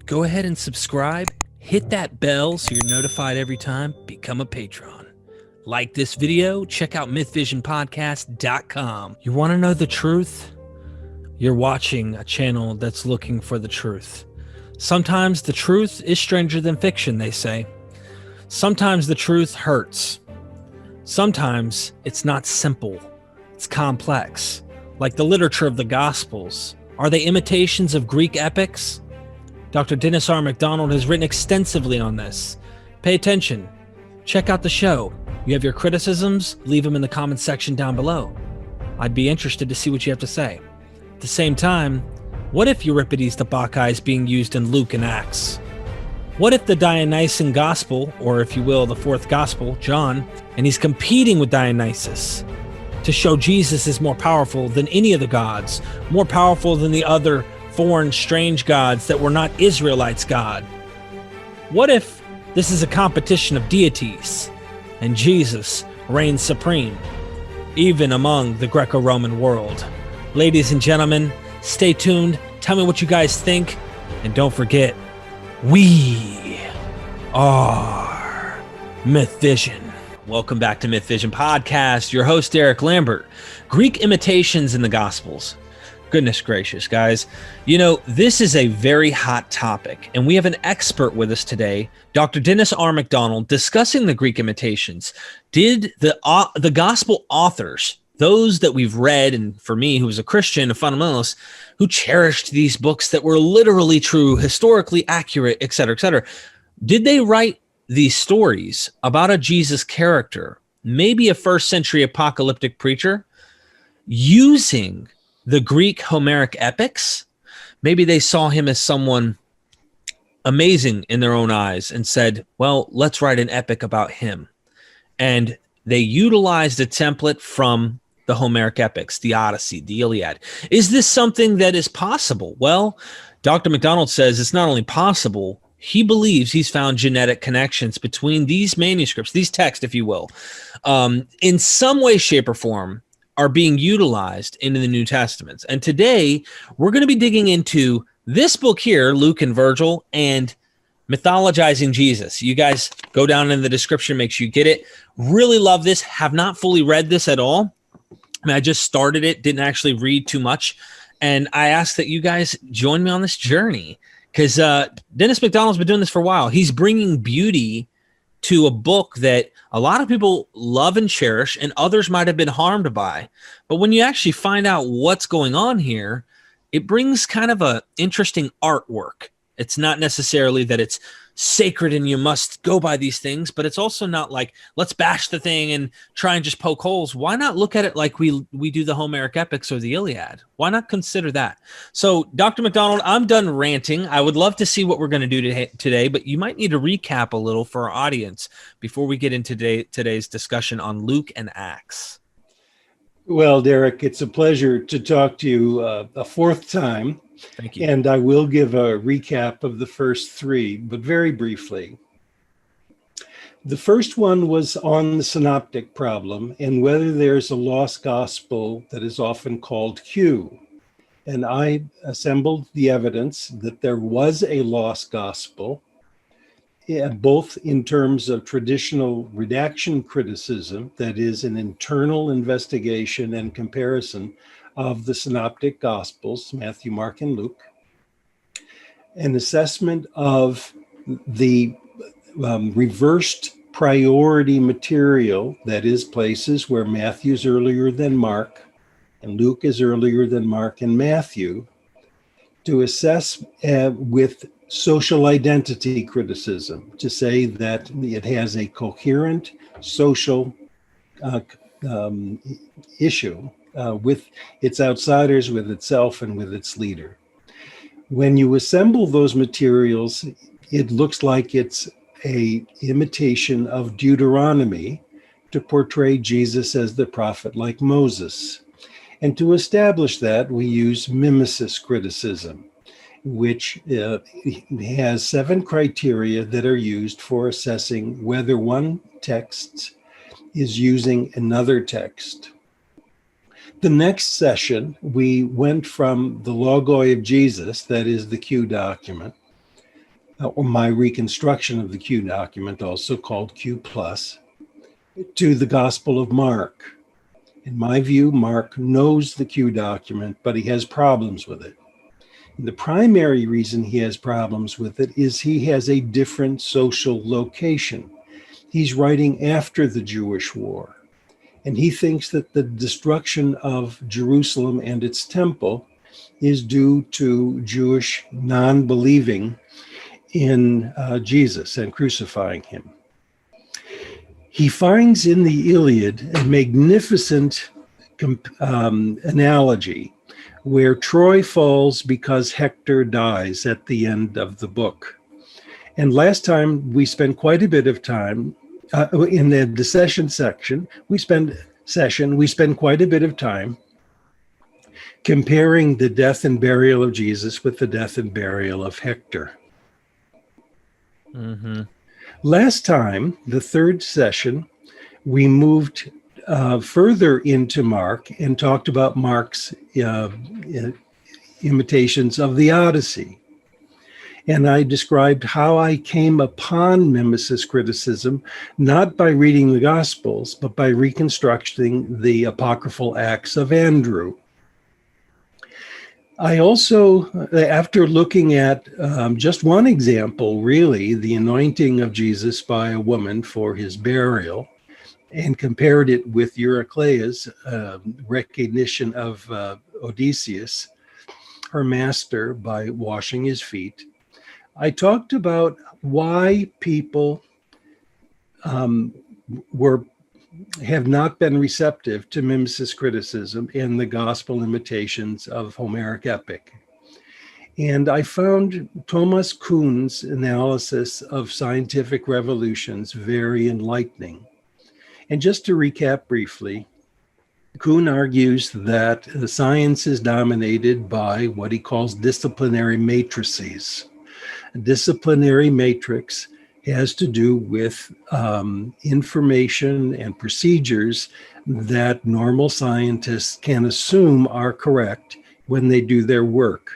go ahead and subscribe, hit that bell so you're notified every time, become a patron. Like this video, check out MythVisionPodcast.com. You want to know the truth? You're watching a channel that's looking for the truth. Sometimes the truth is stranger than fiction, they say. Sometimes the truth hurts. Sometimes it's not simple. It's complex. Like the literature of the Gospels. Are they imitations of Greek epics? Dr. Dennis R. Macdonald has written extensively on this. Pay attention. Check out the show. You have your criticisms, leave them in the comment section down below. I'd be interested to see what you have to say. At the same time, what if Euripides the Bacchae is being used in Luke and Acts? What if the Dionysian Gospel, or if you will, the fourth Gospel, John, and he's competing with Dionysus to show Jesus is more powerful than any of the gods, more powerful than the other foreign, strange gods that were not Israelites' God? What if this is a competition of deities and Jesus reigns supreme, even among the Greco-Roman world? Ladies and gentlemen, stay tuned. Tell me what you guys think. And don't forget, we are MythVision. Welcome back to MythVision Podcast. Your host, Eric Lambert. Greek imitations in the Gospels. Goodness gracious, guys. You know, this is a very hot topic, and we have an expert with us today, Dr. Dennis R. Macdonald, discussing the Greek imitations. Did the Gospel authors, those that we've read, and for me, who was a Christian, a fundamentalist, who cherished these books that were literally true, historically accurate, etc., did they write these stories about a Jesus character, maybe a first century apocalyptic preacher, using the Greek Homeric epics? Maybe they saw him as someone amazing in their own eyes and said, well, let's write an epic about him. And they utilized a template from the Homeric epics, the Odyssey, the Iliad. Is this something that is possible? Well, Dr. Macdonald says it's not only possible, he believes he's found genetic connections between these manuscripts, these texts, if you will, in some way, shape, or form, are being utilized in the New Testaments. And today, we're going to be digging into this book here, Luke and Virgil, and mythologizing Jesus. You guys go down in the description, make sure you get it. Really love this. Have not fully read this at all. I mean, I just started it, didn't actually read too much. And I ask that you guys join me on this journey, because Dennis Macdonald's been doing this for a while. He's bringing beauty to a book that a lot of people love and cherish, and others might have been harmed by. But when you actually find out what's going on here, it brings kind of a interesting artwork. It's not necessarily that it's sacred and you must go by these things, but it's also not like, let's bash the thing and try and just poke holes. Why not look at it like we do the Homeric epics or the Iliad? Why not consider that? So, Dr. Macdonald, I'm done ranting. I would love to see what we're going to do today, but you might need to recap a little for our audience before we get into today's discussion on Luke and Acts. Well, Derek, it's a pleasure to talk to you a fourth time. Thank you. And I will give a recap of the first three, but very briefly. The first one was on the synoptic problem and whether there's a lost gospel that is often called Q. And I assembled the evidence that there was a lost gospel, both in terms of traditional redaction criticism, that is an internal investigation and comparison of the synoptic gospels, Matthew, Mark, and Luke, an assessment of the reversed priority material, that is places where Matthew's earlier than Mark and Luke is earlier than Mark and Matthew, to assess with social identity criticism, to say that it has a coherent social issue with its outsiders, with itself, and with its leader. When you assemble those materials, it looks like it's an imitation of Deuteronomy to portray Jesus as the prophet like Moses. And to establish that, we use mimesis criticism, which has 7 criteria that are used for assessing whether one text is using another text. The next session, we went from the Logoi of Jesus, that is the Q document, or my reconstruction of the Q document, also called Q plus, to the Gospel of Mark. In my view, Mark knows the Q document, but he has problems with it. The primary reason he has problems with it is he has a different social location. He's writing after the Jewish war, and he thinks that the destruction of Jerusalem and its temple is due to Jewish non-believing in Jesus and crucifying him. He finds in the Iliad a magnificent analogy where Troy falls because Hector dies at the end of the book. And last time we spent quite a bit of time in the session section. We spend quite a bit of time comparing the death and burial of Jesus with the death and burial of Hector. Mm-hmm. Last time, the third session, we moved further into Mark and talked about Mark's imitations of the Odyssey. And I described how I came upon mimesis criticism, not by reading the Gospels, but by reconstructing the apocryphal Acts of Andrew. I also, after looking at just one example, really, the anointing of Jesus by a woman for his burial, and compared it with Euryclea's recognition of Odysseus, her master, by washing his feet, I talked about why people have not been receptive to mimesis criticism in the gospel imitations of Homeric epic. And I found Thomas Kuhn's analysis of scientific revolutions very enlightening. And just to recap briefly, Kuhn argues that science is dominated by what he calls disciplinary matrices. A disciplinary matrix has to do with information and procedures that normal scientists can assume are correct when they do their work.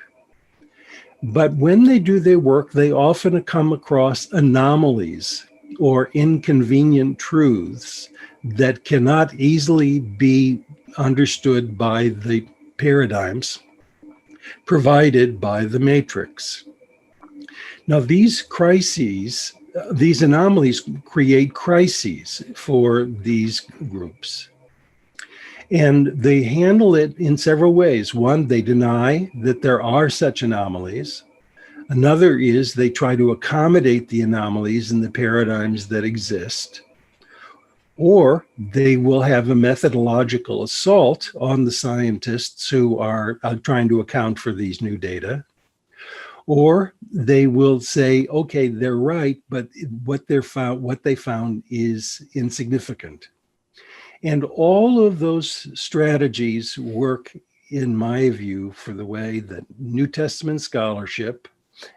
But when they do their work, they often come across anomalies or inconvenient truths that cannot easily be understood by the paradigms provided by the matrix. Now, these anomalies create crises for these groups. And they handle it in several ways. One, they deny that there are such anomalies. Another is they try to accommodate the anomalies in the paradigms that exist. Or they will have a methodological assault on the scientists who are trying to account for these new data. Or they will say, okay, they're right, but what they found is insignificant. And all of those strategies work, in my view, for the way that New Testament scholarship,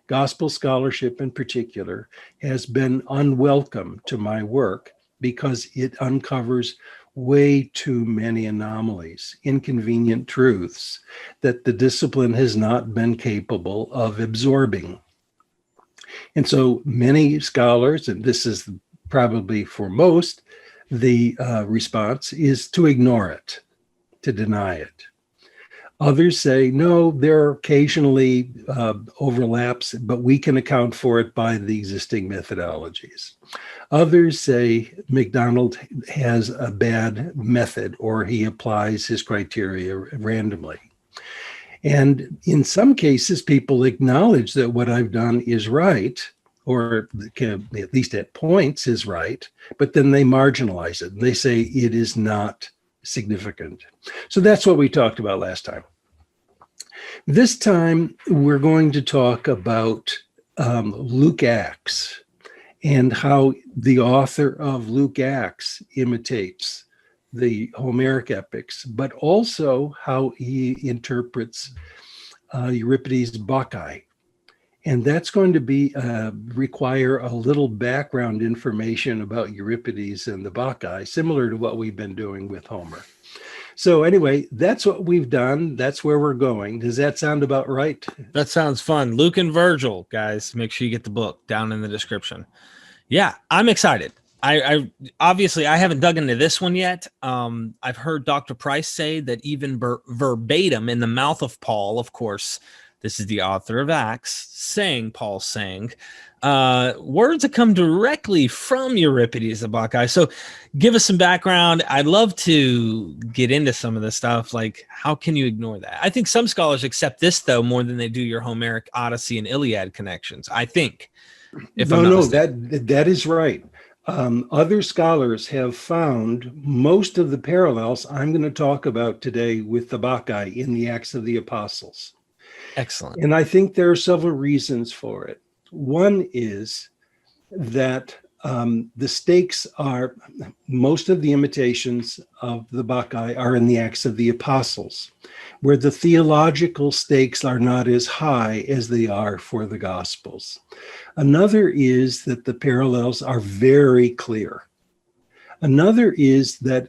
gospel scholarship in particular, has been unwelcome to my work because it uncovers way too many anomalies, inconvenient truths that the discipline has not been capable of absorbing. And so many scholars, and this is probably for most, the response is to ignore it, to deny it. Others say, no, there are occasionally overlaps, but we can account for it by the existing methodologies. Others say Macdonald has a bad method or he applies his criteria randomly. And in some cases, people acknowledge that what I've done is right, or can, at least at points is right, but then they marginalize it. And they say it is not significant. So that's what we talked about last time. This time, we're going to talk about Luke Acts and how the author of Luke Acts imitates the Homeric epics, but also how he interprets Euripides' Bacchae. And that's going to be require a little background information about Euripides and the Bacchae, similar to what we've been doing with Homer. So anyway, that's what we've done. That's where we're going. Does that sound about right? That sounds fun. Luke and Virgil, guys, make sure you get the book down in the description. Yeah, I'm excited. I obviously I haven't dug into this one yet. I've heard Dr. Price say that even verbatim in the mouth of Paul, of course, this is the author of Acts, Paul saying, words that come directly from Euripides the Bacchae. So give us some background. I'd love to get into some of this stuff. Like, how can you ignore that? I think some scholars accept this, though, more than they do your Homeric Odyssey and Iliad connections, I think. That is right. Other scholars have found most of the parallels I'm going to talk about today with the Bacchae in the Acts of the Apostles. Excellent. And I think there are several reasons for it. One is that the stakes are, most of the imitations of the Bacchae are in the Acts of the Apostles, where the theological stakes are not as high as they are for the Gospels. Another is that the parallels are very clear. Another is that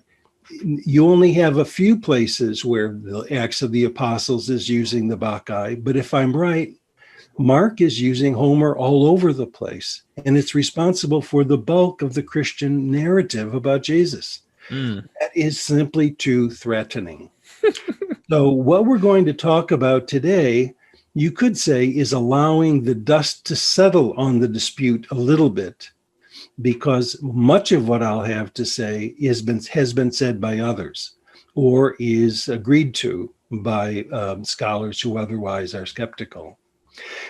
you only have a few places where the Acts of the Apostles is using the Bacchae, but if I'm right, Mark is using Homer all over the place, and it's responsible for the bulk of the Christian narrative about Jesus. That is simply too threatening. So what we're going to talk about today, you could say, is allowing the dust to settle on the dispute a little bit, because much of what I'll have to say has been said by others, or is agreed to by scholars who otherwise are skeptical.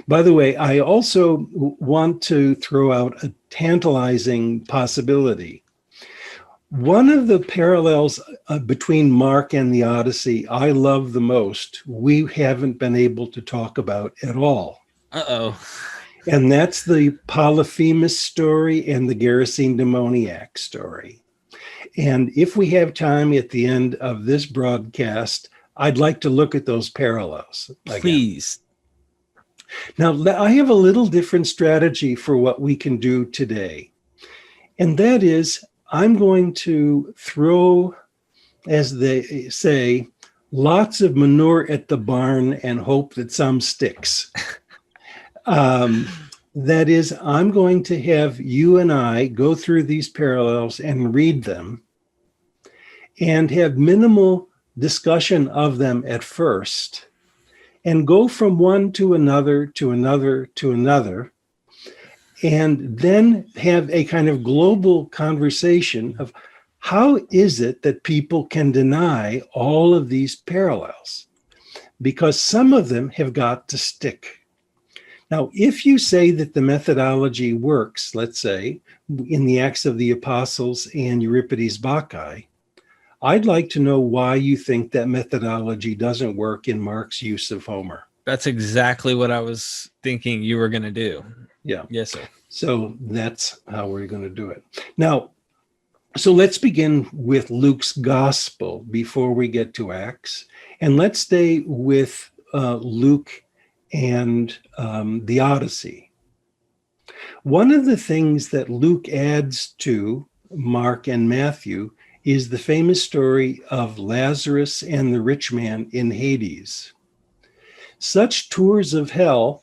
By the way, I also want to throw out a tantalizing possibility. One of the parallels between Mark and the Odyssey I love the most, we haven't been able to talk about at all. Uh-oh. And that's the Polyphemus story and the Gerasene demoniac story. And if we have time at the end of this broadcast, I'd like to look at those parallels again. Please. Now, I have a little different strategy for what we can do today. And that is, I'm going to throw, as they say, lots of manure at the barn and hope that some sticks. That is, I'm going to have you and I go through these parallels and read them and have minimal discussion of them at first, and go from one to another, to another, to another, and then have a kind of global conversation of how is it that people can deny all of these parallels? Because some of them have got to stick. Now, if you say that the methodology works, let's say, in the Acts of the Apostles and Euripides' Bacchae, I'd like to know why you think that methodology doesn't work in Mark's use of Homer. That's exactly what I was thinking you were going to do. Yeah. Yes, sir. So that's how we're going to do it. Now, so let's begin with Luke's gospel before we get to Acts. And let's stay with Luke and the Odyssey. One of the things that Luke adds to Mark and Matthew is the famous story of Lazarus and the rich man in Hades. Such tours of hell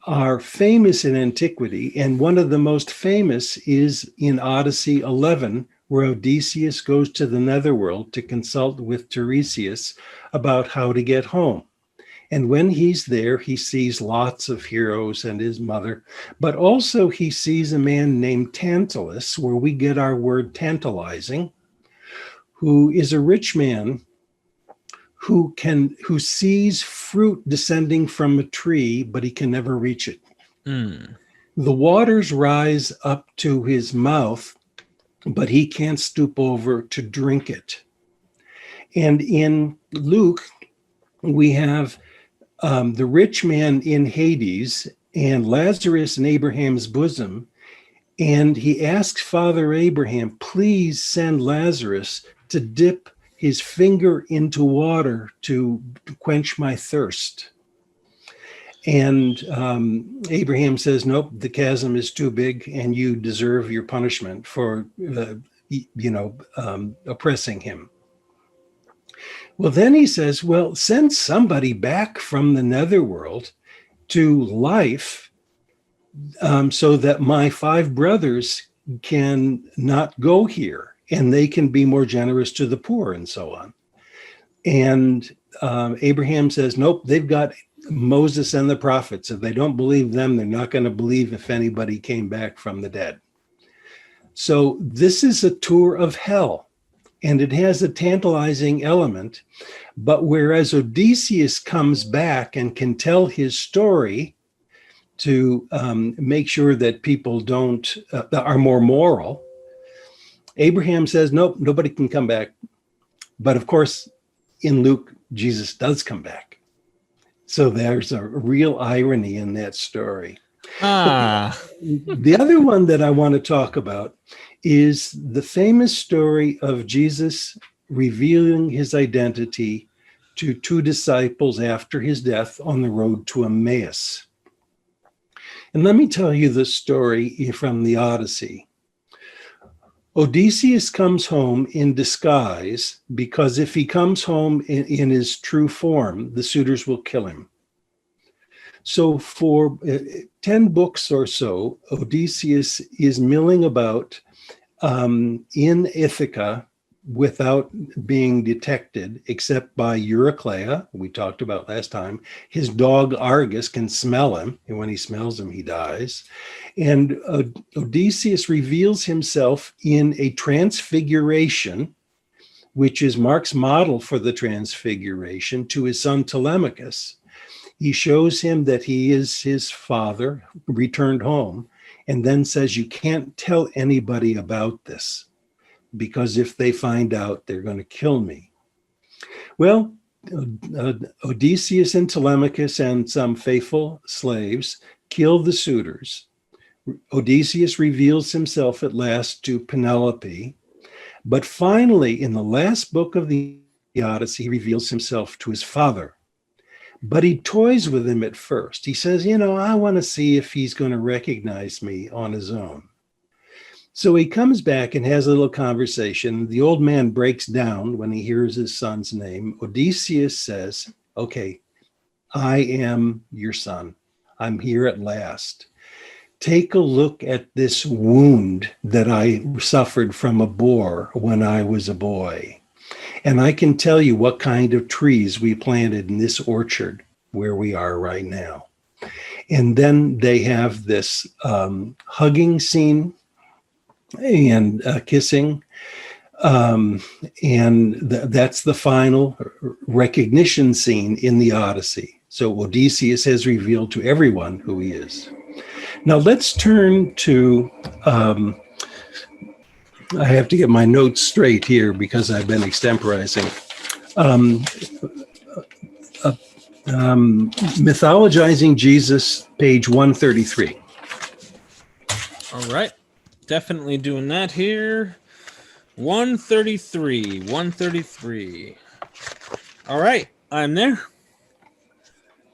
are famous in antiquity, and one of the most famous is in Odyssey 11, where Odysseus goes to the netherworld to consult with Tiresias about how to get home. And when he's there, he sees lots of heroes and his mother, but also he sees a man named Tantalus, where we get our word tantalizing, who is a rich man who sees fruit descending from a tree, but he can never reach it. The waters rise up to his mouth, but he can't stoop over to drink it. And in Luke, we have the rich man in Hades and Lazarus in Abraham's bosom. And he asks Father Abraham, please send Lazarus to dip his finger into water to quench my thirst. And Abraham says, nope, the chasm is too big and you deserve your punishment for, oppressing him. Well, then he says, well, send somebody back from the netherworld to life, so that my 5 brothers can not go here and they can be more generous to the poor and so on. And Abraham says, nope, they've got Moses and the prophets. If they don't believe them, they're not going to believe if anybody came back from the dead. So this is a tour of hell, and it has a tantalizing element. But whereas Odysseus comes back and can tell his story to make sure that people are more moral, Abraham says, nope, nobody can come back. But of course, in Luke, Jesus does come back. So there's a real irony in that story. The other one that I want to talk about is the famous story of Jesus revealing his identity to 2 disciples after his death on the road to Emmaus. And let me tell you the story from the Odyssey. Odysseus comes home in disguise because if he comes home in his true form, the suitors will kill him. So for 10 books or so, Odysseus is milling about in Ithaca without being detected, except by Eurycleia, we talked about last time. His dog Argus can smell him, and when he smells him, he dies. And Odysseus reveals himself in a transfiguration, which is Mark's model for the transfiguration, to his son Telemachus. He shows him that he is his father, returned home, and then says, you can't tell anybody about this, because if they find out, they're going to kill me. Well, Odysseus and Telemachus and some faithful slaves kill the suitors. Odysseus reveals himself at last to Penelope, but finally, in the last book of the Odyssey, he reveals himself to his father. But he toys with him at first. He says, I want to see if he's going to recognize me on his own. So he comes back and has a little conversation. The old man breaks down when he hears his son's name. Odysseus says, okay, I am your son. I'm here at last. Take a look at this wound that I suffered from a boar when I was a boy. And I can tell you what kind of trees we planted in this orchard where we are right now. And then they have this hugging scene and kissing. And that's the final recognition scene in the Odyssey. So Odysseus has revealed to everyone who he is. Now let's turn to, I have to get my notes straight here because I've been extemporizing. Mythologizing Jesus, page 133. All right. Definitely doing that here. 133. All right. I'm there.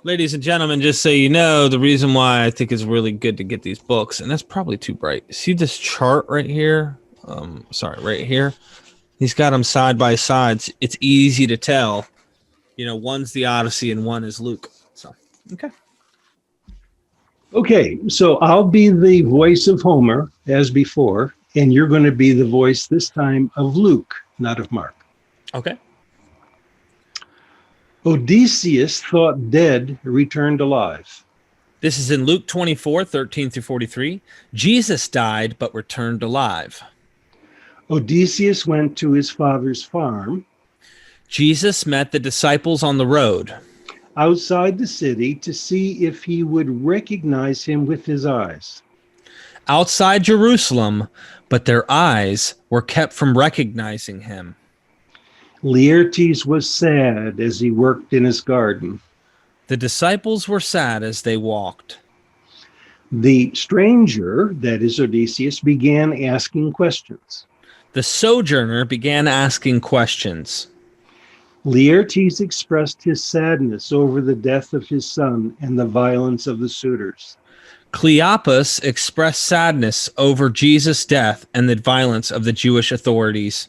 Ladies and gentlemen, just so you know, the reason why I think it's really good to get these books, and that's probably too bright. See this chart right here? Right here. He's got them side by sides. It's easy to tell. One's the Odyssey and one is Luke. So, okay. Okay, so I'll be the voice of Homer as before, and you're going to be the voice this time of Luke, not of Mark. Okay. Odysseus, thought dead, returned alive. This is in Luke 24, 13 through 43. Jesus died but returned alive. Odysseus went to his father's farm. Jesus met the disciples on the road outside the city to see if he would recognize him with his eyes. Outside Jerusalem, but their eyes were kept from recognizing him. Laertes was sad as he worked in his garden. The disciples were sad as they walked. The stranger, that is Odysseus, began asking questions. The sojourner began asking questions. Laertes expressed his sadness over the death of his son and the violence of the suitors. Cleopas expressed sadness over Jesus' death and the violence of the Jewish authorities.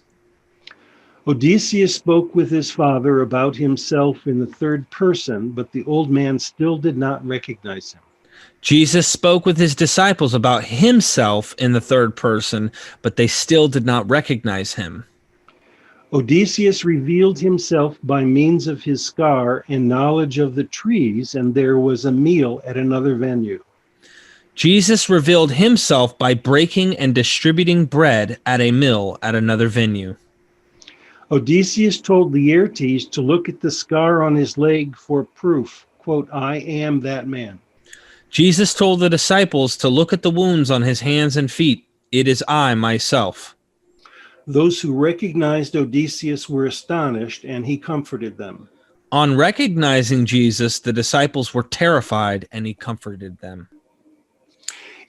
Odysseus spoke with his father about himself in the third person, but the old man still did not recognize him. Jesus spoke with his disciples about himself in the third person, but they still did not recognize him. Odysseus revealed himself by means of his scar and knowledge of the trees, and there was a meal at another venue. Jesus revealed himself by breaking and distributing bread at a mill at another venue. Odysseus told Laertes to look at the scar on his leg for proof. Quote, I am that man. Jesus told the disciples to look at the wounds on his hands and feet. It is I myself. Those who recognized Odysseus were astonished, and he comforted them. On recognizing Jesus, the disciples were terrified, and he comforted them.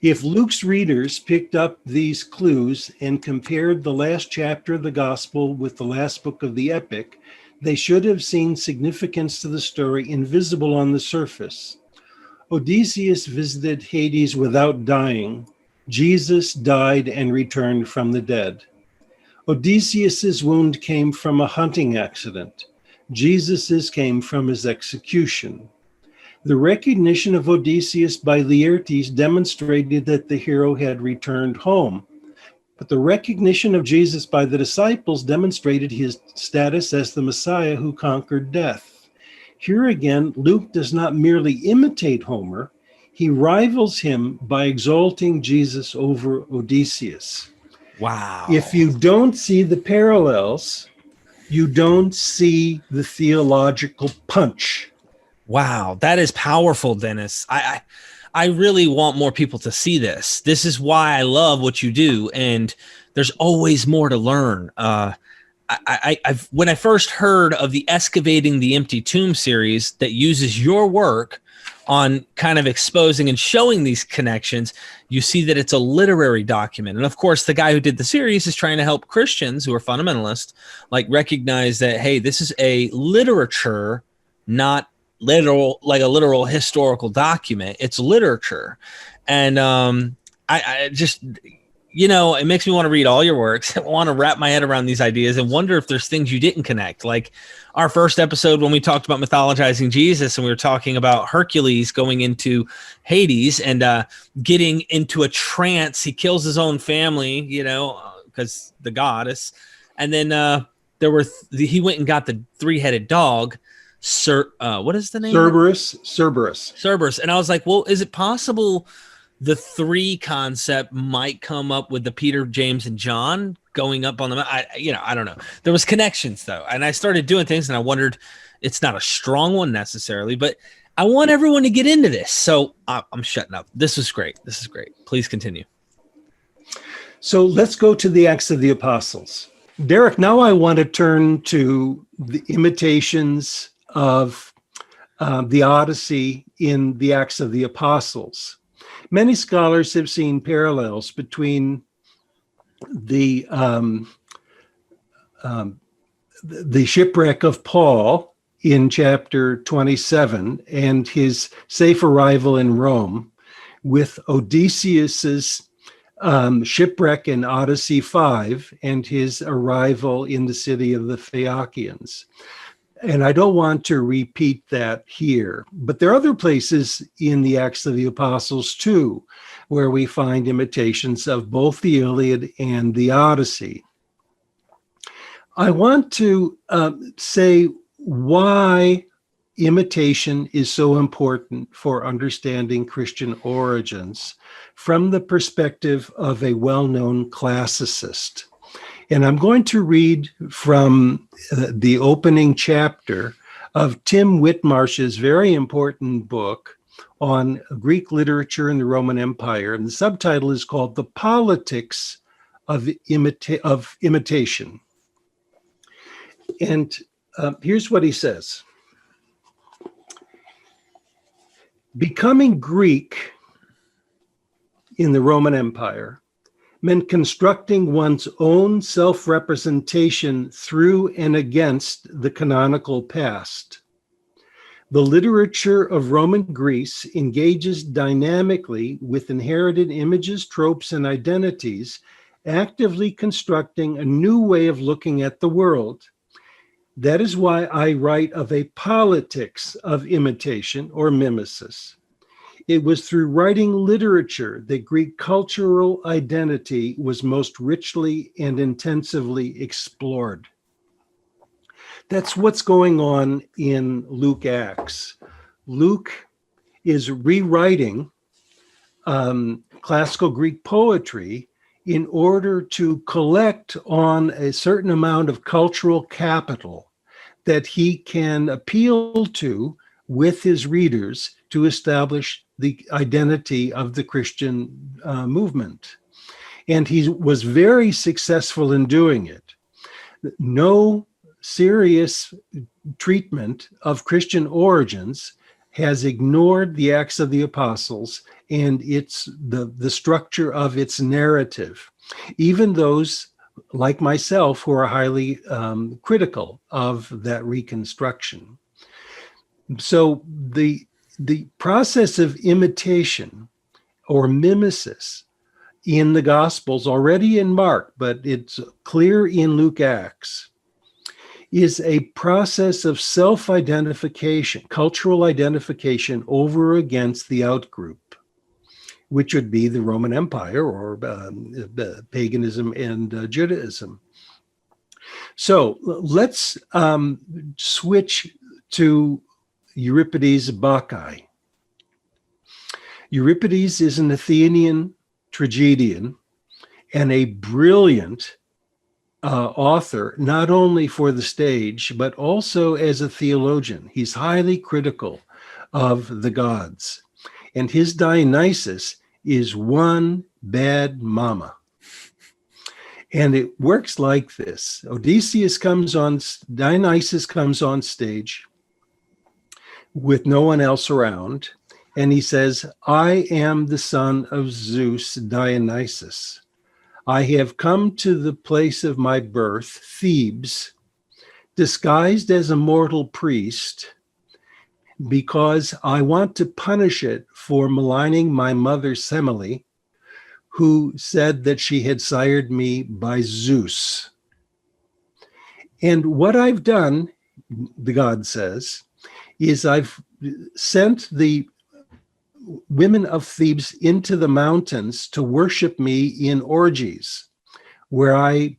If Luke's readers picked up these clues and compared the last chapter of the gospel with the last book of the epic, they should have seen significance to the story invisible on the surface. Odysseus visited Hades without dying. Jesus died and returned from the dead. Odysseus's wound came from a hunting accident. Jesus's came from his execution. The recognition of Odysseus by Laertes demonstrated that the hero had returned home. But the recognition of Jesus by the disciples demonstrated his status as the Messiah who conquered death. Here again, Luke does not merely imitate Homer, he rivals him by exalting Jesus over Odysseus. Wow. If you don't see the parallels, you don't see the theological punch. Wow, that is powerful, Dennis. I really want more people to see this. This is why I love what you do, and there's always more to learn. When I first heard of the Excavating the Empty Tomb series that uses your work on kind of exposing and showing these connections, you see that it's a literary document. And of course, the guy who did the series is trying to help Christians who are fundamentalists, like, recognize that, hey, this is a literature, not literal, like a literal historical document. It's literature. And I just, you know, it makes me want to read all your works. I want to wrap my head around these ideas and wonder if there's things you didn't connect. Like our first episode when we talked about mythologizing Jesus, and we were talking about Hercules going into Hades and getting into a trance. He kills his own family, you know, because the goddess. And then he went and got the three-headed dog. What is the name? Cerberus. And I was like, well, is it possible the three concept might come up with the Peter, James, and John going up on the I don't know. There was connections though. And I started doing things and I wondered, it's not a strong one necessarily, but I want everyone to get into this. So I'm shutting up. This is great. Please continue. So let's go to the Acts of the Apostles. Derek, now I want to turn to the imitations of the Odyssey in the Acts of the Apostles. Many scholars have seen parallels between the shipwreck of Paul in chapter 27 and his safe arrival in Rome with Odysseus's shipwreck in Odyssey 5 and his arrival in the city of the Phaeacians. And I don't want to repeat that here, but there are other places in the Acts of the Apostles too, where we find imitations of both the Iliad and the Odyssey. I want to say why imitation is so important for understanding Christian origins from the perspective of a well-known classicist. And I'm going to read from the opening chapter of Tim Whitmarsh's very important book on Greek literature in the Roman Empire. And the subtitle is called The Politics of Imitation. And here's what he says. Becoming Greek in the Roman Empire meant constructing one's own self-representation through and against the canonical past. The literature of Roman Greece engages dynamically with inherited images, tropes, and identities actively constructing a new way of looking at the world. That is why I write of a politics of imitation or mimesis. It was through writing literature that Greek cultural identity was most richly and intensively explored. That's what's going on in Luke Acts. Luke is rewriting classical Greek poetry in order to collect on a certain amount of cultural capital that he can appeal to with his readers to establish the identity of the Christian movement. And he was very successful in doing it. No serious treatment of Christian origins has ignored the Acts of the Apostles and the structure of its narrative. Even those like myself who are highly critical of that reconstruction. So the process of imitation or mimesis in the Gospels, already in Mark, but it's clear in Luke Acts, is a process of self-identification, cultural identification over against the outgroup, which would be the Roman Empire or paganism and Judaism. So let's switch to Euripides' Bacchae. Euripides is an Athenian tragedian and a brilliant author, not only for the stage, but also as a theologian. He's highly critical of the gods. And his Dionysus is one bad mama. And it works like this. Dionysus comes on stage with no one else around. And he says, I am the son of Zeus, Dionysus. I have come to the place of my birth, Thebes, disguised as a mortal priest, because I want to punish it for maligning my mother Semele, who said that she had sired me by Zeus. And what I've done, the god says, is I've sent the women of Thebes into the mountains to worship me in orgies, where I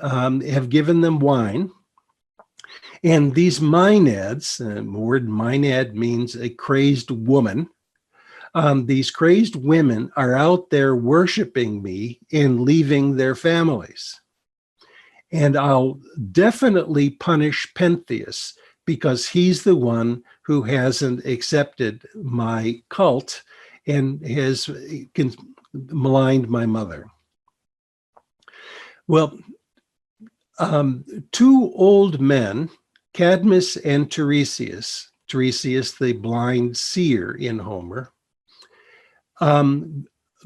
have given them wine. And these maenads, the word maenad means a crazed woman. These crazed women are out there worshiping me and leaving their families. And I'll definitely punish Pentheus, because he's the one who hasn't accepted my cult and has maligned my mother. Well, two old men, Cadmus and Tiresias, the blind seer in Homer,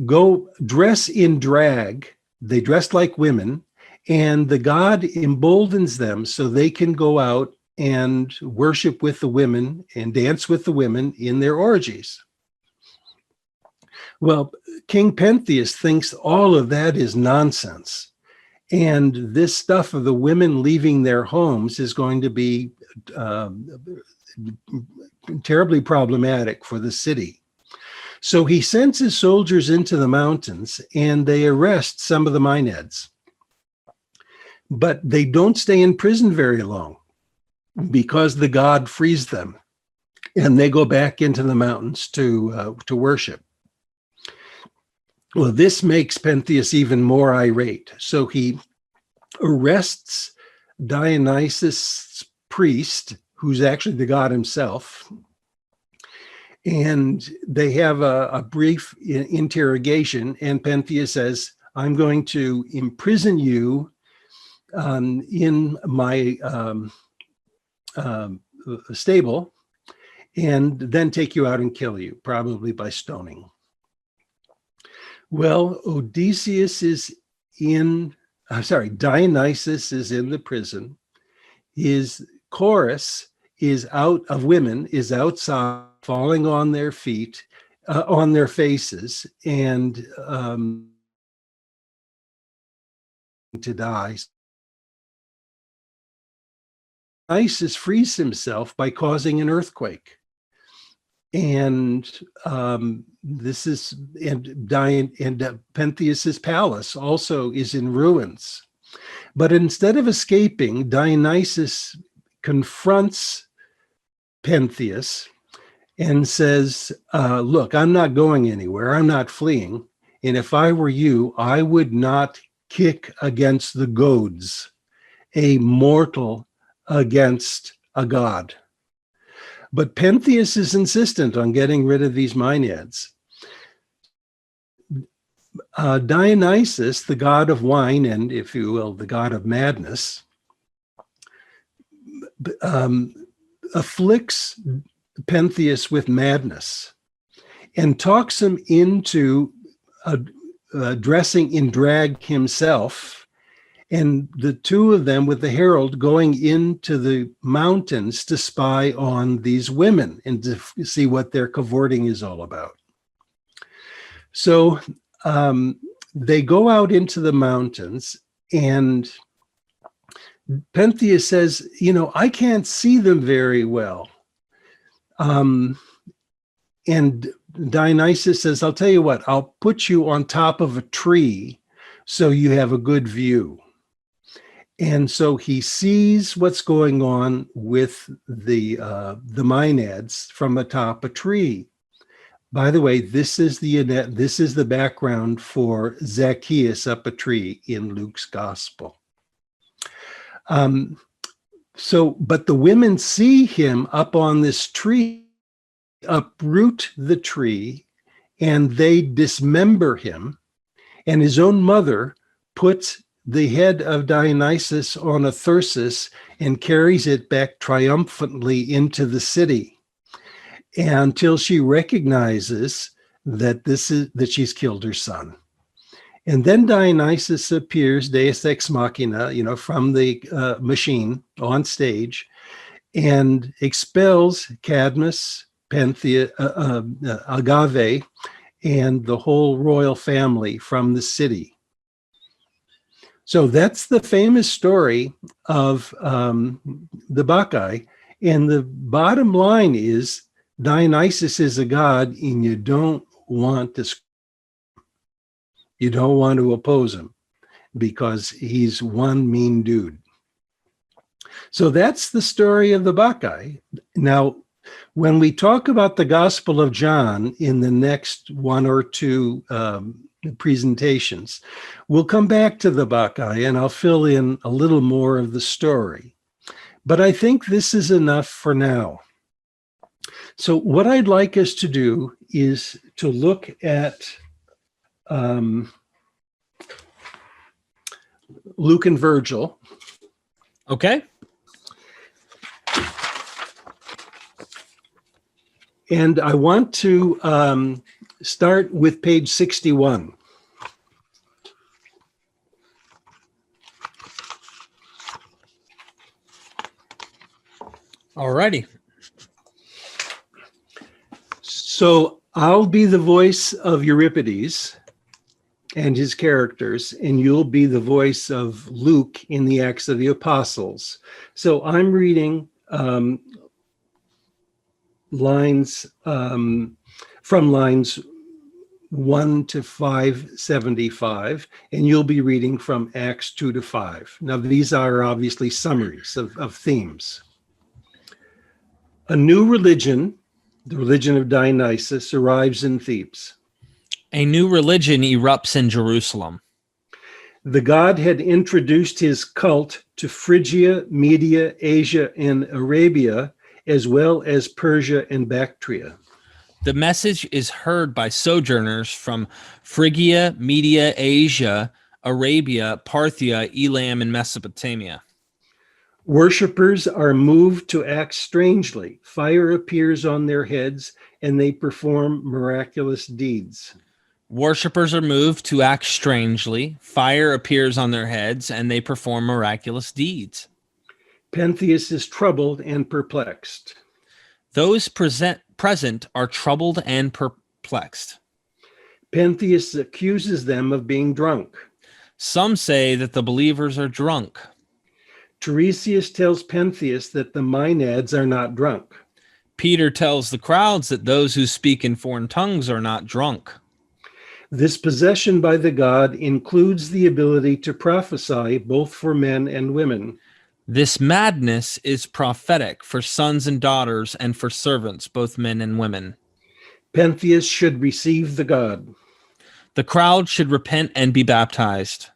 go dress in drag. They dress like women, and the god emboldens them so they can go out and worship with the women and dance with the women in their orgies. Well, King Pentheus thinks all of that is nonsense. And this stuff of the women leaving their homes is going to be terribly problematic for the city. So he sends his soldiers into the mountains and they arrest some of the maenads. But they don't stay in prison very long, because the god frees them and they go back into the mountains to worship. Well, this makes Pentheus even more irate. So he arrests Dionysus' priest, who's actually the god himself. And they have a brief interrogation, and Pentheus says, I'm going to imprison you in my stable, and then take you out and kill you, probably by stoning. Well, Dionysus is in the prison. His chorus is out of women, is outside, falling on their feet, on their faces, and to die. Isis frees himself by causing an earthquake. And this is, and Pentheus's palace also is in ruins. But instead of escaping, Dionysus confronts Pentheus and says, look, I'm not going anywhere. I'm not fleeing. And if I were you, I would not kick against the goads, a mortal against a god. But Pentheus is insistent on getting rid of these Maenads. Dionysus, the god of wine, and if you will, the god of madness, afflicts Pentheus with madness and talks him into dressing in drag himself, and the two of them with the herald going into the mountains to spy on these women and to see what their cavorting is all about. So they go out into the mountains, and Pentheus says, you know, I can't see them very well. And Dionysus says, I'll tell you what, I'll put you on top of a tree so you have a good view. And so he sees what's going on with the Maenads from atop a tree. By the way, this is the background for Zacchaeus up a tree in Luke's gospel. But the women see him up on this tree, uproot the tree, and they dismember him. And his own mother puts the head of Dionysus on a thyrsus and carries it back triumphantly into the city until she recognizes that she's killed her son. And then Dionysus appears, Deus Ex Machina, you know, from the machine on stage, and expels Cadmus, Pentheus, Agave, and the whole royal family from the city. So that's the famous story of the Bacchae. And the bottom line is Dionysus is a god, and you don't want to oppose him because he's one mean dude. So that's the story of the Bacchae. Now, when we talk about the Gospel of John in the next one or two presentations, we'll come back to the Bacchae and I'll fill in a little more of the story. But I think this is enough for now. So what I'd like us to do is to look at Luke and Virgil. Okay. And I want to start with page 61. All righty. So I'll be the voice of Euripides and his characters, and you'll be the voice of Luke in the Acts of the Apostles. So I'm reading lines from lines 1 to 575, and you'll be reading from Acts 2 to 5. Now, these are obviously summaries of themes. A new religion, the religion of Dionysus, arrives in Thebes. A new religion erupts in Jerusalem. The god had introduced his cult to Phrygia, Media, Asia, and Arabia, as well as Persia and Bactria. The message is heard by sojourners from Phrygia, Media, Asia, Arabia, Parthia, Elam, and Mesopotamia. Worshippers are moved to act strangely. Fire appears on their heads, and they perform miraculous deeds. Worshippers are moved to act strangely. Fire appears on their heads, and they perform miraculous deeds. Pentheus is troubled and perplexed. Those present are troubled and perplexed. Pentheus accuses them of being drunk. Some say that the believers are drunk. Tiresias tells Pentheus that the Maenads are not drunk. Peter tells the crowds that those who speak in foreign tongues are not drunk. This possession by the god includes the ability to prophesy both for men and women. This madness is prophetic for sons and daughters and for servants, both men and women. Pentheus should receive the god. The crowd should repent and be baptized.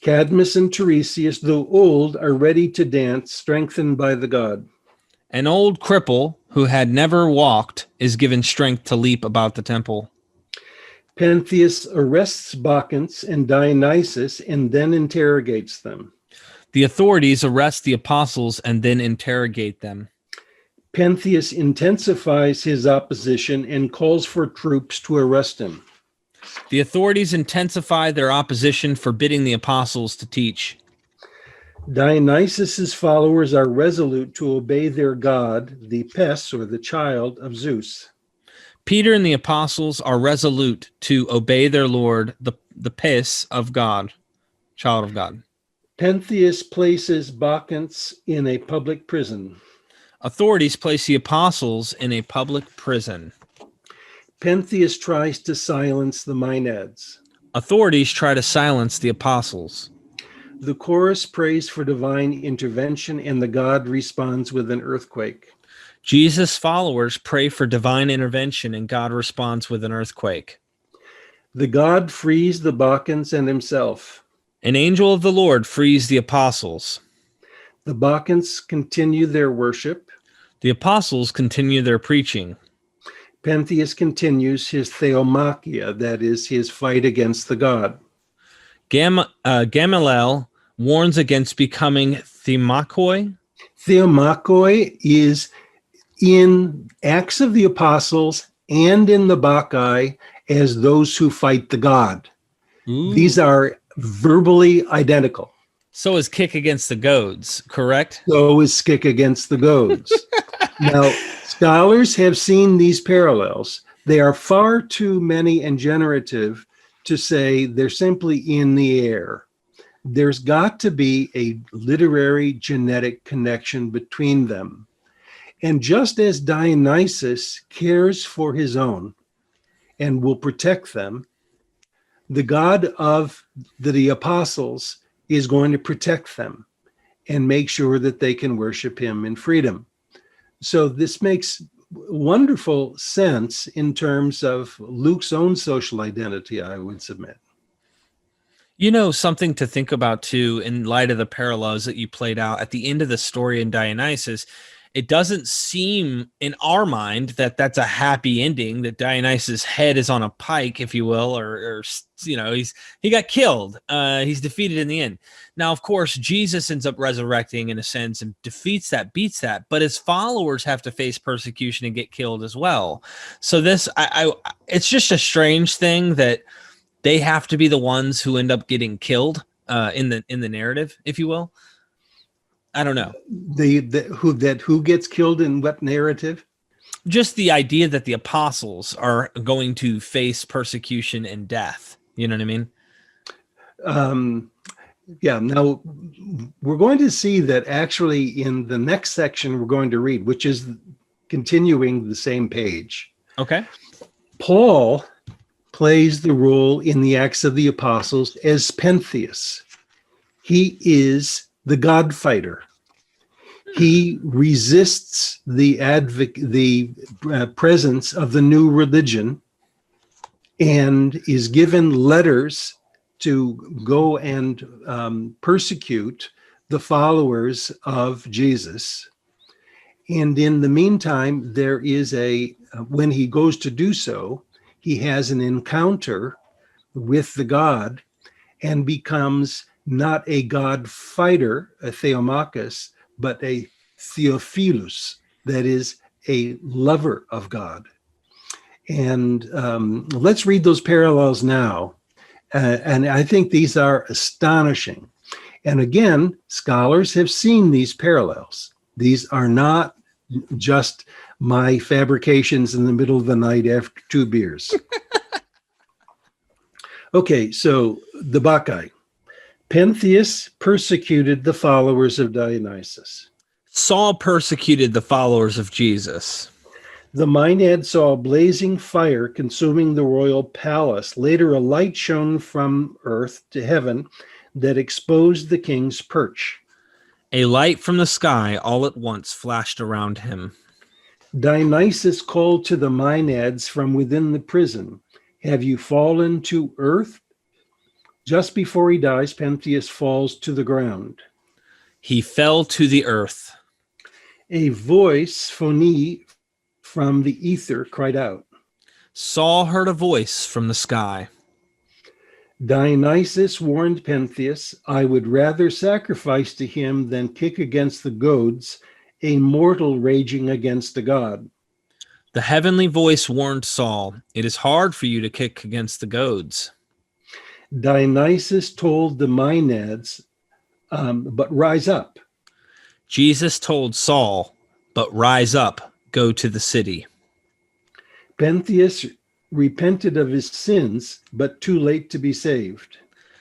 Cadmus and Tiresias, though old, are ready to dance, strengthened by the god. An old cripple who had never walked is given strength to leap about the temple. Pentheus arrests Bacchus and Dionysus and then interrogates them. The authorities arrest the apostles and then interrogate them. Pentheus intensifies his opposition and calls for troops to arrest him. The authorities intensify their opposition, forbidding the apostles to teach. Dionysus's followers are resolute to obey their god, the Pes, or the child of Zeus. Peter and the apostles are resolute to obey their Lord, the Pes of God, child of God. Pentheus places Bacchus in a public prison. Authorities place the apostles in a public prison. Pentheus tries to silence the Maenads. Authorities try to silence the apostles. The chorus prays for divine intervention, and the god responds with an earthquake. Jesus' followers pray for divine intervention, and God responds with an earthquake. The god frees the Bacchans and himself. An angel of the Lord frees the apostles. The Bacchans continue their worship. The apostles continue their preaching. Pentheus continues his theomachia, that is, his fight against the god. Gamaliel warns against becoming themachoi. Theomachoi is in Acts of the Apostles and in the Bacchae as those who fight the god. Ooh. These are verbally identical. So is kick against the goads, correct? So is kick against the goads. Now, scholars have seen these parallels. They are far too many and generative to say they're simply in the air. There's got to be a literary genetic connection between them. And just as Dionysus cares for his own and will protect them, the God of the apostles is going to protect them and make sure that they can worship him in freedom. So this makes wonderful sense in terms of Luke's own social identity, I would submit. You know, something to think about too, in light of the parallels that you played out at the end of the story in Dionysus, it doesn't seem in our mind that that's a happy ending, that Dionysus' head is on a pike, if you will, or you know, he got killed. He's defeated in the end. Now, of course, Jesus ends up resurrecting in a sense and defeats that, beats that, but his followers have to face persecution and get killed as well. So this, it's just a strange thing that they have to be the ones who end up getting killed in the narrative, if you will. I don't know. Who gets killed in what narrative? Just the idea that the apostles are going to face persecution and death. You know what I mean? Yeah. Now we're going to see that actually in the next section we're going to read, which is continuing the same page. Okay. Paul plays the role in the Acts of the Apostles as Pentheus. He is the God fighter. He resists the presence of the new religion and is given letters to go and persecute the followers of Jesus. And in the meantime, there is when he goes to do so, he has an encounter with the God and becomes not a God fighter, a theomachus, but a theophilus, that is a lover of God. And let's read those parallels now. And I think these are astonishing. And again, scholars have seen these parallels. These are not just my fabrications in the middle of the night after 2 beers. Okay, so the Bacchae. Pentheus persecuted the followers of Dionysus. Saul persecuted the followers of Jesus. The Maenad saw a blazing fire consuming the royal palace. Later, a light shone from earth to heaven that exposed the king's perch. A light from the sky all at once flashed around him. Dionysus called to the Maenads from within the prison. Have you fallen to earth? Just before he dies, Pentheus falls to the ground. He fell to the earth. A voice, phoni, from the ether cried out. Saul heard a voice from the sky. Dionysus warned Pentheus, I would rather sacrifice to him than kick against the goads, a mortal raging against a god. The heavenly voice warned Saul, it is hard for you to kick against the goads. Dionysus told the Maenads, but rise up. Jesus told Saul, but rise up, go to the city. Pentheus repented of his sins, but too late to be saved.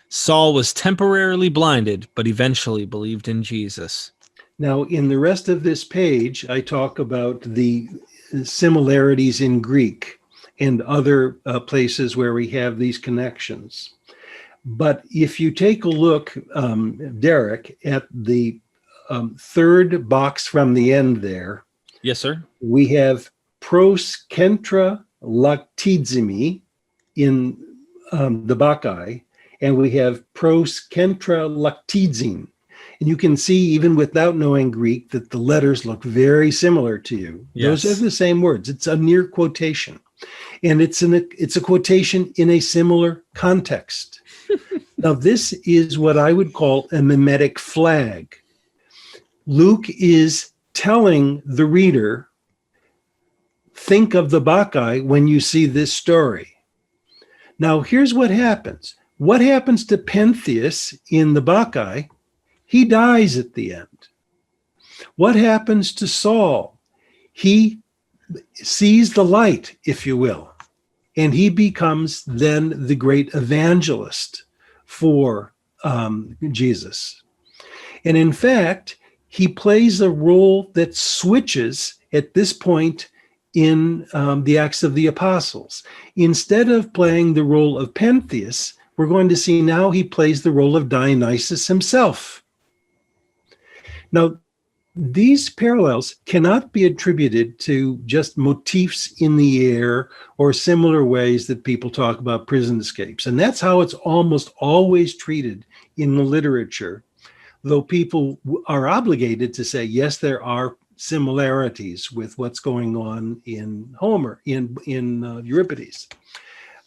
Saul was temporarily blinded, but eventually believed in Jesus. Now, in the rest of this page, I talk about the similarities in Greek and other places where we have these connections. But if you take a look, Derek, at the third box from the end there, Yes, sir. we have pros kentra lactizimi in the Bacchae, and we have pros kentra lactizin. And you can see, even without knowing Greek, that the letters look very similar to you. Yes. Those are the same words. It's a near quotation. And it's a quotation in a similar context. Now, this is what I would call a mimetic flag. Luke is telling the reader, think of the Bacchae when you see this story. Now, here's what happens. What happens to Pentheus in the Bacchae? He dies at the end. What happens to Saul? He sees the light, if you will, and he becomes then the great evangelist for Jesus. And in fact, he plays a role that switches at this point in the Acts of the Apostles. Instead of playing the role of Pentheus, we're going to see now he plays the role of Dionysus himself. Now, these parallels cannot be attributed to just motifs in the air or similar ways that people talk about prison escapes. And that's how it's almost always treated in the literature, though people are obligated to say, yes, there are similarities with what's going on in Homer, in Euripides.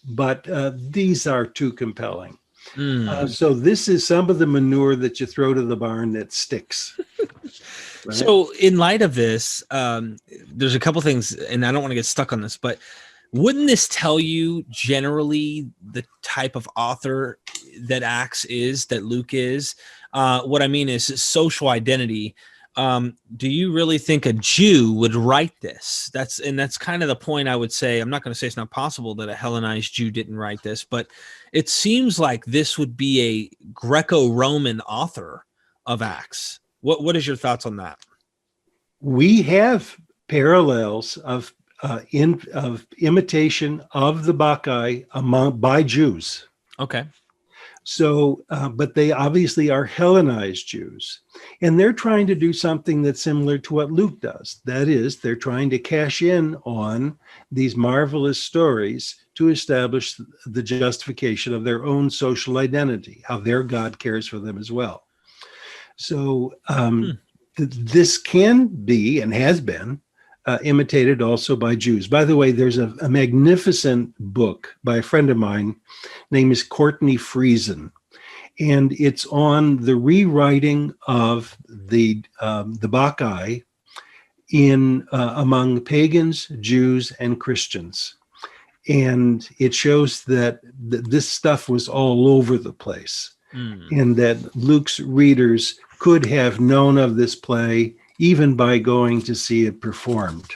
But these are too compelling. So this is some of the manure that you throw to the barn that sticks. Right? So in light of this, there's a couple things, and I don't want to get stuck on this, but wouldn't this tell you generally the type of author that Acts is, that Luke is? What I mean is social identity. Do you really think a Jew would write this? That's kind of the point I would say. I'm not going to say it's not possible that a Hellenized Jew didn't write this, but it seems like this would be a Greco-Roman author of Acts. What is your thoughts on that? We have parallels of imitation of the Bacchae by Jews. Okay. So, but they obviously are Hellenized Jews, and they're trying to do something that's similar to what Luke does. That is, they're trying to cash in on these marvelous stories to establish the justification of their own social identity, how their God cares for them as well. So this can be and has been imitated also by Jews. By the way, there's a magnificent book by a friend of mine named is Courtney Friesen, and it's on the rewriting of the Bacchae in among pagans, Jews, and Christians. And it shows that this stuff was all over the place, and that Luke's readers could have known of this play even by going to see it performed.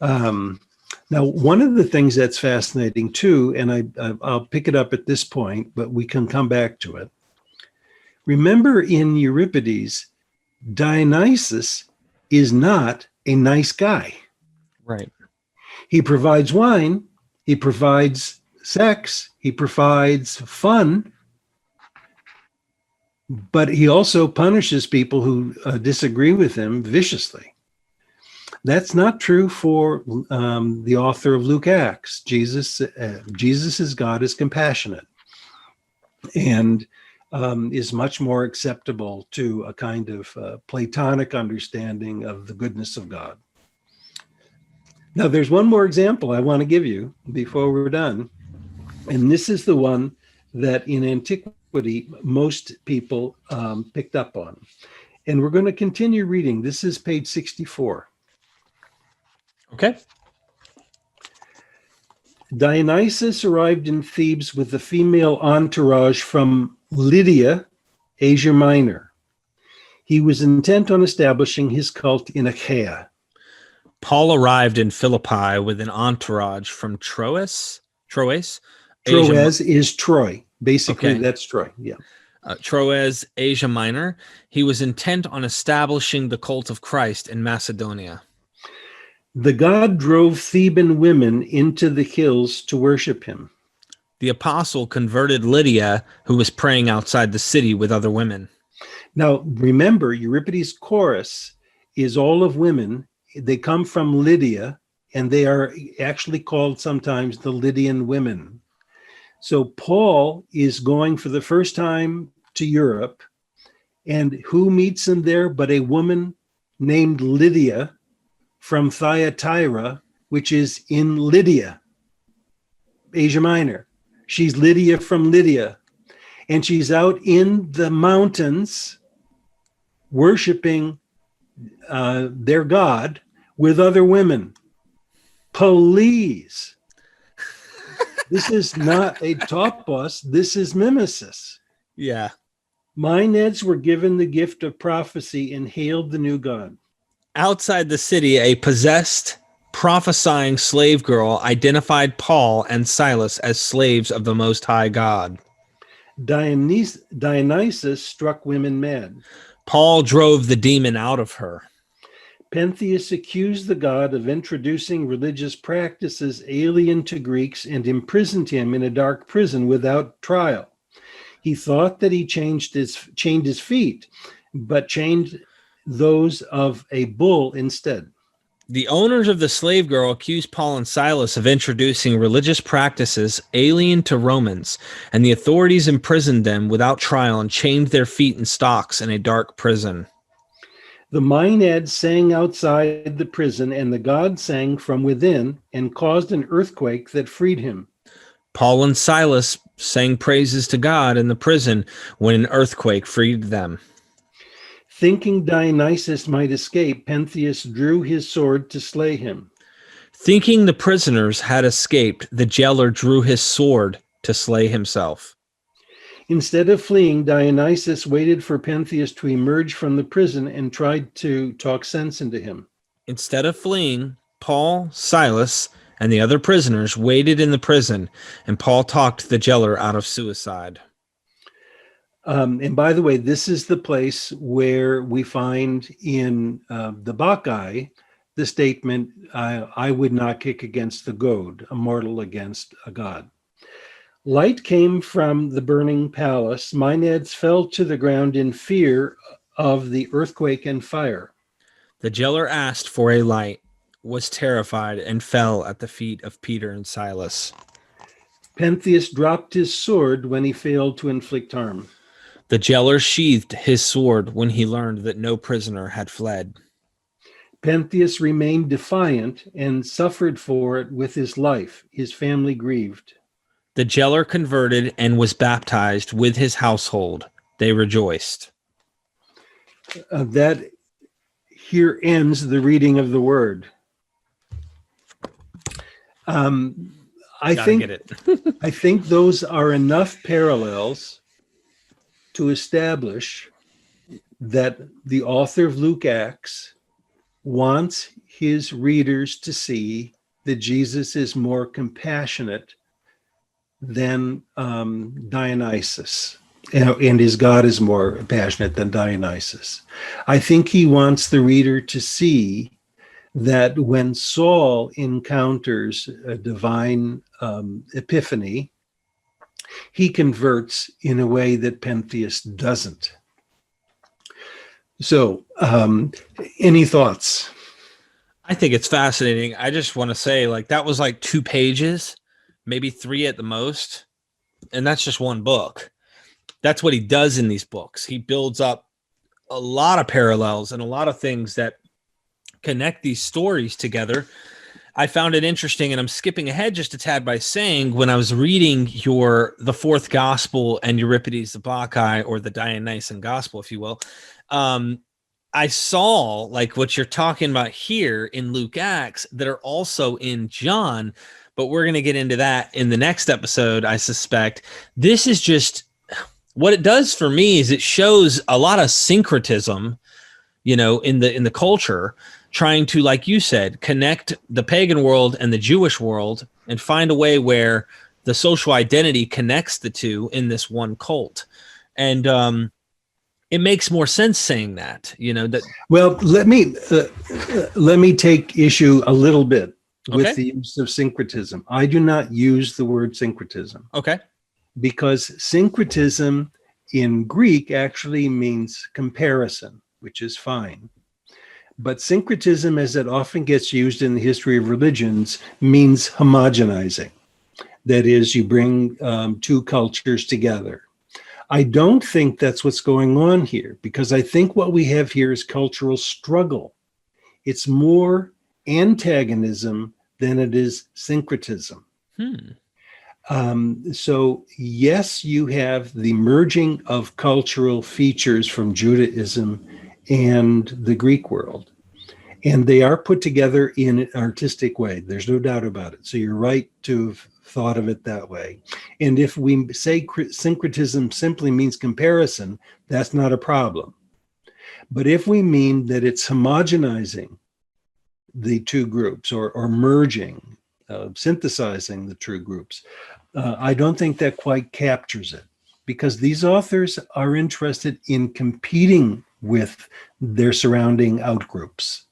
Now, one of the things that's fascinating too, and I'll pick it up at this point, but we can come back to it. Remember, in Euripides, Dionysus is not a nice guy. Right. He provides wine, he provides sex, he provides fun, but he also punishes people who disagree with him viciously. That's not true for the author of Luke Acts. Jesus' God is compassionate and is much more acceptable to a kind of Platonic understanding of the goodness of God. Now, there's one more example I want to give you before we're done, and this is the one that in Antiquity most people picked up on. And we're going to continue reading. This is page 64. Okay. Dionysus arrived in Thebes with a female entourage from Lydia, Asia Minor. He was intent on establishing his cult in Achaia. Paul arrived in Philippi with an entourage from Troas. Troas is Troy. Basically, Okay. that's Troy. Yeah. Troas, Asia Minor. He was intent on establishing the cult of Christ in Macedonia. The god drove Theban women into the hills to worship him. The apostle converted Lydia, who was praying outside the city with other women. Now, remember, Euripides' chorus is all of women. They come from Lydia, and they are actually called sometimes the Lydian women. So Paul is going for the first time to Europe, and who meets him there but a woman named Lydia from Thyatira, which is in Lydia, Asia Minor. She's Lydia from Lydia, and she's out in the mountains worshiping their god with other women. Please. This is not a topos. This is mimesis. Yeah. Maenads were given the gift of prophecy and hailed the new god. Outside the city, a possessed, prophesying slave girl identified Paul and Silas as slaves of the Most High God. Dionysus struck women mad. Paul drove the demon out of her. Pentheus accused the god of introducing religious practices alien to Greeks and imprisoned him in a dark prison without trial. He thought that he chained his feet, but chained those of a bull instead. The owners of the slave girl accused Paul and Silas of introducing religious practices alien to Romans, and the authorities imprisoned them without trial and chained their feet in stocks in a dark prison. The Maenads sang outside the prison, and the god sang from within and caused an earthquake that freed him. Paul and Silas sang praises to God in the prison when an earthquake freed them. Thinking Dionysus might escape, Pentheus drew his sword to slay him. Thinking the prisoners had escaped, the jailer drew his sword to slay himself. Instead of fleeing, Dionysus waited for Pentheus to emerge from the prison and tried to talk sense into him. Instead of fleeing, Paul, Silas, and the other prisoners waited in the prison, and Paul talked the jailer out of suicide. And by the way, this is the place where we find in the Bacchae the statement, I would not kick against the goad, a mortal against a god. Light came from the burning palace. Maenads fell to the ground in fear of the earthquake and fire. The jailer asked for a light, was terrified, and fell at the feet of Peter and Silas. Pentheus dropped his sword when he failed to inflict harm. The jailer sheathed his sword when he learned that no prisoner had fled. Pentheus remained defiant and suffered for it with his life. His family grieved. The jailer converted and was baptized with his household. They rejoiced. That here ends the reading of the word. I think those are enough parallels to establish that the author of Luke Acts wants his readers to see that Jesus is more compassionate than Dionysus. and his God is more passionate than Dionysus. I think he wants the reader to see that when Saul encounters a divine epiphany, he converts in a way that Pentheus doesn't. So, any thoughts? I think it's fascinating. I just want to say, like, that was like 2 pages, maybe 3 at the most. And that's just one book. That's what he does in these books. He builds up a lot of parallels and a lot of things that connect these stories together. I found it interesting, and I'm skipping ahead just a tad by saying, when I was reading the 4th gospel and Euripides the Bacchae, or the Dionysian gospel, if you will, I saw like what you're talking about here in Luke Acts that are also in John, but we're going to get into that in the next episode, I suspect. This is just what it does for me is it shows a lot of syncretism, in the culture, trying to, like you said, connect the pagan world and the Jewish world and find a way where the social identity connects the two in this one cult. And it makes more sense saying that, that. Well, let me take issue a little bit with the use of syncretism. I do not use the word syncretism. Okay. Because syncretism in Greek actually means comparison, which is fine. But syncretism, as it often gets used in the history of religions, means homogenizing. That is, you bring 2 cultures together. I don't think that's what's going on here, because I think what we have here is cultural struggle. It's more antagonism than it is syncretism. So yes, you have the merging of cultural features from Judaism and the Greek world, and they are put together in an artistic way. There's no doubt about it. So you're right to have thought of it that way. And if we say syncretism simply means comparison, that's not a problem. But if we mean that it's homogenizing the 2 groups, or merging, synthesizing the 2 groups, I don't think that quite captures it, because these authors are interested in competing with their surrounding outgroups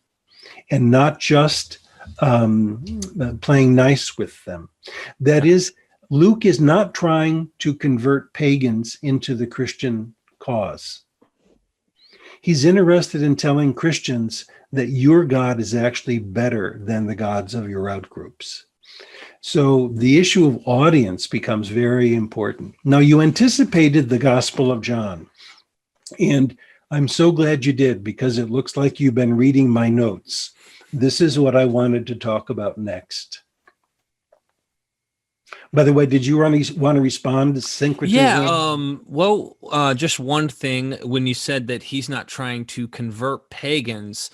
and not just playing nice with them. That is, Luke is not trying to convert pagans into the Christian cause. He's interested in telling Christians that your God is actually better than the gods of your outgroups. So the issue of audience becomes very important. Now, you anticipated the Gospel of John, and I'm so glad you did, because it looks like you've been reading my notes. This is what I wanted to talk about next. By the way, did you want to respond to syncretism? Yeah, just one thing. When you said that he's not trying to convert pagans,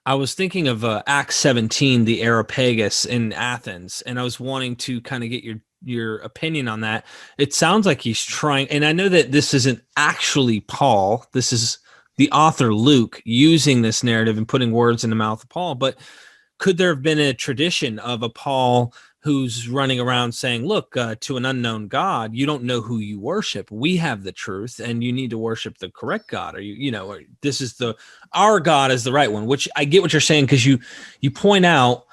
I was thinking of Acts 17, the Areopagus in Athens, and I was wanting to kind of get your opinion on that. It sounds like he's trying, and I know that this isn't actually Paul. This is the author Luke using this narrative and putting words in the mouth of Paul, but could there have been a tradition of a Paul who's running around saying, look, to an unknown God, you don't know who you worship. We have the truth, and you need to worship the correct God. Or or this is our God is the right one, which I get what you're saying, because you point out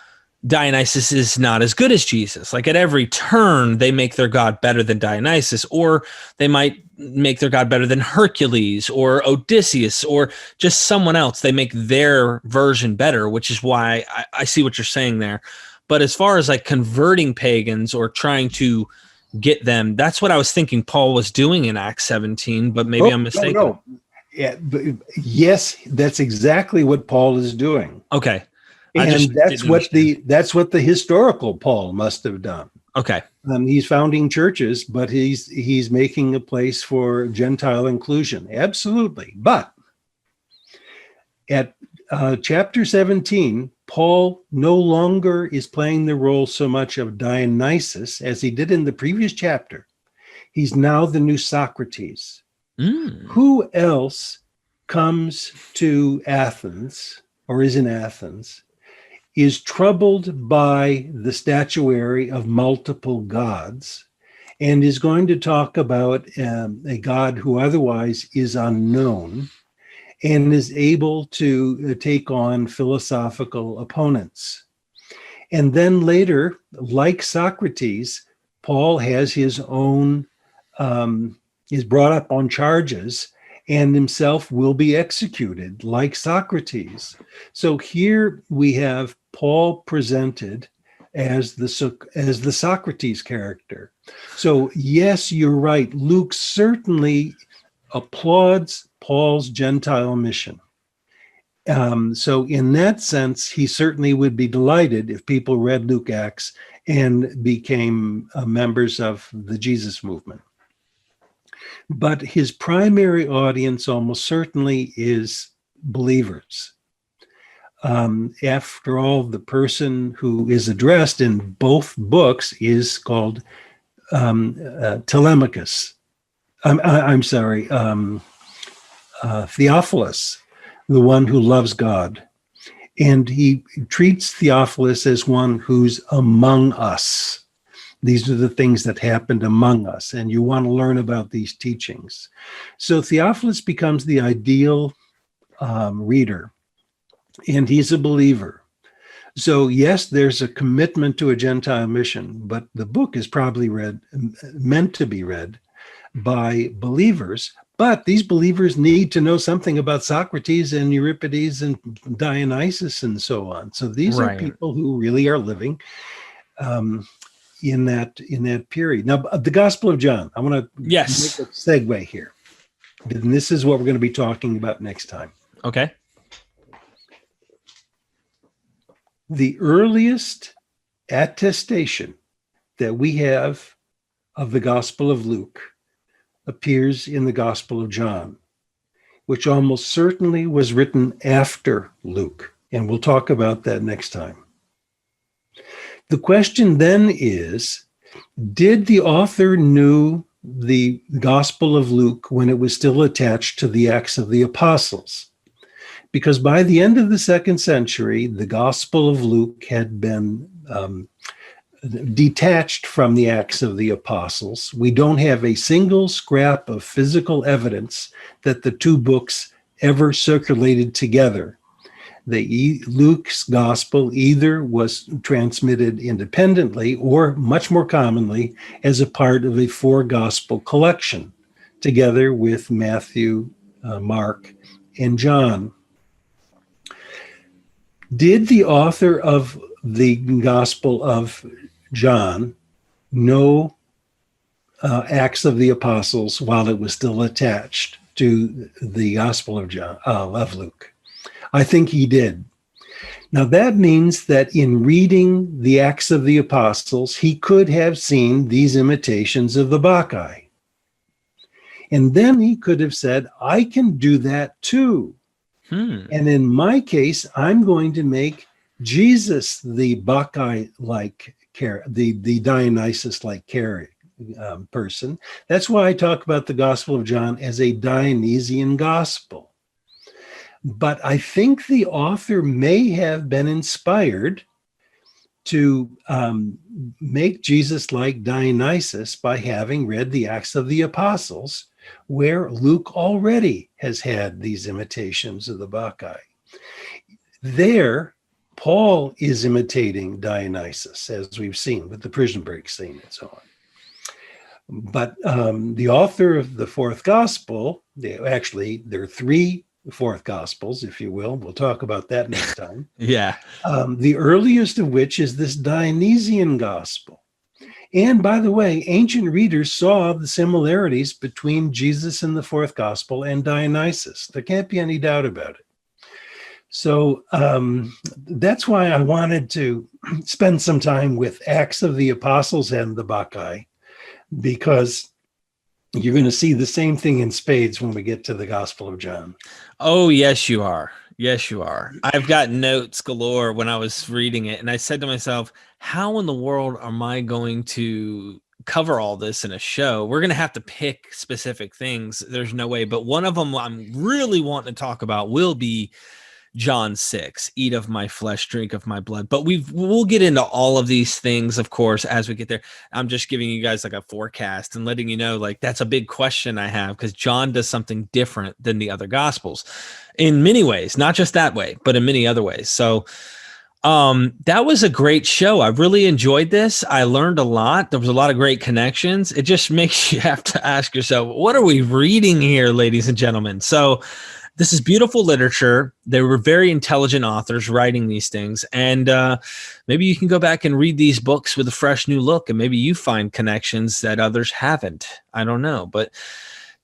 Dionysus is not as good as Jesus. Like at every turn, they make their God better than Dionysus, or they might make their God better than Hercules or Odysseus or just someone else. They make their version better, which is why I see what you're saying there. But as far as like converting pagans or trying to get them, that's what I was thinking Paul was doing in Acts 17, but maybe I'm mistaken. No. Yeah, but yes, that's exactly what Paul is doing. Okay. And that's what the historical Paul must have done. Okay. He's founding churches, but he's making a place for Gentile inclusion. Absolutely. But at chapter 17, Paul no longer is playing the role so much of Dionysus as he did in the previous chapter. He's now the new Socrates. Who else comes to Athens or is in Athens, is troubled by the statuary of multiple gods, and is going to talk about a God who otherwise is unknown and is able to take on philosophical opponents. And then later, like Socrates, Paul has his own, is brought up on charges and himself will be executed like Socrates. So here we have Paul presented as the Socrates character. So yes, you're right. Luke certainly applauds Paul's Gentile mission. So in that sense, he certainly would be delighted if people read Luke Acts and became members of the Jesus movement. But his primary audience almost certainly is believers. After all, the person who is addressed in both books is called Telemachus. Theophilus, the one who loves God. And he treats Theophilus as one who's among us. These are the things that happened among us, and you want to learn about these teachings. So Theophilus becomes the ideal reader, and he's a believer. So yes, there's a commitment to a Gentile mission, but the book is probably meant to be read by believers. But these believers need to know something about Socrates and Euripides and Dionysus and so on. So these are people who really are living in that period. Now, the Gospel of John, I want to make a segue here. And this is what we're going to be talking about next time. Okay. The earliest attestation that we have of the Gospel of Luke appears in the Gospel of John, which almost certainly was written after Luke. And we'll talk about that next time. The question then is, did the author knew the Gospel of Luke when it was still attached to the Acts of the Apostles? Because by the end of the 2nd century, the Gospel of Luke had been detached from the Acts of the Apostles. We don't have a single scrap of physical evidence that the two books ever circulated together. Luke's gospel either was transmitted independently or, much more commonly, as a part of a 4-gospel collection, together with Matthew, Mark, and John. Did the author of the Gospel of John know Acts of the Apostles while it was still attached to the Gospel of Luke? I think he did. Now that means that in reading the Acts of the Apostles, he could have seen these imitations of the Bacchae. And then he could have said, I can do that too. And in my case, I'm going to make Jesus the Bacchae-like the Dionysus-like person. That's why I talk about the Gospel of John as a Dionysian gospel. But I think the author may have been inspired to make Jesus like Dionysus by having read the Acts of the Apostles, where Luke already has had these imitations of the Bacchae. There, Paul is imitating Dionysus, as we've seen with the prison break scene and so on. But the author of the 4th Gospel, there are 3 4th Gospels, if you will. We'll talk about that next time. Yeah. The earliest of which is this Dionysian Gospel. And by the way, ancient readers saw the similarities between Jesus in the 4th Gospel and Dionysus. There can't be any doubt about it. So that's why I wanted to spend some time with Acts of the Apostles and the Bacchae, because you're going to see the same thing in spades when we get to the Gospel of John. Oh, yes, you are. Yes, you are. I've got notes galore when I was reading it, and I said to myself, how in the world am I going to cover all this in a show? We're going to have to pick specific things. There's no way. But one of them I'm really wanting to talk about will be John 6, eat of my flesh, drink of my blood. But we'll get into all of these things, of course, as we get there. I'm just giving you guys like a forecast and letting you know, like, that's a big question I have, because John does something different than the other gospels in many ways, not just that way, but in many other ways. So that was a great show. I really enjoyed this. I learned a lot. There was a lot of great connections. It just makes you have to ask yourself, what are we reading here, ladies and gentlemen? So this is beautiful literature. They were very intelligent authors writing these things. And maybe you can go back and read these books with a fresh new look, and maybe you find connections that others haven't. I don't know. But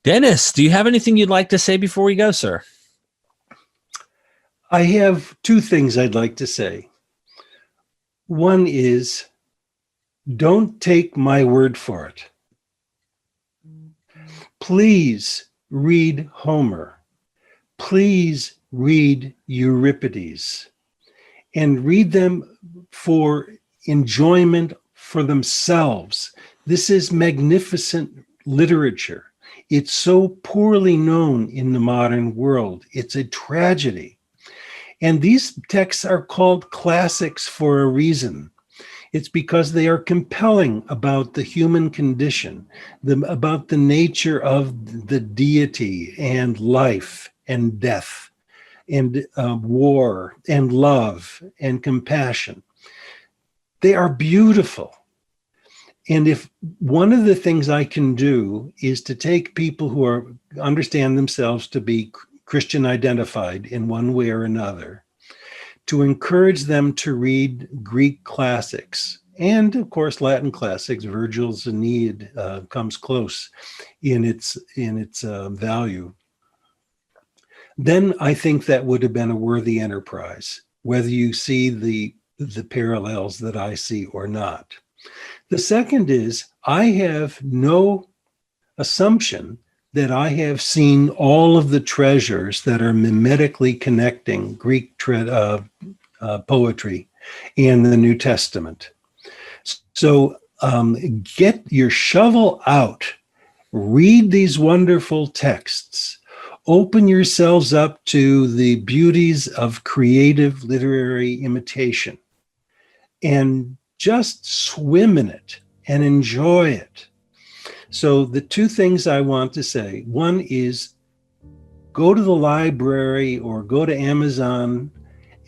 Dennis, do you have anything you'd like to say before we go, sir? I have two things I'd like to say. One is, don't take my word for it. Please read Homer. Please read Euripides, and read them for enjoyment for themselves. This is magnificent literature. It's so poorly known in the modern world. It's a tragedy. And these texts are called classics for a reason. It's because they are compelling about the human condition, about the nature of the deity and life and death and war and love and compassion. They are beautiful. And if one of the things I can do is to take people who understand themselves to be Christian identified in one way or another, to encourage them to read Greek classics and, of course, Latin classics. Virgil's Aeneid comes close in its value. Then I think that would have been a worthy enterprise, whether you see the parallels that I see or not. The second is, I have no assumption that I have seen all of the treasures that are mimetically connecting Greek poetry and the New Testament. So get your shovel out, read these wonderful texts, open yourselves up to the beauties of creative literary imitation, and just swim in it and enjoy it. So the two things I want to say, one is, go to the library or go to Amazon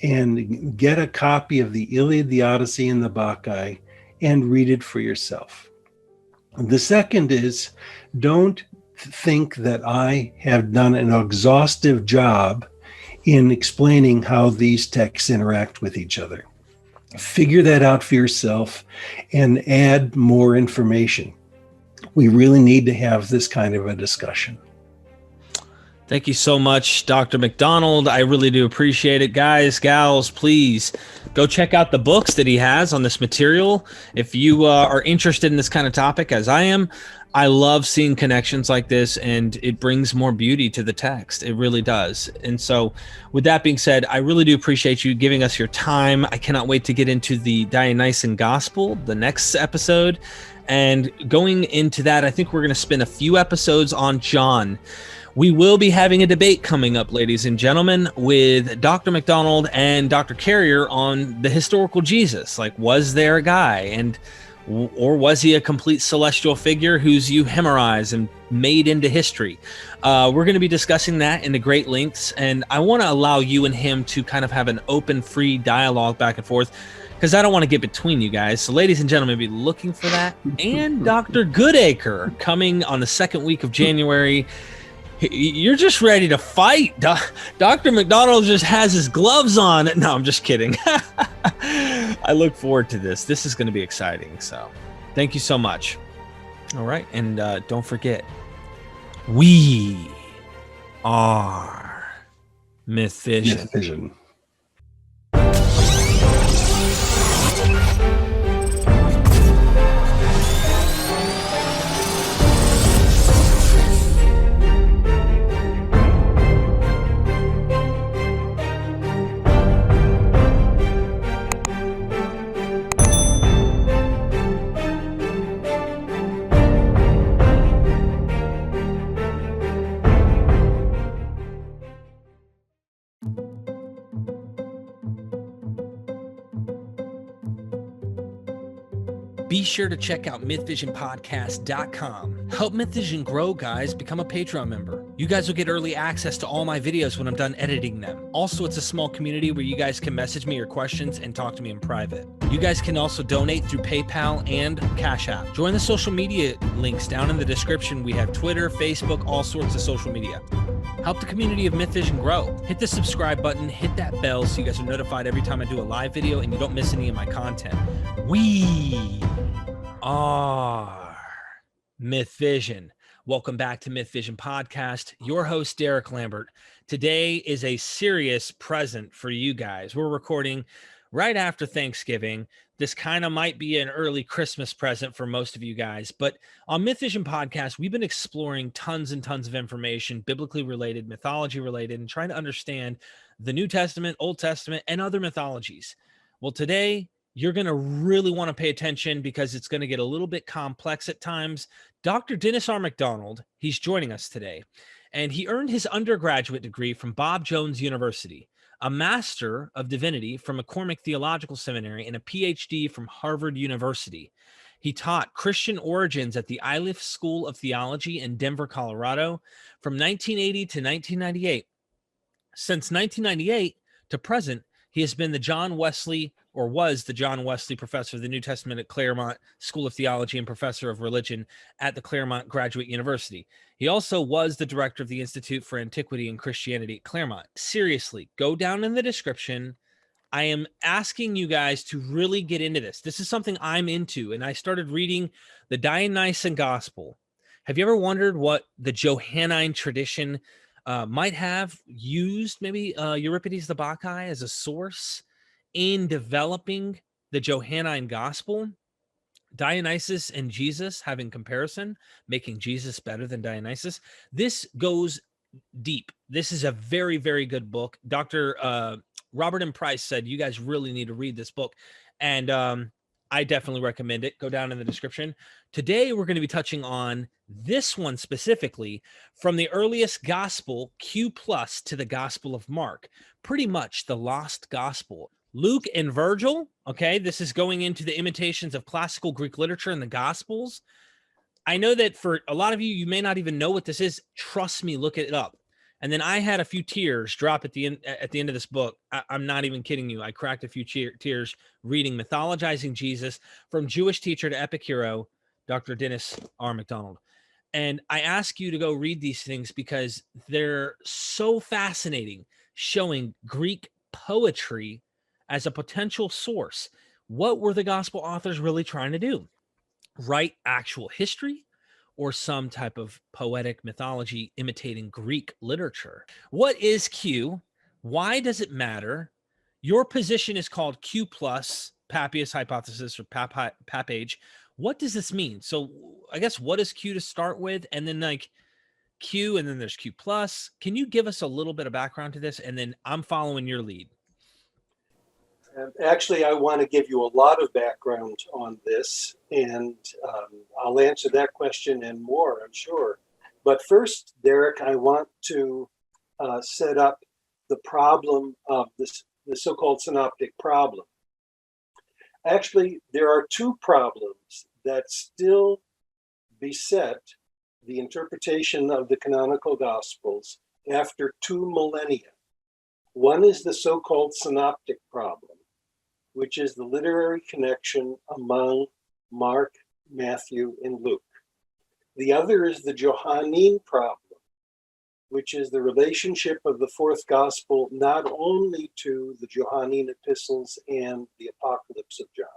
and get a copy of the Iliad, the Odyssey, and the Bacchae and read it for yourself. The second is, don't think that I have done an exhaustive job in explaining how these texts interact with each other. Figure that out for yourself and add more information. We really need to have this kind of a discussion. Thank you so much, Dr. Macdonald. I really do appreciate it. Guys, gals, please go check out the books that he has on this material. If you are interested in this kind of topic, as I am, I love seeing connections like this, and it brings more beauty to the text. It really does. And so with that being said, I really do appreciate you giving us your time. I cannot wait to get into the Dionysian Gospel, the next episode. And going into that, I think we're going to spend a few episodes on John. We will be having a debate coming up, ladies and gentlemen, with Dr. Macdonald and Dr. Carrier on the historical Jesus. Like, was there a guy, or was he a complete celestial figure who's euhemerized and made into history? We're going to be discussing that into great lengths, and I want to allow you and him to kind of have an open, free dialogue back and forth, because I don't want to get between you guys. So ladies and gentlemen, be looking for that. And Dr. Goodacre coming on the second week of January. You're just ready to fight. Dr. Macdonald just has his gloves on. No, I'm just kidding. I look forward to this. This is going to be exciting. So thank you so much. All right. And don't forget, we are MythVision. MythVision. Be sure to check out MythVisionPodcast.com. Help MythVision grow, guys. Become a Patreon member. You guys will get early access to all my videos when I'm done editing them. Also, it's a small community where you guys can message me your questions and talk to me in private. You guys can also donate through PayPal and Cash App. Join the social media links down in the description. We have Twitter, Facebook, all sorts of social media. Help the community of MythVision grow. Hit the subscribe button, hit that bell so you guys are notified every time I do a live video and you don't miss any of my content. We are MythVision. Welcome back to MythVision Podcast. Your host, Derek Lambert. Today is a serious present for you guys. We're recording right after Thanksgiving. This kind of might be an early Christmas present for most of you guys, but on MythVision Podcast, we've been exploring tons and tons of information, biblically related, mythology related, and trying to understand the New Testament, Old Testament, and other mythologies. Well, today you're going to really want to pay attention because it's going to get a little bit complex at times. Dr. Dennis R. Macdonald, he's joining us today, and he earned his undergraduate degree from Bob Jones University, a Master of Divinity from McCormick Theological Seminary, and a PhD from Harvard University. He taught Christian origins at the Iliff School of Theology in Denver, Colorado from 1980 to 1998. Since 1998 to present, he has been the John Wesley, or was the John Wesley Professor of the New Testament at Claremont School of Theology and Professor of Religion at the Claremont Graduate University. He also was the Director of the Institute for Antiquity and Christianity at Claremont. Seriously, go down in the description. I am asking you guys to really get into this. This is something I'm into, and I started reading the Dionysian Gospel. Have you ever wondered what the Johannine tradition might have used maybe Euripides the Bacchae as a source in developing the Johannine Gospel? Dionysus and Jesus having comparison, making Jesus better than Dionysus. This goes deep. This is a very, very good book. Dr. Robert M. Price said, you guys really need to read this book. And I definitely recommend it. Go down in the description. Today, we're going to be touching on this one specifically, from the earliest gospel, Q plus, to the Gospel of Mark, pretty much the lost gospel. Luke and Virgil, okay, this is going into the imitations of classical Greek literature and the Gospels. I know that for a lot of you, you may not even know what this is. Trust me, look it up. And then I had a few tears drop at the end of this book. I'm not even kidding you. I cracked a few tears reading Mythologizing Jesus from Jewish teacher to epic hero, Dr. Dennis R. Macdonald. And I ask you to go read these things because they're so fascinating, showing Greek poetry as a potential source. What were the gospel authors really trying to do? Write actual history or some type of poetic mythology imitating Greek literature? What is Q? Why does it matter? Your position is called Q plus, Papias hypothesis, or Papage. What does this mean? So I guess what is Q to start with? And then like Q, and then there's Q plus. Can you give us a little bit of background to this? And then I'm following your lead. Actually, I want to give you a lot of background on this, and I'll answer that question and more, I'm sure. But first, Derek, I want to set up the problem of the so-called synoptic problem. Actually, there are two problems that still beset the interpretation of the canonical Gospels after 2 millennia. One is the so-called synoptic problem, which is the literary connection among Mark, Matthew, and Luke. The other is the Johannine problem, which is the relationship of the fourth gospel not only to the Johannine epistles and the Apocalypse of John,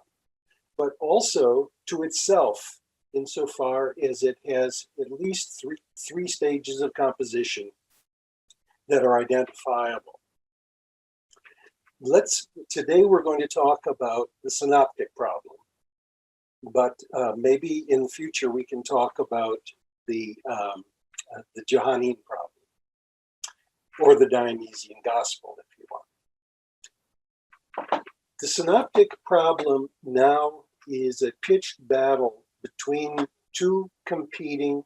but also to itself, insofar as it has at least three stages of composition that are identifiable. Today we're going to talk about the synoptic problem, but maybe in the future we can talk about the Johannine problem, or the Dionysian Gospel, if you want. The synoptic problem now is a pitched battle between two competing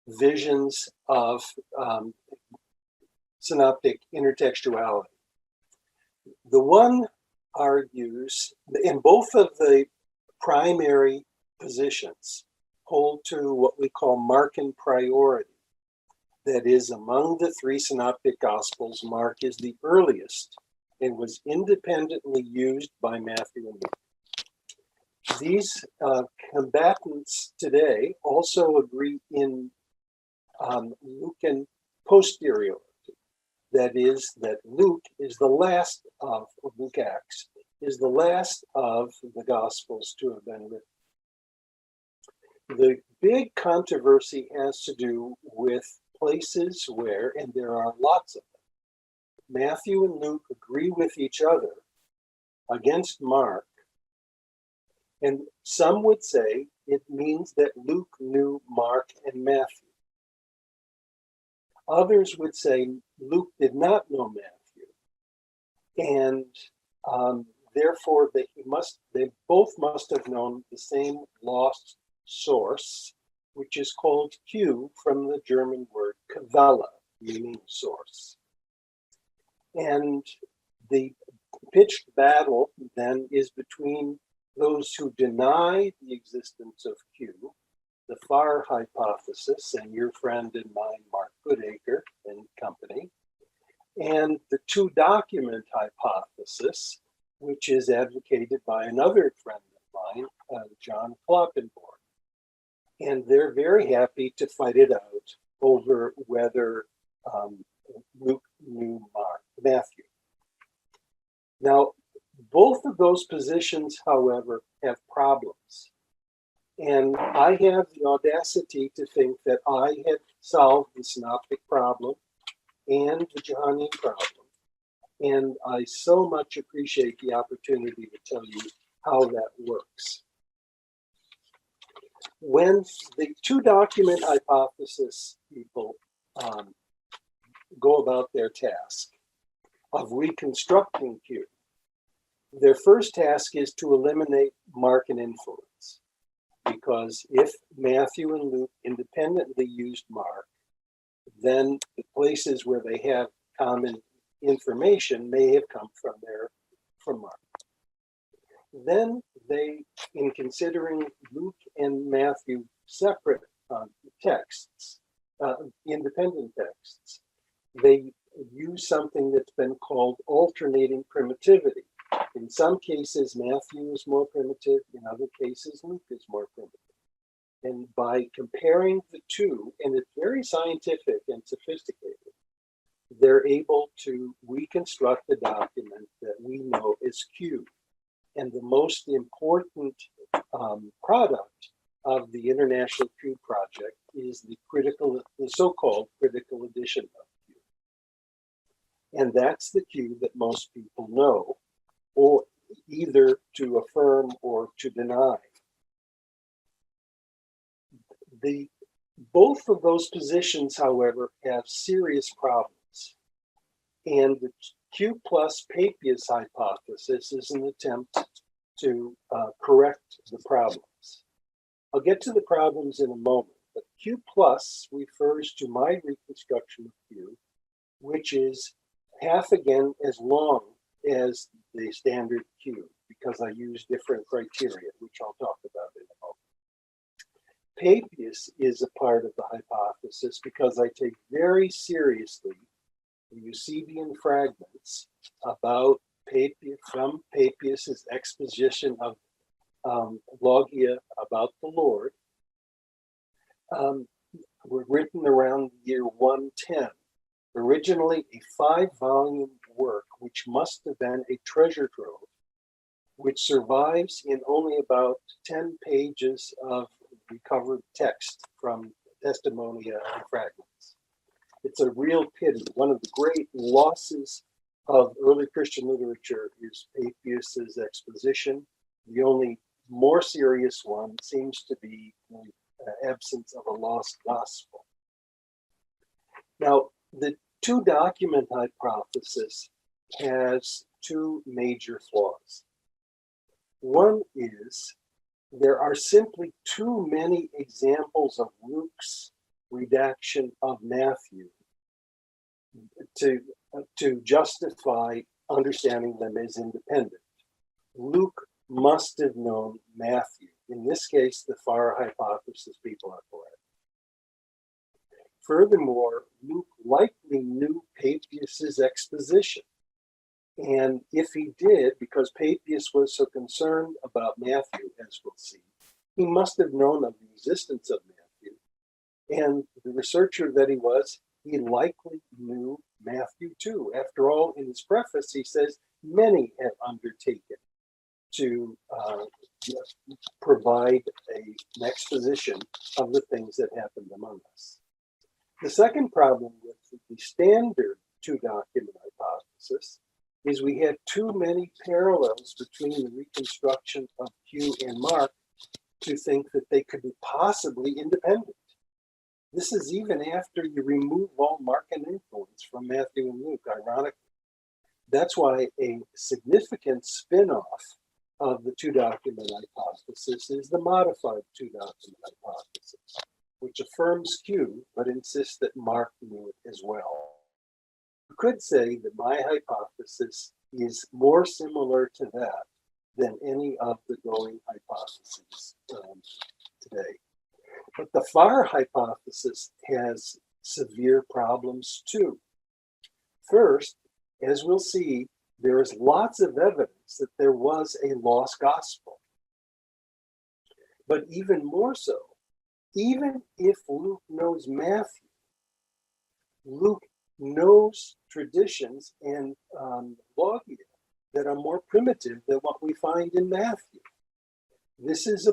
visions of synoptic intertextuality. The one argues, and both of the primary positions hold to what we call Markan priority. That is, among the three synoptic gospels, Mark is the earliest and was independently used by Matthew and Luke. These combatants today also agree in Lucan posteriority. That is, that Luke is the last of Luke Acts, is the last of the Gospels to have been written. The big controversy has to do with places where, and there are lots of them, Matthew and Luke agree with each other against Mark. And some would say it means that Luke knew Mark and Matthew. Others would say Luke did not know Matthew, and therefore they both must have known the same lost source, which is called Q from the German word Quelle, meaning source. And the pitched battle then is between those who deny the existence of Q, the Farr hypothesis, and your friend and mine, Mark Goodacre and company, and the two document hypothesis, which is advocated by another friend of mine, John Kloppenborg. And they're very happy to fight it out over whether Luke knew Matthew. Now, both of those positions, however, have problems. And I have the audacity to think that I have solved the synoptic problem and the Johannine problem. And I so much appreciate the opportunity to tell you how that works. When the two document hypothesis people go about their task of reconstructing Q, their first task is to eliminate Markan influence. Because if Matthew and Luke independently used Mark, then the places where they have common information may have come from Mark. Then they, in considering Luke and Matthew separate texts, independent texts, they use something that's been called alternating primitivity. In some cases, Matthew is more primitive. In other cases, Luke is more primitive. And by comparing the two, and it's very scientific and sophisticated, they're able to reconstruct the document that we know as Q. And the most important product of the International Q Project is the so-called critical edition of Q. And that's the Q that most people know, or either to affirm or to deny. Both of those positions, however, have serious problems. And the Q plus Papias hypothesis is an attempt to correct the problems. I'll get to the problems in a moment, but Q plus refers to my reconstruction of Q, which is half again as long as the standard Q, because I use different criteria, which I'll talk about in a moment. Papias is a part of the hypothesis because I take very seriously the Eusebian fragments about Papias, from Papias's exposition of Logia about the Lord, were written around the year 110. Originally a 5-volume work, which must have been a treasure trove, which survives in only about 10 pages of recovered text from testimonia and fragments. It's a real pity. One of the great losses of early Christian literature is Papias's exposition. The only more serious one seems to be the absence of a lost gospel. Now, the two document hypothesis has two major flaws. One is there are simply too many examples of Luke's redaction of Matthew to justify understanding them as independent. Luke must have known Matthew. In this case, the far hypothesis people are correct. Furthermore, Luke likely knew Papias's exposition. And if he did, because Papias was so concerned about Matthew, as we'll see, he must have known of the existence of Matthew. And the researcher that he was, he likely knew Matthew too. After all, in his preface, he says, many have undertaken to provide an exposition of the things that happened among us. The second problem with the standard two-document hypothesis is we have too many parallels between the reconstruction of Q and Mark to think that they could be possibly independent. This is even after you remove all Markan influence from Matthew and Luke, ironically. That's why a significant spin-off of the two-document hypothesis is the modified two-document hypothesis, which affirms Q, but insists that Mark knew it as well. You could say that my hypothesis is more similar to that than any of the going hypotheses today. But the far hypothesis has severe problems too. First, as we'll see, there is lots of evidence that there was a lost gospel. But even more so, even if Luke knows Matthew, Luke knows traditions and logia that are more primitive than what we find in Matthew. This is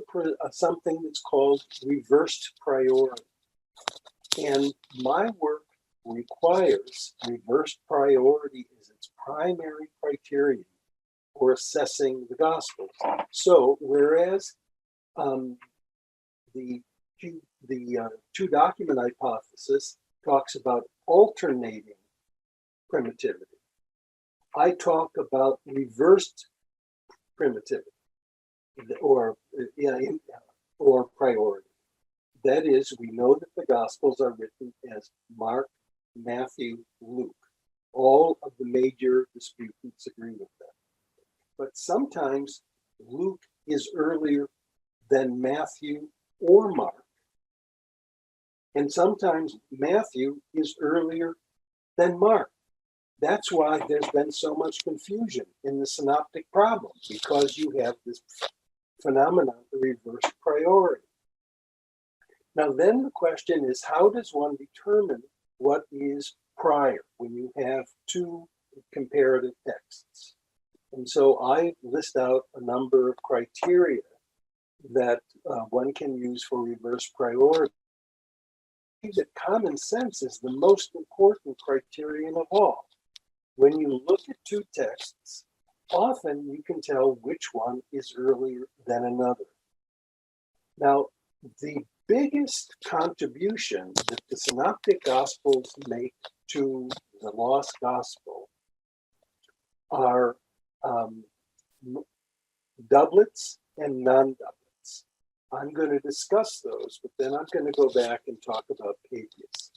something that's called reversed priority. And my work requires reversed priority as its primary criterion for assessing the Gospels. So, whereas the two-document hypothesis talks about alternating primitivity, I talk about reversed primitivity or priority. That is, we know that the Gospels are written as Mark, Matthew, Luke. All of the major disputants agree with that. But sometimes Luke is earlier than Matthew or Mark. And sometimes Matthew is earlier than Mark. That's why there's been so much confusion in the synoptic problem, because you have this phenomenon of reverse priority. Now, then the question is, how does one determine what is prior when you have two comparative texts? And so I list out a number of criteria that one can use for reverse priority. I think that common sense is the most important criterion of all. When you look at two texts, often you can tell which one is earlier than another. Now, the biggest contribution that the Synoptic Gospels make to the Lost Gospel are doublets and non-doublets. I'm going to discuss those, but then I'm going to go back and talk about Papias.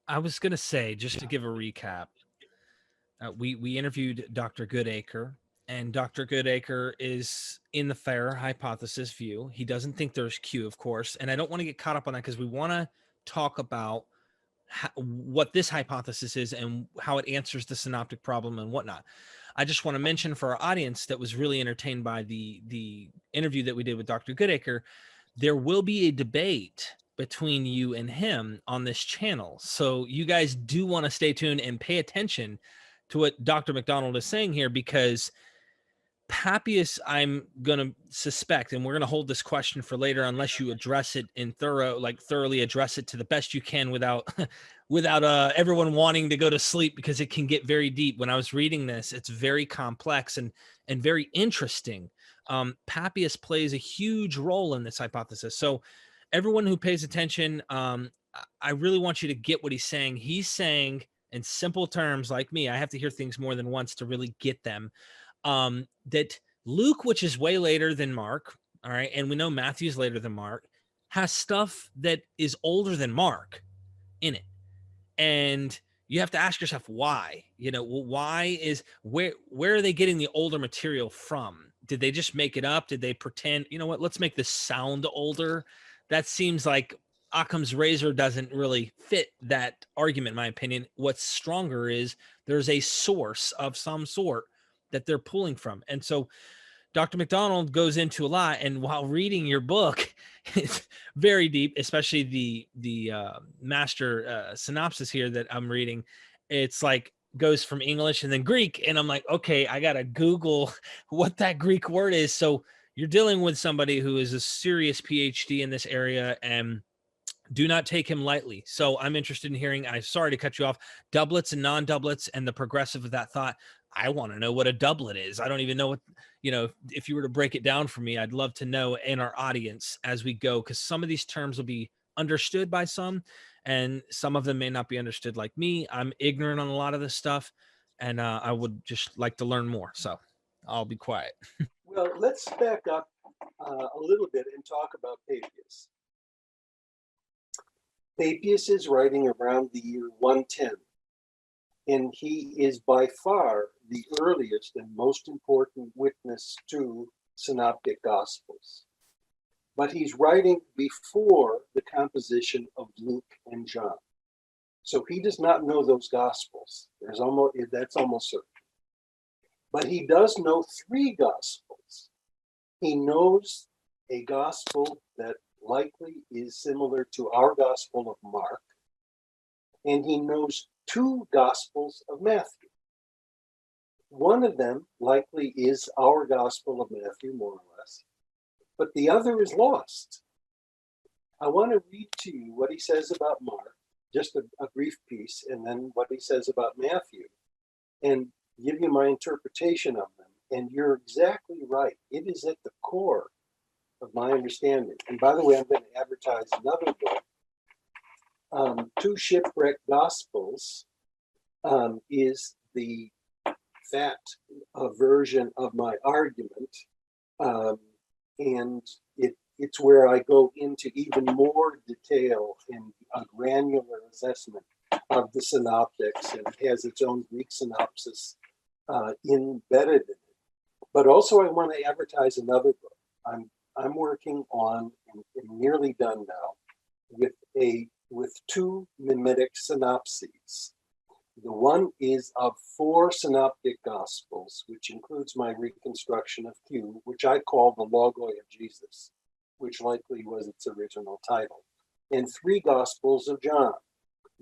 I was going to say, just to give a recap, we interviewed Dr. Goodacre, and Dr. Goodacre is in the fair hypothesis view. He doesn't think there's Q, of course, and I don't want to get caught up on that because we want to talk about what this hypothesis is and how it answers the synoptic problem and whatnot. I just want to mention for our audience that was really entertained by the interview that we did with Dr. Goodacre, there will be a debate between you and him on this channel. So you guys do want to stay tuned and pay attention to what Dr. Macdonald is saying here, because Papias, I'm going to suspect, and we're going to hold this question for later, unless you address it in thoroughly address it to the best you can without everyone wanting to go to sleep, because it can get very deep. When I was reading this, it's very complex and very interesting. Papias plays a huge role in this hypothesis. So everyone who pays attention, I really want you to get what he's saying. He's saying, in simple terms, like me, I have to hear things more than once to really get them. That Luke, which is way later than Mark, all right, and we know Matthew's later than Mark, has stuff that is older than Mark in it. And you have to ask yourself why. Why is where are they getting the older material from? did they just make it up? Did they pretend, you know what, let's make this sound older? That seems like Occam's razor doesn't really fit that argument, in my opinion. What's stronger is there's a source of some sort that they're pulling from. And so Dr. Macdonald goes into a lot, and while reading your book, it's very deep, especially the master synopsis here that I'm reading. It's like goes from English and then Greek, and I'm like, okay, I gotta Google what that Greek word is. So you're dealing with somebody who is a serious PhD in this area, and do not take him lightly. So I'm interested in hearing, I'm sorry to cut you off, doublets and non-doublets and the progressive of that thought. I want to know what a doublet is. I don't even know what, if you were to break it down for me, I'd love to know in our audience as we go, because some of these terms will be understood by some, and some of them may not be understood like me. I'm ignorant on a lot of this stuff, and I would just like to learn more. So I'll be quiet. Well, let's back up a little bit and talk about Papias. Papias is writing around the year 110, and he is by far the earliest and most important witness to synoptic gospels. But he's writing before the composition of Luke and John. So he does not know those gospels. That's almost certain. But he does know three gospels. He knows a gospel that likely is similar to our gospel of Mark, and he knows two gospels of Matthew. One of them likely is our gospel of Matthew, more or less, but the other is lost. I want to read to you what he says about Mark, just a brief piece, and then what he says about Matthew, and give you my interpretation of them. And you're exactly right. It is at the core of my understanding. And by the way, I'm going to advertise another book. Two Shipwrecked Gospels is the fat version of my argument. And it's where I go into even more detail and a granular assessment of the synoptics, and it has its own Greek synopsis embedded in it. But also I want to advertise another book. I'm working on, and nearly done now, with two mimetic synopses. The one is of 4 synoptic gospels, which includes my reconstruction of Q, which I call the Logoi of Jesus, which likely was its original title, and 3 gospels of John.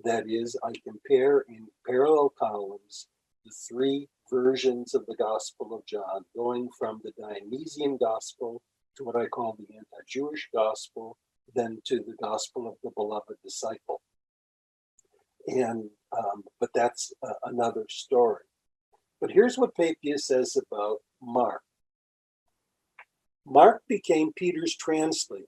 That is, I compare in parallel columns the 3 versions of the Gospel of John, going from the Dionysian Gospel to what I call the anti-Jewish Gospel, then to the Gospel of the Beloved Disciple. And but that's another story. But here's what Papias says about Mark. Mark became Peter's translator.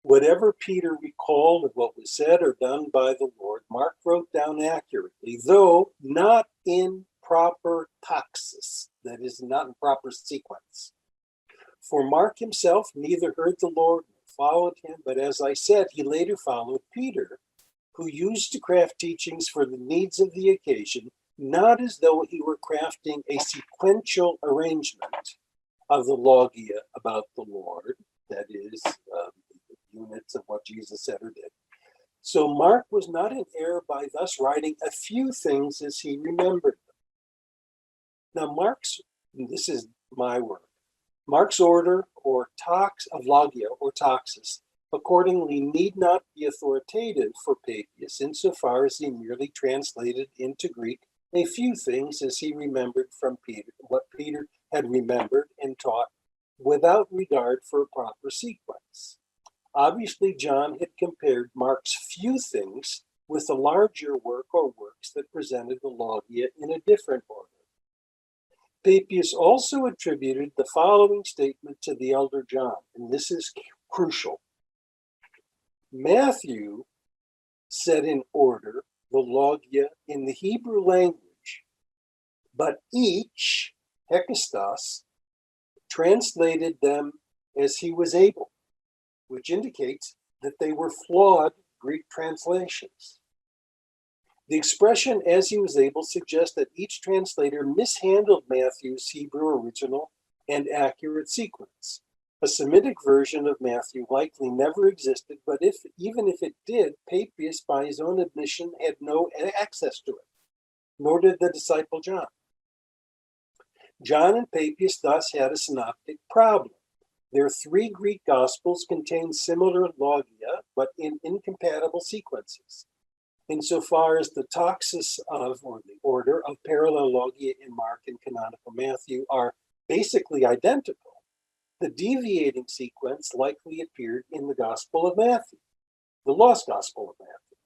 Whatever Peter recalled of what was said or done by the Lord, Mark wrote down accurately, though not in proper taxis, that is, not in proper sequence. For Mark himself neither heard the Lord nor followed him, but as I said, he later followed Peter, who used to craft teachings for the needs of the occasion, not as though he were crafting a sequential arrangement of the logia about the Lord, that is, units of what Jesus said or did. So Mark was not in error by thus writing a few things as he remembered them. Now this is my work, Mark's order or tax of logia or taxis accordingly need not be authoritative for Papias insofar as he merely translated into Greek a few things as he remembered from Peter, what Peter had remembered and taught without regard for a proper sequence. Obviously, John had compared Mark's few things with a larger work or works that presented the logia in a different order. Papias also attributed the following statement to the elder John, and this is crucial. Matthew said in order the logia in the Hebrew language, but each, hekastos, translated them as he was able, which indicates that they were flawed Greek translations. The expression "as he was able" suggests that each translator mishandled Matthew's Hebrew original and accurate sequence. A Semitic version of Matthew likely never existed, but even if it did, Papias, by his own admission, had no access to it, nor did the disciple John. John and Papias thus had a synoptic problem. Their three Greek Gospels contain similar logia, but in incompatible sequences. Insofar as the taxis of, or the order of parallel logia in Mark and canonical Matthew are basically identical, the deviating sequence likely appeared in the Gospel of Matthew, the lost Gospel of Matthew.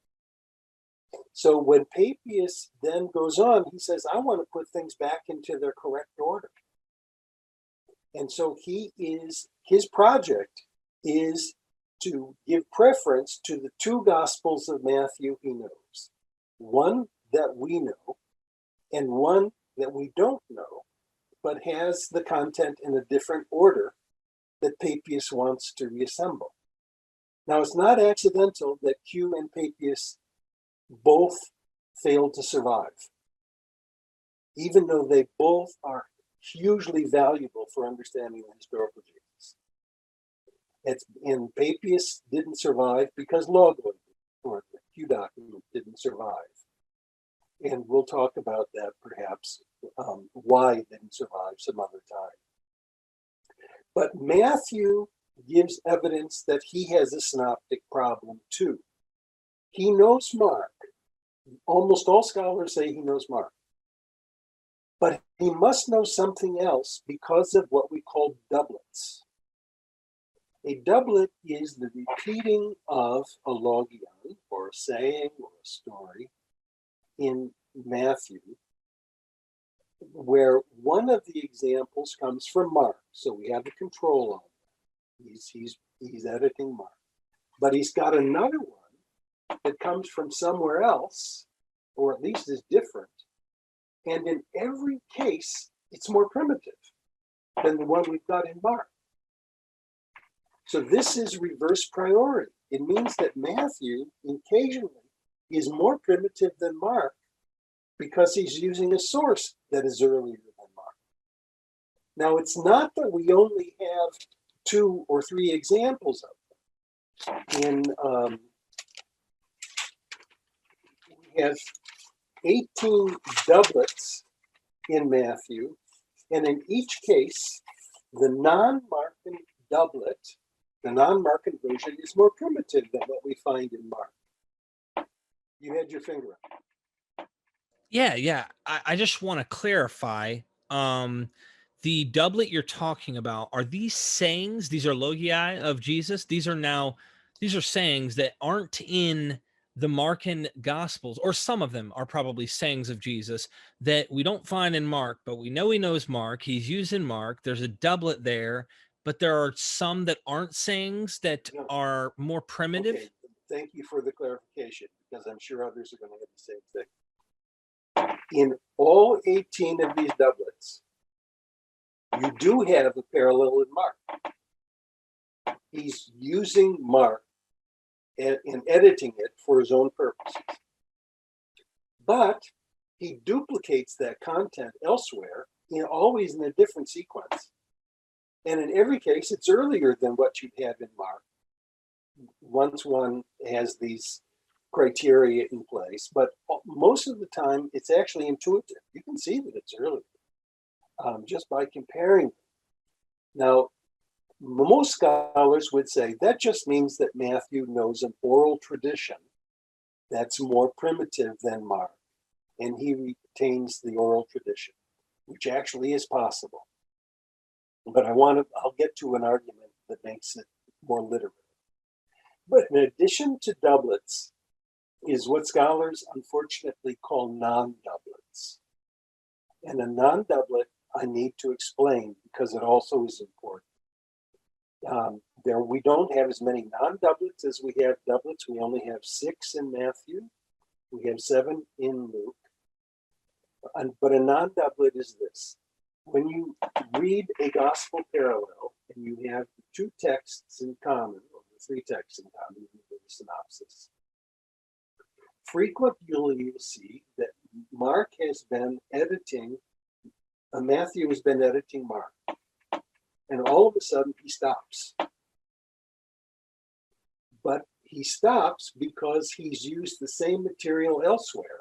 So when Papias then goes on, he says, I want to put things back into their correct order. And so his project is to give preference to the two Gospels of Matthew he knows. One that we know and one that we don't know, but has the content in a different order that Papias wants to reassemble. Now, it's not accidental that Q and Papias both failed to survive, even though they both are hugely valuable for understanding the historical Jesus. And Papias didn't survive because Logo, or the Q document, didn't survive. And we'll talk about that perhaps, why it didn't survive some other time. But Matthew gives evidence that he has a synoptic problem too. He knows Mark. Almost all scholars say he knows Mark. But he must know something else because of what we call doublets. A doublet is the repeating of a logion, or a saying, or a story in Matthew, where one of the examples comes from Mark. So we have a control on it. He's editing Mark. But he's got another one that comes from somewhere else, or at least is different. And in every case, it's more primitive than the one we've got in Mark. So this is reverse priority. It means that Matthew occasionally is more primitive than Mark because he's using a source that is earlier than Mark. Now, it's not that we only have 2 or 3 examples of them. We have 18 doublets in Matthew, and in each case, the non-Markan doublet, the non-Markan version, is more primitive than what we find in Mark. You had your finger up. Yeah. I just want to clarify. The doublet you're talking about, are these sayings? These are logiae of Jesus. These are sayings that aren't in the Markan Gospels, or some of them are probably sayings of Jesus that we don't find in Mark, but we know he knows Mark. He's using Mark. There's a doublet there, but there are some that aren't sayings that are more primitive. Okay. Thank you for the clarification, because I'm sure others are going to have the same thing. In all 18 of these doublets, you do have a parallel in Mark. He's using Mark and editing it for his own purposes. But he duplicates that content elsewhere, always in a different sequence. And in every case, it's earlier than what you have in Mark, once one has these criteria in place. But most of the time, it's actually intuitive. You can see that it's earlier just by comparing them. Now, most scholars would say that just means that Matthew knows an oral tradition that's more primitive than Mark, and he retains the oral tradition, which actually is possible. But I'll get to an argument that makes it more literate. But in addition to doublets is what scholars unfortunately call non-doublets. And a non-doublet I need to explain because it also is important. We don't have as many non-doublets as we have doublets. We only have 6 in Matthew. We have 7 in Luke. But a non-doublet is this. When you read a gospel parallel and you have 2 texts in common, or 3 texts in common, in the synopsis, frequently you'll see that Matthew has been editing Mark. And all of a sudden he stops. But he stops because he's used the same material elsewhere.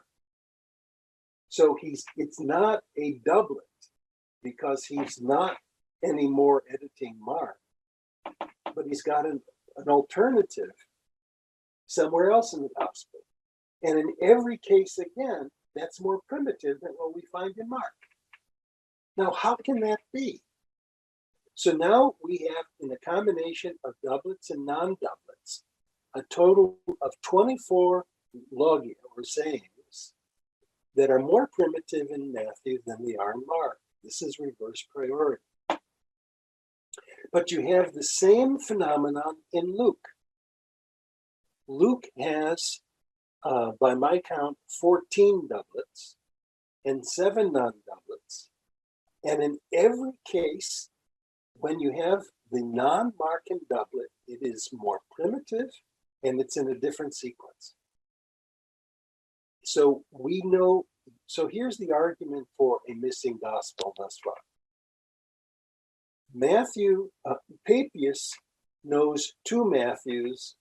So it's not a doublet because he's not anymore editing Mark, but he's got an alternative somewhere else in the gospel. And in every case, again, that's more primitive than what we find in Mark. Now, how can that be? So now we have, in a combination of doublets and non-doublets, a total of 24 logia, or sayings, that are more primitive in Matthew than they are in Mark. This is reverse priority. But you have the same phenomenon in Luke. Luke has, by my count, 14 doublets and 7 non-doublets. And in every case, when you have the non-Markan doublet, it is more primitive and it's in a different sequence. So we know, so here's the argument for a missing gospel thus far. Matthew, Papias knows 2 Matthews,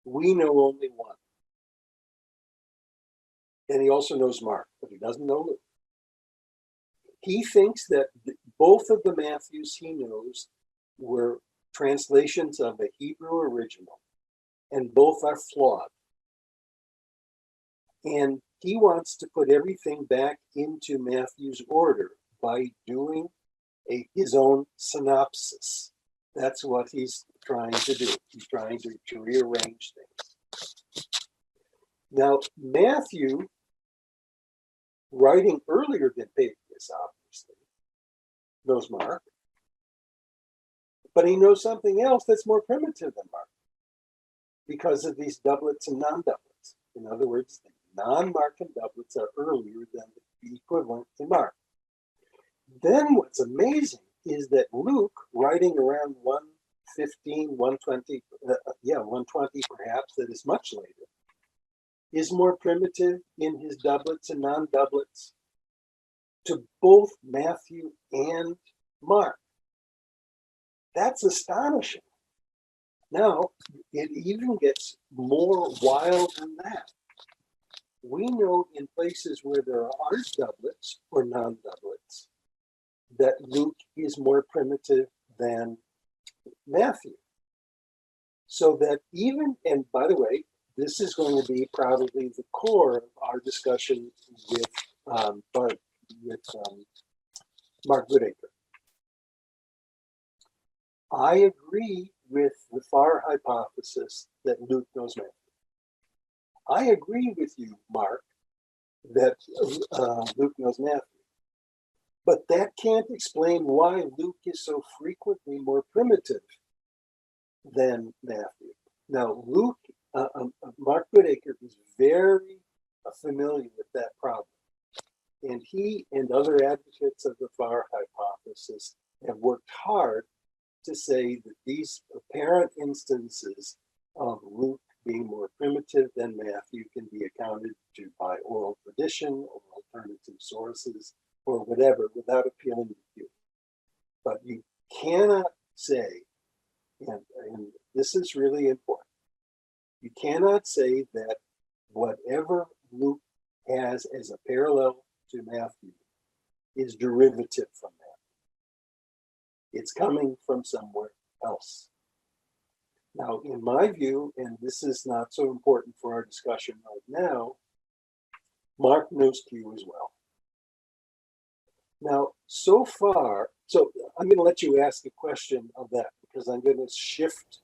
we know only 1. And he also knows Mark, but he doesn't know Luke. He thinks that both of the Matthews he knows were translations of a Hebrew original, and both are flawed. And he wants to put everything back into Matthew's order by doing his own synopsis. That's what he's trying to do. He's trying to rearrange things. Now, Matthew, writing earlier than Papias, obviously, knows Mark, but he knows something else that's more primitive than Mark because of these doublets and non-doublets. In other words, the non-Markan doublets are earlier than the equivalent in Mark. Then what's amazing is that Luke, writing around 115, 120, 120 perhaps, that is much later, is more primitive in his doublets and non-doublets to both Matthew and Mark. That's astonishing. Now, it even gets more wild than that. We know in places where there aren't doublets or non-doublets that Luke is more primitive than Matthew. So that even, and by the way, this is going to be probably the core of our discussion with Bart, with Mark Goodacre. I agree with the FAR hypothesis that Luke knows Matthew. I agree with you, Mark, that Luke knows Matthew. But that can't explain why Luke is so frequently more primitive than Matthew. Now, Luke, Mark Goodacre is very familiar with that problem. And he and other advocates of the FAR hypothesis have worked hard to say that these apparent instances of Luke being more primitive than Matthew can be accounted to by oral tradition or alternative sources or whatever without appealing to you. But you cannot say, and this is really important, you cannot say that whatever Luke has as a parallel to Matthew is derivative from that. It's coming from somewhere else. Now, in my view, and this is not so important for our discussion right now, Mark knows Q as well. Now, so far, so I'm going to let you ask a question of that because I'm going to shift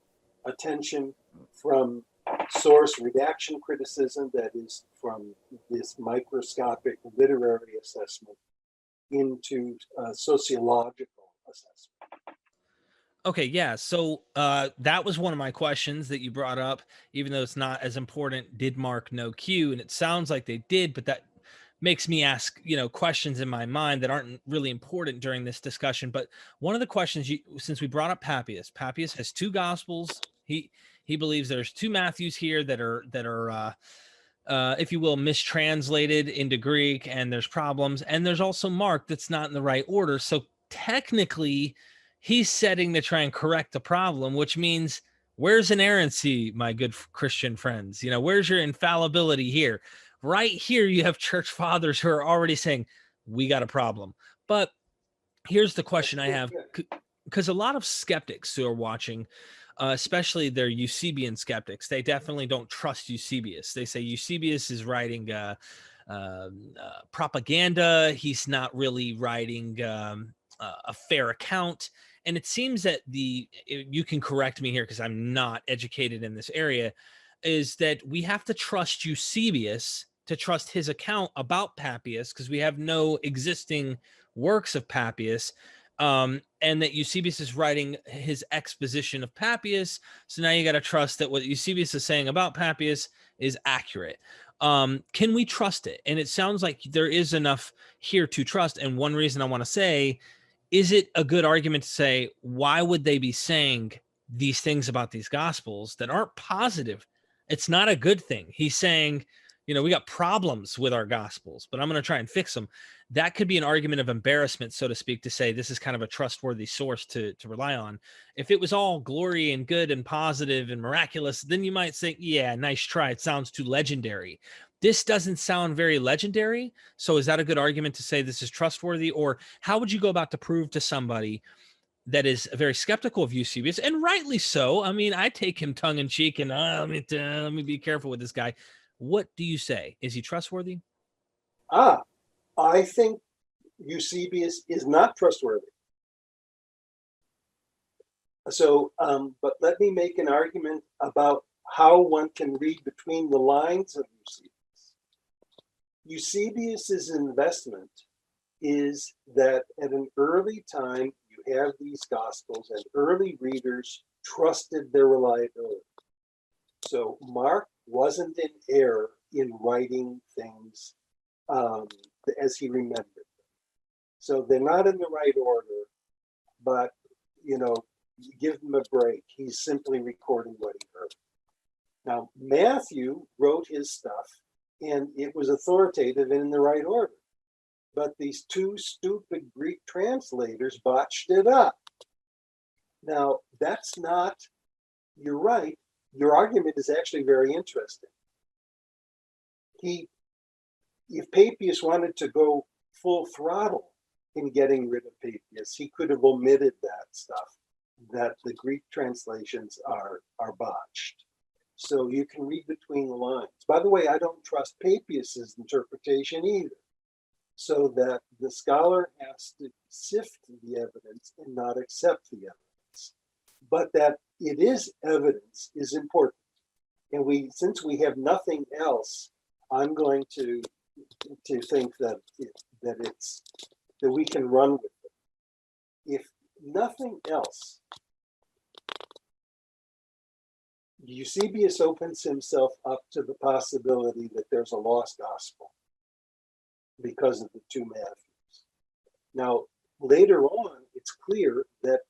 attention from source redaction criticism, that is from this microscopic literary assessment, into sociological assessment. Okay, yeah. So that was one of my questions that you brought up, even though it's not as important. Did Mark know Q? And it sounds like they did, but that makes me ask, questions in my mind that aren't really important during this discussion. But one of the questions, since we brought up Papias has 2 gospels. He believes there's 2 Matthews here that are if you will, mistranslated into Greek, and there's problems. And there's also Mark that's not in the right order. So technically, he's setting to try and correct the problem, which means where's inerrancy, my good Christian friends? Where's your infallibility here? Right here, you have church fathers who are already saying, we got a problem. But here's the question I have, because a lot of skeptics who are watching, especially their Eusebian skeptics, they definitely don't trust Eusebius. They say Eusebius is writing propaganda. He's not really writing a fair account. And it seems that you can correct me here because I'm not educated in this area, is that we have to trust Eusebius to trust his account about Papias because we have no existing works of Papias. And that Eusebius is writing his exposition of Papias. So now you got to trust that what Eusebius is saying about Papias is accurate. Can we trust it? And it sounds like there is enough here to trust. And one reason I want to say, is it a good argument to say, why would they be saying these things about these gospels that aren't positive? It's not a good thing. He's saying, we got problems with our gospels, but I'm going to try and fix them. That could be an argument of embarrassment, so to speak, to say this is kind of a trustworthy source to rely on. If it was all glory and good and positive and miraculous, then you might think, yeah, nice try. It sounds too legendary. This doesn't sound very legendary. So is that a good argument to say this is trustworthy? Or how would you go about to prove to somebody that is very skeptical of Eusebius, and rightly so? I mean, I take him tongue in cheek and let me be careful with this guy. What do you say? Is he trustworthy? I think Eusebius is not trustworthy. So, but let me make an argument about how one can read between the lines of Eusebius. Eusebius's investment is that at an early time, you have these gospels and early readers trusted their reliability. So Mark wasn't in error in writing things as he remembered them. So they're not in the right order, but give him a break. He's simply recording what he heard. Now, Matthew wrote his stuff and it was authoritative and in the right order. But these two stupid Greek translators botched it up. Now, that's not, you're right. Your argument is actually very interesting. If Papias wanted to go full throttle in getting rid of Papias, he could have omitted that stuff, that the Greek translations are botched. So you can read between the lines. By the way, I don't trust Papias's interpretation either. So that the scholar has to sift the evidence and not accept the evidence. But that it is evidence is important. And since we have nothing else, I'm going to think that we can run with it. If nothing else, Eusebius opens himself up to the possibility that there's a lost gospel because of the two Matthews. Now, later on, it's clear that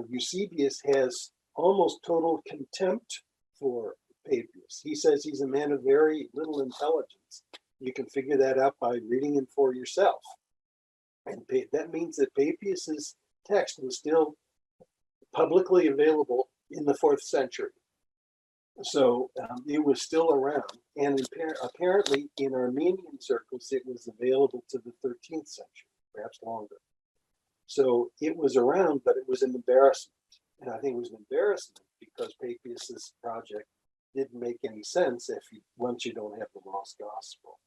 Eusebius has almost total contempt for Papias. He says he's a man of very little intelligence. You can figure that out by reading him for yourself. And that means that Papias's text was still publicly available in the 4th century. So it was still around, and apparently in Armenian circles, it was available to the 13th century, perhaps longer. So it was around, but it was an embarrassment. And I think it was an embarrassment because Papias's project didn't make any sense once you don't have the lost gospel.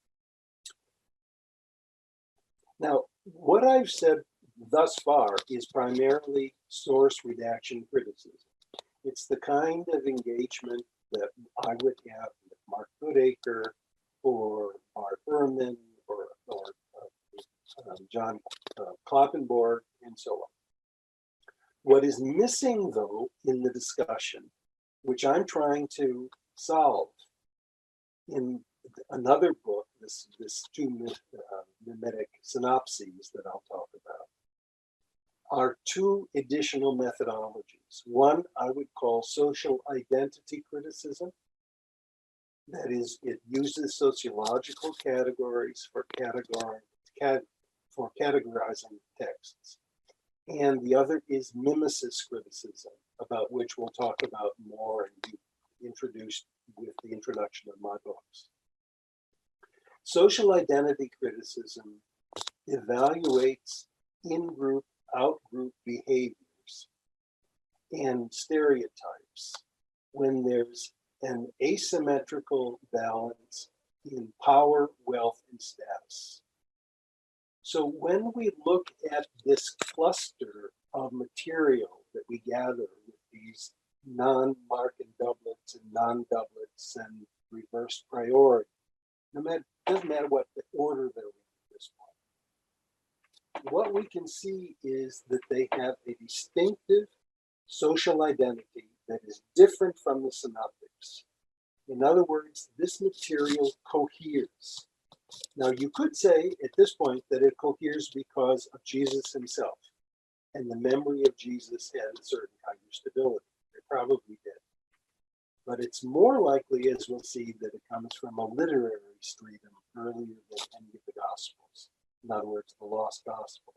Now, what I've said thus far is primarily source redaction criticism. It's the kind of engagement that I would have with Mark Goodacre or Bart Ehrman or John Kloppenborg and so on. What is missing, though, in the discussion, which I'm trying to solve in another book, this two mimetic synopses that I'll talk about, are two additional methodologies. One I would call social identity criticism. That is, it uses sociological categories for categorizing texts. and the other is mimesis criticism, about which we'll talk about more and be introduced with the introduction of my books. Social identity criticism evaluates in-group, out-group behaviors and stereotypes when there's an asymmetrical balance in power, wealth, and status. So when we look at this cluster of material that we gather with these non-Markan doublets and non-doublets and reverse priority, doesn't matter what the order they're in at this point, what we can see is that they have a distinctive social identity that is different from the synoptics. In other words, this material coheres. Now, you could say at this point that it coheres because of Jesus himself, and the memory of Jesus had a certain kind of stability. It probably did. But it's more likely, as we'll see, that it comes from a literary stratum earlier than any of the Gospels. In other words, the lost Gospel.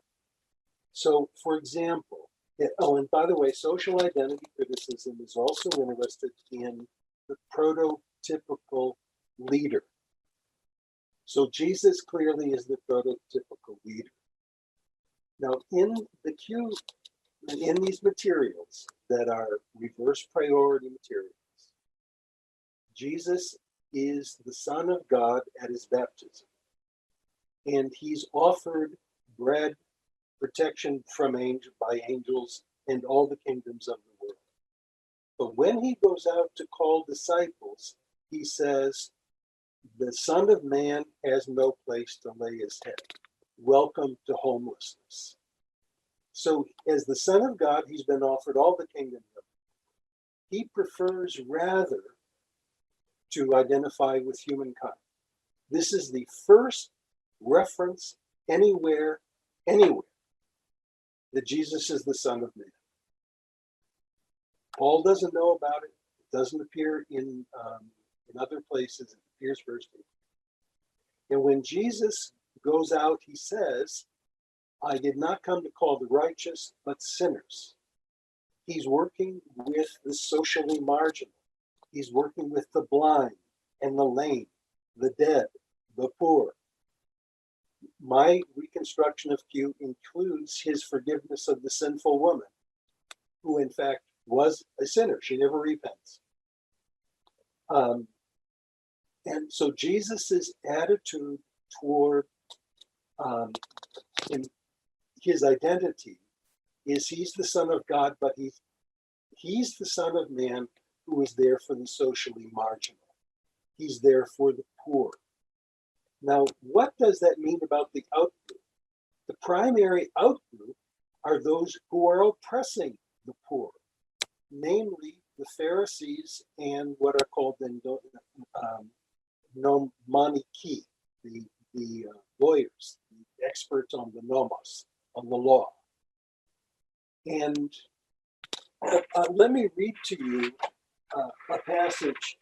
So, for example, and by the way, social identity criticism is also interested in the prototypical leader. So Jesus clearly is the prototypical leader. Now, in these materials that are reverse priority materials, Jesus is the Son of God at his baptism, and he's offered bread, protection from by angels, and all the kingdoms of the world. But when he goes out to call disciples, he says, the Son of Man has no place to lay his head. Welcome to homelessness. So as the Son of God, he's been offered all the kingdoms of the world. He prefers rather to identify with humankind. This is the first reference anywhere, that Jesus is the Son of Man. Paul doesn't know about it. It doesn't appear in other places. It appears first. And when Jesus goes out, he says, I did not come to call the righteous, but sinners. He's working with the socially marginal. He's working with the blind and the lame, the dead, the poor. My reconstruction of Q includes his forgiveness of the sinful woman, who in fact was a sinner. She never repents. And so Jesus's attitude toward his identity is he's the Son of God, but he's the Son of Man who is there for the socially marginal. He's there for the poor. Now, what does that mean about the outgroup? The primary outgroup are those who are oppressing the poor, namely the Pharisees and what are called the Mimicry, the lawyers, the experts on the nomos, on the law. And let me read to you a passage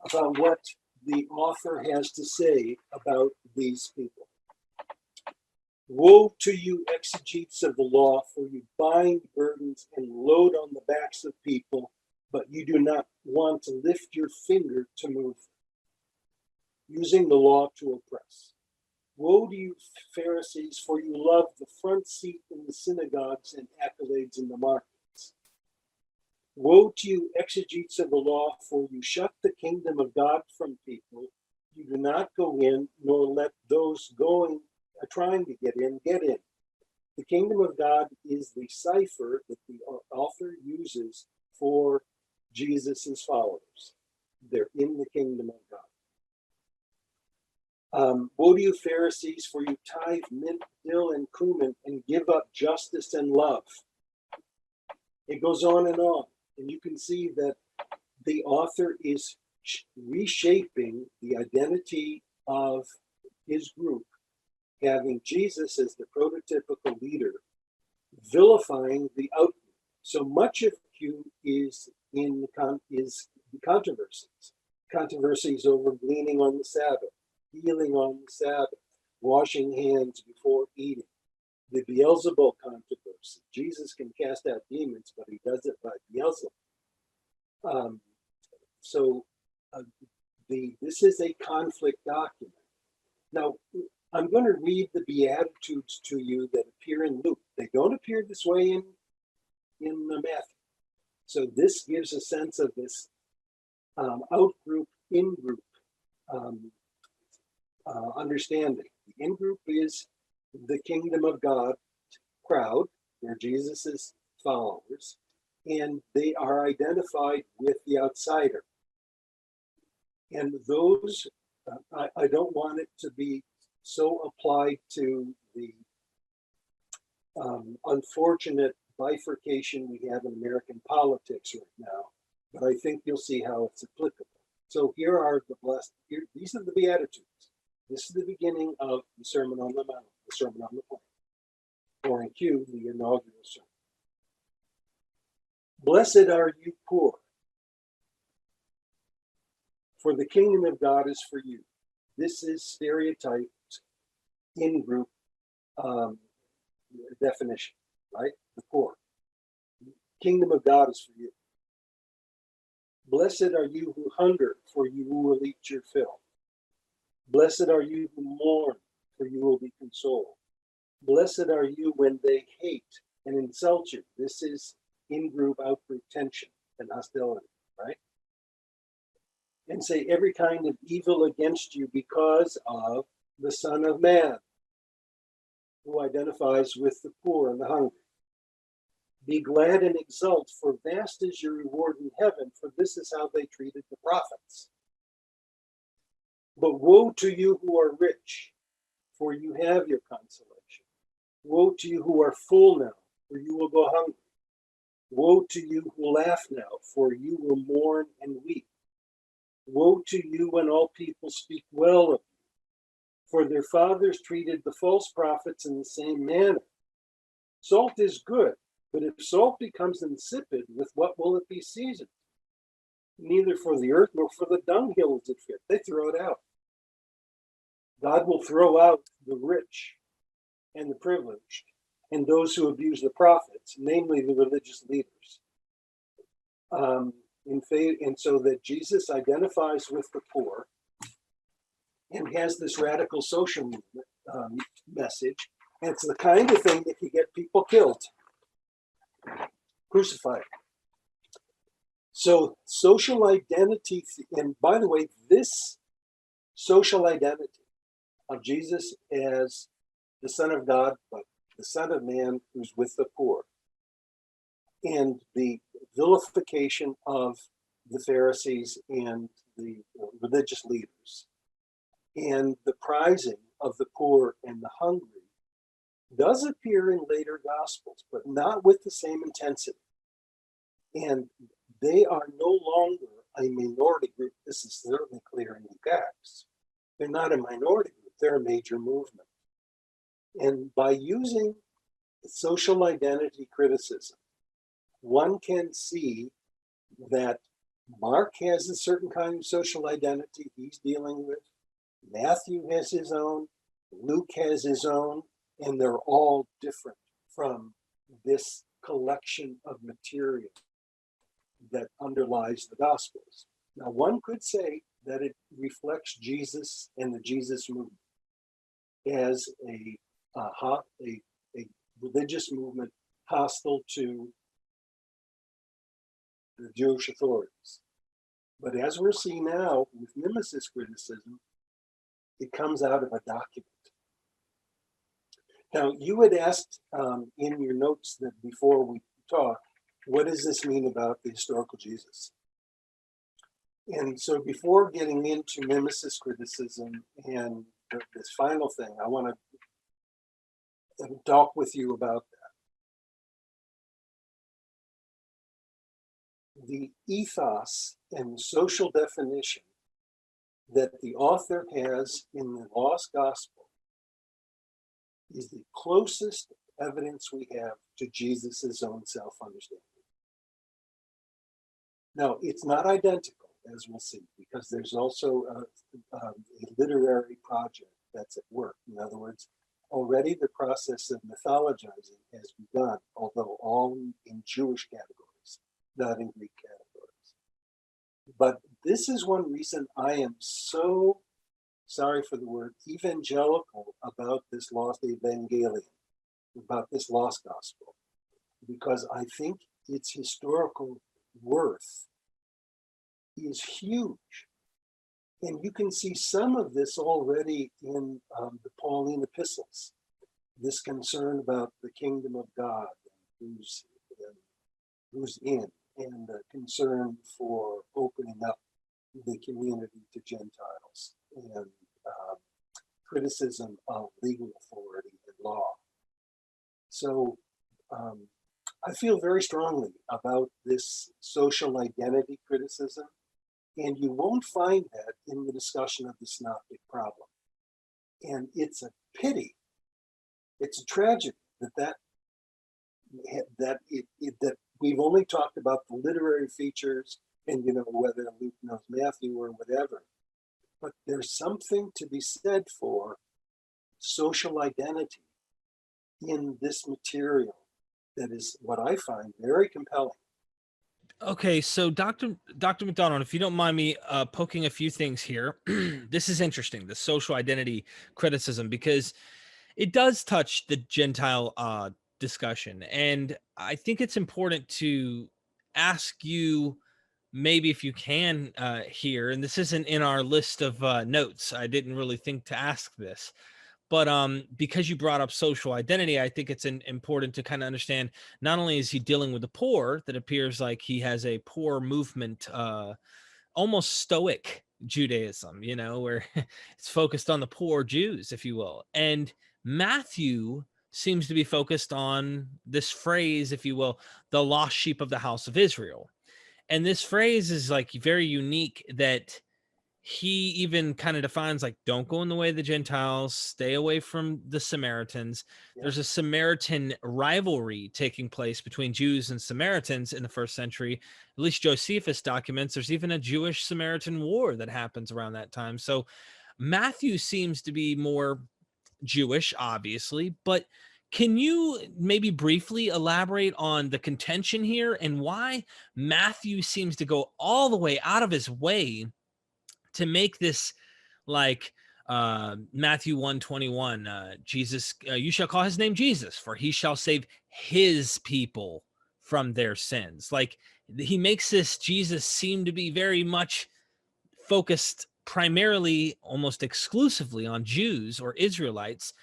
about what the author has to say about these people. Woe to you, exegetes of the law, for you bind burdens and load on the backs of people, but you do not want to lift your finger to move, using the law to oppress. Woe to you, Pharisees, for you love the front seat in the synagogues and accolades in the markets. Woe to you, exegetes of the law, for you shut the kingdom of God from people. You do not go in, nor let those trying to get in, get in. The kingdom of God is the cipher that the author uses for Jesus's followers. They're in the kingdom of God. Woe to you, Pharisees, for you tithe mint, dill, and cumin and give up justice and love. It goes on, and you can see that the author is reshaping the identity of his group, having Jesus as the prototypical leader, vilifying the outgroup. So much of Q is in the controversies over gleaning on the Sabbath, healing on the Sabbath, washing hands before eating. the Beelzebul controversy. Jesus can cast out demons, but he does it by Beelzebul. So this is a conflict document. Now, I'm going to read the Beatitudes to you that appear in Luke. They don't appear this way in Matthew. So this gives a sense of this out-group, in-group understanding. The in-group is the kingdom of God crowd, where Jesus' followers, and they are identified with the outsider. And those, I don't want it to be so applied to the unfortunate bifurcation we have in American politics right now, but I think you'll see how it's applicable. So here are the blessed, these are the Beatitudes. This is the beginning of the Sermon on the Mount, the Sermon on the Plain, or in Q, the inaugural sermon. Blessed are you poor, for the kingdom of God is for you. This is stereotyped in-group definition, right? The poor. Kingdom of God is for you. Blessed are you who hunger, for you will eat your fill. Blessed are you who mourn, for you will be consoled. Blessed are you when they hate and insult you. This is in-group, out-group tension and hostility, right? And say every kind of evil against you because of the Son of Man, who identifies with the poor and the hungry. Be glad and exult, for vast is your reward in heaven, for this is how they treated the prophets. But woe to you who are rich, for you have your consolation. Woe to you who are full now, for you will go hungry. Woe to you who laugh now, for you will mourn and weep. Woe to you when all people speak well of you, for their fathers treated the false prophets in the same manner. Salt is good, but if salt becomes insipid, with what will it be seasoned? Neither for the earth nor for the dunghill is it fit. They throw it out. God will throw out the rich and the privileged and those who abuse the prophets, namely the religious leaders. And so that Jesus identifies with the poor and has this radical social movement message. And it's the kind of thing that can get people killed, crucified. So social identity, and by the way, this social identity of Jesus as the Son of God, but the Son of Man who's with the poor, and the vilification of the Pharisees and the religious leaders, and the prizing of the poor and the hungry, does appear in later Gospels, but not with the same intensity. And they are no longer a minority group. This is certainly clear in Luke Acts. They're not a minority group, they're a major movement. And by using social identity criticism, one can see that Mark has a certain kind of social identity he's dealing with. Matthew has his own. Luke has his own. And they're all different from this collection of material that underlies the Gospels. Now, one could say that it reflects Jesus and the Jesus movement as a religious movement hostile to the Jewish authorities. But as we're seeing now with mimesis criticism, it comes out of a document. Now, you had asked in your notes that before we talk, what does this mean about the historical Jesus? And so before getting into mimesis criticism and this final thing, I want to talk with you about that. The ethos and social definition that the author has in the Lost Gospel is the closest evidence we have to Jesus's own self-understanding. Now, it's not identical, as we'll see, because there's also a literary project that's at work. In other words, Already the process of mythologizing has begun, although all in Jewish categories, not in Greek categories. But this is one reason I am so, sorry for the word, evangelical about this lost evangelium, about this lost gospel, because I think its historical worth is huge. And you can see some of this already in the Pauline epistles, this concern about the kingdom of God, who's in, and the concern for opening up the community to Gentiles, and criticism of legal authority and law. So I feel very strongly about this social identity criticism, and you won't find that in the discussion of the synoptic problem. And it's a pity, it's a tragedy that we've only talked about the literary features and, you know, whether Luke knows Matthew or whatever. But there's something to be said for social identity in this material that is what I find very compelling. Okay, so Dr. Macdonald, if you don't mind me poking a few things here, this is interesting, the social identity criticism, because it does touch the Gentile discussion. And I think it's important to ask you, maybe if you can here, and this isn't in our list of notes, I didn't really think to ask this, but because you brought up social identity, I think it's important to kind of understand, not only is he dealing with the poor, that appears like he has a poor movement, almost stoic Judaism, you know, where it's focused on the poor Jews, if you will. And Matthew seems to be focused on this phrase, if you will, the lost sheep of the house of Israel. And this phrase is like very unique, that he even kind of defines, like, don't go in the way of the Gentiles, stay away from the Samaritans. Yeah. There's a Samaritan rivalry taking place between Jews and Samaritans in the first century. At least Josephus documents there's even a Jewish Samaritan war that happens around that time. So Matthew seems to be more Jewish, obviously, but can you maybe briefly elaborate on the contention here and why Matthew seems to go all the way out of his way to make this, like, Matthew 1:21, Jesus, you shall call his name Jesus, for he shall save his people from their sins. Like, he makes this Jesus seem to be very much focused primarily, almost exclusively, on Jews or Israelites.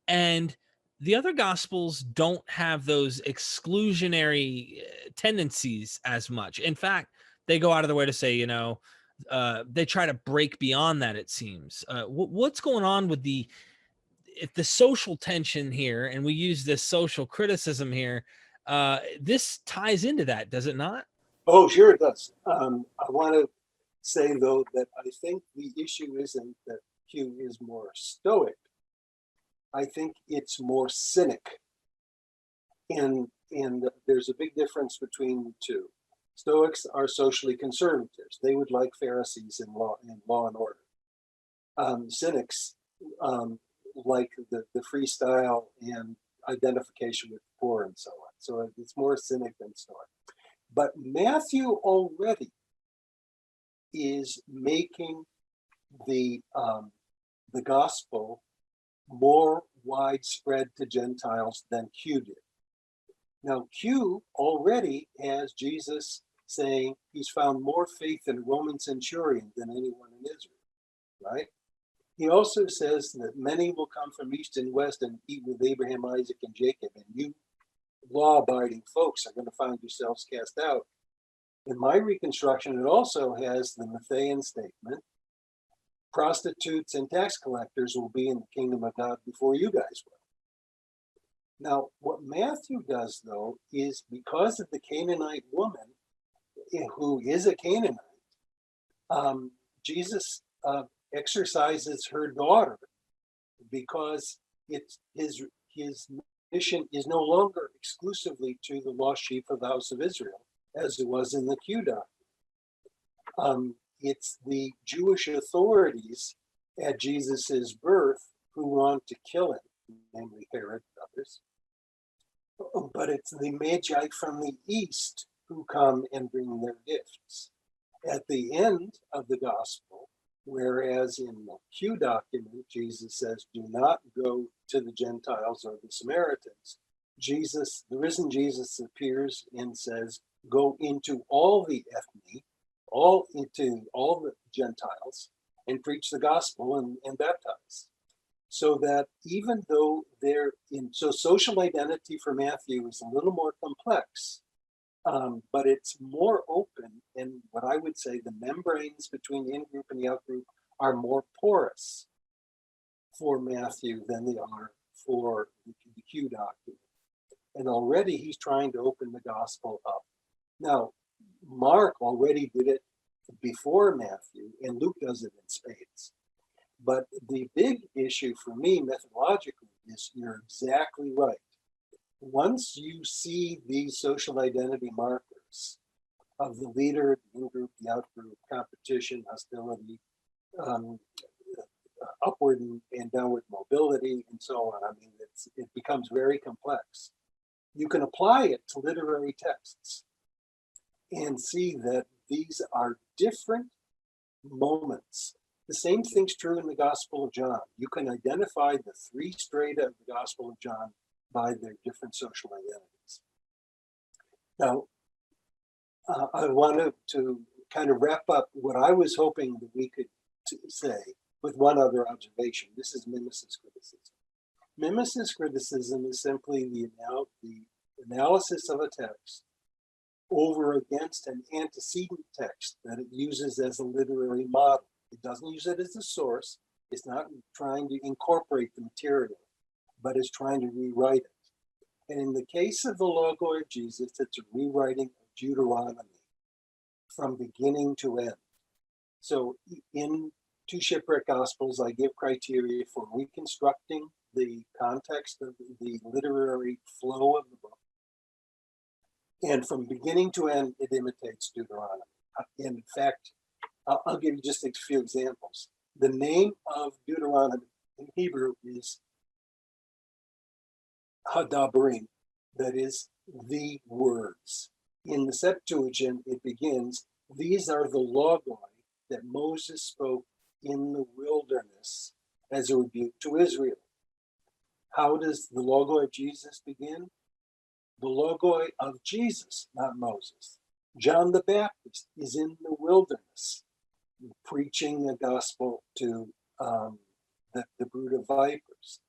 And the other gospels don't have those exclusionary tendencies as much. In fact, they go out of their way to say, you know, they try to break beyond that, it seems. What's going on with the social tension here, and we use this social criticism here, this ties into that, does it not? Oh, sure it does. I want to say, though, that I think the issue isn't that Q is more stoic. I think it's more cynic. And there's a big difference between the two. Stoics are socially conservatives. They would like Pharisees in law and order. Cynics like the freestyle and identification with the poor and so on. So it's more cynic than stoic. But Matthew already is making the gospel more widespread to Gentiles than Q did. Now, Q already has Jesus saying he's found more faith in a Roman centurion than anyone in Israel, right? He also says that many will come from east and west and eat with Abraham, Isaac, and Jacob, and you law-abiding folks are going to find yourselves cast out. In my reconstruction, it also has the Matthean statement, prostitutes and tax collectors will be in the kingdom of God before you guys will. Now, what Matthew does, though, is because of the Canaanite woman, who is a Canaanite, Jesus exercises her daughter because his mission is no longer exclusively to the lost sheep of the house of Israel, as it was in the Q doctrine. It's the Jewish authorities at Jesus's birth who want to kill him, namely Herod and others. But it's the Magi from the east who come and bring their gifts. At the end of the gospel, whereas in the Q document, Jesus says, do not go to the Gentiles or the Samaritans. Jesus, the risen Jesus, appears and says, go into all the ethne, into all the Gentiles, and preach the gospel and baptize. So that even though so social identity for Matthew is a little more complex, but it's more open, and what I would say the membranes between the in-group and the out-group are more porous for Matthew than they are for the Q document. And already he's trying to open the gospel up. Now, Mark already did it before Matthew, and Luke does it in spades. But the big issue for me methodologically is you're exactly right. Once you see these social identity markers of the leader, the in-group, the out-group, competition, hostility, upward and downward mobility, and so on, I mean, it becomes very complex. You can apply it to literary texts and see that these are different moments. The same thing's true in the Gospel of John. You can identify the three strata of the Gospel of John by their different social identities. Now, I wanted to kind of wrap up what I was hoping that we could say with one other observation. This is mimesis criticism. Mimesis criticism is simply the analysis of a text over against an antecedent text that it uses as a literary model. It doesn't use it as a source. It's not trying to incorporate the material, but it's trying to rewrite it. And in the case of the Logo of Jesus, it's a rewriting of Deuteronomy from beginning to end. So in Two Shipwreck Gospels, I give criteria for reconstructing the context of the literary flow of the book. And from beginning to end, it imitates Deuteronomy. In fact, I'll give you just a few examples. The name of Deuteronomy in Hebrew is Hadabarim, that is, the words. In the Septuagint, it begins, these are the logoi that Moses spoke in the wilderness as a rebuke to Israel. How does the logo of Jesus begin? The logo of Jesus, not Moses. John the Baptist is in the wilderness preaching the gospel to the brood of vipers.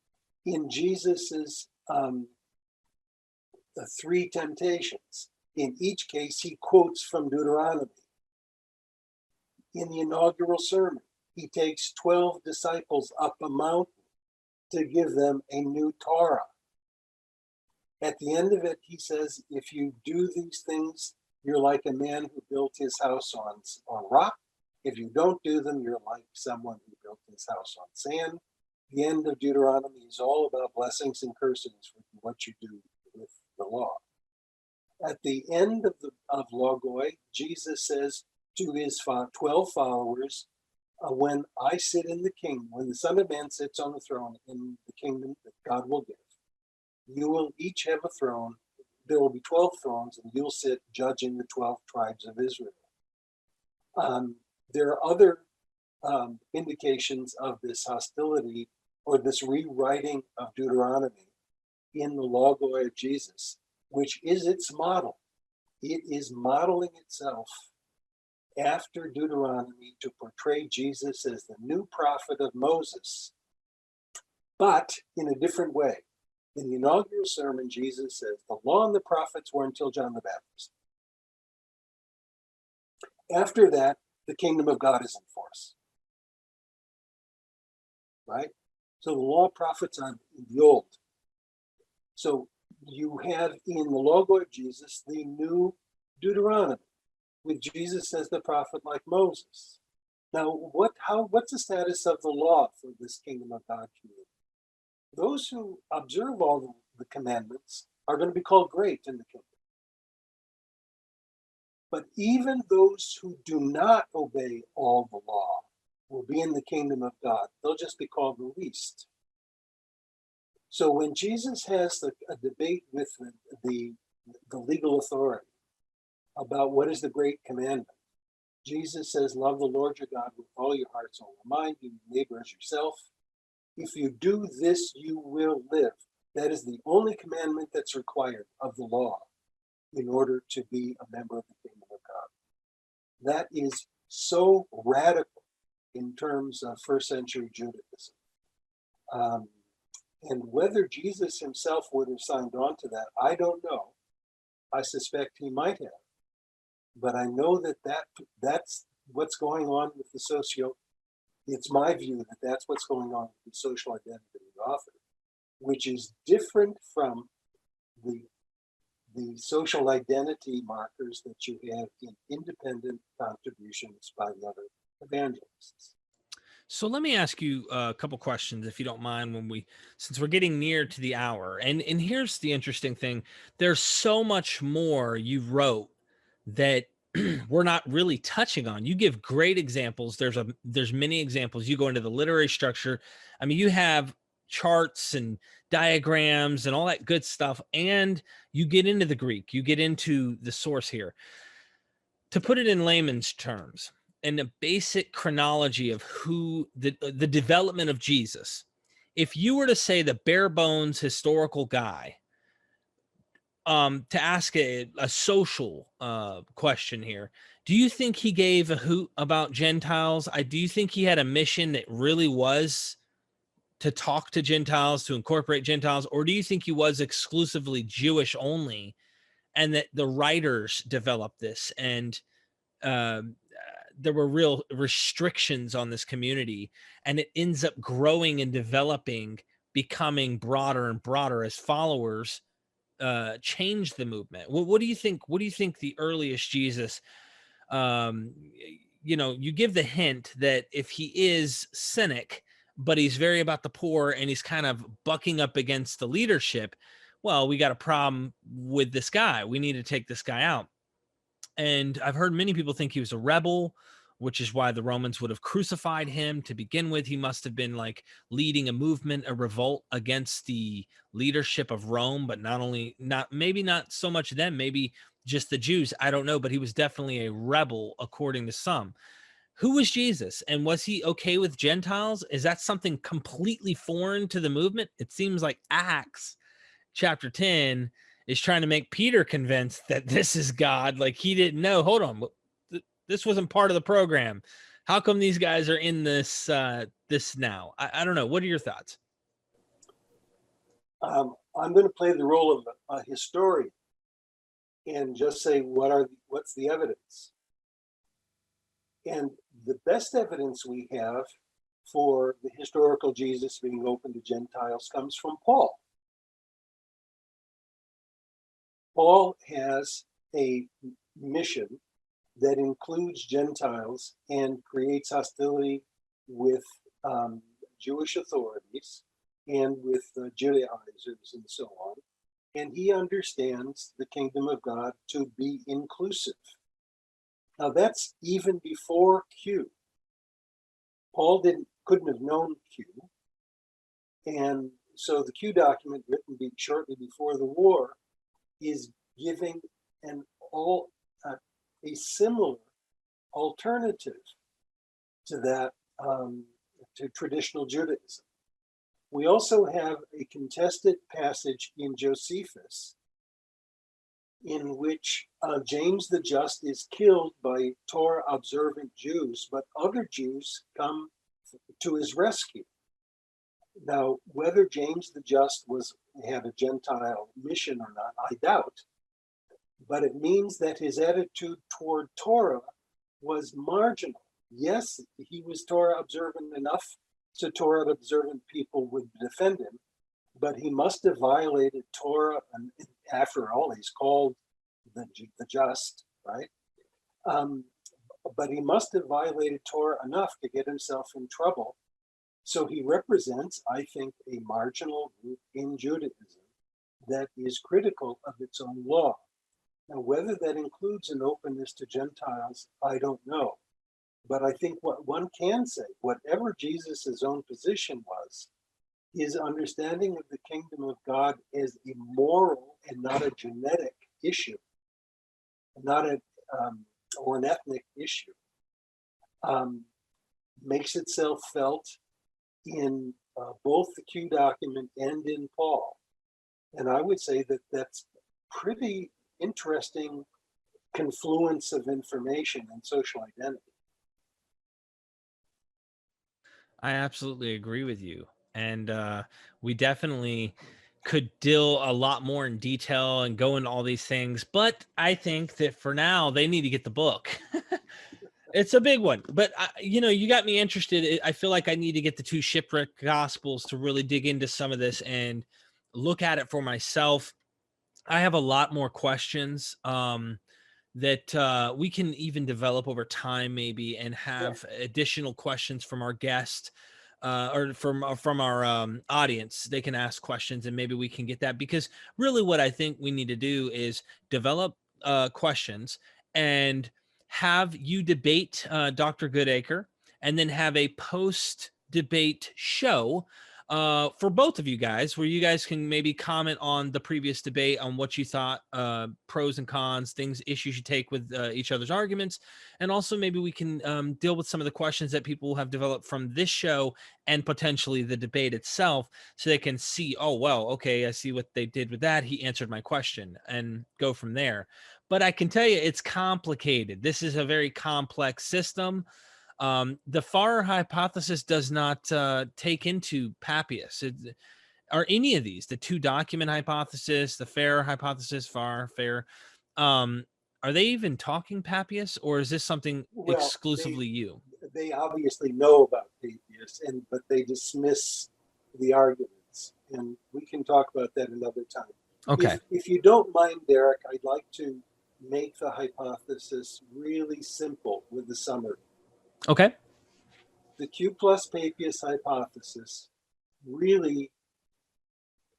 In Jesus's the three temptations, in each case, he quotes from Deuteronomy. In the inaugural sermon, he takes 12 disciples up a mountain to give them a new Torah. At the end of it, he says, if you do these things, you're like a man who built his house on rock. If you don't do them, you're like someone who built his house on sand. The end of Deuteronomy is all about blessings and cursings for what you do with the law. At the end of Logoi, Jesus says to his 12 followers, when I sit in the kingdom, when the Son of Man sits on the throne in the kingdom that God will give, you will each have a throne. There will be 12 thrones, and you'll sit judging the 12 tribes of Israel. There are other indications of this hostility or this rewriting of Deuteronomy in the Logoi of Jesus, which is its model. It is modeling itself after Deuteronomy to portray Jesus as the new prophet of Moses, but in a different way. In the inaugural sermon, Jesus says, the law and the prophets were until John the Baptist. After that, the kingdom of God is in force. Right? So the law and prophets are the old. So you have in the logo of Jesus the new Deuteronomy, with Jesus as the prophet like Moses. Now, what's the status of the law for this kingdom of God community? Those who observe all the commandments are going to be called great in the kingdom. But even those who do not obey all the law will be in the kingdom of God. They'll just be called the least. So when Jesus has a debate with the legal authority about what is the great commandment, Jesus says, love the Lord your God with all your heart, soul, and mind, and your neighbor as yourself. If you do this, you will live. That is the only commandment that's required of the law in order to be a member of the kingdom of God. That is so radical in terms of first century Judaism. And whether Jesus himself would have signed on to that, I don't know. I suspect he might have. But I know that's what's going on with the it's my view that that's what's going on with the social identity of the author, which is different from the social identity markers that you have in independent contributions by the other evangelists. So let me ask you a couple questions, if you don't mind, since we're getting near to the hour. And here's the interesting thing: there's so much more you wrote that we're not really touching on. You give great examples. There's many examples. You go into the literary structure. I mean, you have charts and diagrams and all that good stuff, and you get into the Greek. You get into the source here. To put it in layman's terms, and a basic chronology of who the development of Jesus, if you were to say the bare bones historical guy, to ask a social question here, do you think he gave a hoot about Gentiles? Do you think he had a mission that really was to talk to Gentiles, to incorporate Gentiles, or do you think he was exclusively Jewish only, and that the writers developed this, and there were real restrictions on this community, and it ends up growing and developing, becoming broader and broader as followers change the movement? What do you think? What do you think the earliest Jesus? You give the hint that if he is cynic, but he's very about the poor, and he's kind of bucking up against the leadership. Well, we got a problem with this guy. We need to take this guy out. And I've heard many people think he was a rebel, which is why the Romans would have crucified him to begin with. He must have been like leading a movement, a revolt against the leadership of Rome, but maybe not so much them, maybe just the Jews. I don't know, but he was definitely a rebel according to some. Who was Jesus, and was he okay with Gentiles? Is that something completely foreign to the movement? It seems like Acts chapter 10 is trying to make Peter convinced that this is God. Like he didn't know. Hold on, this wasn't part of the program. How come these guys are in this this now? I don't know. What are your thoughts? I'm going to play the role of a historian and just say what's the evidence. And the best evidence we have for the historical Jesus being open to Gentiles comes from Paul. Paul has a mission that includes Gentiles and creates hostility with Jewish authorities and with Judaizers and so on. And he understands the kingdom of God to be inclusive. Now that's even before Q. Paul couldn't have known Q. And so the Q document written shortly before the war is giving a similar alternative to that, to traditional Judaism. We also have a contested passage in Josephus in which James the Just is killed by Torah observant Jews, but other Jews come to his rescue. Now, whether James the Just had a Gentile mission or not, I doubt, but it means that his attitude toward Torah was marginal. Yes, he was Torah observant enough so Torah observant people would defend him, but he must have violated Torah, and after all, he's called the just, right? But he must have violated Torah enough to get himself in trouble. So he represents, I think, a marginal group in Judaism that is critical of its own law. Now, whether that includes an openness to Gentiles, I don't know. But I think what one can say, whatever Jesus' own position was, His understanding of the kingdom of God as a moral and not a genetic issue, not a or an ethnic issue, makes itself felt in both the Q document and in Paul. And I would say that that's pretty interesting confluence of information and social identity. I absolutely agree with you. And we definitely could deal a lot more in detail and go into all these things. But I think that for now, they need to get the book. It's a big one. But, you know, you got me interested. I feel like I need to get the two shipwreck gospels to really dig into some of this and look at it for myself. I have a lot more questions. That we can even develop over time, maybe, and have additional questions from our guest or from our audience. They can ask questions, and maybe we can get that, because really, what I think we need to do is develop questions and have you debate Dr. Goodacre, and then have a post debate show for both of you guys, where you guys can maybe comment on the previous debate, on what you thought, pros and cons, things, issues you take with each other's arguments. And also maybe we can deal with some of the questions that people have developed from this show and potentially the debate itself, so they can see, oh, well, okay, I see what they did with that. He answered my question, and go from there. But I can tell you, it's complicated. This is a very complex system. The Farrer hypothesis does not take into Papias. Are any of these, the two document hypothesis, the Farrer hypothesis, Farrer, are they even talking Papias, or is this something exclusively you? They obviously know about Papias, but they dismiss the arguments, and we can talk about that another time. Okay. If you don't mind, Derek, I'd like to make the hypothesis really simple with the summary. Okay. The Q plus Papias hypothesis really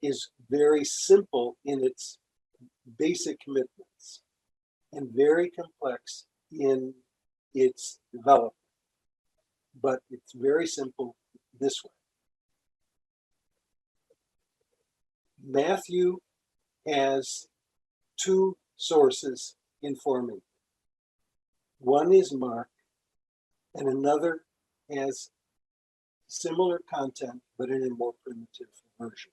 is very simple in its basic commitments and very complex in its development. But it's very simple this way. Matthew has two sources informing. One is Mark, and another has similar content, but in a more primitive version.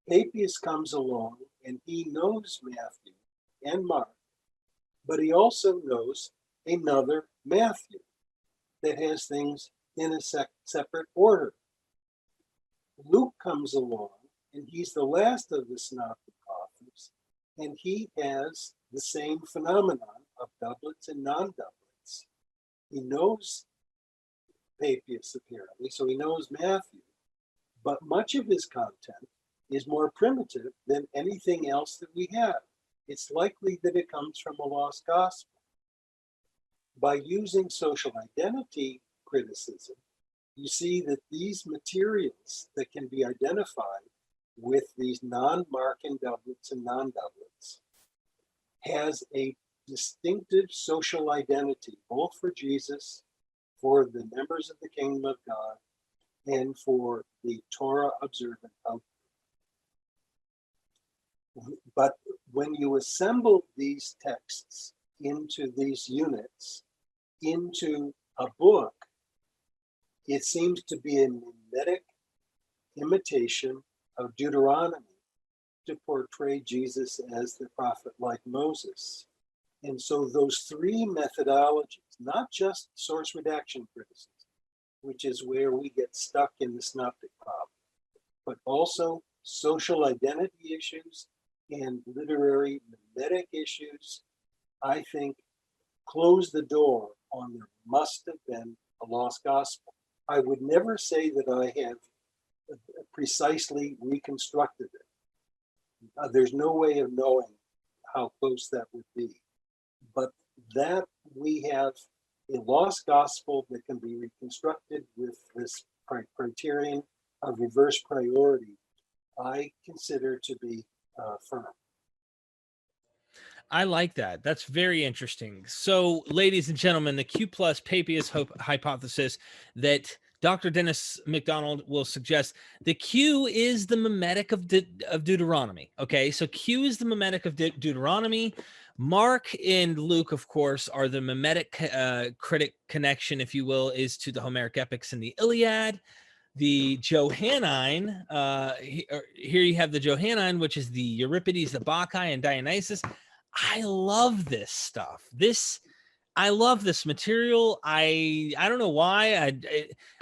Papias comes along, and he knows Matthew and Mark, but he also knows another Matthew that has things in a separate order. Luke comes along, and he's the last of the synoptic authors, and he has the same phenomenon of doublets and non-doublets. He knows Papias, apparently, so he knows Matthew, but much of his content is more primitive than anything else that we have. It's likely that it comes from a lost gospel. By using social identity criticism, you see that these materials that can be identified with these non-Markan doublets and non-doublets has a distinctive social identity, both for Jesus, for the members of the kingdom of God, and for the Torah observant outgroup. But when you assemble these texts into these units, into a book, it seems to be a mimetic imitation of Deuteronomy to portray Jesus as the prophet like Moses. And so those three methodologies, not just source redaction criticism, which is where we get stuck in the synoptic problem, but also social identity issues and literary mimetic issues, I think, close the door on there must have been a lost gospel. I would never say that I have precisely reconstructed it. There's no way of knowing how close that would be. But that we have a lost gospel that can be reconstructed with this criterion of reverse priority, I consider to be firm. I like that. That's very interesting. So, ladies and gentlemen, the Q plus Papias hypothesis that Dr. Dennis Macdonald will suggest the Q is the mimetic of Deuteronomy. Okay, so Q is the mimetic of Deuteronomy. Mark and Luke, of course, are the mimetic critic connection, if you will, is to the Homeric epics and the Iliad. The Johannine, here you have the Johannine, which is the Euripides, the Bacchae, and Dionysus. I love this stuff. I love this material. I don't know why.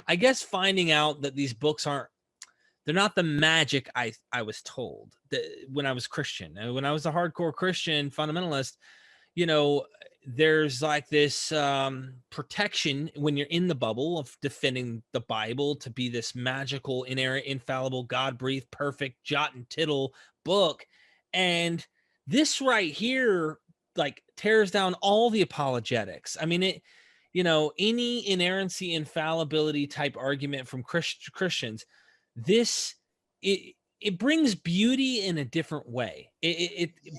I guess finding out that these books they're not the magic I was told that when I was Christian. When I was a hardcore Christian fundamentalist, you know, there's like this protection when you're in the bubble of defending the Bible to be this magical, inerrant, infallible, God-breathed, perfect, jot and tittle book. And this right here, like, tears down all the apologetics. I mean, any inerrancy, infallibility type argument from Christians, it brings beauty in a different way.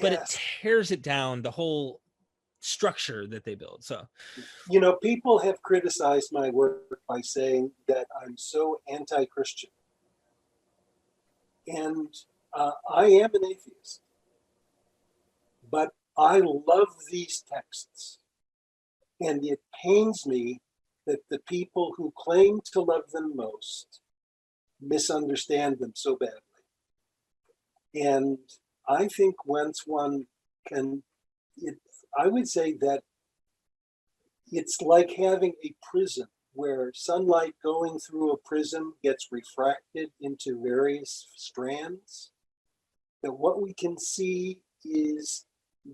But it tears it down, the whole structure that they build. So, people have criticized my work by saying that I'm so anti-Christian. And I am an atheist. But I love these texts. And it pains me that the people who claim to love them most misunderstand them so badly. And I think once one can, I would say that it's like having a prism where sunlight going through a prism gets refracted into various strands. That what we can see is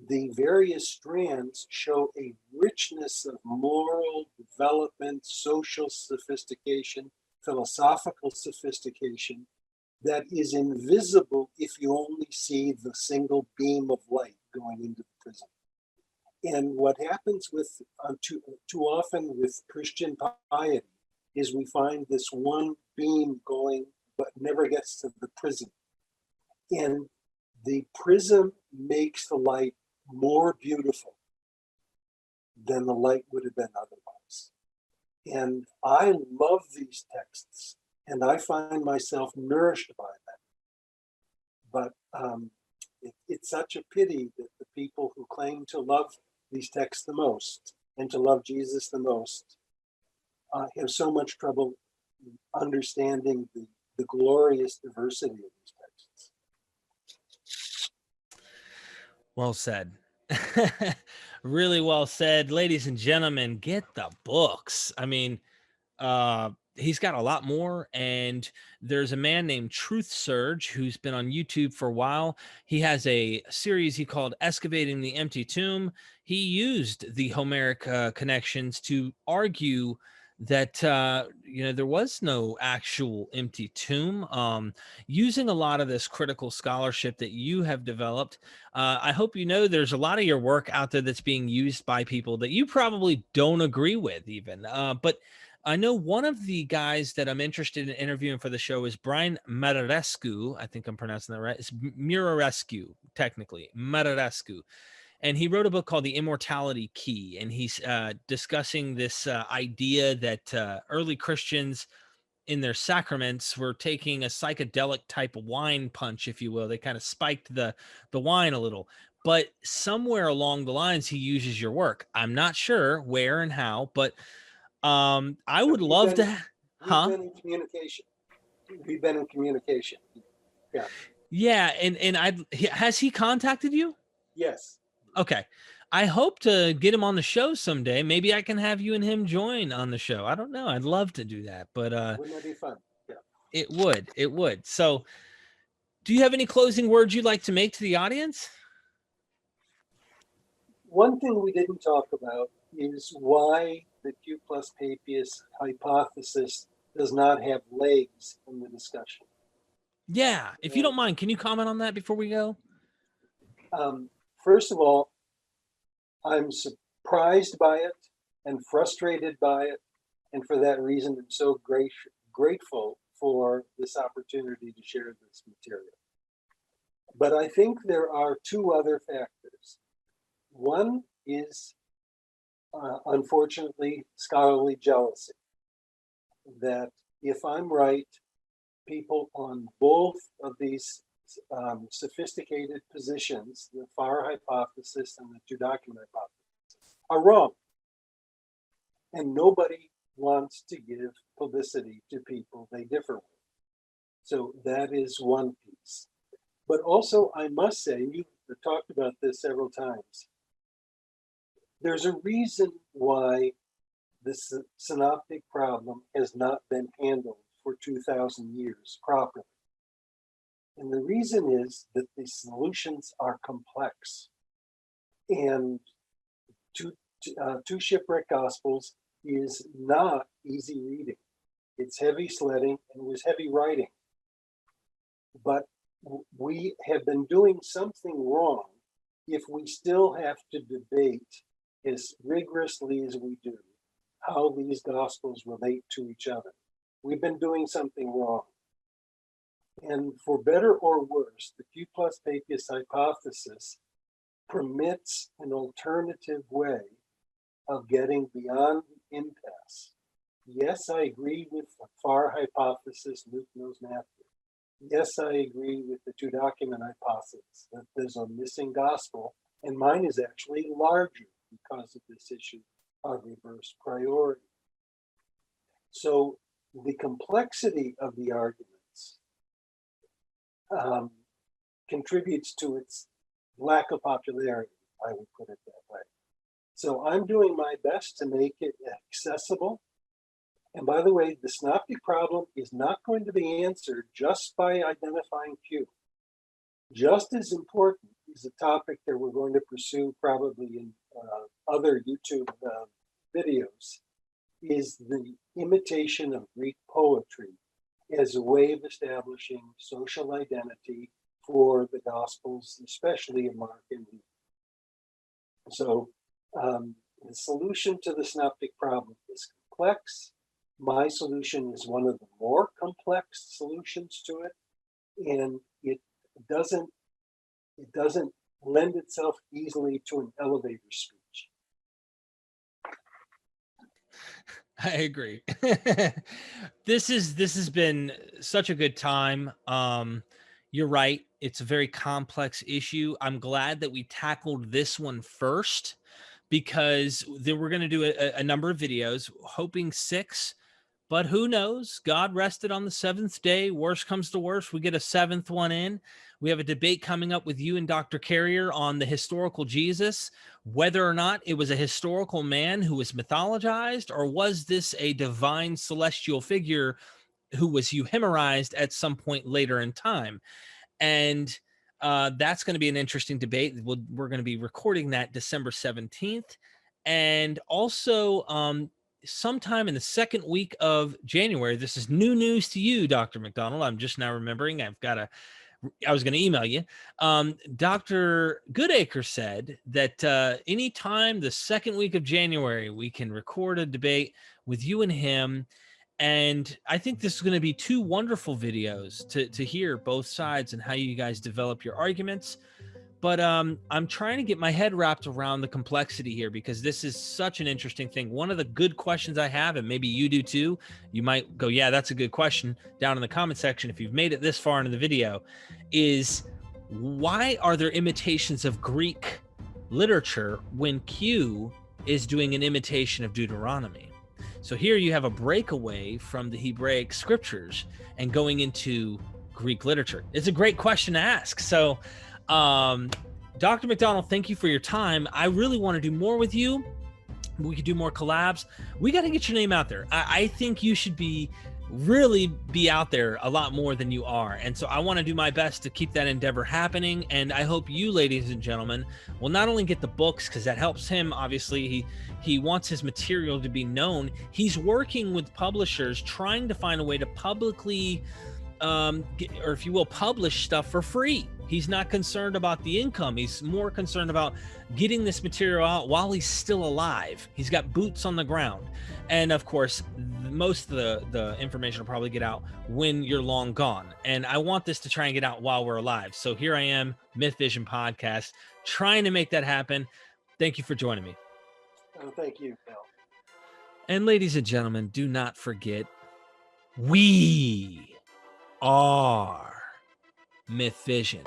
the various strands show a richness of moral development, social sophistication, philosophical sophistication that is invisible if you only see the single beam of light going into the prism. And what happens with too often with Christian piety is we find this one beam going but never gets to the prism. And the prism makes the light more beautiful than the light would have been otherwise. And I love these texts, and I find myself nourished by them. But it's such a pity that the people who claim to love these texts the most and to love Jesus the most have so much trouble understanding the glorious diversity of these texts. Well said. Really well said. Ladies and gentlemen, get the books. I mean, he's got a lot more, and there's a man named Truth Surge who's been on YouTube for a while. He has a series he called Excavating the Empty Tomb. He used the Homeric connections to argue that there was no actual empty tomb, using a lot of this critical scholarship that you have developed. I hope there's a lot of your work out there that's being used by people that you probably don't agree with even, but I know one of the guys that I'm interested in interviewing for the show is Brian Murarescu. I think I'm pronouncing that right. It's Murarescu, technically, Murarescu. And he wrote a book called The Immortality Key. And he's discussing this idea that early Christians in their sacraments were taking a psychedelic type of wine punch, if you will. They kind of spiked the wine a little. But somewhere along the lines, he uses your work. I'm not sure where and how, but I would love to. We've been in communication. We've been in communication. Yeah. Yeah, and has he contacted you? Yes. Okay. I hope to get him on the show someday. Maybe I can have you and him join on the show. I don't know. I'd love to do that, but wouldn't that be fun? Yeah. It would. So, do you have any closing words you'd like to make to the audience? One thing we didn't talk about is why the Q plus Papias hypothesis does not have legs in the discussion. Yeah, if you don't mind, can you comment on that before we go? First of all, I'm surprised by it and frustrated by it, and for that reason, I'm so grateful for this opportunity to share this material. But I think there are two other factors. One is, unfortunately, scholarly jealousy. that if I'm right, people on both of these sophisticated positions, the FAR hypothesis and the two-document hypothesis, are wrong. And nobody wants to give publicity to people they differ with. So that is one piece. But also, I must say, you've talked about this several times, there's a reason why this synoptic problem has not been handled for 2,000 years properly. And the reason is that the solutions are complex. And two shipwreck gospels is not easy reading. It's heavy sledding and it was heavy writing. But we have been doing something wrong if we still have to debate as rigorously as we do how these gospels relate to each other. We've been doing something wrong. And for better or worse, the Q plus Papias hypothesis permits an alternative way of getting beyond the impasse. Yes, I agree with the FAR hypothesis, Luke knows Matthew. Yes, I agree with the two-document hypothesis that there's a missing gospel, and mine is actually larger because of this issue of reverse priority. So the complexity of the arguments contributes to its lack of popularity, I would put it that way. So I'm doing my best to make it accessible. And by the way, the synoptic problem is not going to be answered just by identifying Q. Just as important is a topic that we're going to pursue probably in other YouTube videos, is the imitation of Greek poetry as a way of establishing social identity for the Gospels, especially in Mark and Luke. So the solution to the synoptic problem is complex. My solution is one of the more complex solutions to it, and it doesn't lend itself easily to an elevator speech. I agree. This has been such a good time. You're right. It's a very complex issue. I'm glad that we tackled this one first, because then we're going to do a number of videos, hoping 6. But who knows? God rested on the 7th day. Worst comes to worst, we get a 7th one in. We have a debate coming up with you and Dr. Carrier on the historical Jesus, whether or not it was a historical man who was mythologized, or was this a divine celestial figure who was euhemerized at some point later in time. And that's going to be an interesting debate. We're going to be recording that December 17th. And also, sometime in the second week of January, this is new news to you, Dr. Macdonald. I'm just now remembering. I was going to email you. Dr. Goodacre said that anytime the second week of January, we can record a debate with you and him. And I think this is going to be 2 wonderful videos to hear both sides and how you guys develop your arguments. But I'm trying to get my head wrapped around the complexity here, because this is such an interesting thing. One of the good questions I have, and maybe you do too, you might go, yeah, that's a good question, down in the comment section if you've made it this far into the video, is why are there imitations of Greek literature when Q is doing an imitation of Deuteronomy? So here you have a breakaway from the Hebraic scriptures and going into Greek literature. It's a great question to ask. So Dr. Macdonald, thank you for your time. I really want to do more with you. We could do more collabs. We got to get your name out there. I think you should really be out there a lot more than you are. And so I want to do my best to keep that endeavor happening. And I hope you, ladies and gentlemen, will not only get the books, because that helps him. Obviously, he wants his material to be known. He's working with publishers, trying to find a way to publicly, or if you will, publish stuff for free. He's not concerned about the income. He's more concerned about getting this material out while he's still alive. He's got boots on the ground. And of course, most of the information will probably get out when you're long gone. And I want this to try and get out while we're alive. So here I am, MythVision Podcast, trying to make that happen. Thank you for joining me. Oh, thank you, Bill. And ladies and gentlemen, do not forget, We are MythVision.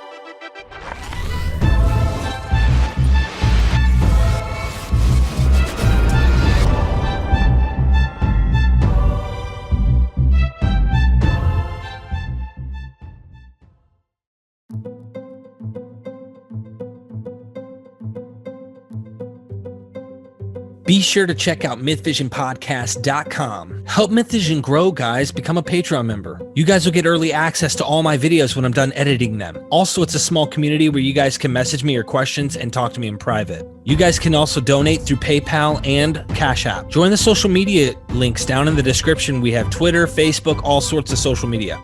Be sure to check out MythVisionPodcast.com. Help MythVision grow, guys. Become a Patreon member. You guys will get early access to all my videos when I'm done editing them. Also, it's a small community where you guys can message me your questions and talk to me in private. You guys can also donate through PayPal and Cash App. Join the social media links down in the description. We have Twitter, Facebook, all sorts of social media.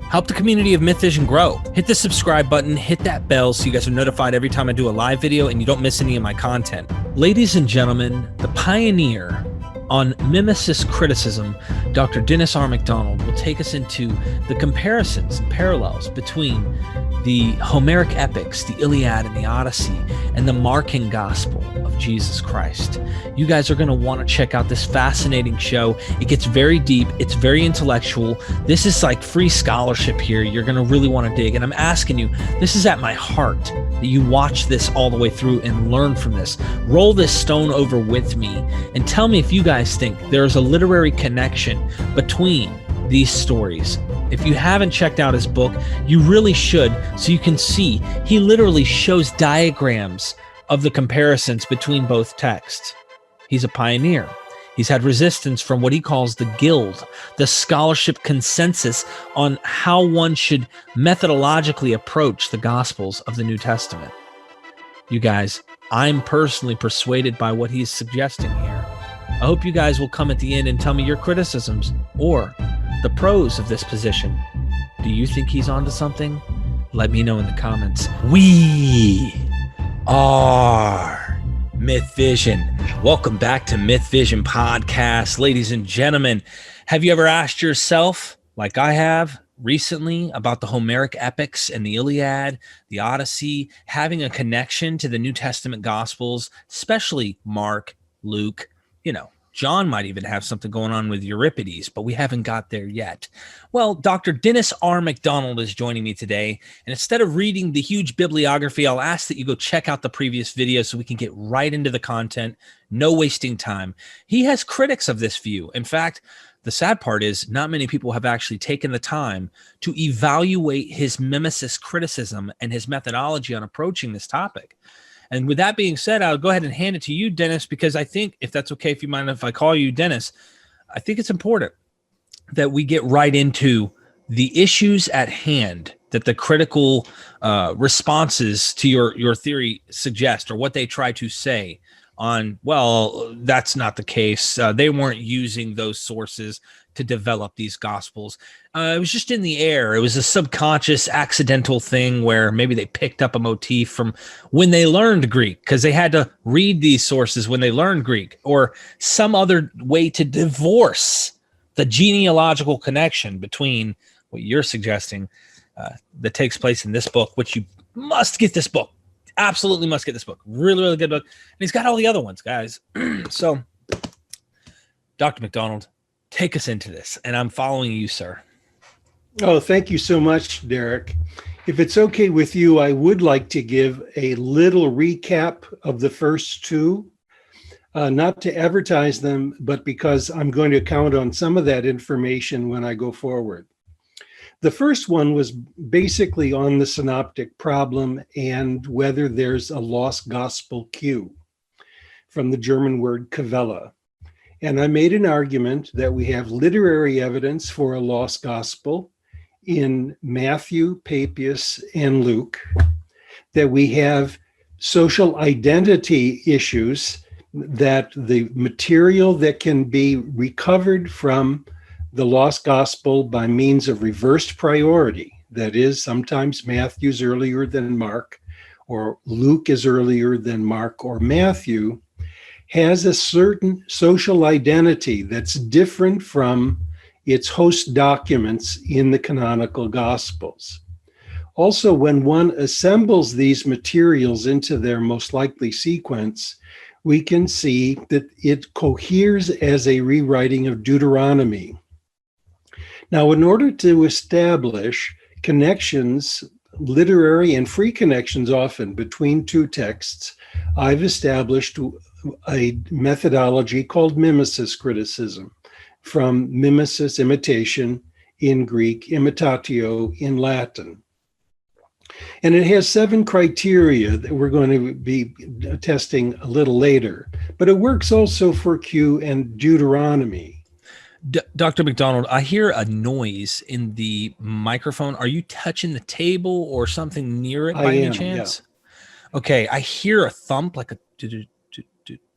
Help the community of MythVision grow. Hit the subscribe button, hit that bell so you guys are notified every time I do a live video and you don't miss any of my content. Ladies and gentlemen, the pioneer on mimesis criticism, Dr. Dennis R. Macdonald, will take us into the comparisons and parallels between the Homeric epics, the Iliad and the Odyssey, and the Markan Gospel of Jesus Christ. You guys are going to want to check out this fascinating show. It gets very deep. It's very intellectual. This is like free scholarship here. You're going to really want to dig. And I'm asking you, this is at my heart, that you watch this all the way through and learn from this. Roll this stone over with me and tell me if you guys think there's a literary connection between these stories. If you haven't checked out his book, you really should, so you can see he literally shows diagrams of the comparisons between both texts. He's a pioneer. He's had resistance from what he calls the guild, the scholarship consensus on how one should methodologically approach the Gospels of the New Testament. You guys, I'm personally persuaded by what he's suggesting here. I hope you guys will come at the end and tell me your criticisms or the pros of this position. Do you think he's onto something? Let me know in the comments. We are MythVision. Welcome back to MythVision Podcast. Ladies and gentlemen, have you ever asked yourself, like I have recently, about the Homeric epics and the Iliad, the Odyssey, having a connection to the New Testament Gospels, especially Mark, Luke, John might even have something going on with Euripides, but we haven't got there yet. Well, Dr. Dennis R. Macdonald is joining me today, and instead of reading the huge bibliography, I'll ask that you go check out the previous video so we can get right into the content, no wasting time. He has critics of this view. In fact, the sad part is not many people have actually taken the time to evaluate his mimesis criticism and his methodology on approaching this topic. And with that being said, I'll go ahead and hand it to you, Dennis, because I think, if that's okay, if you mind if I call you Dennis, I think it's important that we get right into the issues at hand that the critical responses to your theory suggest, or what they try to say on, well, that's not the case. They weren't using those sources to develop these gospels. It was just in the air. It was a subconscious, accidental thing where maybe they picked up a motif from when they learned Greek, because they had to read these sources when they learned Greek, or some other way to divorce the genealogical connection between what you're suggesting that takes place in this book, which you must get this book. Absolutely must get this book. Really, really good book. And he's got all the other ones, guys. So, Dr. Macdonald, take us into this, and I'm following you, sir. Oh, thank you so much, Derek. If it's okay with you, I would like to give a little recap of the first two, not to advertise them, but because I'm going to count on some of that information when I go forward. The first one was basically on the synoptic problem and whether there's a lost gospel cue, from the German word Quelle. And I made an argument that we have literary evidence for a lost gospel in Matthew, Papias, and Luke, that we have social identity issues, that the material that can be recovered from the lost gospel by means of reversed priority, that is, sometimes Matthew's earlier than Mark, or Luke is earlier than Mark or Matthew, has a certain social identity that's different from its host documents in the canonical Gospels. Also, when one assembles these materials into their most likely sequence, we can see that it coheres as a rewriting of Deuteronomy. Now, in order to establish connections, literary and free connections often between two texts, I've established a methodology called mimesis criticism, from mimesis, imitation in Greek, imitatio in Latin. And it has 7 criteria that we're going to be testing a little later, but it works also for Q and Deuteronomy. Dr. Macdonald, I hear a noise in the microphone. Are you touching the table or something near it by any chance? Yeah. Okay, I hear a thump, like a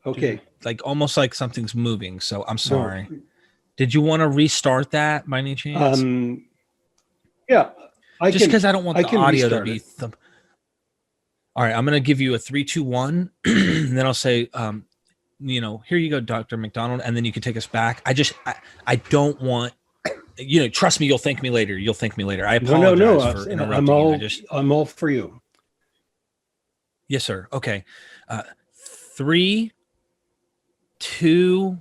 okay, like almost like something's moving. So I'm sorry. No. Did you want to restart that by any chance? Yeah, just because I don't want the audio to be. All right, I'm going to give you a 3, 2, 1, and then I'll say, you know, here you go, Dr. Macdonald, and then you can take us back. I don't want, you know, trust me, you'll thank me later. You'll thank me later. I apologize for interrupting you. I'm all for you. Yes, sir. Okay. 3, 2.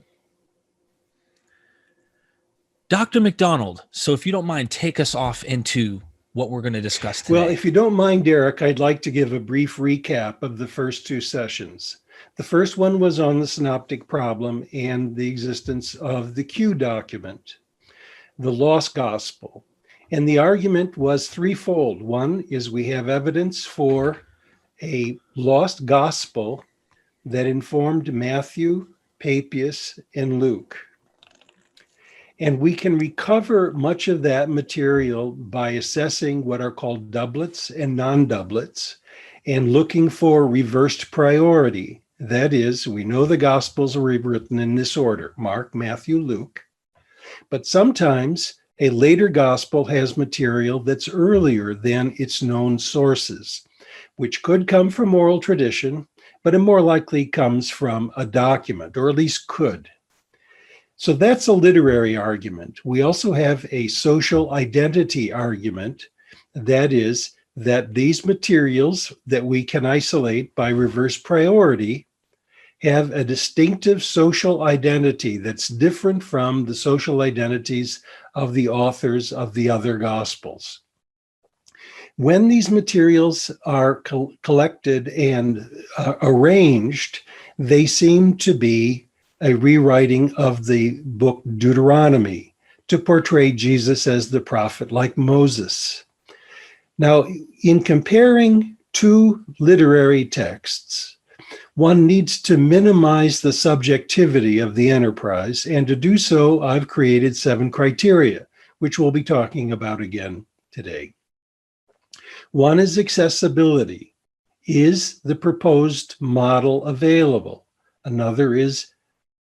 Dr. Macdonald, so if you don't mind, take us off into what we're going to discuss today. Well, if you don't mind, Derek, I'd like to give a brief recap of the first 2 sessions. The first one was on the synoptic problem and the existence of the Q document, the lost gospel. And the argument was threefold. One is we have evidence for a lost gospel that informed Matthew, Papias, and Luke. And we can recover much of that material by assessing what are called doublets and non-doublets and looking for reversed priority. That is, we know the Gospels are written in this order, Mark, Matthew, Luke. But sometimes a later Gospel has material that's earlier than its known sources, which could come from oral tradition, but it more likely comes from a document, or at least could. So that's a literary argument. We also have a social identity argument. That is, that these materials that we can isolate by reverse priority have a distinctive social identity that's different from the social identities of the authors of the other Gospels. When these materials are collected and arranged, they seem to be a rewriting of the book Deuteronomy to portray Jesus as the prophet like Moses. Now, in comparing 2 literary texts, one needs to minimize the subjectivity of the enterprise, and to do so, I've created 7 criteria, which we'll be talking about again today. One is accessibility. Is the proposed model available? Another is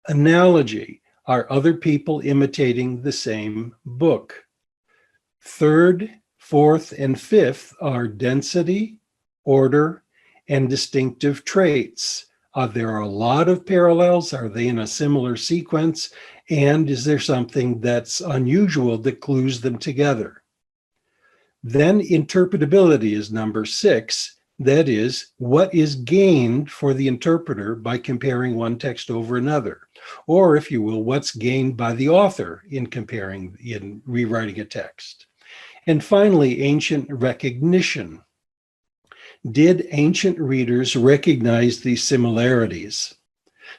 analogy. Are other people imitating the same book? 3rd, 4th, and 5th are density, order, and distinctive traits. There are a lot of parallels. Are they in a similar sequence? And is there something that's unusual that glues them together? Then interpretability is number 6. That is, what is gained for the interpreter by comparing one text over another? Or, if you will, what's gained by the author in rewriting a text? And finally, ancient recognition. Did ancient readers recognize these similarities?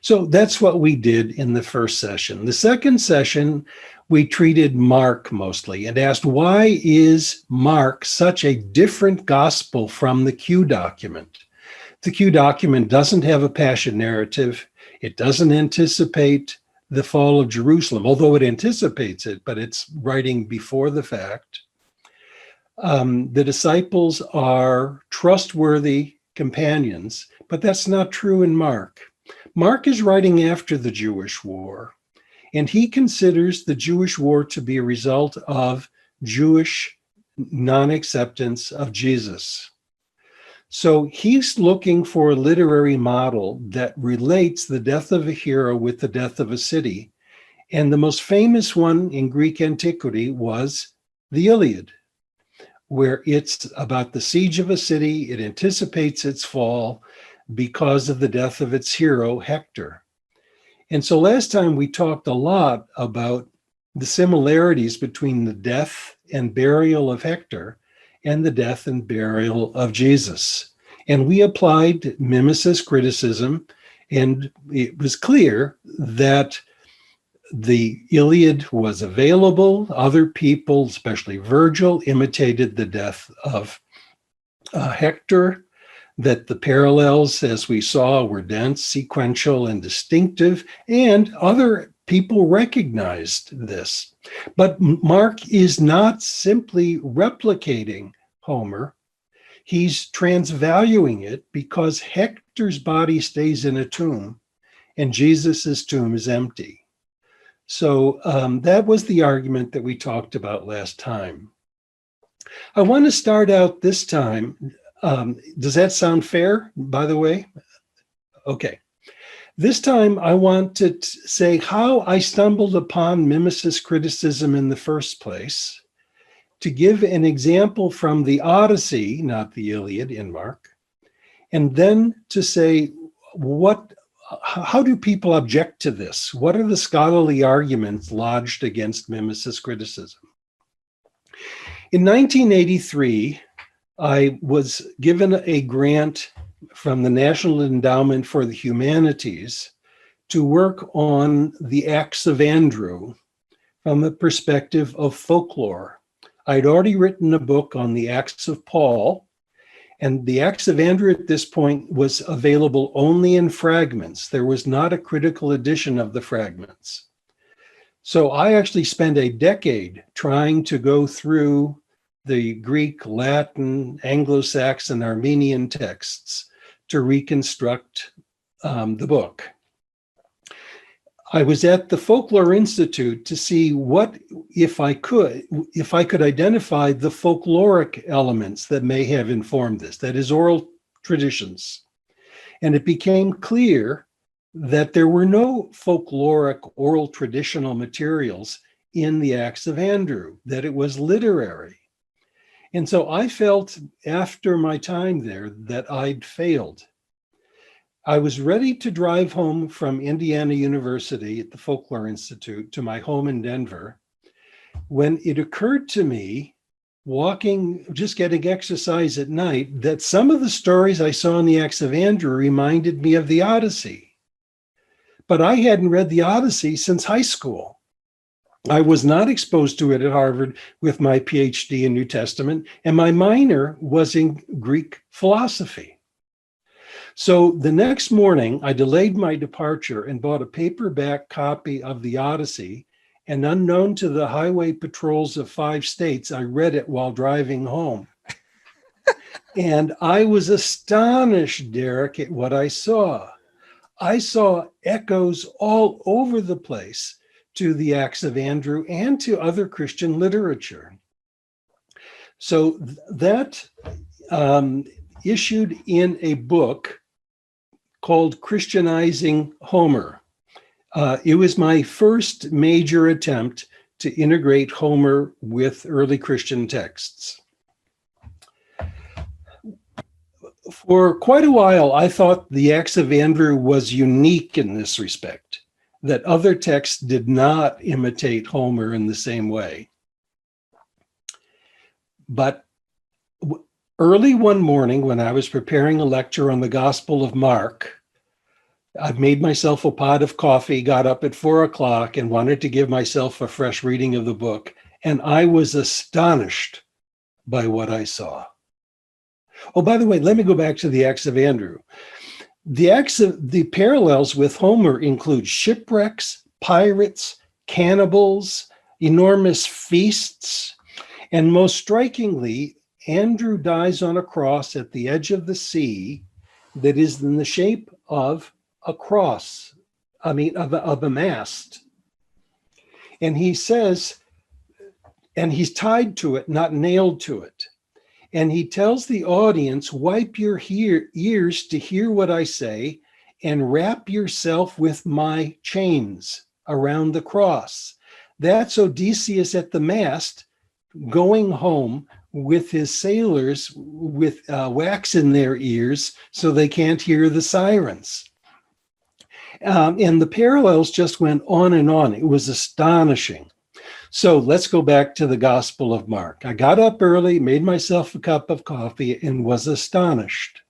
So that's what we did in the first session. The second session, we treated Mark mostly and asked, why is Mark such a different gospel from the Q document? The Q document doesn't have a passion narrative. It doesn't anticipate the fall of Jerusalem, although it anticipates it, but it's writing before the fact. The disciples are trustworthy companions, but that's not true in Mark. Mark is writing after the Jewish war, and he considers the Jewish war to be a result of Jewish non-acceptance of Jesus. So he's looking for a literary model that relates the death of a hero with the death of a city. And the most famous one in Greek antiquity was the Iliad, where it's about the siege of a city. It anticipates its fall because of the death of its hero, Hector. And so last time we talked a lot about the similarities between the death and burial of Hector and the death and burial of Jesus. And we applied mimicist criticism, and it was clear that the Iliad was available. Other people, especially Virgil, imitated the death of Hector, that the parallels, as we saw, were dense, sequential, and distinctive, and other people recognized this. But Mark is not simply replicating Homer. He's transvaluing it because Hector's body stays in a tomb and Jesus's tomb is empty. So that was the argument that we talked about last time. I want to start out this time. Does that sound fair, by the way? Okay. This time I want to say how I stumbled upon mimicist criticism in the first place, to give an example from the Odyssey, not the Iliad in Mark, and then to say how do people object to this? What are the scholarly arguments lodged against mimicist criticism? In 1983, I was given a grant from the National Endowment for the Humanities to work on the Acts of Andrew from the perspective of folklore. I'd already written a book on the Acts of Paul, and the Acts of Andrew at this point was available only in fragments. There was not a critical edition of the fragments. So I actually spent a decade trying to go through the Greek, Latin, Anglo-Saxon, Armenian texts to reconstruct the book. I was at the Folklore Institute to see what, if I could identify the folkloric elements that may have informed this, that is, oral traditions. And it became clear that there were no folkloric oral traditional materials in the Acts of Andrew, that it was literary. And so I felt after my time there that I'd failed. I was ready to drive home from Indiana University at the Folklore Institute to my home in Denver when it occurred to me, walking, just getting exercise at night, that some of the stories I saw in the Acts of Andrew reminded me of the Odyssey. But I hadn't read the Odyssey since high school. I was not exposed to it at Harvard with my PhD in New Testament, and my minor was in Greek philosophy. So the next morning, I delayed my departure and bought a paperback copy of the Odyssey, and unknown to the highway patrols of 5 states, I read it while driving home. And I was astonished, Derek, at what I saw. I saw echoes all over the place to the Acts of Andrew and to other Christian literature. So that issued in a book called Christianizing Homer. It was my first major attempt to integrate Homer with early Christian texts. For quite a while, I thought the Acts of Andrew was unique in this respect, that other texts did not imitate Homer in the same way. But early one morning, when I was preparing a lecture on the Gospel of Mark, I made myself a pot of coffee, got up at 4 o'clock and wanted to give myself a fresh reading of the book. And I was astonished by what I saw. Oh, by the way, let me go back to the Acts of Andrew. The parallels with Homer include shipwrecks, pirates, cannibals, enormous feasts, and most strikingly, Andrew dies on a cross at the edge of the sea that is in the shape of a cross, of a mast. And he says, and he's tied to it, not nailed to it. And he tells the audience, wipe your ears to hear what I say and wrap yourself with my chains around the cross. That's Odysseus at the mast going home with his sailors with wax in their ears so they can't hear the sirens. And the parallels just went on and on. It was astonishing. So let's go back to the Gospel of Mark. I got up early, made myself a cup of coffee, and was astonished.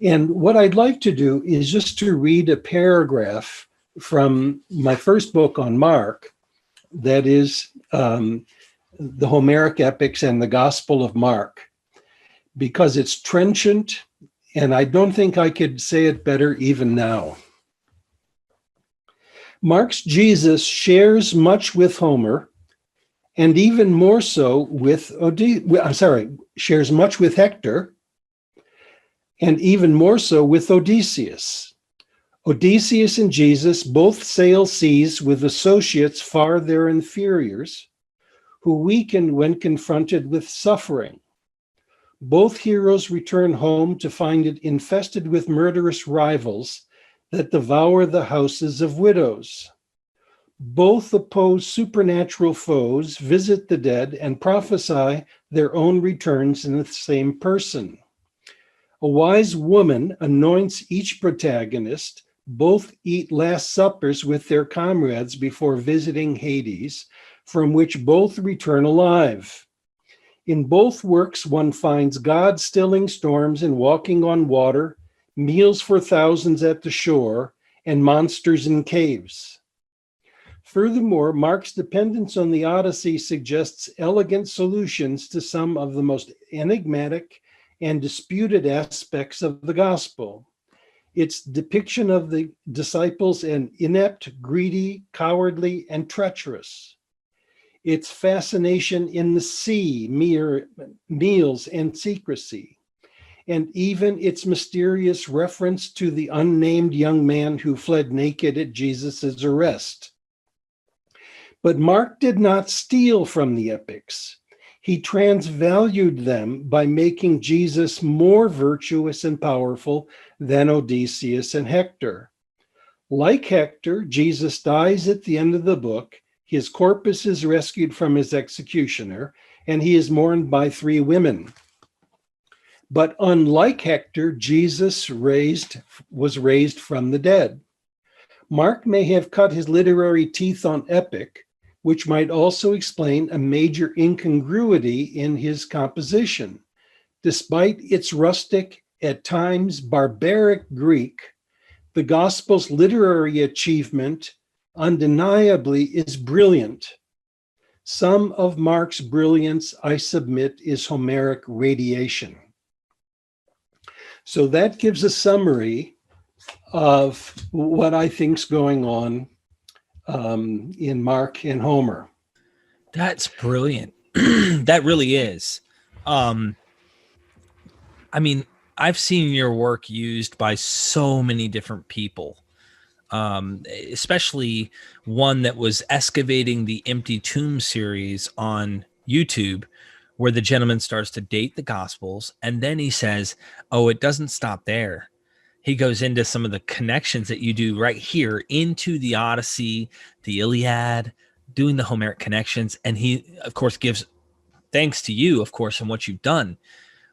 And what I'd like to do is just to read a paragraph from my first book on Mark, that is the Homeric epics and the Gospel of Mark, because it's trenchant, and I don't think I could say it better even now. Mark's Jesus shares much with Homer, and even more so with shares much with Hector, and even more so with Odysseus. Odysseus and Jesus both sail seas with associates far their inferiors, who weaken when confronted with suffering. Both heroes return home to find it infested with murderous rivals that devour the houses of widows. Both oppose supernatural foes, visit the dead, and prophesy their own returns in the same person. A wise woman anoints each protagonist. Both eat last suppers with their comrades before visiting Hades, from which both return alive. In both works, one finds God stilling storms and walking on water, meals for thousands at the shore, and monsters in caves. Furthermore, Mark's dependence on the Odyssey suggests elegant solutions to some of the most enigmatic and disputed aspects of the gospel. Its depiction of the disciples as inept, greedy, cowardly, and treacherous. Its fascination in the sea, meals, and secrecy. And even its mysterious reference to the unnamed young man who fled naked at Jesus' arrest. But Mark did not steal from the epics. He transvalued them by making Jesus more virtuous and powerful than Odysseus and Hector. Like Hector, Jesus dies at the end of the book. His corpus is rescued from his executioner, and he is mourned by 3 women. But unlike Hector, Jesus was raised from the dead. Mark may have cut his literary teeth on epic, which might also explain a major incongruity in his composition. Despite its rustic, at times barbaric Greek, the Gospel's literary achievement undeniably is brilliant. Some of Mark's brilliance, I submit, is Homeric radiation. So that gives a summary of what I think's going on in Mark and Homer. That's brilliant. That really is. I mean, I've seen your work used by so many different people, especially one that was excavating the Empty Tomb series on YouTube, where the gentleman starts to date the Gospels, and then he says, oh, it doesn't stop there. He goes into some of the connections that you do right here into the Odyssey, the Iliad, doing the Homeric connections. And he, of course, gives thanks to you, of course, and what you've done.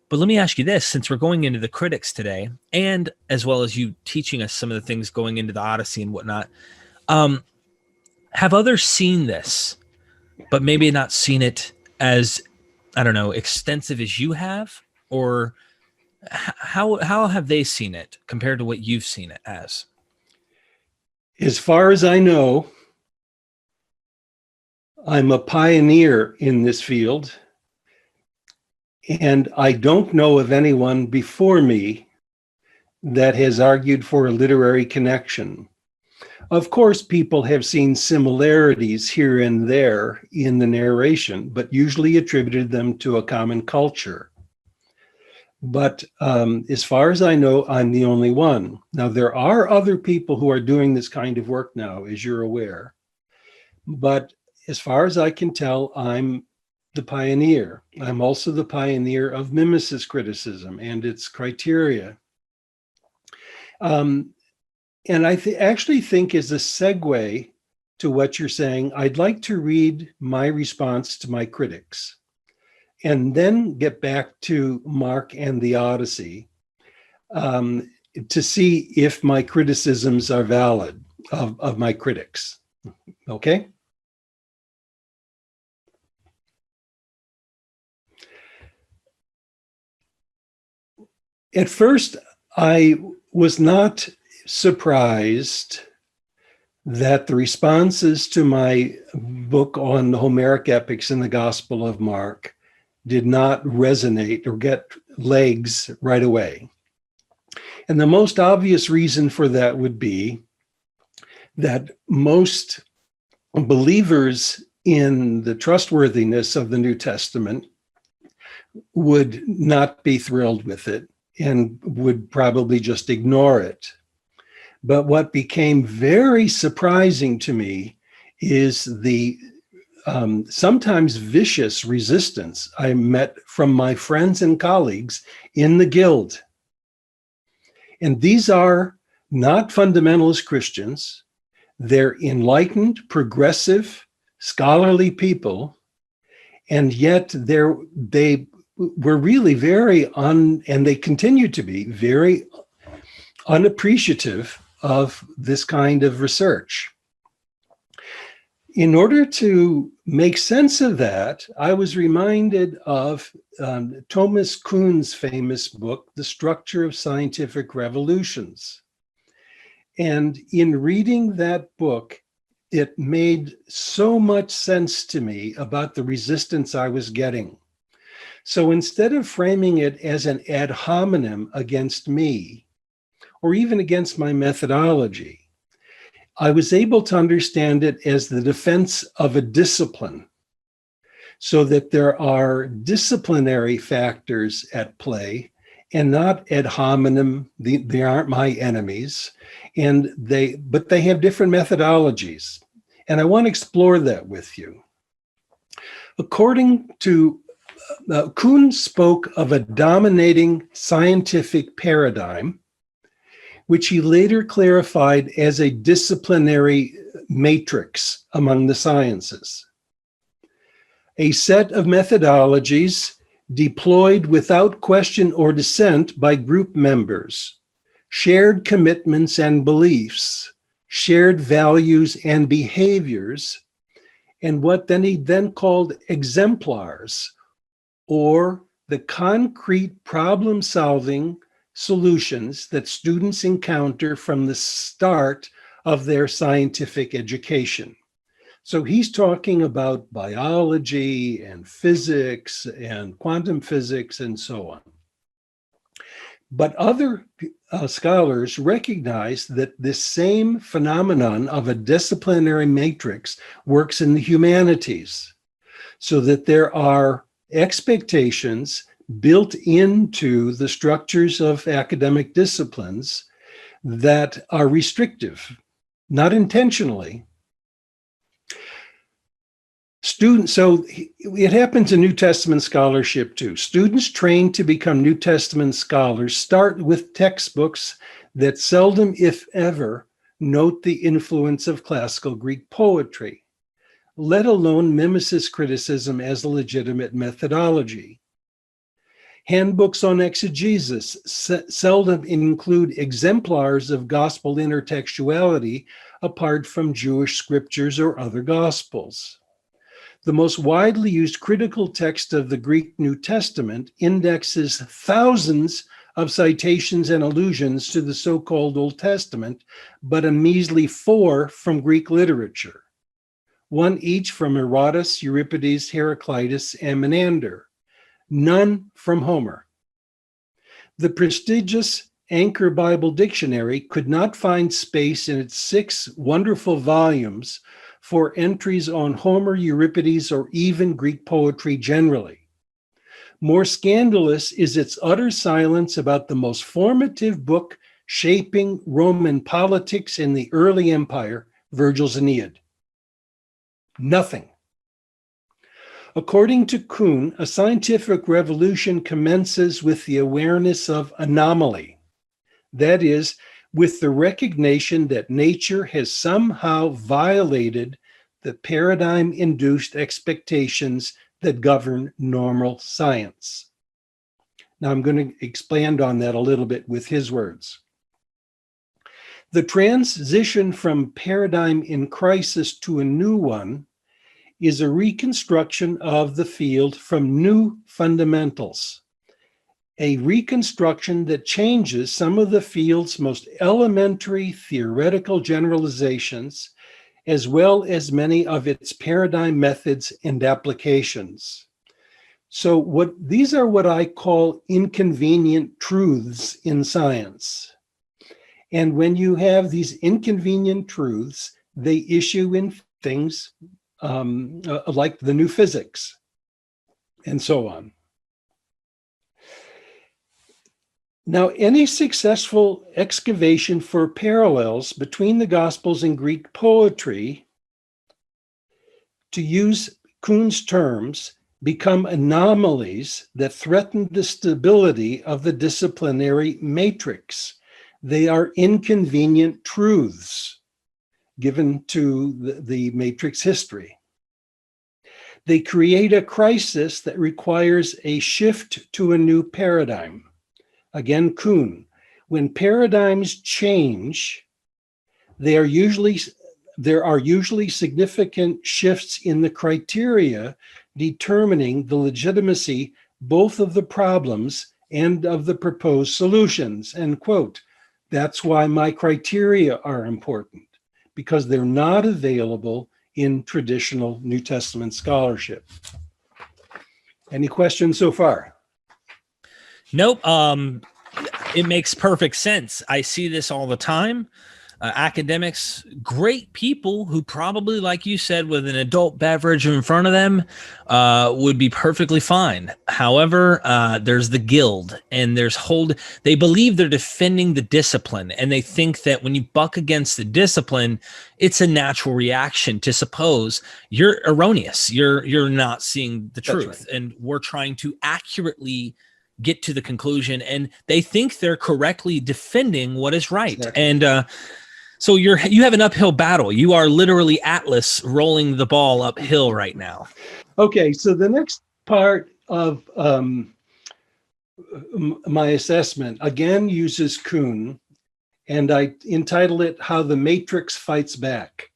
But let me ask you this, since we're going into the critics today, and as well as you teaching us some of the things going into the Odyssey and whatnot, have others seen this, but maybe not seen it as, I don't know, extensive as you have? Or how have they seen it compared to what you've seen it as? As far as I know, I'm a pioneer in this field, and I don't know of anyone before me that has argued for a literary connection. Of course, people have seen similarities here and there in the narration, but usually attributed them to a common culture. But as far as I know, I'm the only one. Now, there are other people who are doing this kind of work now, as you're aware. But as far as I can tell, I'm the pioneer. I'm also the pioneer of mimicist criticism and its criteria. And I actually think, as a segue to what you're saying, I'd like to read my response to my critics, and then get back to Mark and the Odyssey to see if my criticisms are valid of my critics. Okay? At first, I was not surprised that the responses to my book on the Homeric epics in the Gospel of Mark did not resonate or get legs right away. And the most obvious reason for that would be that most believers in the trustworthiness of the New Testament would not be thrilled with it and would probably just ignore it. But what became very surprising to me is the sometimes vicious resistance I met from my friends and colleagues in the Guild. And these are not fundamentalist Christians. They're enlightened, progressive, scholarly people, and yet they were really and they continue to be very unappreciative of this kind of research. In order to make sense of that, I was reminded of Thomas Kuhn's famous book, The Structure of Scientific Revolutions. And in reading that book, it made so much sense to me about the resistance I was getting. So instead of framing it as an ad hominem against me, or even against my methodology, I was able to understand it as the defense of a discipline, so that there are disciplinary factors at play and not ad hominem. They aren't my enemies, but they have different methodologies. And I want to explore that with you. According to Kuhn spoke of a dominating scientific paradigm, which he later clarified as a disciplinary matrix among the sciences. A set of methodologies deployed without question or dissent by group members, shared commitments and beliefs, shared values and behaviors, and what he then called exemplars, or the concrete problem-solving solutions that students encounter from the start of their scientific education. So he's talking about biology and physics and quantum physics and so on. But other scholars recognize that this same phenomenon of a disciplinary matrix works in the humanities, so that there are expectations built into the structures of academic disciplines that are restrictive, not intentionally. So it happens in New Testament scholarship too. Students trained to become New Testament scholars start with textbooks that seldom, if ever, note the influence of classical Greek poetry, let alone mimicist criticism as a legitimate methodology. Handbooks on exegesis seldom include exemplars of gospel intertextuality apart from Jewish scriptures or other gospels. The most widely used critical text of the Greek New Testament indexes thousands of citations and allusions to the so-called Old Testament, but a measly 4 from Greek literature, 1 each from Herodotus, Euripides, Heraclitus, and Menander. None from Homer. The prestigious Anchor Bible Dictionary could not find space in its 6 wonderful volumes for entries on Homer, Euripides, or even Greek poetry generally. More scandalous is its utter silence about the most formative book shaping Roman politics in the early empire, Virgil's Aeneid. Nothing. According to Kuhn, a scientific revolution commences with the awareness of anomaly. That is, with the recognition that nature has somehow violated the paradigm-induced expectations that govern normal science. Now I'm going to expand on that a little bit with his words. The transition from paradigm in crisis to a new one is a reconstruction of the field from new fundamentals. a reconstruction that changes some of the field's most elementary theoretical generalizations, as well as many of its paradigm methods and applications. So these are what I call inconvenient truths in science. And when you have these inconvenient truths, they issue in things like the new physics and so on. Now, any successful excavation for parallels between the Gospels and Greek poetry, to use Kuhn's terms, become anomalies that threaten the stability of the disciplinary matrix. They are inconvenient truths given to the matrix history. They create a crisis that requires a shift to a new paradigm. Again, Kuhn, when paradigms change, there are usually significant shifts in the criteria determining the legitimacy both of the problems and of the proposed solutions, end quote. That's why my criteria are important, because they're not available in traditional New Testament scholarship. Any questions so far? Nope. It makes perfect sense. I see this all the time. Academics, great people who probably, like you said, with an adult beverage in front of them, would be perfectly fine. However, there's the guild, and they believe they're defending the discipline, and they think that when you buck against the discipline, it's a natural reaction to suppose you're erroneous. You're not seeing the truth, right. And we're trying to accurately get to the conclusion, and they think they're correctly defending what is right. Exactly. And so you have an uphill battle. You are literally Atlas rolling the ball uphill right now. Okay, so the next part of my assessment again uses Kuhn, and I entitle it "How the Matrix Fights Back."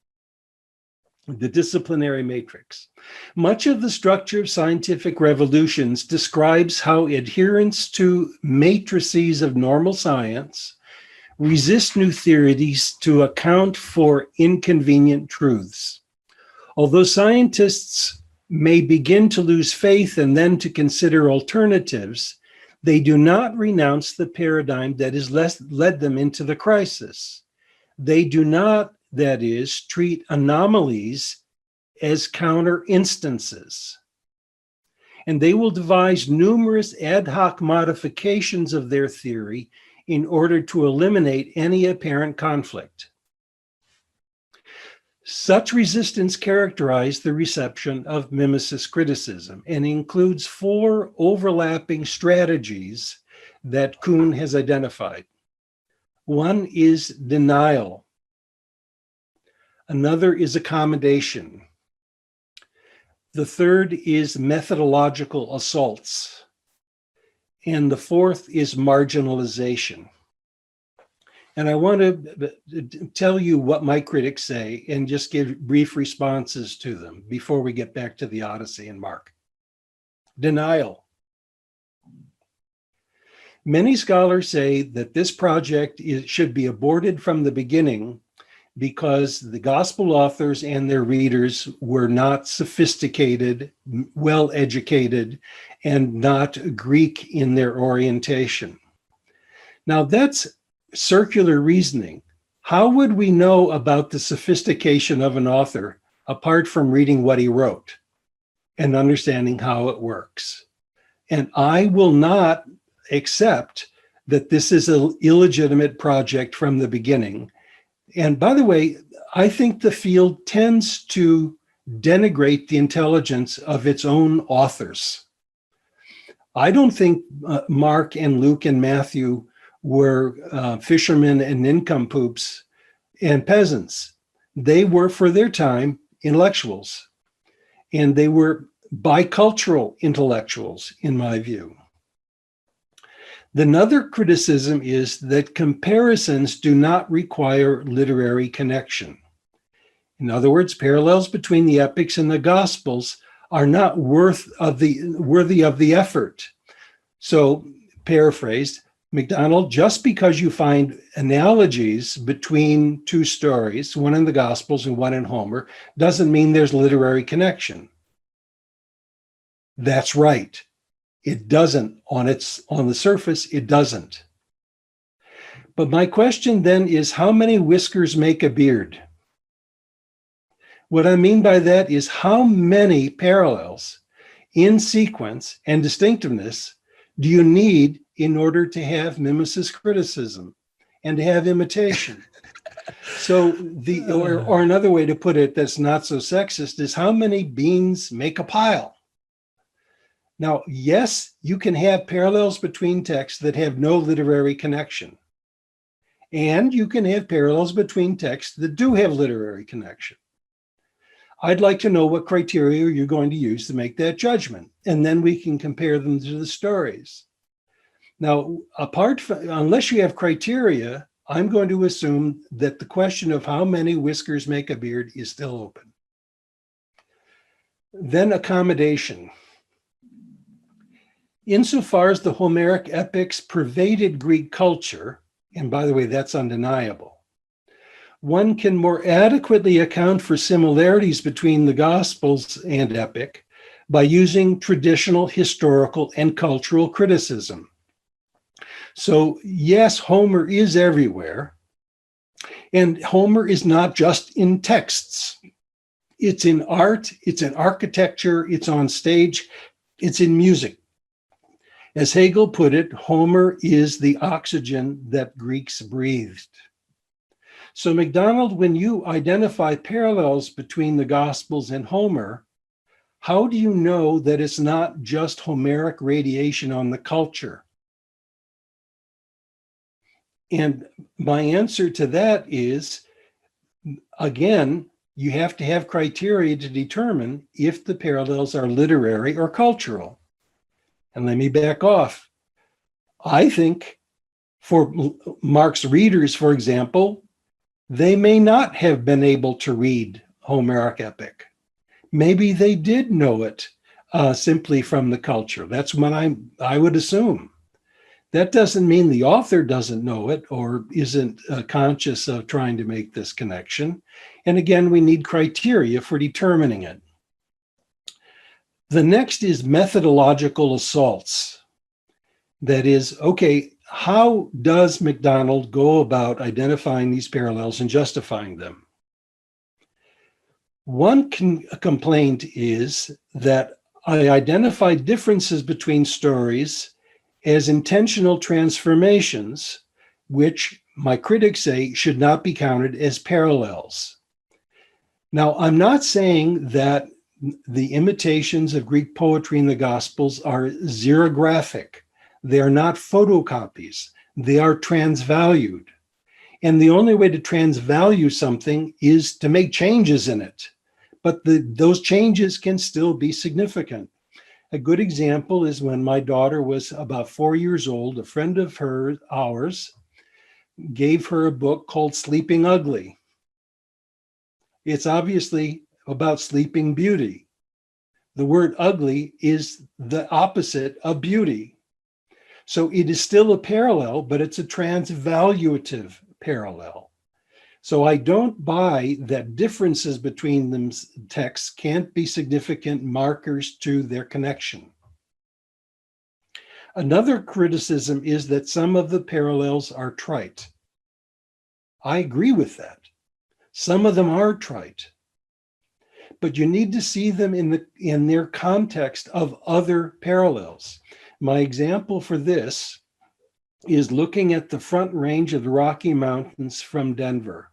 The disciplinary matrix. Much of the structure of scientific revolutions describes how adherents to matrices of normal science resist new theories to account for inconvenient truths. Although scientists may begin to lose faith and then to consider alternatives, they do not renounce the paradigm that has led them into the crisis. They do not, that is, treat anomalies as counter instances. And they will devise numerous ad hoc modifications of their theory in order to eliminate any apparent conflict. Such resistance characterized the reception of mimicist criticism and includes 4 overlapping strategies that Kuhn has identified. One is denial. Another is accommodation. The third is methodological assaults. And the fourth is marginalization. And I want to tell you what my critics say and just give brief responses to them before we get back to the Odyssey and Mark. Denial. Many scholars say that this project should be aborted from the beginning because the gospel authors and their readers were not sophisticated, well-educated, and not Greek in their orientation. Now that's circular reasoning. How would we know about the sophistication of an author apart from reading what he wrote and understanding how it works? And I will not accept that this is an illegitimate project from the beginning. And by the way, I think the field tends to denigrate the intelligence of its own authors. I don't think Mark and Luke and Matthew were fishermen and nincompoops and peasants. They were, for their time, intellectuals. And they were bicultural intellectuals, in my view. Another criticism is that comparisons do not require literary connection. In other words, parallels between the epics and the Gospels are not worthy of the effort. So paraphrased, Macdonald, just because you find analogies between two stories, one in the Gospels and one in Homer, doesn't mean there's literary connection. That's right. It doesn't. On the surface, it doesn't. But my question then is, how many whiskers make a beard? What I mean by that is, how many parallels in sequence and distinctiveness do you need in order to have mimesis criticism and to have imitation? So or another way to put it that's not so sexist is, how many beans make a pile? Now, yes, you can have parallels between texts that have no literary connection. And you can have parallels between texts that do have literary connection. I'd like to know what criteria you're going to use to make that judgment, and then we can compare them to the stories. Now, unless you have criteria, I'm going to assume that the question of how many whiskers make a beard is still open. Then accommodation. Insofar as the Homeric epics pervaded Greek culture, and by the way, that's undeniable, one can more adequately account for similarities between the Gospels and epic by using traditional historical and cultural criticism. So yes, Homer is everywhere, and Homer is not just in texts. It's in art, it's in architecture, it's on stage, it's in music. As Hegel put it, Homer is the oxygen that Greeks breathed. So Macdonald, when you identify parallels between the Gospels and Homer, how do you know that it's not just Homeric radiation on the culture? And my answer to that is, again, you have to have criteria to determine if the parallels are literary or cultural. And let me back off. I think for Mark's readers, for example, they may not have been able to read Homeric epic. Maybe they did know it simply from the culture. That's what I would assume. That doesn't mean the author doesn't know it or isn't conscious of trying to make this connection. And again, we need criteria for determining it. The next is methodological assaults. That is, okay, how does Macdonald go about identifying these parallels and justifying them? One complaint is that I identified differences between stories as intentional transformations, which my critics say should not be counted as parallels. Now, I'm not saying that the imitations of Greek poetry in the Gospels are xerographic. They are not photocopies. They are transvalued. And the only way to transvalue something is to make changes in it. But those changes can still be significant. A good example is when my daughter was about 4 years old, a friend of ours gave her a book called Sleeping Ugly. It's obviously about Sleeping Beauty. The word ugly is the opposite of beauty. So it is still a parallel, but it's a transvaluative parallel. So I don't buy that differences between them texts can't be significant markers to their connection. Another criticism is that some of the parallels are trite. I agree with that. Some of them are trite, but you need to see them in their context of other parallels. My example for this is looking at the Front Range of the Rocky Mountains from Denver.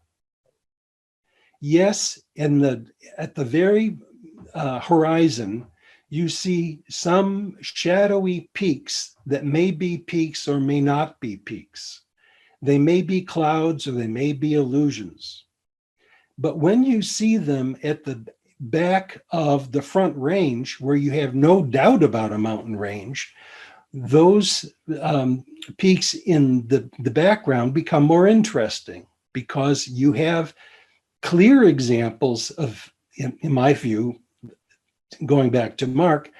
Yes, at the very horizon, you see some shadowy peaks that may be peaks or may not be peaks. They may be clouds or they may be illusions. But when you see them at the back of the Front Range, where you have no doubt about a mountain range, those peaks in the background become more interesting because you have clear examples of, in my view, going back to Mark,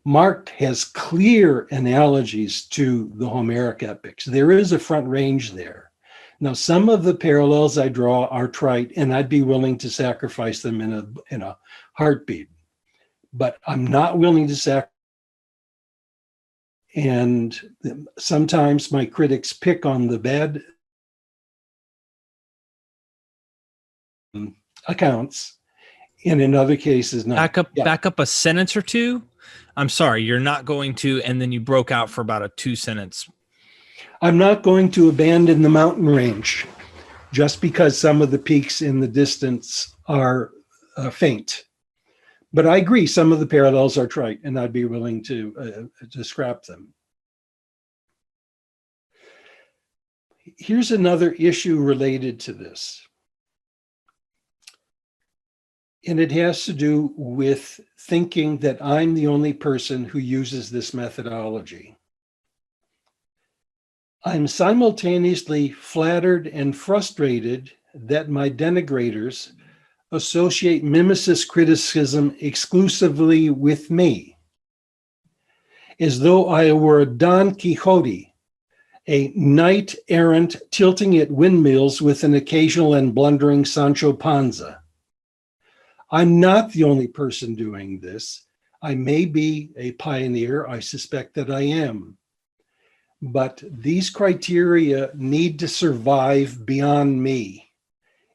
Mark has clear analogies to the Homeric epics. There is a front range there. Now, some of the parallels I draw are trite, and I'd be willing to sacrifice them in a heartbeat. But I'm not willing to sacrifice. And sometimes my critics pick on the bad accounts, and in other cases, not. Back up a sentence or two. I'm sorry, you're not going to, and then you broke out for about a 2-sentence. I'm not going to abandon the mountain range just because some of the peaks in the distance are faint. But I agree, some of the parallels are trite, and I'd be willing to scrap them. Here's another issue related to this. And it has to do with thinking that I'm the only person who uses this methodology. I'm simultaneously flattered and frustrated that my denigrators associate mimicist criticism exclusively with me, as though I were a Don Quixote, a knight errant tilting at windmills with an occasional and blundering Sancho Panza. I'm not the only person doing this. I may be a pioneer. I suspect that I am. But these criteria need to survive beyond me,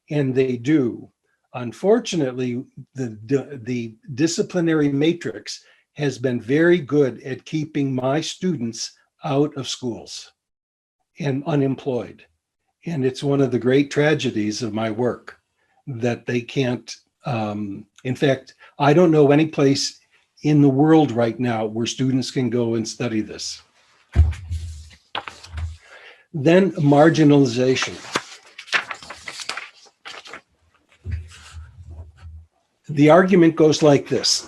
and they do. Unfortunately, the disciplinary matrix has been very good at keeping my students out of schools and unemployed. And it's one of the great tragedies of my work that they can't. In fact, I don't know any place in the world right now where students can go and study this. Then marginalization. The argument goes like this.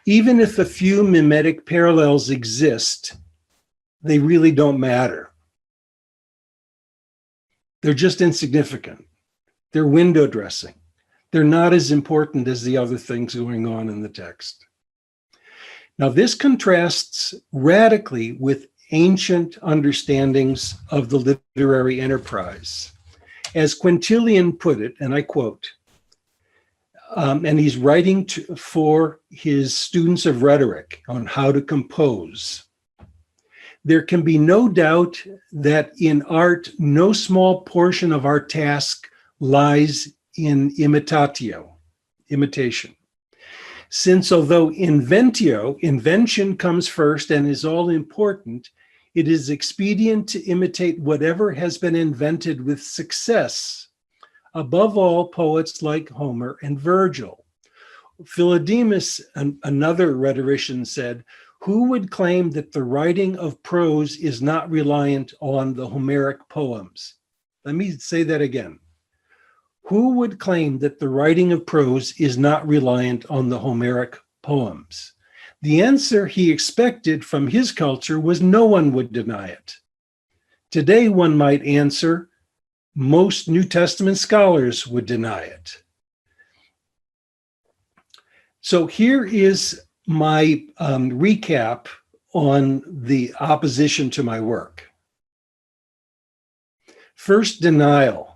Even if a few mimetic parallels exist, they really don't matter. They're just insignificant. They're window dressing. They're not as important as the other things going on in the text. Now, this contrasts radically with ancient understandings of the literary enterprise. As Quintilian put it, and I quote, and he's writing for his students of rhetoric on how to compose. There can be no doubt that in art, no small portion of our task lies in imitation. Since although invention comes first and is all important, it is expedient to imitate whatever has been invented with success. Above all, poets like Homer and Virgil. Philodemus, another rhetorician, said, "Who would claim that the writing of prose is not reliant on the Homeric poems?" Let me say that again. Who would claim that the writing of prose is not reliant on the Homeric poems? The answer he expected from his culture was no one would deny it. Today, one might answer, most New Testament scholars would deny it. So here is my recap on the opposition to my work. First, denial.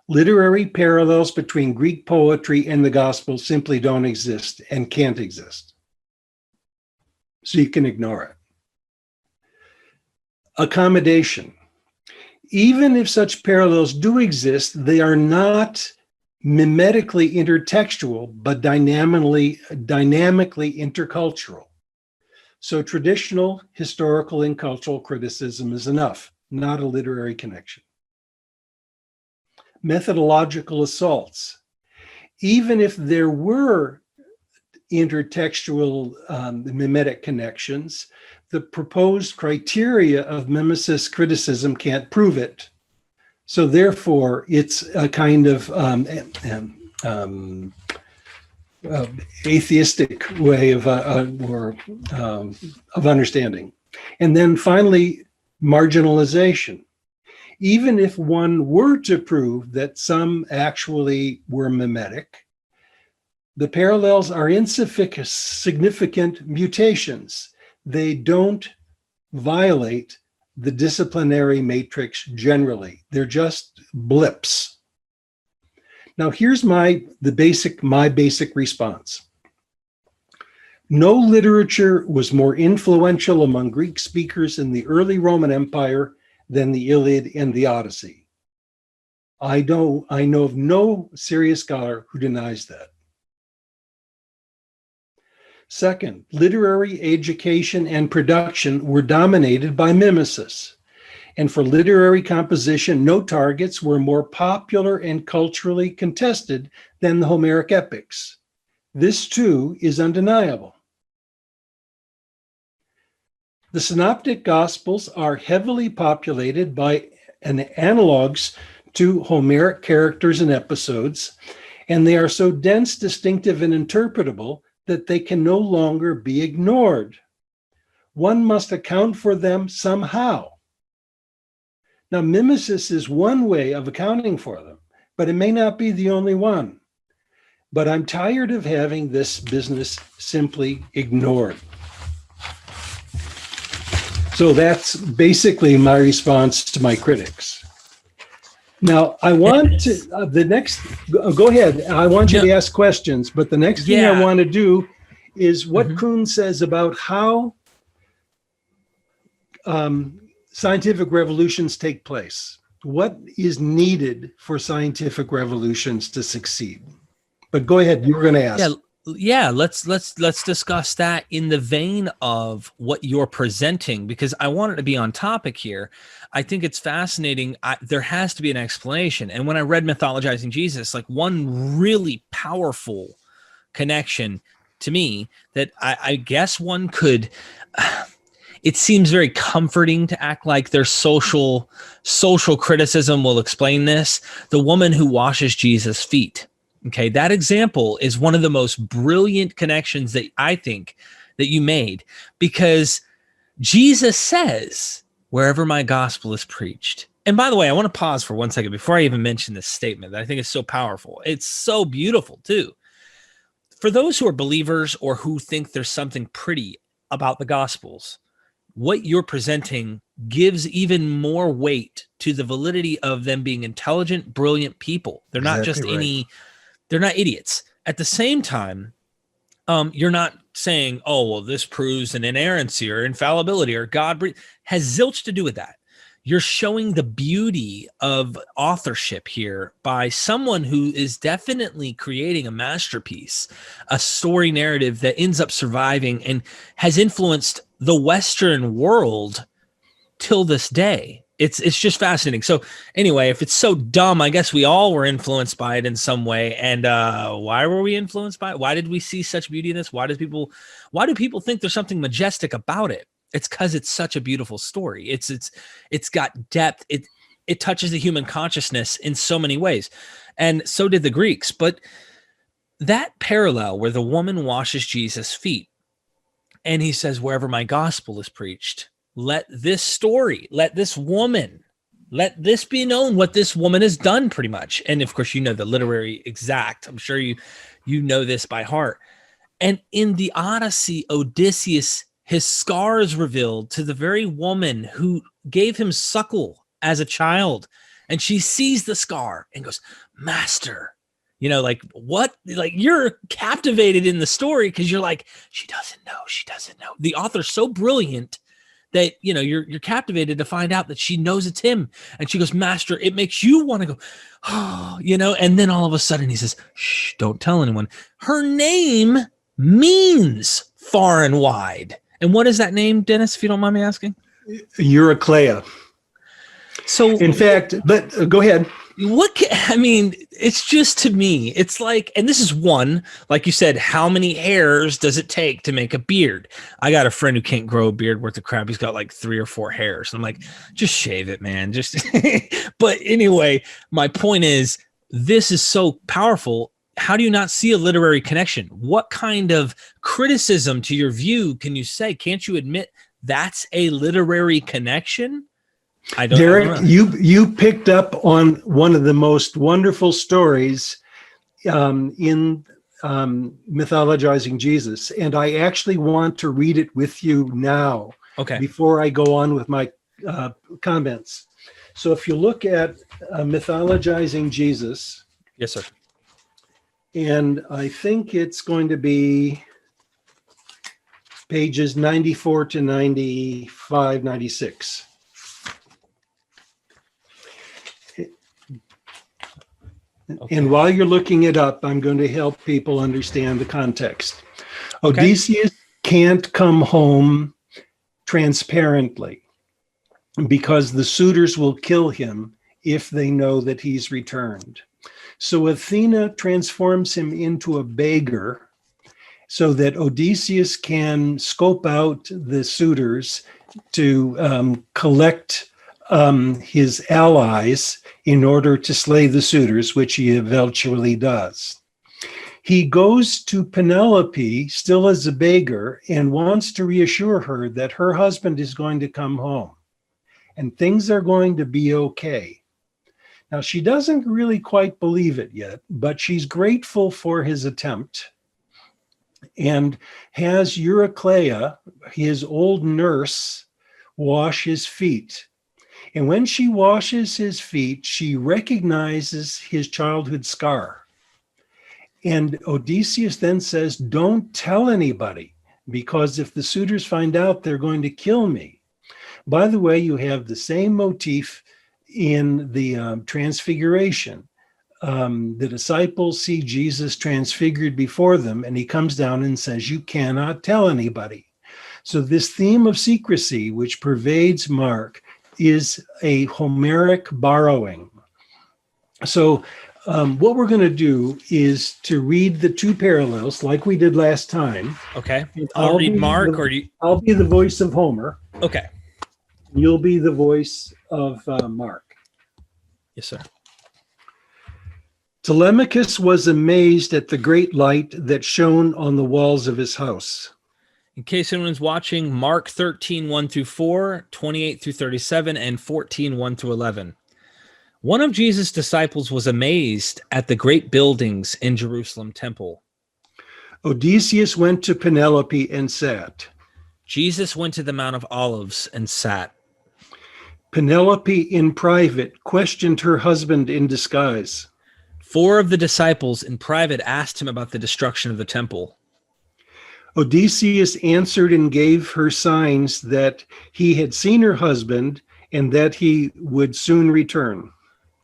Literary parallels between Greek poetry and the gospel simply don't exist and can't exist. So you can ignore it. Accommodation. Even if such parallels do exist, they are not mimetically intertextual, but dynamically intercultural. So traditional historical and cultural criticism is enough, not a literary connection. Methodological assaults. Even if there were intertextual mimetic connections, the proposed criteria of mimicist criticism can't prove it. So therefore, it's a kind of atheistic way of understanding. And then finally, marginalization. Even if one were to prove that some actually were mimetic, The parallels are insignificant mutations. They don't violate the disciplinary matrix generally. They're just blips. Now here's my basic response. No literature was more influential among Greek speakers in the early Roman Empire than the Iliad and the Odyssey. I know of no serious scholar who denies that. Second, literary education and production were dominated by mimesis. And for literary composition, no targets were more popular and culturally contested than the Homeric epics. This too is undeniable. The Synoptic Gospels are heavily populated by analogs to Homeric characters and episodes, and they are so dense, distinctive, and interpretable that they can no longer be ignored. One must account for them somehow. Now, mimesis is one way of accounting for them, but it may not be the only one. But I'm tired of having this business simply ignored. So that's basically my response to my critics. Now, I want to, go ahead. I want you to ask questions, but the next thing I want to do is what Kuhn says about how scientific revolutions take place. What is needed for scientific revolutions to succeed? But go ahead, you were going to ask. Yeah, let's discuss that in the vein of what you're presenting, because I want it to be on topic here. I think it's fascinating. There has to be an explanation. And when I read Mythologizing Jesus, like one really powerful connection to me that I guess one could, it seems very comforting to act like their social criticism will explain this. The woman who washes Jesus' feet. Okay, that example is one of the most brilliant connections that I think that you made, because Jesus says, wherever my gospel is preached. And by the way, I want to pause for 1 second before I even mention this statement that I think is so powerful. It's so beautiful too. For those who are believers or who think there's something pretty about the gospels, what you're presenting gives even more weight to the validity of them being intelligent, brilliant people. They're not just they're not idiots. At the same time, you're not saying, oh, well, this proves an inerrancy or infallibility or God has zilch to do with that. You're showing the beauty of authorship here by someone who is definitely creating a masterpiece, a story narrative that ends up surviving and has influenced the Western world till this day. It's just fascinating. So anyway, if it's so dumb, I guess we all were influenced by it in some way. And why were we influenced by it? Why did we see such beauty in this? Why do people think there's something majestic about it? It's because it's such a beautiful story. It's got depth. It touches the human consciousness in so many ways. And so did the Greeks. But that parallel where the woman washes Jesus' feet and he says, wherever my gospel is preached, let this story, let this woman, let this be known what this woman has done pretty much. And of course, you know the literary exact. I'm sure you know this by heart. And in the Odyssey, Odysseus, his scars revealed to the very woman who gave him suckle as a child. And she sees the scar and goes, Master, you know, like what, like you're captivated in the story because you're like, she doesn't know. The author's so brilliant that, you know, you're captivated to find out that she knows it's him. And she goes, Master, it makes you want to go, oh, you know, and then all of a sudden he says, shh, don't tell anyone. Her name means far and wide. And what is that name, Dennis, if you don't mind me asking? Eurycleia. So in fact, but go ahead. I mean, it's just, to me, it's like, and this is one, like you said, how many hairs does it take to make a beard? I got a friend who can't grow a beard worth of crap. He's got like 3 or 4 hairs. And I'm like, just shave it, man. Just, but anyway, my point is, this is so powerful. How do you not see a literary connection? What kind of criticism to your view can you say? Can't you admit that's a literary connection? I don't know. Derek, you picked up on one of the most wonderful stories in Mythologizing Jesus, and I actually want to read it with you now. Okay. Before I go on with my comments. So if you look at Mythologizing Jesus, Yes, sir. and I think it's going to be pages 94 to 95, 96. Okay. And while you're looking it up, I'm going to help people understand the context. Okay. Odysseus can't come home transparently because the suitors will kill him if they know that he's returned. So Athena transforms him into a beggar so that Odysseus can scope out the suitors to collect his allies in order to slay the suitors, which he eventually does. He goes to Penelope, still as a beggar, and wants to reassure her that her husband is going to come home and things are going to be okay. Now, she doesn't really quite believe it yet, but she's grateful for his attempt and has Eurycleia, his old nurse, wash his feet. And when she washes his feet, she recognizes his childhood scar. And Odysseus then says, don't tell anybody, because if the suitors find out, they're going to kill me. By the way, you have the same motif in the Transfiguration. The disciples see Jesus transfigured before them, and he comes down and says, you cannot tell anybody. So this theme of secrecy, which pervades Mark, is a Homeric borrowing. So what we're going to do is to read the two parallels like we did last time. Okay. I'll read Mark, I'll be the voice of Homer. Okay. You'll be the voice of Mark. Yes, sir. Telemachus was amazed at the great light that shone on the walls of his house. In case anyone's watching, Mark 13, 1 through 4, 28 through 37, and 14, 1 through 11. One of Jesus' disciples was amazed at the great buildings in Jerusalem temple. Odysseus went to Penelope and sat. Jesus went to the Mount of Olives and sat. Penelope in private questioned her husband in disguise. 4 of the disciples in private asked him about the destruction of the temple. Odysseus answered and gave her signs that he had seen her husband and that he would soon return.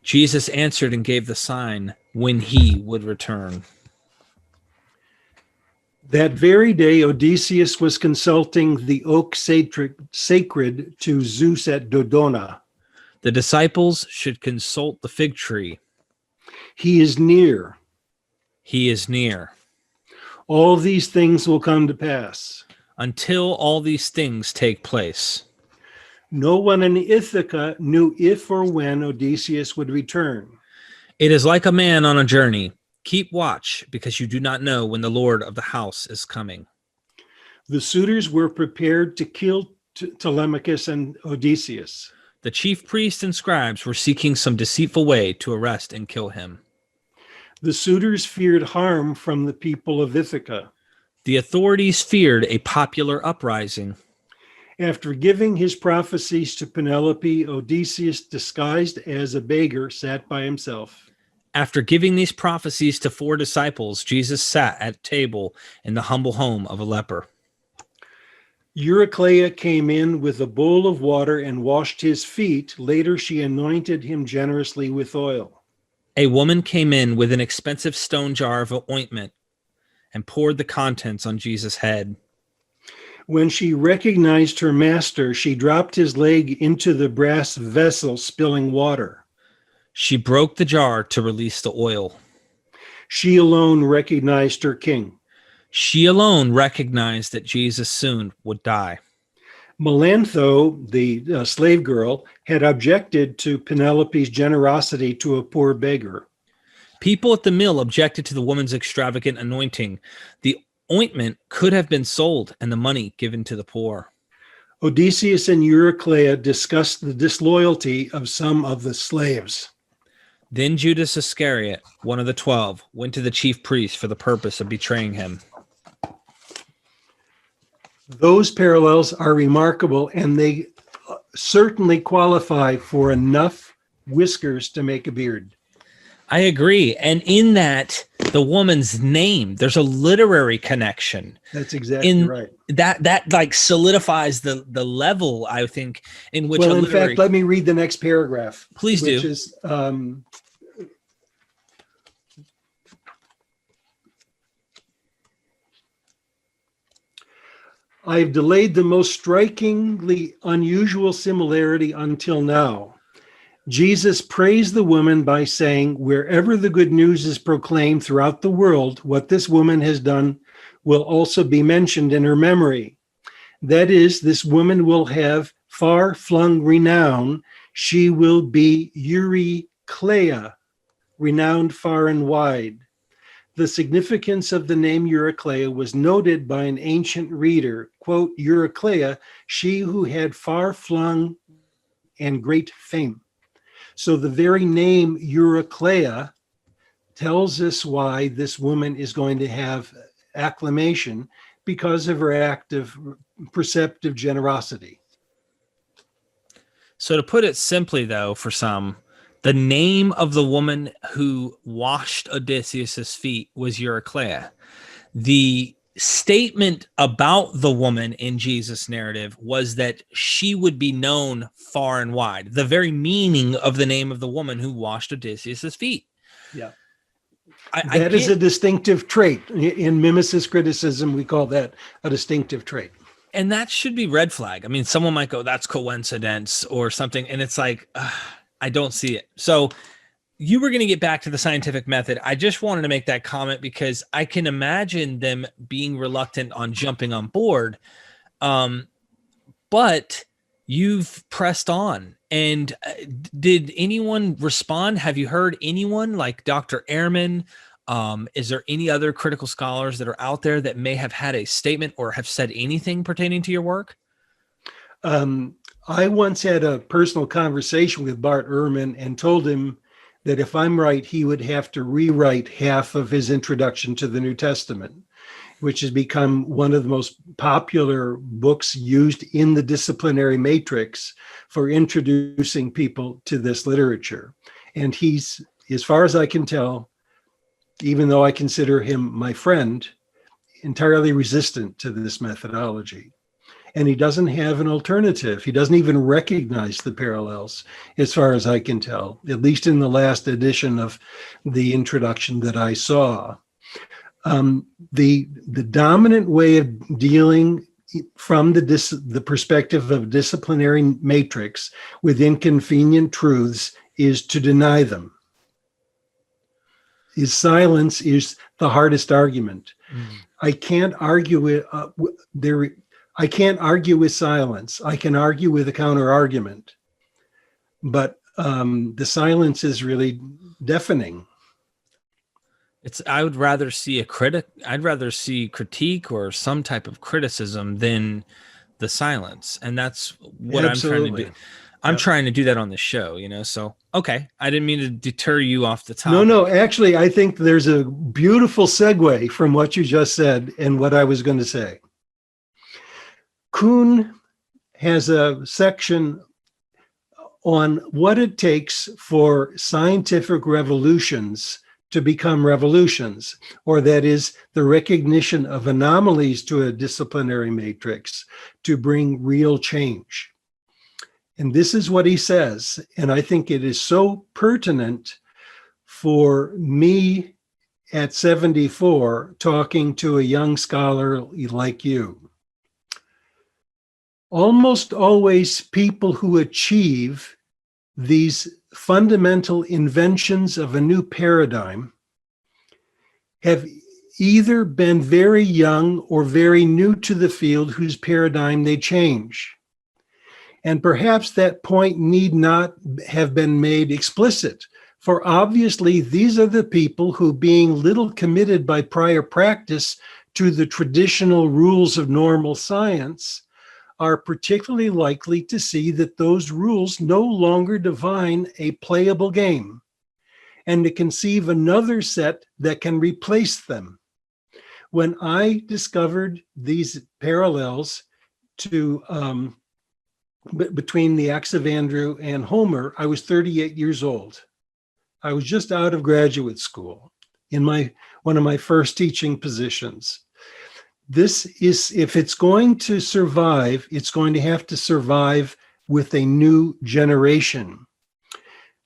Jesus answered and gave the sign when he would return. That very day, Odysseus was consulting the oak sacred to Zeus at Dodona. The disciples should consult the fig tree. He is near. He is near. All these things will come to pass. Until all these things take place. No one in Ithaca knew if or when Odysseus would return. It is like a man on a journey. Keep watch, because you do not know when the Lord of the house is coming. The suitors were prepared to kill Telemachus and Odysseus. The chief priests and scribes were seeking some deceitful way to arrest and kill him. The suitors feared harm from the people of Ithaca. The authorities feared a popular uprising. After giving his prophecies to Penelope, Odysseus, disguised as a beggar, sat by himself. After giving these prophecies to 4 disciples, Jesus sat at table in the humble home of a leper. Eurycleia came in with a bowl of water and washed his feet. Later, she anointed him generously with oil. A woman came in with an expensive stone jar of ointment and poured the contents on Jesus' head. When she recognized her master, she dropped his leg into the brass vessel, spilling water. She broke the jar to release the oil. She alone recognized her king. She alone recognized that Jesus soon would die. Melantho, the slave girl, had objected to Penelope's generosity to a poor beggar. People at the mill objected to the woman's extravagant anointing. The ointment could have been sold and the money given to the poor. Odysseus and Eurycleia discussed the disloyalty of some of the slaves. Then Judas Iscariot, one of the 12, went to the chief priest for the purpose of betraying him. Those parallels are remarkable, and they certainly qualify for enough whiskers to make a beard. I agree. And in that, the woman's name, there's a literary connection. That's exactly right. That like solidifies the level, I think, in which. Well, in fact, let me read the next paragraph. Please do. Which is, I've delayed the most strikingly unusual similarity until now. Jesus praised the woman by saying, wherever the good news is proclaimed throughout the world, what this woman has done will also be mentioned in her memory. That is, this woman will have far-flung renown. She will be Eurycleia, renowned far and wide. The significance of the name Eurycleia was noted by an ancient reader, quote, Eurycleia, she who had far-flung and great fame. So the very name Eurycleia tells us why this woman is going to have acclamation, because of her act of perceptive generosity. So to put it simply, though, for some, the name of the woman who washed Odysseus's feet was Eurycleia. The statement about the woman in Jesus' narrative was that she would be known far and wide. The very meaning of the name of the woman who washed Odysseus's feet. Yeah. That is a distinctive trait. In mimicist criticism, we call that a distinctive trait. And that should be red flag. I mean, someone might go, that's coincidence or something. And it's like, I don't see it. So you were going to get back to the scientific method. I just wanted to make that comment because I can imagine them being reluctant on jumping on board. But you've pressed on. And did anyone respond? Have you heard anyone like Dr. Ehrman? Is there any other critical scholars that are out there that may have had a statement or have said anything pertaining to your work? I once had a personal conversation with Bart Ehrman and told him that if I'm right, he would have to rewrite half of his introduction to the New Testament, which has become one of the most popular books used in the disciplinary matrix for introducing people to this literature. And he's, as far as I can tell, even though I consider him my friend, entirely resistant to this methodology. And he doesn't have an alternative. He doesn't even recognize the parallels, as far as I can tell, at least in the last edition of the introduction that I saw. The dominant way of dealing from the perspective of disciplinary matrix with inconvenient truths is to deny them. His silence is the hardest argument. I can't argue with I can't argue with silence. I can argue with a counter argument, but the silence is really deafening. I would rather see I'd rather see critique or some type of criticism than the silence. And that's what Absolutely. I'm trying to do. I'm trying to do that on the show, so, okay. I didn't mean to deter you off the top. No, actually, I think there's a beautiful segue from what you just said and what I was going to say. Kuhn has a section on what it takes for scientific revolutions to become revolutions, or that is the recognition of anomalies to a disciplinary matrix to bring real change. And this is what he says, and I think it is so pertinent for me at 74 talking to a young scholar like you. Almost always people who achieve these fundamental inventions of a new paradigm have either been very young or very new to the field whose paradigm they change. And perhaps that point need not have been made explicit, for obviously these are the people who, being little committed by prior practice to the traditional rules of normal science, are particularly likely to see that those rules no longer define a playable game. and to conceive another set that can replace them. When I discovered these parallels to between the Acts of Andrew and Homer, I was 38 years old. I was just out of graduate school in one of my first teaching positions. This is, if it's going to survive, it's going to have to survive with a new generation.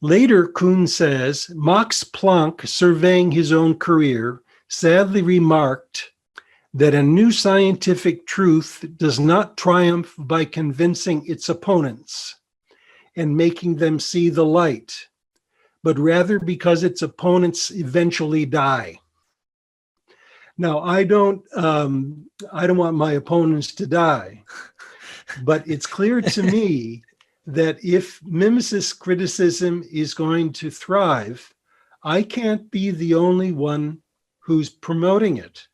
Later, Kuhn says, Max Planck, surveying his own career, sadly remarked that a new scientific truth does not triumph by convincing its opponents and making them see the light, but rather because its opponents eventually die. Now, I don't want my opponents to die, but it's clear to me that if mimicist criticism is going to thrive, I can't be the only one who's promoting it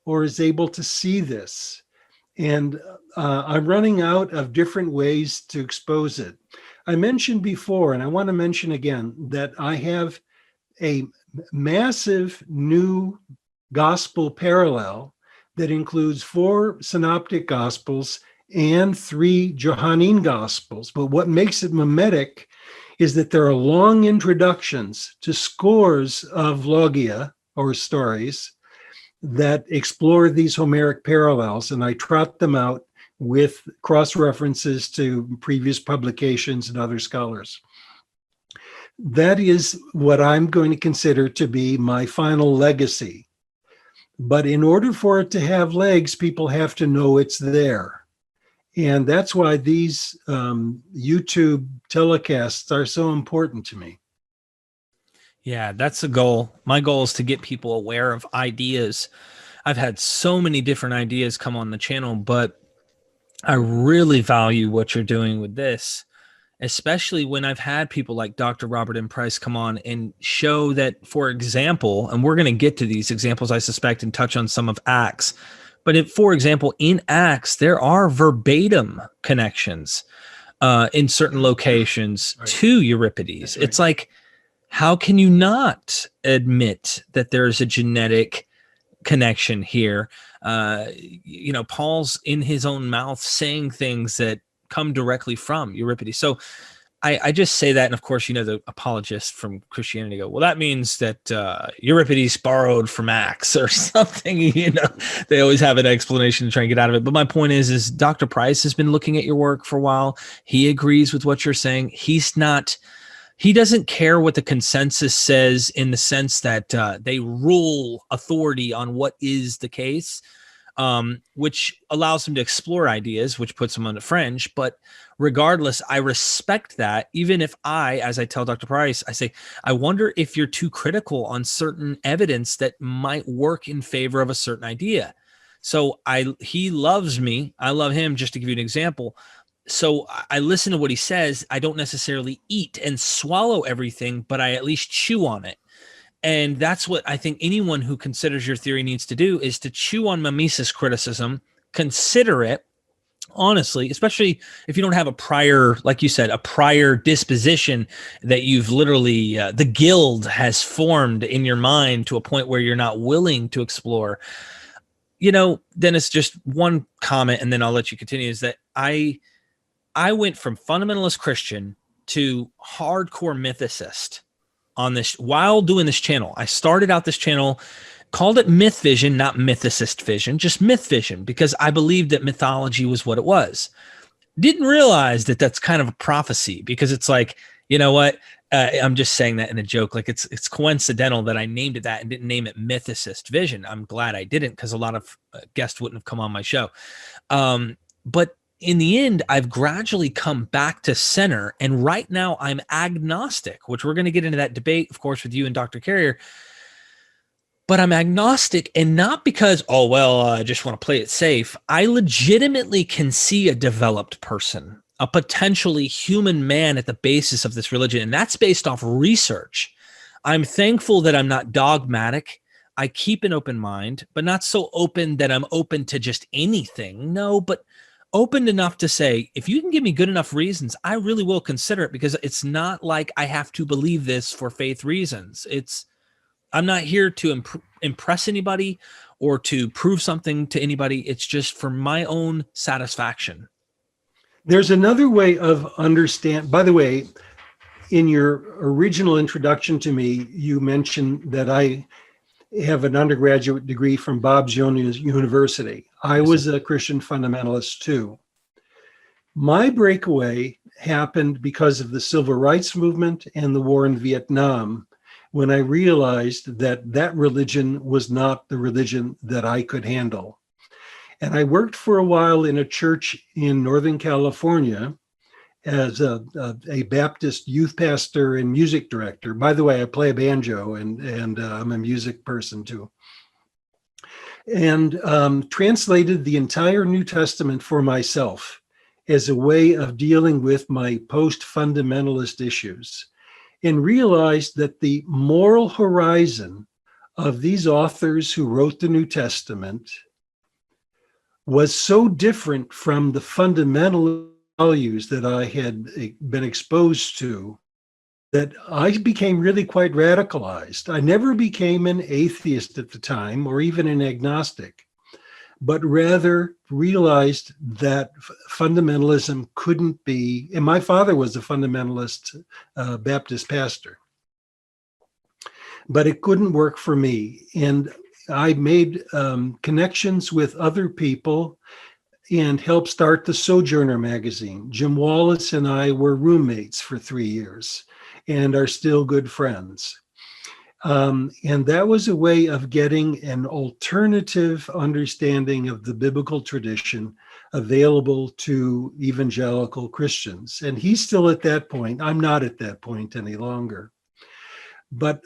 or is able to see this. And I'm running out of different ways to expose it. I mentioned before, and I want to mention again, that I have a massive new gospel parallel that includes 4 synoptic gospels and 3 Johannine gospels. But what makes it mimetic is that there are long introductions to scores of logia, or stories, that explore these Homeric parallels, and I trot them out with cross-references to previous publications and other scholars. That is what I'm going to consider to be my final legacy. But in order for it to have legs, people have to know it's there. And that's why these YouTube telecasts are so important to me. Yeah, that's the goal. My goal is to get people aware of ideas. I've had so many different ideas come on the channel, but I really value what you're doing with this, especially when I've had people like Dr. Robert M. Price come on and show that, for example, and we're going to get to these examples, I suspect, and touch on some of Acts, but if, for example, in Acts, there are verbatim connections in certain locations to Euripides. It's like, how can you not admit that there's a genetic connection here? You know, Paul's in his own mouth saying things that come directly from Euripides. So I just say that, and of course, you know, the apologists from Christianity go, well, that means that Euripides borrowed from Acts or something. You know, they always have an explanation to try and get out of it. But my point is Dr. Price has been looking at your work for a while. He agrees with what you're saying. He doesn't care what the consensus says, in the sense that they rule authority on what is the case, which allows him to explore ideas, which puts him on the fringe. But regardless, I respect that. Even if as I tell Dr. Price, I say, I wonder if you're too critical on certain evidence that might work in favor of a certain idea. So he loves me. I love him. Just to give you an example. So I listen to what he says. I don't necessarily eat and swallow everything, but I at least chew on it. And that's what I think anyone who considers your theory needs to do, is to chew on mimesis criticism, consider it honestly, especially if you don't have a prior, like you said, a prior disposition that you've literally, the guild has formed in your mind to a point where you're not willing to explore. You know, then it's just one comment, and then I'll let you continue, is that I went from fundamentalist Christian to hardcore mythicist on this while doing this channel. I started out this channel, called it MythVision, not Mythicist Vision, just MythVision, because I believed that mythology was what it was. Didn't realize that that's kind of a prophecy, because it's like, you know what? I'm just saying that in a joke. Like it's coincidental that I named it that and didn't name it Mythicist Vision. I'm glad I didn't, because a lot of guests wouldn't have come on my show. But in the end, I've gradually come back to center. And right now I'm agnostic, which we're going to get into that debate, of course, with you and Dr. Carrier. But I'm agnostic, and not because, oh, well, I just want to play it safe. I legitimately can see a developed person, a potentially human man at the basis of this religion. And that's based off research. I'm thankful that I'm not dogmatic. I keep an open mind, but not so open that I'm open to just anything. No, but open enough to say, if you can give me good enough reasons, I really will consider it, because it's not like I have to believe this for faith reasons. I'm not here to impress anybody or to prove something to anybody. It's just for my own satisfaction. There's another way of understand. By the way, in your original introduction to me, you mentioned that I have an undergraduate degree from Bob's University. I was a Christian fundamentalist too. My breakaway happened because of the civil rights movement and the war in Vietnam, when I realized that that religion was not the religion that I could handle. And I worked for a while in a church in Northern California as a Baptist youth pastor and music director. By the way, I play a banjo, and I'm a music person too. And translated the entire New Testament for myself as a way of dealing with my post-fundamentalist issues, and realized that the moral horizon of these authors who wrote the New Testament was so different from the fundamental values that I had been exposed to, that I became really quite radicalized. I never became an atheist at the time, or even an agnostic, but rather realized that fundamentalism couldn't be, and my father was a fundamentalist Baptist pastor, but it couldn't work for me. And I made connections with other people and helped start the Sojourner magazine. Jim Wallace and I were roommates for 3 years and are still good friends. And that was a way of getting an alternative understanding of the biblical tradition available to evangelical Christians. And he's still at that point. I'm not at that point any longer. But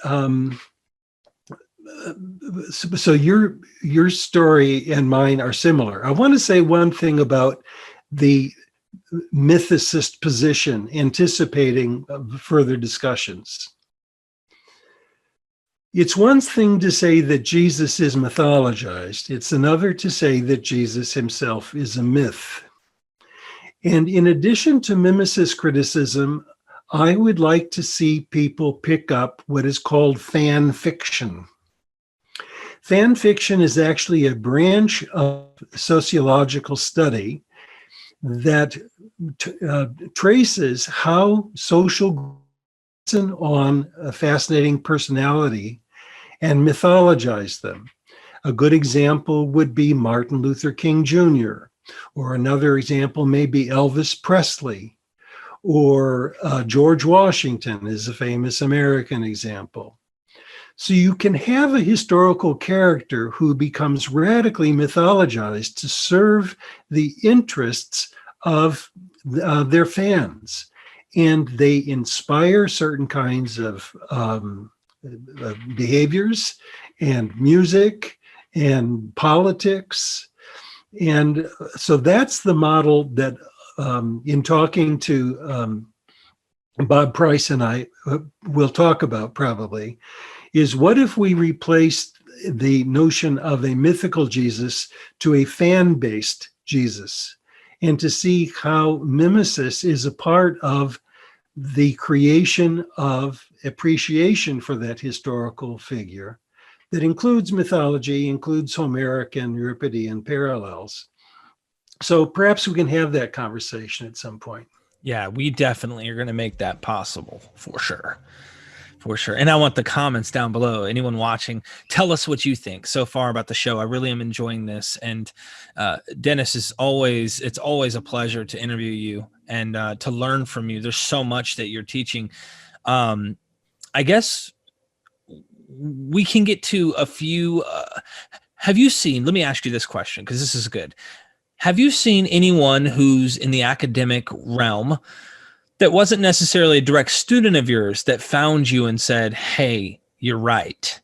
so your story and mine are similar. I want to say one thing about the mythicist position, anticipating further discussions. It's one thing to say that Jesus is mythologized. It's another to say that Jesus himself is a myth. And in addition to mimicist criticism, I would like to see people pick up what is called fan fiction. Fan fiction is actually a branch of sociological study that traces how social groups on a fascinating personality and mythologize them. A good example would be Martin Luther King Jr., or another example may be Elvis Presley, or George Washington is a famous American example. So you can have a historical character who becomes radically mythologized to serve the interests of their fans. And they inspire certain kinds of behaviors and music and politics. And so that's the model that in talking to Bob Price and I will talk about probably, is what if we replaced the notion of a mythical Jesus to a fan-based Jesus, and to see how mimesis is a part of the creation of appreciation for that historical figure that includes mythology, includes Homeric and Euripidean parallels. So perhaps we can have that conversation at some point. Yeah, we definitely are going to make that possible, for sure. For sure. And I want the comments down below. Anyone watching, tell us what you think so far about the show. I really am enjoying this. And Dennis, it's always a pleasure to interview you and to learn from you. There's so much that you're teaching. I guess we can get to a few. Have you seen, let me ask you this question, because this is good. Have you seen anyone who's in the academic realm that wasn't necessarily a direct student of yours that found you and said, hey, you're right.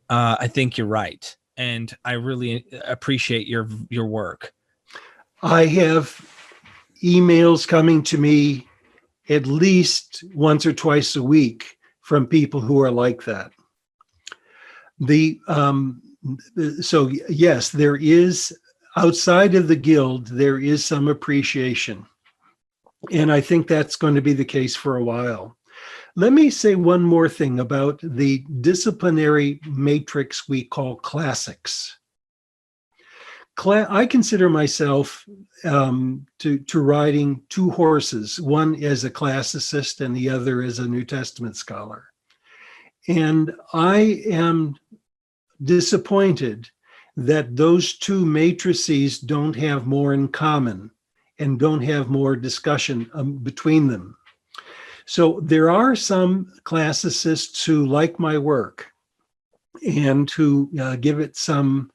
I think you're right. And I really appreciate your work. I have emails coming to me at least once or twice a week from people who are like that. So yes, there is, outside of the guild, there is some appreciation. And I think that's going to be the case for a while. Let me say one more thing about the disciplinary matrix we call classics. I consider myself to riding two horses, one as a classicist and the other as a New Testament scholar. And I am disappointed that those two matrices don't have more in common and don't have more discussion between them. So there are some classicists who like my work and who give it some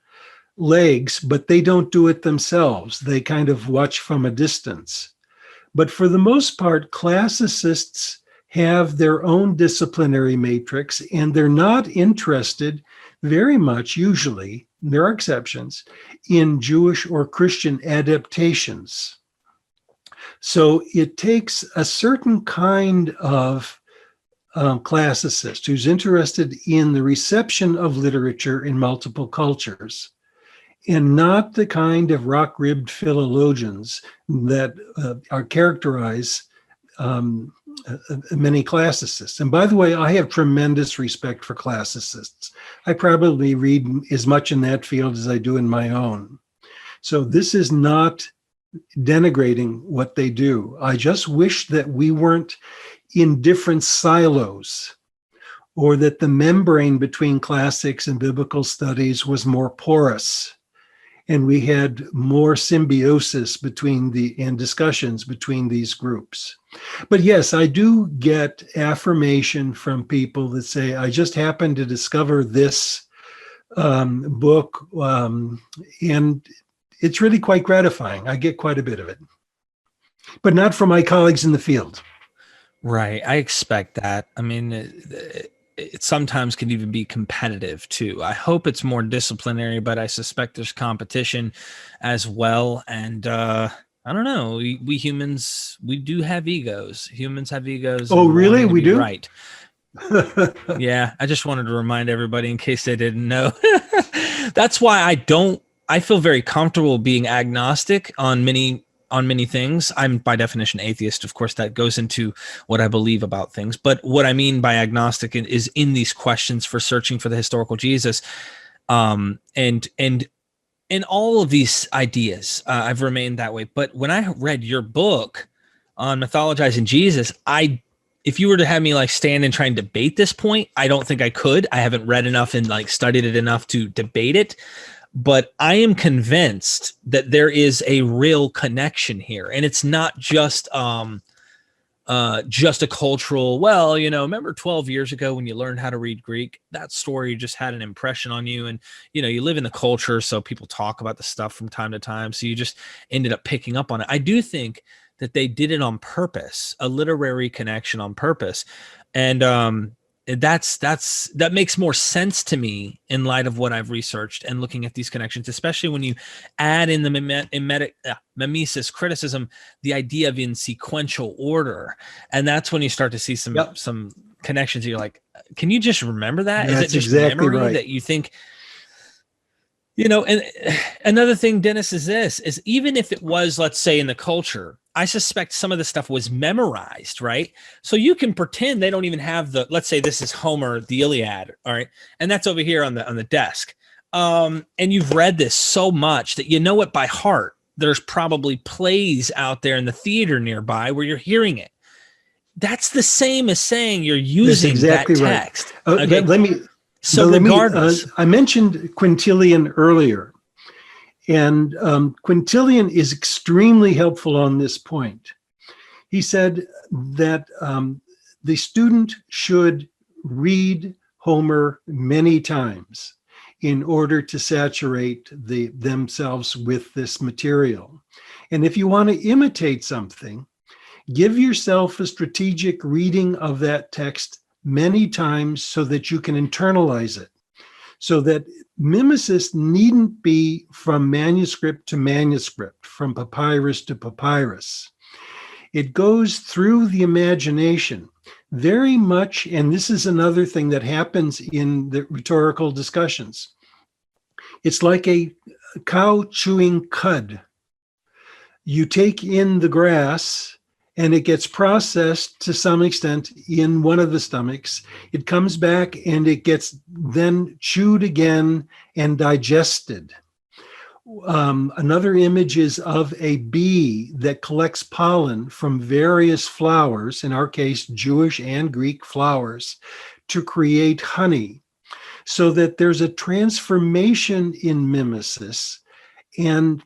legs, but they don't do it themselves. They kind of watch from a distance. But for the most part, classicists have their own disciplinary matrix, and they're not interested very much, usually, there are exceptions, in Jewish or Christian adaptations. So it takes a certain kind of classicist who's interested in the reception of literature in multiple cultures, and not the kind of rock-ribbed philologians that characterize many classicists. And by the way, I have tremendous respect for classicists. I probably read as much in that field as I do in my own. So this is not denigrating what they do. I just wish that we weren't in different silos, or that the membrane between classics and biblical studies was more porous, and we had more symbiosis and discussions between these groups. But yes, I do get affirmation from people that say, I just happened to discover this book, and it's really quite gratifying. I get quite a bit of it, but not from my colleagues in the field. Right. I expect that. I mean, it sometimes can even be competitive too. I hope it's more disciplinary, but I suspect there's competition as well. And I don't know. We humans, we do have egos. Humans have egos. Oh, really? We do? Right. Yeah. I just wanted to remind everybody in case they didn't know. That's why I feel very comfortable being agnostic on many things. I'm by definition atheist. Of course, that goes into what I believe about things. But what I mean by agnostic is in these questions for searching for the historical Jesus, and all of these ideas, I've remained that way. But when I read your book on mythologizing Jesus, if you were to have me like stand and try and debate this point, I don't think I could. I haven't read enough and like studied it enough to debate it. But I am convinced that there is a real connection here, and it's not just a cultural. Well, remember 12 years ago when you learned how to read Greek? That story just had an impression on you, and you live in the culture, so people talk about the stuff from time to time. So you just ended up picking up on it. I do think that they did it on purpose, a literary connection on purpose, and that makes more sense to me in light of what I've researched and looking at these connections, especially when you add in the mimesis criticism, the idea of in sequential order. And that's when you start to see some connections. You're like, can you just remember that? That's is it just exactly memory right. that you think, and another thing, Dennis, is even if it was, let's say, in the culture, I suspect some of the stuff was memorized, right? So you can pretend they don't even have let's say this is Homer, the Iliad, all right? And that's over here on the desk. And you've read this so much that you know it by heart. There's probably plays out there in the theater nearby where you're hearing it. That's the same as saying you're using exactly that text. Right. Okay? Regardless. I mentioned Quintilian earlier. And Quintilian is extremely helpful on this point. He said that the student should read Homer many times in order to saturate themselves with this material. And if you want to imitate something, give yourself a strategic reading of that text many times so that you can internalize it. So that mimesis needn't be from manuscript to manuscript, from papyrus to papyrus. It goes through the imagination very much, and this is another thing that happens in the rhetorical discussions. It's like a cow chewing cud. You take in the grass and it gets processed to some extent in one of the stomachs. It comes back and it gets then chewed again and digested. Another image is of a bee that collects pollen from various flowers, in our case, Jewish and Greek flowers, to create honey, so that there's a transformation in mimesis. And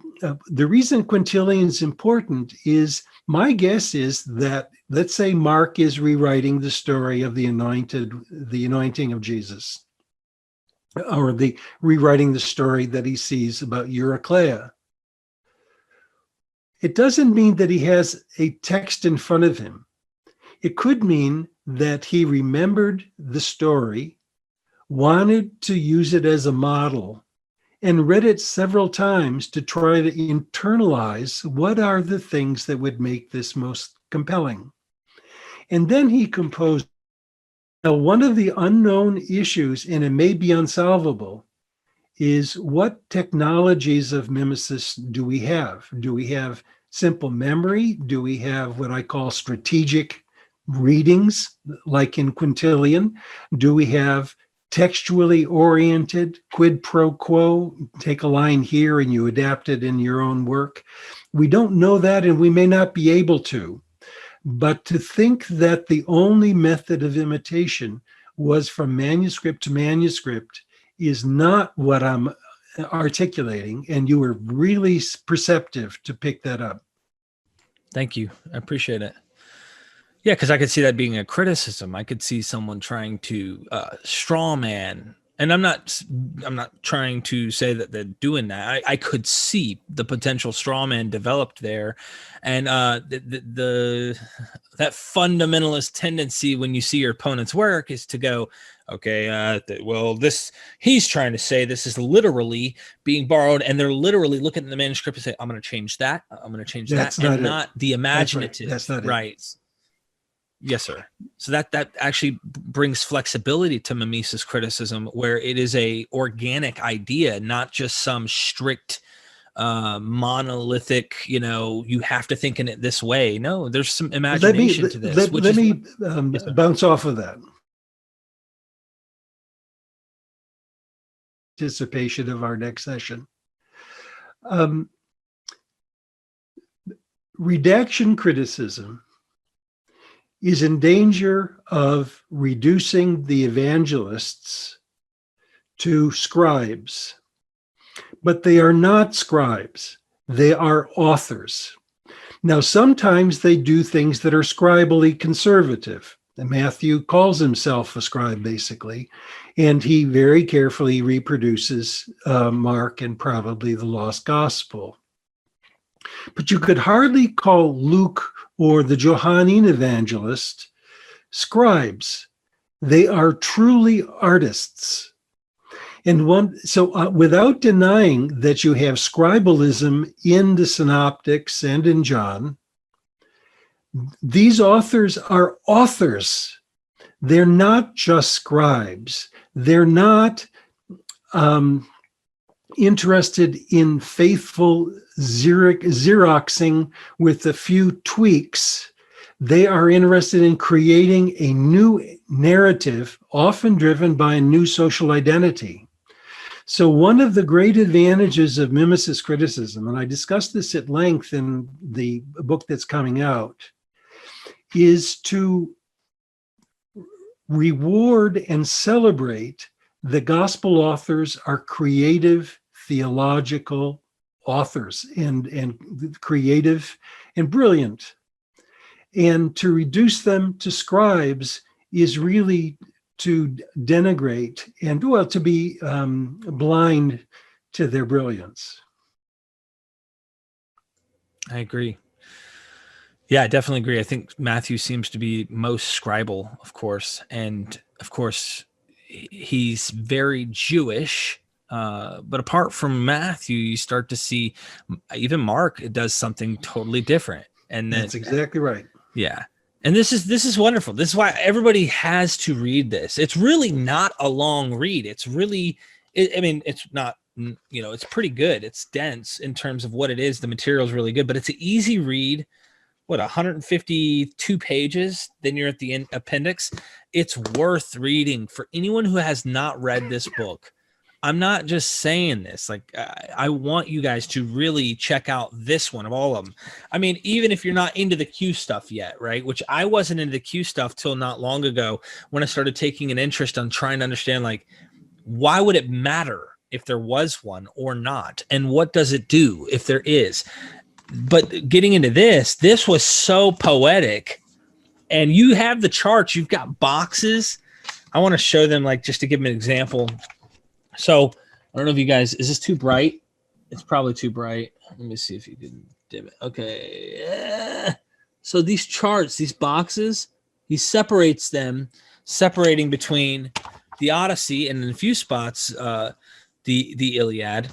the reason quintillion is important is, my guess is that, let's say Mark is rewriting the story of the anointing of Jesus, or rewriting the story that he sees about Eurycleia. It doesn't mean that he has a text in front of him. It could mean that he remembered the story, wanted to use it as a model, and read it several times to try to internalize what are the things that would make this most compelling. And then he composed. Now, one of the unknown issues, and it may be unsolvable, is what technologies of mimesis do we have? Do we have simple memory? Do we have what I call strategic readings, like in quintillion? Do we have textually oriented, quid pro quo, take a line here and you adapt it in your own work? We don't know that, and we may not be able to. But to think that the only method of imitation was from manuscript to manuscript is not what I'm articulating, and you were really perceptive to pick that up. Thank you. I appreciate it. Yeah, because I could see that being a criticism. I could see someone trying to straw man, and I'm not trying to say that they're doing that. I could see the potential straw man developed there, and that fundamentalist tendency when you see your opponent's work is to go, okay, well, this, he's trying to say this is literally being borrowed, and they're literally looking at the manuscript and say, I'm going to change that, I'm going to change that, and not the imaginative. That's not right. Yes, sir. So that actually brings flexibility to mimesis criticism, where it is a organic idea, not just some strict monolithic, you have to think in it this way. No, there's some imagination to this. Let me bounce off of that. Anticipation of our next session. Redaction criticism is in danger of reducing the evangelists to scribes. But they are not scribes. They are authors. Now, sometimes they do things that are scribally conservative. And Matthew calls himself a scribe, basically, and he very carefully reproduces Mark and probably the Lost Gospel. But you could hardly call Luke or the Johannine evangelist scribes. They are truly artists. And without denying that you have scribalism in the synoptics and in John, these authors are authors. They're not just scribes. They're not interested in faithful Xeroxing with a few tweaks. They are interested in creating a new narrative, often driven by a new social identity. So one of the great advantages of mimesis criticism, and I discussed this at length in the book that's coming out, is to reward and celebrate the gospel authors are creative theological authors and creative and brilliant. And to reduce them to scribes is really to denigrate and, well, to be blind to their brilliance. I agree. Yeah, I definitely agree. I think Matthew seems to be most scribal, of course. And of course, he's very Jewish. But apart from Matthew, you start to see even Mark does something totally different. And that's exactly right. Yeah. And this is wonderful. This is why everybody has to read this. It's really not a long read. It's really, it's not it's pretty good. It's dense in terms of what it is. The material is really good, but it's an easy read. 152 pages, then you're at the appendix. It's worth reading for anyone who has not read this book. I'm not just saying this. Like, I want you guys to really check out this one of all of them. I mean, even if you're not into the Q stuff yet, right? Which I wasn't into the Q stuff till not long ago, when I started taking an interest on trying to understand, like, why would it matter if there was one or not? And what does it do if there is? But getting into this was so poetic, and you have the charts, you've got boxes. I want to show them, like, just to give them an example. So I don't know if you guys, is this too bright? It's probably too bright. Let me see if you can dim it. Okay. So these charts, these boxes, he separates them, separating between the Odyssey and in a few spots, the Iliad,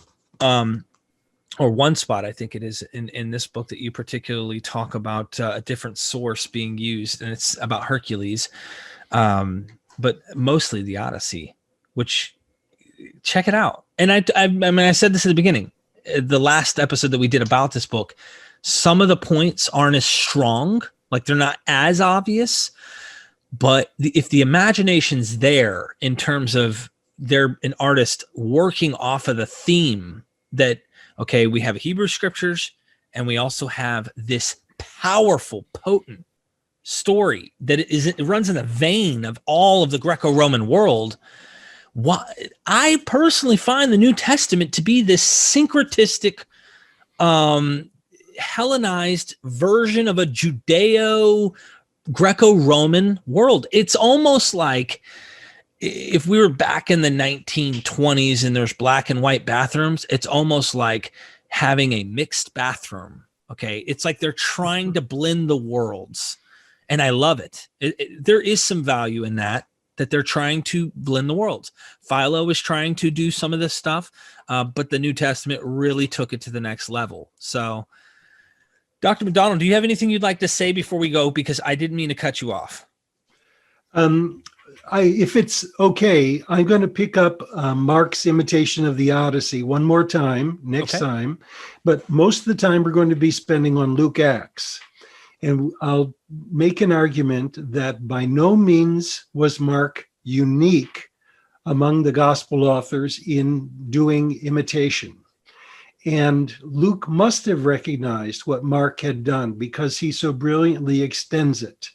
or one spot, I think it is in this book that you particularly talk about a different source being used, and it's about Hercules, but mostly the Odyssey, which, check it out. And I mean, I said this at the beginning, the last episode that we did about this book, some of the points aren't as strong, like they're not as obvious, but if the imagination's there in terms of they're an artist working off of the theme that, okay, we have Hebrew scriptures, and we also have this powerful, potent story that it runs in the vein of all of the Greco-Roman world. I personally find the New Testament to be this syncretistic, Hellenized version of a Judeo-Greco-Roman world. It's almost like if we were back in the 1920s and there's black and white bathrooms, it's almost like having a mixed bathroom. Okay. It's like they're trying to blend the worlds, and I love it. There is some value in that they're trying to blend the worlds. Philo is trying to do some of this stuff, but the New Testament really took it to the next level. So, Dr. Macdonald, do you have anything you'd like to say before we go? Because I didn't mean to cut you off. If it's okay, I'm going to pick up Mark's Imitation of the Odyssey one more time next time, but most of the time we're going to be spending on Luke Acts. And I'll make an argument that by no means was Mark unique among the gospel authors in doing imitation. And Luke must have recognized what Mark had done because he so brilliantly extends it.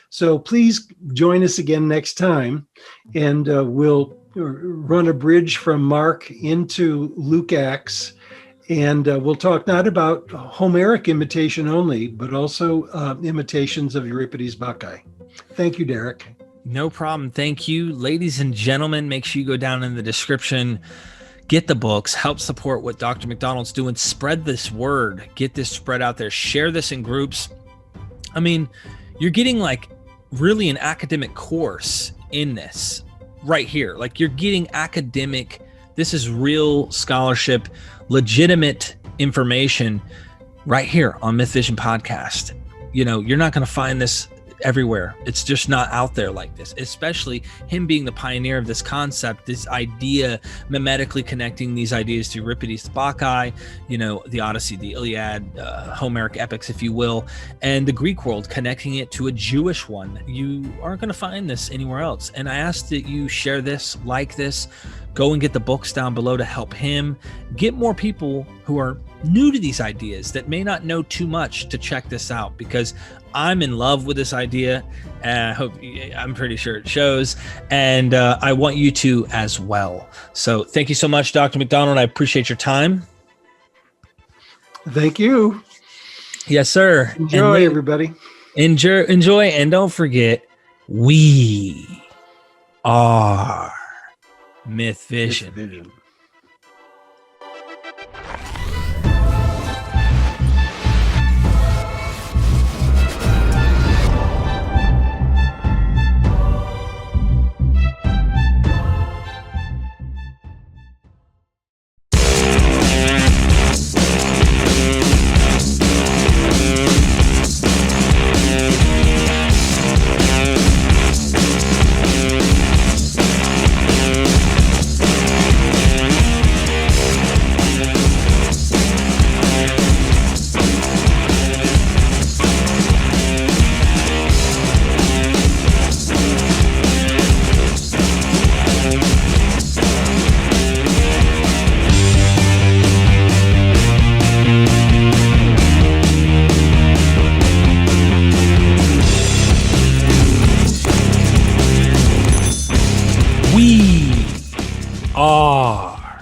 So please join us again next time, and we'll run a bridge from Mark into Luke Acts, and we'll talk not about Homeric imitation only, but also imitations of Euripides Bacchae. Thank you, Derek. No problem. Thank you. Ladies and gentlemen, make sure you go down in the description, get the books, help support what Dr. Macdonald's doing, spread this word, get this spread out there, share this in groups. I mean, you're getting like really an academic course in this right here. Like, you're getting academic, this is real scholarship, legitimate information right here on MythVision podcast. You're not going to find this everywhere. It's just not out there like this, especially him being the pioneer of this concept, this idea, mimetically connecting these ideas to Euripides Bacchae, the Odyssey, the Iliad, Homeric epics, if you will, and the Greek world, connecting it to a Jewish one. You aren't going to find this anywhere else. And I ask that you share this, like this, go and get the books down below to help him get more people who are new to these ideas that may not know too much to check this out, because I'm in love with this idea, and I'm pretty sure it shows, and I want you to as well. So thank you so much, Dr. Macdonald. I appreciate your time. Thank you. Yes, sir. Enjoy, everybody. Enjoy, and don't forget, we are MythVision. We are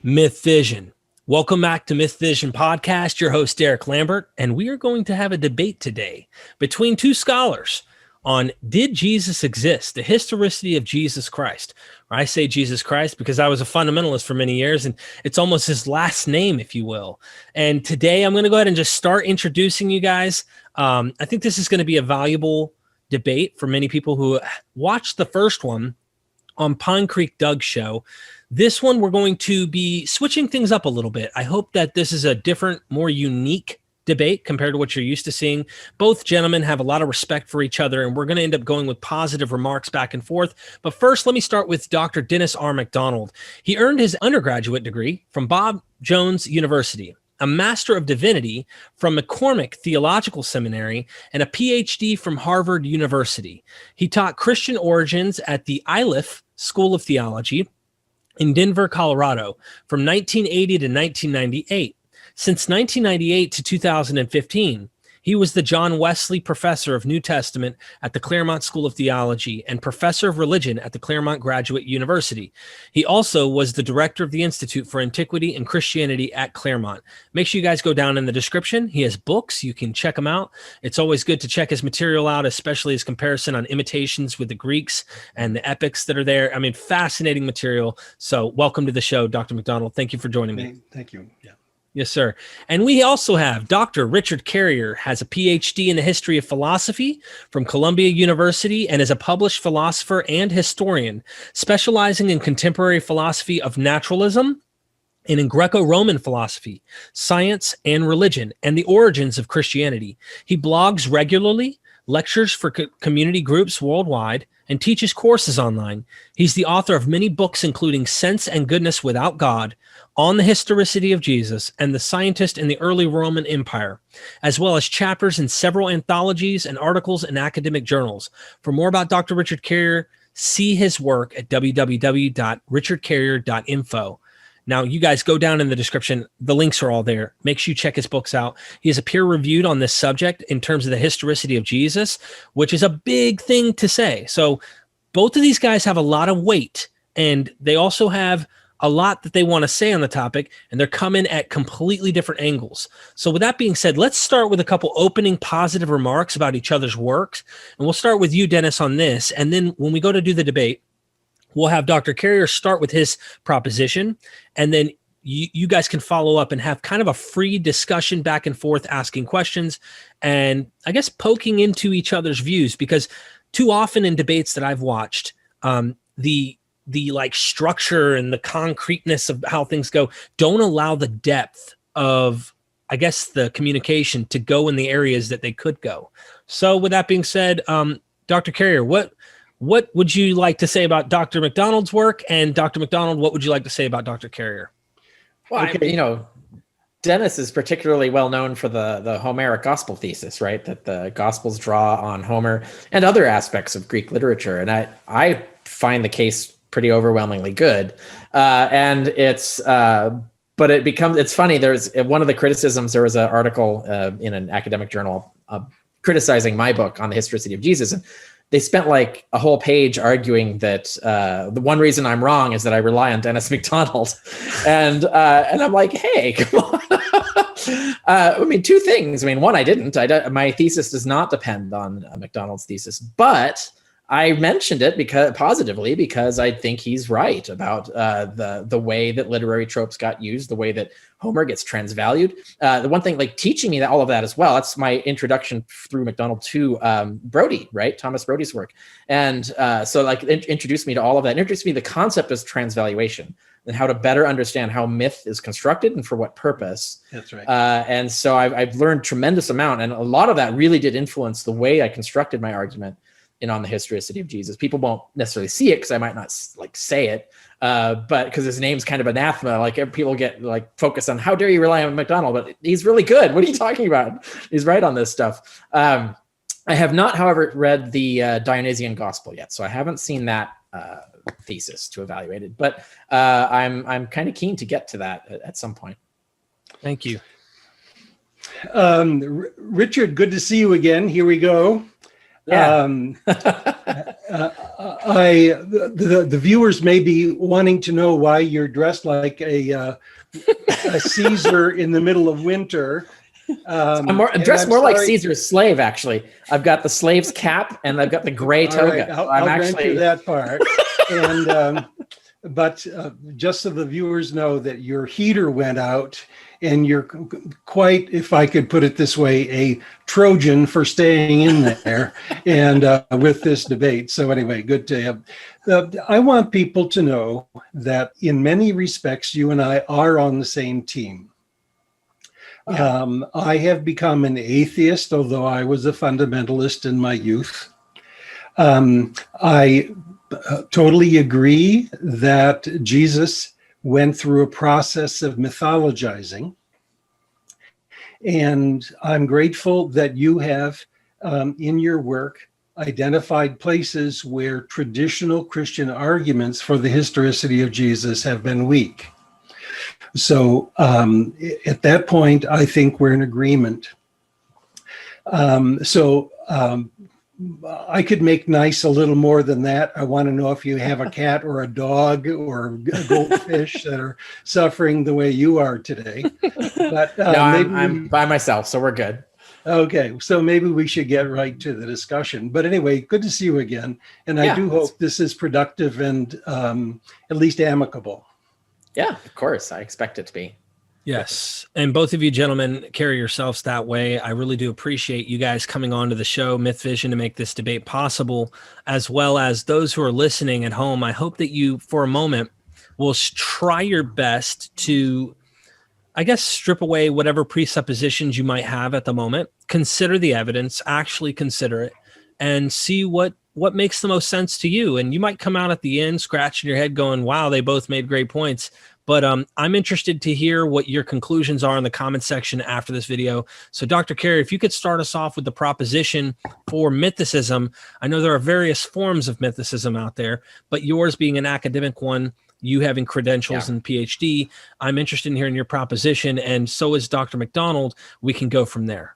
MythVision. Welcome back to MythVision Podcast. Your host, Derek Lambert, and we are going to have a debate today between two scholars on Did Jesus Exist? The Historicity of Jesus Christ. I say Jesus Christ because I was a fundamentalist for many years, and it's almost his last name, if you will. And today I'm going to go ahead and just start introducing you guys. I think this is going to be a valuable debate for many people who watched the first one on Pine Creek Doug's show. This one, we're going to be switching things up a little bit. I hope that this is a different, more unique debate compared to what you're used to seeing. Both gentlemen have a lot of respect for each other, and we're going to end up going with positive remarks back and forth. But first, let me start with Dr. Dennis R. Macdonald. He earned his undergraduate degree from Bob Jones University, a Master of Divinity from McCormick Theological Seminary, and a PhD from Harvard University. He taught Christian origins at the Iliff School of Theology in Denver, Colorado, from 1980 to 1998. Since 1998 to 2015, he was the John Wesley Professor of New Testament at the Claremont School of Theology and Professor of Religion at the Claremont Graduate University. He also was the Director of the Institute for Antiquity and Christianity at Claremont. Make sure you guys go down in the description. He has books. You can check them out. It's always good to check his material out, especially his comparison on imitations with the Greeks and the epics that are there. I mean, fascinating material. So welcome to the show, Dr. Macdonald. Thank you for joining me. Thank you. Yeah. Yes, sir. And we also have Dr. Richard Carrier, has a PhD in the history of philosophy from Columbia University and is a published philosopher and historian, specializing in contemporary philosophy of naturalism and in Greco-Roman philosophy, science, and religion, and the origins of Christianity. He blogs regularly, lectures for community groups worldwide, and teaches courses online. He's the author of many books, including Sense and Goodness Without God, On the Historicity of Jesus, and The Scientist in the Early Roman Empire, as well as chapters in several anthologies and articles in academic journals. For more about Dr. Richard Carrier, see his work at www.richardcarrier.info. Now, you guys go down in the description. The links are all there. Make sure you check his books out. He is a peer-reviewed on this subject in terms of the historicity of Jesus, which is a big thing to say. So both of these guys have a lot of weight, and they also have a lot that they want to say on the topic, and they're coming at completely different angles. So with that being said, let's start with a couple opening positive remarks about each other's works. And we'll start with you, Dennis, on this. And then when we go to do the debate, we'll have Dr. Carrier start with his proposition, and then you guys can follow up and have kind of a free discussion back and forth, asking questions and I guess poking into each other's views, because too often in debates that I've watched, the like structure and the concreteness of how things go don't allow the depth of, I guess, the communication to go in the areas that they could go. So with that being said, Dr. Carrier, what would you like to say about Dr. Macdonald's work? And Dr. Macdonald, what would you like to say about Dr. Carrier? Well, okay. Dennis is particularly well known for the Homeric gospel thesis, right? That the gospels draw on Homer and other aspects of Greek literature. And I find the case pretty overwhelmingly good. And it's funny. There's one of the criticisms, there was an article in an academic journal criticizing my book on the historicity of Jesus. And they spent like a whole page arguing that the one reason I'm wrong is that I rely on Dennis Macdonald. And I'm like, hey, come on. I mean, two things. I mean, one, I didn't. My thesis does not depend on Macdonald's thesis, but I mentioned it positively because I think he's right about the way that literary tropes got used, the way that Homer gets transvalued. The one thing, like teaching me all of that as well, that's my introduction through Macdonald to Brodie, right? Thomas Brodie's work. And so like introduced me to all of that, introduced me to the concept of transvaluation and how to better understand how myth is constructed and for what purpose. That's right. And so I've learned tremendous amount. And a lot of that really did influence the way I constructed my argument on the historicity of Jesus. People won't necessarily see it because I might not like say it, but because his name's kind of anathema, like people get like focused on how dare you rely on Macdonald, but he's really good. What are you talking about? He's right on this stuff. I have not, however, read the Dionysian Gospel yet, so I haven't seen that thesis to evaluate it, but I'm kind of keen to get to that at some point. Thank you. Richard, good to see you again. Here we go. Yeah. The viewers may be wanting to know why you're dressed like a Caesar in the middle of winter. I'm dressed more like Caesar's slave, actually. I've got the slave's cap and I've got the gray toga. Right, I'll grant you that part. And but just so the viewers know that your heater went out, and you're quite, if I could put it this way, a Trojan for staying in there and with this debate. So anyway, good to have. I want people to know that in many respects, you and I are on the same team. Yeah. I have become an atheist, although I was a fundamentalist in my youth. I totally agree that Jesus went through a process of mythologizing. And I'm grateful that you have, in your work, identified places where traditional Christian arguments for the historicity of Jesus have been weak. So at that point, I think we're in agreement. I could make nice a little more than that. I want to know if you have a cat or a dog or a goldfish that are suffering the way you are today. But no, I'm by myself, so we're good. Okay, so maybe we should get right to the discussion. But anyway, good to see you again. And I do hope this is productive and at least amicable. Yeah, of course. I expect it to be. Yes. And both of you gentlemen carry yourselves that way. I really do appreciate you guys coming on to the show, MythVision, to make this debate possible, as well as those who are listening at home. I hope that you, for a moment, will try your best to, I guess, strip away whatever presuppositions you might have at the moment. Consider the evidence, actually consider it, and see what makes the most sense to you. And you might come out at the end scratching your head going, wow, they both made great points. But I'm interested to hear what your conclusions are in the comment section after this video. So Dr. Carey, if you could start us off with the proposition for mythicism. I know there are various forms of mythicism out there, but yours being an academic one, you having credentials and PhD, I'm interested in hearing your proposition, and so is Dr. Macdonald. We can go from there.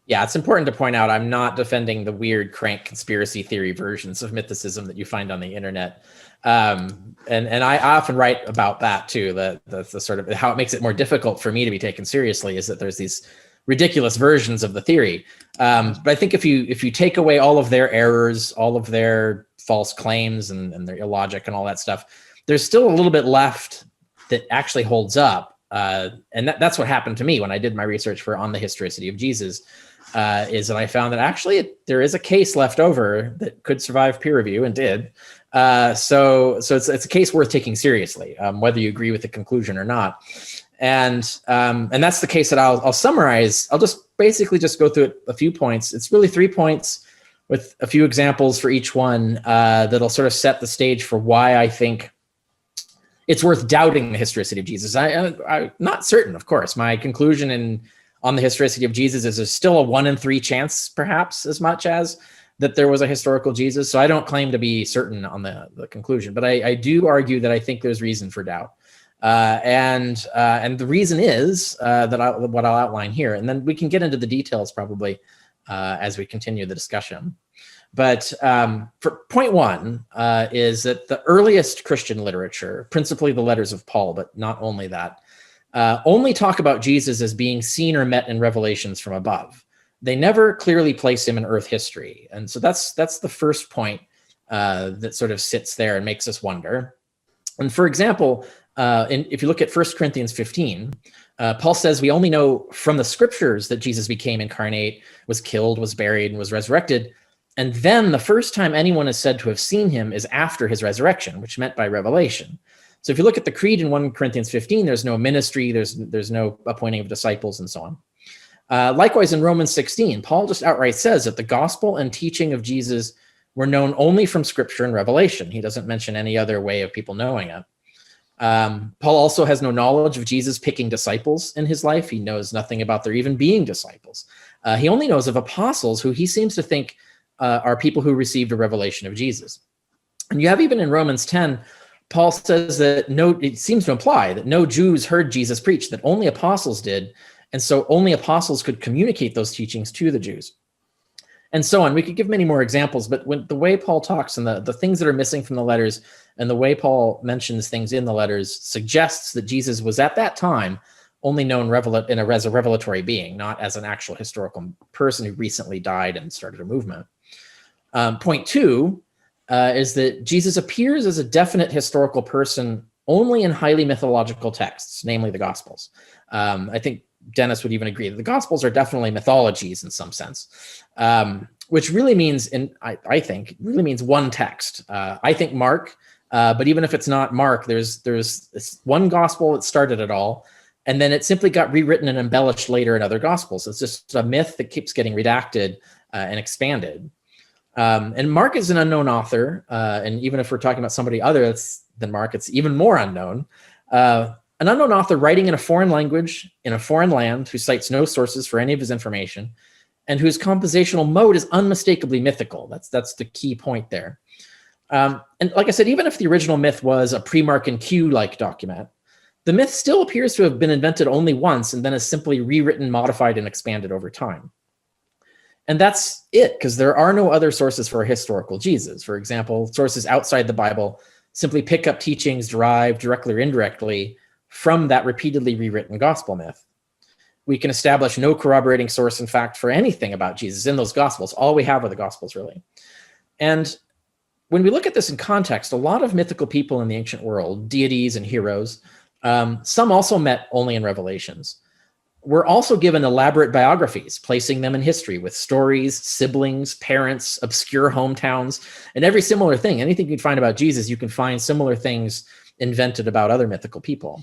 Yeah, it's important to point out I'm not defending the weird crank conspiracy theory versions of mythicism that you find on the internet. And I often write about that too, the sort of how it makes it more difficult for me to be taken seriously is that there's these ridiculous versions of the theory. But I think if you take away all of their errors, all of their false claims and their illogic and all that stuff, there's still a little bit left that actually holds up. And that's what happened to me when I did my research on the historicity of Jesus. Is that I found that actually there is a case left over that could survive peer review and did. So it's a case worth taking seriously, whether you agree with the conclusion or not. And that's the case that I'll summarize. I'll just basically go through it a few points. It's really 3 points with a few examples for each one that'll sort of set the stage for why I think it's worth doubting the historicity of Jesus. I'm not certain, of course. My conclusion on the historicity of Jesus is there's still a 1 in 3 chance, perhaps as much as that there was a historical Jesus. So I don't claim to be certain on the conclusion, but I do argue that I think there's reason for doubt. And the reason is what I'll outline here, and then we can get into the details probably as we continue the discussion. But for point 1 is that the earliest Christian literature, principally the letters of Paul, but not only that, only talk about Jesus as being seen or met in revelations from above. They never clearly place him in earth history. And so that's the first point that sort of sits there and makes us wonder. And for example, if you look at 1 Corinthians 15, Paul says we only know from the scriptures that Jesus became incarnate, was killed, was buried, and was resurrected. And then the first time anyone is said to have seen him is after his resurrection, which meant by revelation. So if you look at the creed in 1 Corinthians 15, there's no ministry, there's no appointing of disciples and so on. Likewise, in Romans 16, Paul just outright says that the gospel and teaching of Jesus were known only from scripture and revelation. He doesn't mention any other way of people knowing it. Paul also has no knowledge of Jesus picking disciples in his life. He knows nothing about there even being disciples. He only knows of apostles who he seems to think are people who received a revelation of Jesus. And you have even in Romans 10, Paul says that it seems to imply that no Jews heard Jesus preach, that only apostles did. And so only apostles could communicate those teachings to the Jews. and so on. We could give many more examples, but when the way Paul talks and the things that are missing from the letters and the way Paul mentions things in the letters suggests that Jesus was at that time only known as a revelatory being, not as an actual historical person who recently died and started a movement. Point two is that Jesus appears as a definite historical person only in highly mythological texts, namely the Gospels. I think Dennis would even agree that the Gospels are definitely mythologies in some sense, which really means, I think, really means one text. I think Mark, but even if it's not Mark, there's this one Gospel that started it all, and then it simply got rewritten and embellished later in other Gospels. It's just a myth that keeps getting redacted and expanded. And Mark is an unknown author, and even if we're talking about somebody other than Mark, it's even more unknown. An unknown author writing in a foreign language, in a foreign land, who cites no sources for any of his information, and whose compositional mode is unmistakably mythical. That's the key point there. And like I said, even if the original myth was a pre-Mark and Q-like document, the myth still appears to have been invented only once and then is simply rewritten, modified, and expanded over time. And that's it, because there are no other sources for a historical Jesus. For example, sources outside the Bible simply pick up teachings derived directly or indirectly from that repeatedly rewritten gospel myth. We can establish no corroborating source, in fact, for anything about Jesus in those gospels. All we have are the gospels, really. And when we look at this in context, a lot of mythical people in the ancient world, deities and heroes, some also met only in revelations, were also given elaborate biographies, placing them in history with stories, siblings, parents, obscure hometowns, and every similar thing. Anything you can find about Jesus, you can find similar things invented about other mythical people.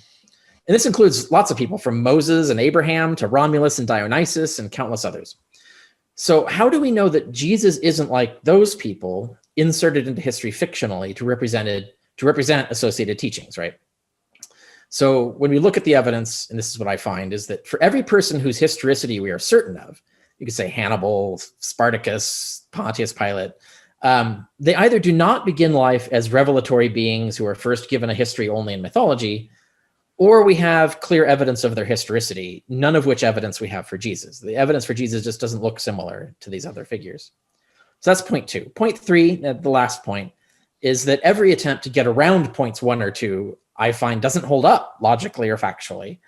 And this includes lots of people, from Moses and Abraham to Romulus and Dionysus and countless others. So how do we know that Jesus isn't like those people inserted into history fictionally to represent associated teachings, right? So when we look at the evidence, and this is what I find, is that for every person whose historicity we are certain of, you could say Hannibal, Spartacus, Pontius Pilate, they either do not begin life as revelatory beings who are first given a history only in mythology, or we have clear evidence of their historicity, none of which evidence we have for Jesus. The evidence for Jesus just doesn't look similar to these other figures. So that's point two. Point three, the last point, is that every attempt to get around points 1 or 2, I find, doesn't hold up logically or factually.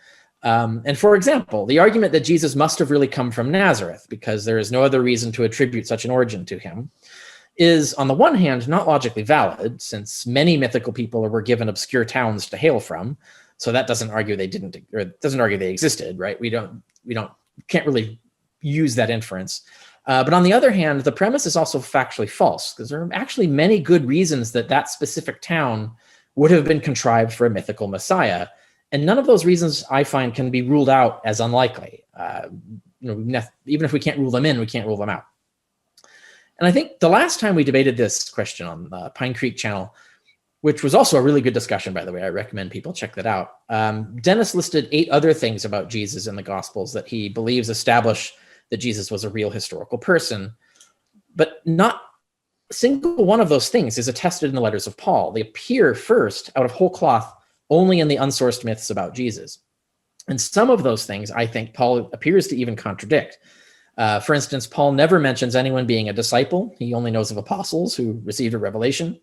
And for example, the argument that Jesus must have really come from Nazareth because there is no other reason to attribute such an origin to him is, on the one hand, not logically valid, since many mythical people were given obscure towns to hail from. So that doesn't argue they didn't, or it doesn't argue they existed, right? We can't really use that inference. But on the other hand, the premise is also factually false, because there are actually many good reasons that that specific town would have been contrived for a mythical messiah. And none of those reasons, I find, can be ruled out as unlikely. Even if we can't rule them in, we can't rule them out. And I think the last time we debated this question on the Pine Creek channel, which was also a really good discussion, by the way, I recommend people check that out. Dennis listed 8 other things about Jesus in the Gospels that he believes establish that Jesus was a real historical person, but not a single one of those things is attested in the letters of Paul. They appear first out of whole cloth only in the unsourced myths about Jesus. And some of those things, I think, Paul appears to even contradict. For instance, Paul never mentions anyone being a disciple. He only knows of apostles who received a revelation.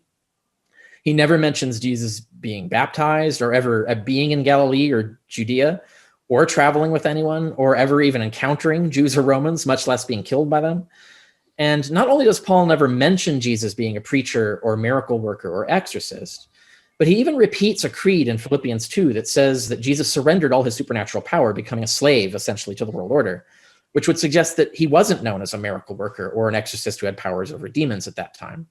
He never mentions Jesus being baptized or ever being in Galilee or Judea or traveling with anyone or ever even encountering Jews or Romans, much less being killed by them. And not only does Paul never mention Jesus being a preacher or miracle worker or exorcist, but he even repeats a creed in Philippians 2 that says that Jesus surrendered all his supernatural power, becoming a slave essentially to the world order, which would suggest that he wasn't known as a miracle worker or an exorcist who had powers over demons at that time.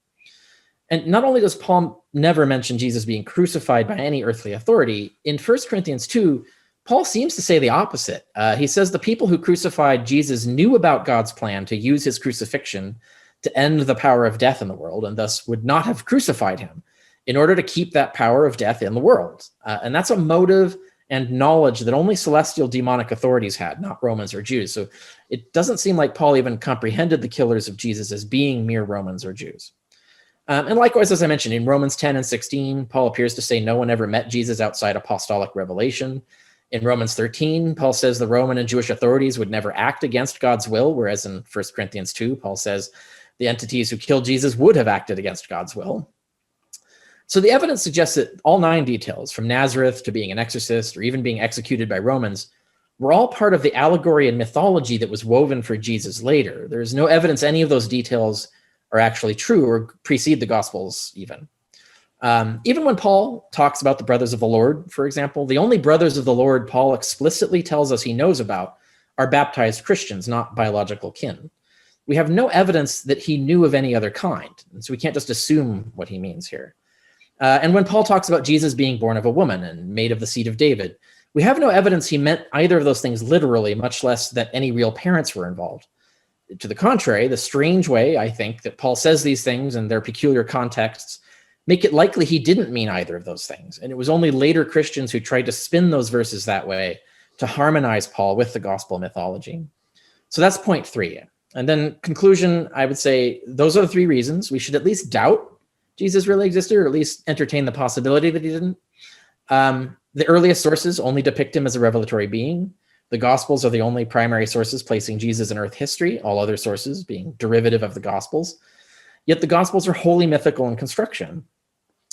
And not only does Paul never mention Jesus being crucified by any earthly authority, in 1 Corinthians 2, Paul seems to say the opposite. He says the people who crucified Jesus knew about God's plan to use his crucifixion to end the power of death in the world, and thus would not have crucified him in order to keep that power of death in the world. And that's a motive and knowledge that only celestial demonic authorities had, not Romans or Jews. So it doesn't seem like Paul even comprehended the killers of Jesus as being mere Romans or Jews. And likewise, as I mentioned, in Romans 10 and 16, Paul appears to say no one ever met Jesus outside apostolic revelation. In Romans 13, Paul says the Roman and Jewish authorities would never act against God's will, whereas in 1 Corinthians 2, Paul says the entities who killed Jesus would have acted against God's will. So the evidence suggests that all 9 details, from Nazareth to being an exorcist or even being executed by Romans, were all part of the allegory and mythology that was woven for Jesus later. There's no evidence any of those details are actually true or precede the Gospels even. Even when Paul talks about the brothers of the Lord, for example, the only brothers of the Lord Paul explicitly tells us he knows about are baptized Christians, not biological kin. We have no evidence that he knew of any other kind, and so we can't just assume what he means here. And when Paul talks about Jesus being born of a woman and made of the seed of David, we have no evidence he meant either of those things literally, much less that any real parents were involved. To the contrary, the strange way, I think, that Paul says these things in their peculiar contexts make it likely he didn't mean either of those things. And it was only later Christians who tried to spin those verses that way to harmonize Paul with the gospel mythology. So that's point 3. And then conclusion, I would say those are the 3 reasons we should at least doubt Jesus really existed, or at least entertain the possibility that he didn't. The earliest sources only depict him as a revelatory being. The Gospels are the only primary sources placing Jesus in earth history, all other sources being derivative of the Gospels. Yet the Gospels are wholly mythical in construction.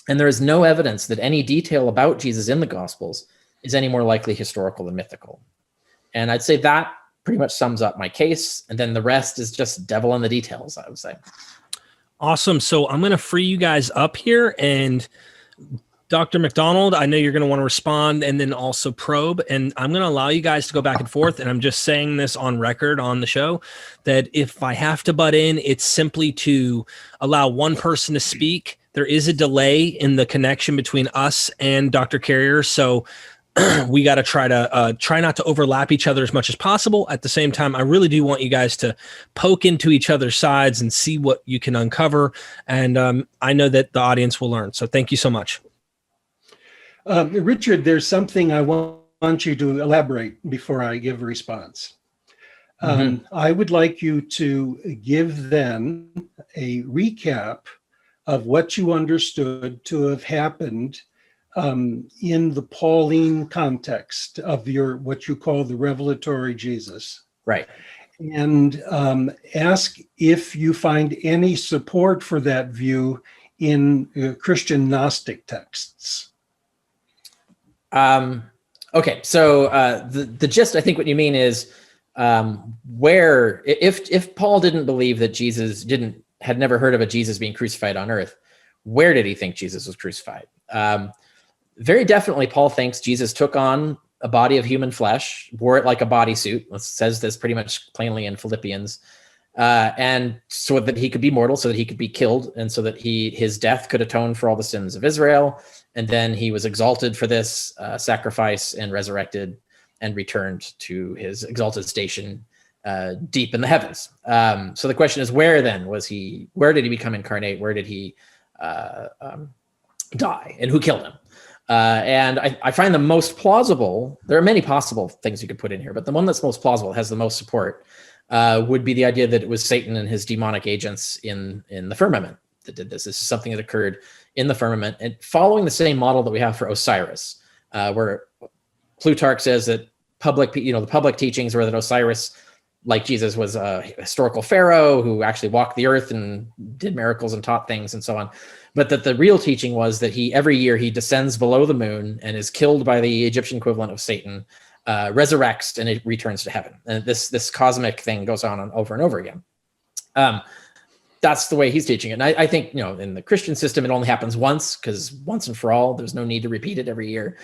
And there is no evidence that any detail about Jesus in the Gospels is any more likely historical than mythical. And I'd say that pretty much sums up my case. And then the rest is just devil in the details, I would say. Awesome. So I'm going to free you guys up here, and Dr. Macdonald, I know you're going to want to respond and then also probe, and I'm going to allow you guys to go back and forth. And I'm just saying this on record on the show that if I have to butt in, it's simply to allow one person to speak. There is a delay in the connection between us and Dr. Carrier. So we got to try not to overlap each other as much as possible. At the same time, I really do want you guys to poke into each other's sides and see what you can uncover. And I know that the audience will learn. So thank you so much. Richard, there's something I want you to elaborate before I give a response. I would like you to give then a recap of what you understood to have happened in the Pauline context of your what you call the revelatory Jesus. Right. And ask if you find any support for that view in Christian Gnostic texts. Okay, so the gist, I think what you mean is where, if Paul didn't believe that Jesus had never heard of a Jesus being crucified on earth, where did he think Jesus was crucified? Very definitely, Paul thinks Jesus took on a body of human flesh, wore it like a bodysuit. It says this pretty much plainly in Philippians, and so that he could be mortal, so that he could be killed, and so that his death could atone for all the sins of Israel. And then he was exalted for this sacrifice and resurrected and returned to his exalted station deep in the heavens. So the question is, where then was he? Where did he become incarnate? Where did he die? And who killed him? And I find the most plausible, there are many possible things you could put in here, but the one that's most plausible, has the most support, would be the idea that it was Satan and his demonic agents in the firmament that did this. This is something that occurred in the firmament, and following the same model that we have for Osiris, where Plutarch says that the public teachings were that Osiris, like Jesus, was a historical pharaoh who actually walked the earth and did miracles and taught things and so on. But that the real teaching was that every year he descends below the moon and is killed by the Egyptian equivalent of Satan, resurrects, and it returns to heaven. And this cosmic thing goes on over and over again. That's the way he's teaching it. And I think, in the Christian system, it only happens once, because once and for all, there's no need to repeat it every year.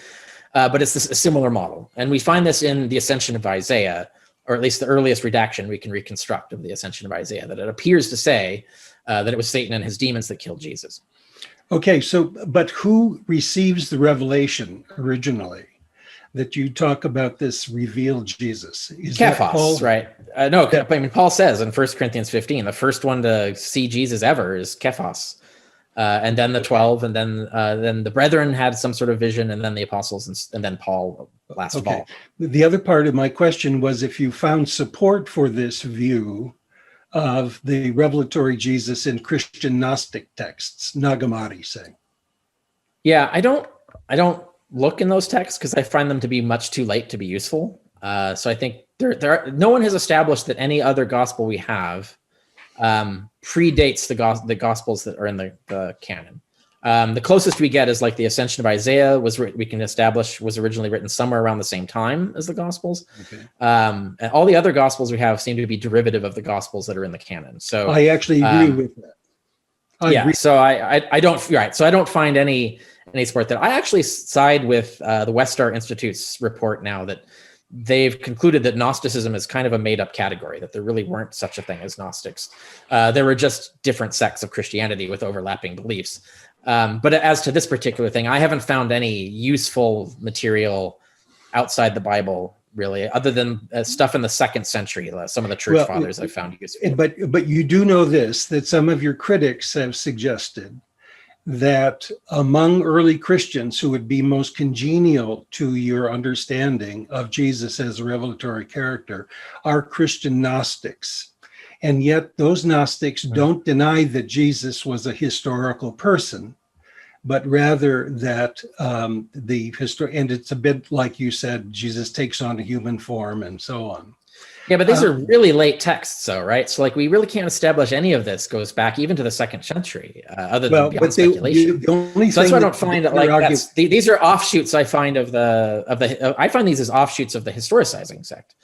But it's a similar model. And we find this in the Ascension of Isaiah, or at least the earliest redaction we can reconstruct of the Ascension of Isaiah, that it appears to say that it was Satan and his demons that killed Jesus. Okay, but who receives the revelation originally? That you talk about this revealed Jesus. Is that Paul? Right? No, Paul says in 1 Corinthians 15, the first one to see Jesus ever is Kephas, and then the 12, and then the brethren had some sort of vision, and then the apostles, and then Paul last of all. The other part of my question was if you found support for this view of the revelatory Jesus in Christian Gnostic texts, Nagamati say. Yeah, I don't look in those texts because I find them to be much too late to be useful. So I think no one has established that any other gospel we have predates the gospels that are in the canon. The closest we get is like the Ascension of Isaiah we can establish was originally written somewhere around the same time as the Gospels. Okay. And all the other Gospels we have seem to be derivative of the Gospels that are in the canon. So I actually agree with that. I agree. So I don't right. So I don't find any support that. I actually side with the Westar Institute's report now that they've concluded that Gnosticism is kind of a made-up category, that there really weren't such a thing as Gnostics. There were just different sects of Christianity with overlapping beliefs. But as to this particular thing, I haven't found any useful material outside the Bible, really, other than stuff in the 2nd century. Some of the church fathers I found useful. But you do know this, that some of your critics have suggested that among early Christians who would be most congenial to your understanding of Jesus as a revelatory character are Christian Gnostics. And yet those Gnostics don't deny that Jesus was a historical person, but rather that and it's a bit like you said, Jesus takes on a human form and so on. Yeah, but these are really late texts, though, right? So, like, we really can't establish any of this goes back even to the 2nd century, other than beyond speculation. So that's why I don't find it like these are offshoots. I find I find these as offshoots of the historicizing sect.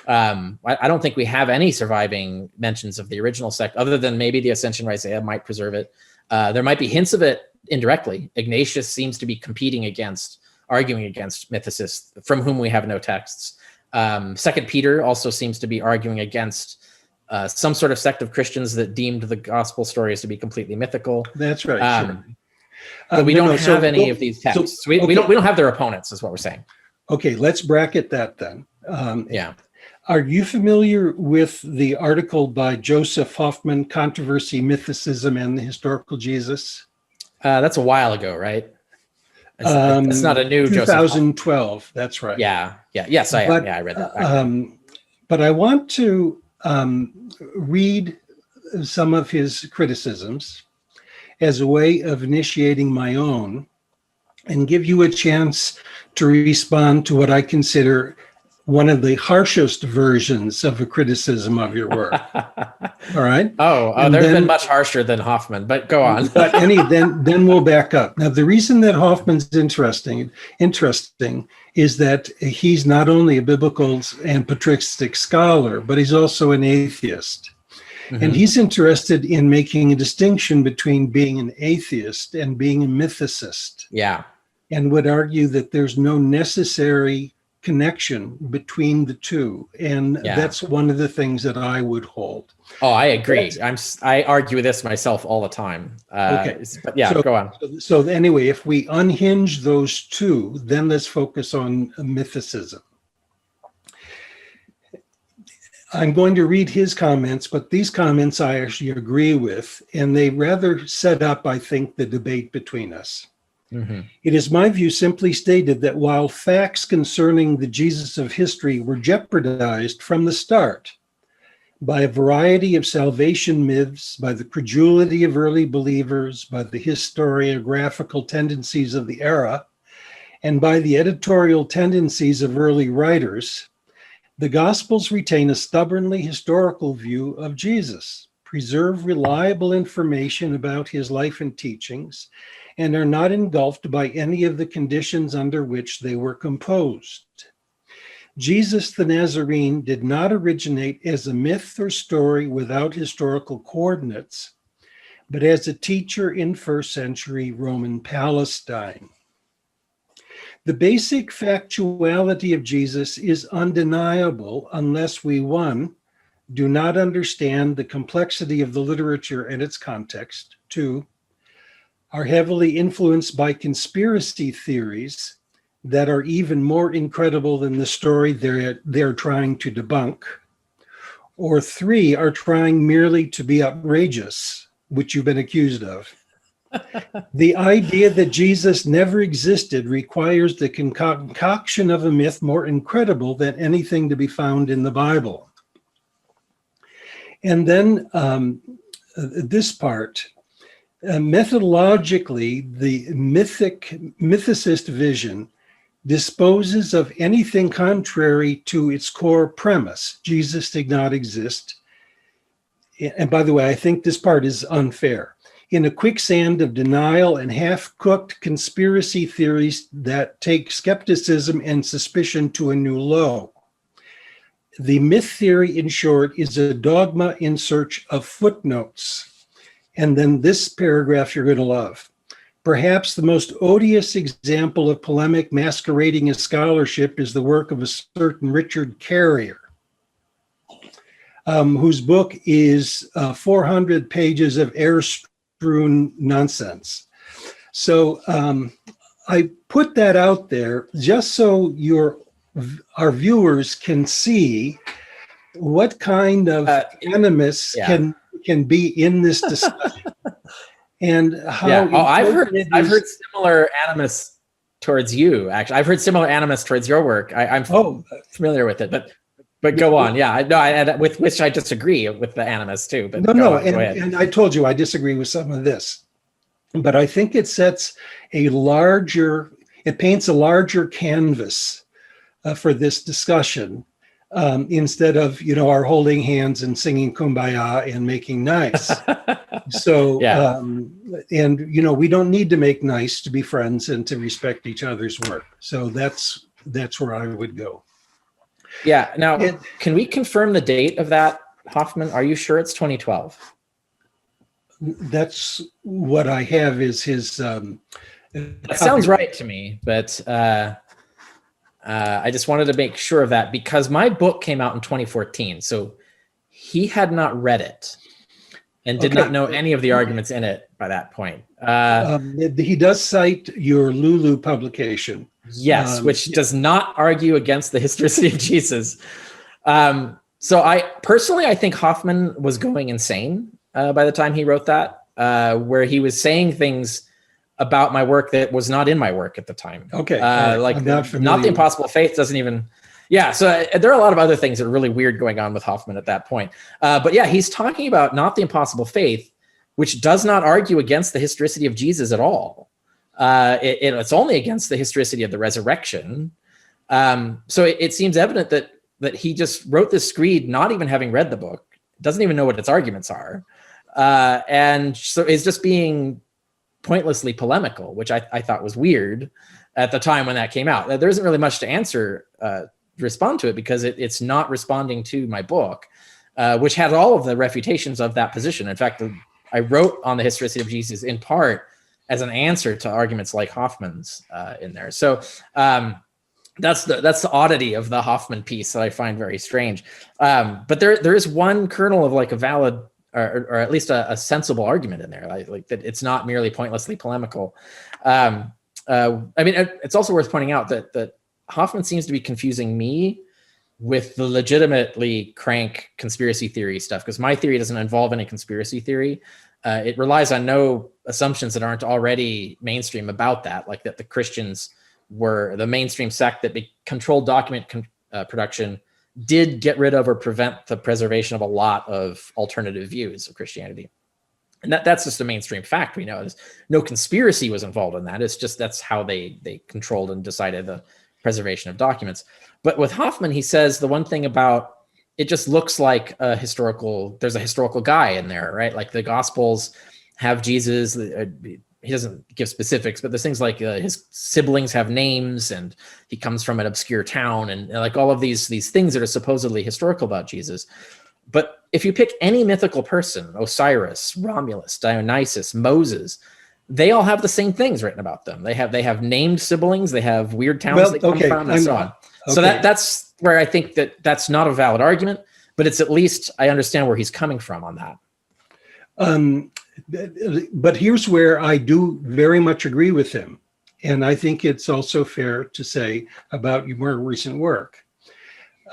I don't think we have any surviving mentions of the original sect, other than maybe the Ascension of Isaiah might preserve it. There might be hints of it indirectly. Ignatius seems to be arguing against mythicists from whom we have no texts. 2nd Peter also seems to be arguing against some sort of sect of Christians that deemed the gospel stories to be completely mythical. That's right. Sure. But we don't have any of these texts. We don't have their opponents, is what we're saying. Okay, let's bracket that then. Yeah. Are you familiar with the article by Joseph Hoffman, Controversy, Mythicism, and the Historical Jesus? That's a while ago, right? It's not a new 2012. Joseph. That's right. Yeah. Yes, I read that. But I want to read some of his criticisms as a way of initiating my own and give you a chance to respond to what I consider one of the harshest versions of a criticism of your work. All right. There's been much harsher than Hoffman, but go on. But then we'll back up. Now, the reason that Hoffman's interesting is that he's not only a biblical and patristic scholar, but he's also an atheist. Mm-hmm. And he's interested in making a distinction between being an atheist and being a mythicist. Yeah. And would argue that there's no necessary connection between the two, and that's one of the things that I would hold. I agree. I argue this myself all the time. Okay, but go on. So anyway, if we unhinge those two, then let's focus on mythicism. I'm going to read his comments, but these comments I actually agree with, and they rather set up, I think, the debate between us. Mm-hmm. It is my view, simply stated, that while facts concerning the Jesus of history were jeopardized from the start by a variety of salvation myths, by the credulity of early believers, by the historiographical tendencies of the era, and by the editorial tendencies of early writers, the Gospels retain a stubbornly historical view of Jesus, preserve reliable information about his life and teachings, and are not engulfed by any of the conditions under which they were composed. Jesus the Nazarene did not originate as a myth or story without historical coordinates, but as a teacher in first century Roman Palestine. The basic factuality of Jesus is undeniable unless we, 1, do not understand the complexity of the literature and its context, 2, are heavily influenced by conspiracy theories that are even more incredible than the story they're trying to debunk, or 3, are trying merely to be outrageous, which you've been accused of. The idea that Jesus never existed requires the concoction of a myth more incredible than anything to be found in the Bible. And then this part, methodologically, the mythicist vision disposes of anything contrary to its core premise. Jesus did not exist. And by the way, I think this part is unfair. In a quicksand of denial and half-cooked conspiracy theories that take skepticism and suspicion to a new low. The myth theory, in short, is a dogma in search of footnotes. And then this paragraph you're going to love. Perhaps the most odious example of polemic masquerading as scholarship is the work of a certain Richard Carrier, whose book is 400 pages of air-strewn nonsense. So I put that out there just so our viewers can see what kind of animus can be in this discussion. And how I've heard similar animus towards you. Actually, I've heard similar animus towards your work. I'm familiar with it, but go on. Yeah, with which I disagree with the animus too. But go ahead. And I told you I disagree with some of this, but I think it sets it paints a larger canvas for this discussion. Instead of, our holding hands and singing Kumbaya and making nice. So, and, we don't need to make nice to be friends and to respect each other's work. So that's where I would go. Yeah. Now, can we confirm the date of that, Hoffman? Are you sure it's 2012? That's what I have is his. That sounds right to me, but I just wanted to make sure of that because my book came out in 2014. So he had not read it and did not know any of the arguments in it by that point. He does cite your Lulu publication. Yes, which does not argue against the historicity of Jesus. So I think Hoffman was going insane by the time he wrote that, where he was saying things about my work that was not in my work at the time. Okay. Like not the Impossible Faith doesn't even, so there are a lot of other things that are really weird going on with Hoffman at that point. But he's talking about not the Impossible Faith, which does not argue against the historicity of Jesus at all. It's only against the historicity of the resurrection. So it seems evident that he just wrote this screed, not even having read the book, doesn't even know what its arguments are. And so it's just being pointlessly polemical, which I thought was weird at the time when that came out. There isn't really much to respond to it because it's not responding to my book, which had all of the refutations of that position. In fact, I wrote on the historicity of Jesus in part as an answer to arguments like Hoffman's in there. So that's the oddity of the Hoffman piece that I find very strange. But there is one kernel of like a valid or at least a sensible argument in there, like that it's not merely pointlessly polemical. I mean, it's also worth pointing out that Hoffman seems to be confusing me with the legitimately crank conspiracy theory stuff, because my theory doesn't involve any conspiracy theory. It relies on no assumptions that aren't already mainstream about that, like that the Christians were the mainstream sect that controlled document production, did get rid of or prevent the preservation of a lot of alternative views of Christianity. And that's just a mainstream fact. We know no conspiracy was involved in that. It's just that's how they controlled and decided the preservation of documents. But with Hoffman, he says the one thing about it just looks like there's a historical guy in there, right? Like the Gospels have Jesus. He doesn't give specifics, but there's things like his siblings have names and he comes from an obscure town and like all of these things that are supposedly historical about Jesus. But if you pick any mythical person, Osiris, Romulus, Dionysus, Moses, they all have the same things written about them. They have named siblings, they have weird towns they come from, and so on. Okay. So that's where I think that's not a valid argument, but it's at least I understand where he's coming from on that. But here's where I do very much agree with him. And I think it's also fair to say about your more recent work.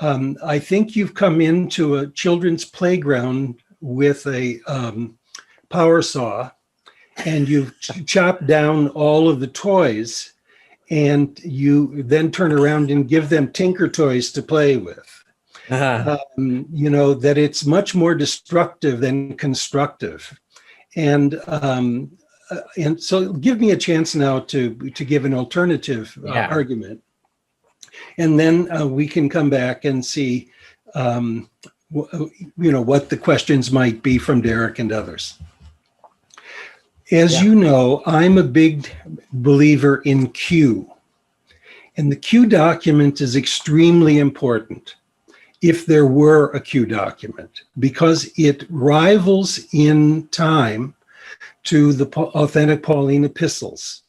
I think you've come into a children's playground with a power saw and you've chopped down all of the toys and you then turn around and give them Tinker Toys to play with. That it's much more destructive than constructive. And so give me a chance now to give an alternative argument. And then we can come back and see, what the questions might be from Derek and others. As you know, I'm a big believer in Q. And the Q document is extremely important, if there were a Q document, because it rivals in time to the authentic Pauline epistles.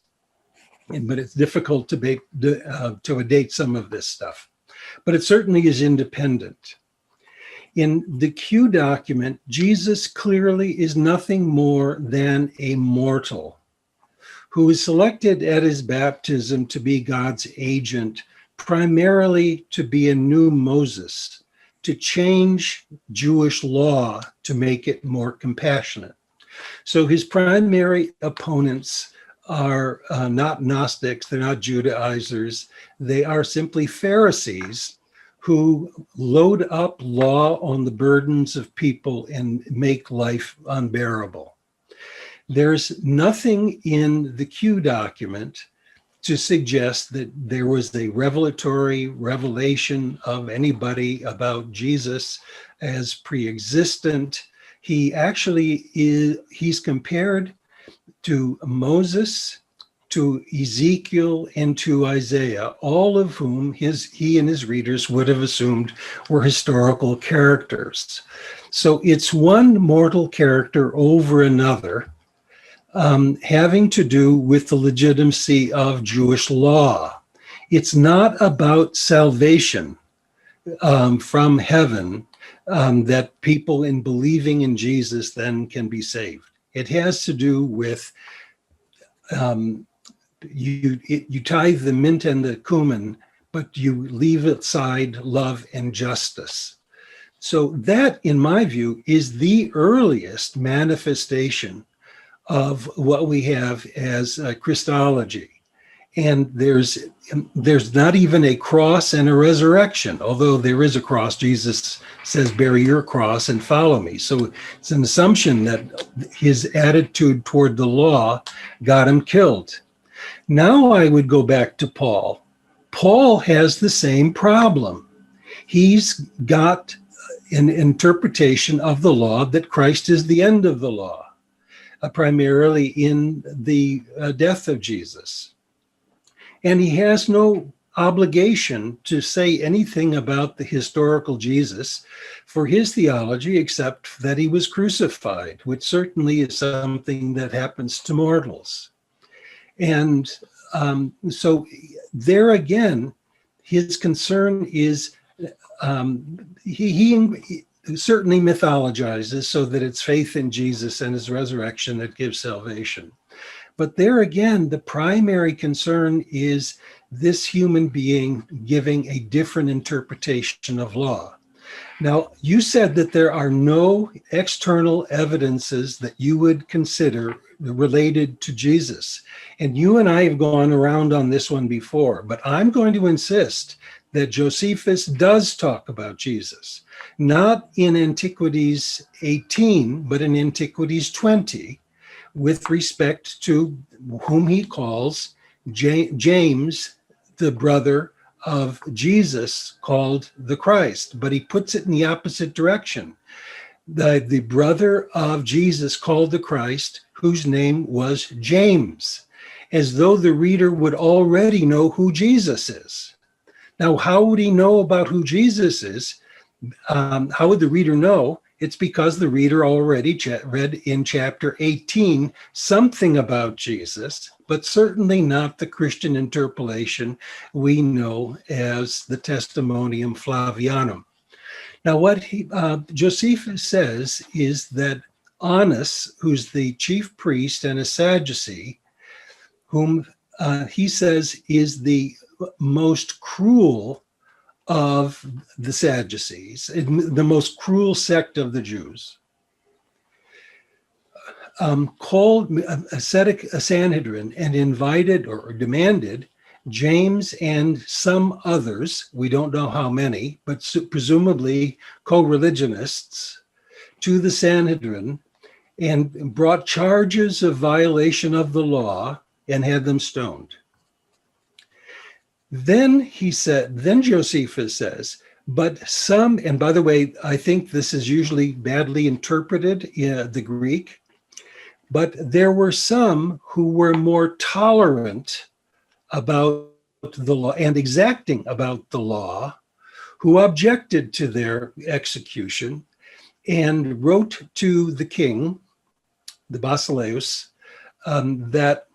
But it's difficult to date some of this stuff. But it certainly is independent. In the Q document, Jesus clearly is nothing more than a mortal who was selected at his baptism to be God's agent, primarily to be a new Moses, to change Jewish law to make it more compassionate. So his primary opponents are not Gnostics, they're not Judaizers, they are simply Pharisees who load up law on the burdens of people and make life unbearable. There's nothing in the Q document to suggest that there was a revelation of anybody about Jesus as pre-existent. He actually he's compared to Moses, to Ezekiel, and to Isaiah, all of whom he and his readers would have assumed were historical characters. So it's one mortal character over another, having to do with the legitimacy of Jewish law. It's not about salvation from heaven, that people in believing in Jesus then can be saved. It has to do with you tithe the mint and the cumin, but you leave aside love and justice. So that, in my view, is the earliest manifestation of what we have as Christology. And there's not even a cross and a resurrection, although there is a cross. Jesus says, bear your cross and follow me. So it's an assumption that his attitude toward the law got him killed. Now I would go back to Paul. Paul has the same problem. He's got an interpretation of the law that Christ is the end of the law, primarily in the death of Jesus. And he has no obligation to say anything about the historical Jesus for his theology, except that he was crucified, which certainly is something that happens to mortals. And so there again, his concern is, he certainly mythologizes so that it's faith in Jesus and his resurrection that gives salvation. But there again, the primary concern is this human being giving a different interpretation of law. Now, you said that there are no external evidences that you would consider related to Jesus. And you and I have gone around on this one before, but I'm going to insist that Josephus does talk about Jesus, not in Antiquities 18, but in Antiquities 20, with respect to whom he calls James, the brother of Jesus, called the Christ, but he puts it in the opposite direction. The brother of Jesus called the Christ, whose name was James, as though the reader would already know who Jesus is. Now, how would he know about who Jesus is? How would the reader know? It's because the reader already read in chapter 18 something about Jesus, but certainly not the Christian interpolation we know as the Testimonium Flavianum. Now, what Josephus says is that Annas, who's the chief priest and a Sadducee, whom he says is the most cruel of the Sadducees, the most cruel sect of the Jews, called a Sanhedrin and invited or demanded James and some others, we don't know how many, but presumably co-religionists, to the Sanhedrin and brought charges of violation of the law and had them stoned. Then he said, then Josephus says, but some, and by the way, I think this is usually badly interpreted in the Greek, but there were some who were more tolerant about the law and exacting about the law, who objected to their execution and wrote to the king, the Basileus, that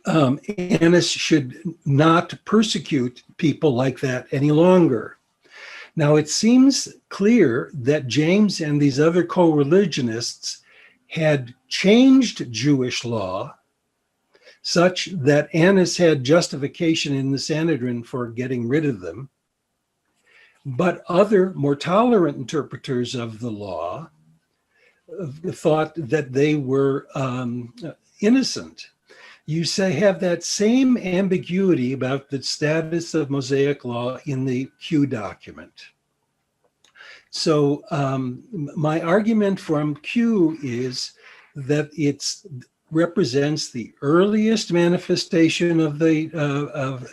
Annas should not persecute people like that any longer. Now, it seems clear that James and these other co-religionists had changed Jewish law such that Annas had justification in the Sanhedrin for getting rid of them. But other more tolerant interpreters of the law thought that they were innocent. You have that same ambiguity about the status of Mosaic law in the Q document. So my argument from Q is that it represents the earliest manifestation of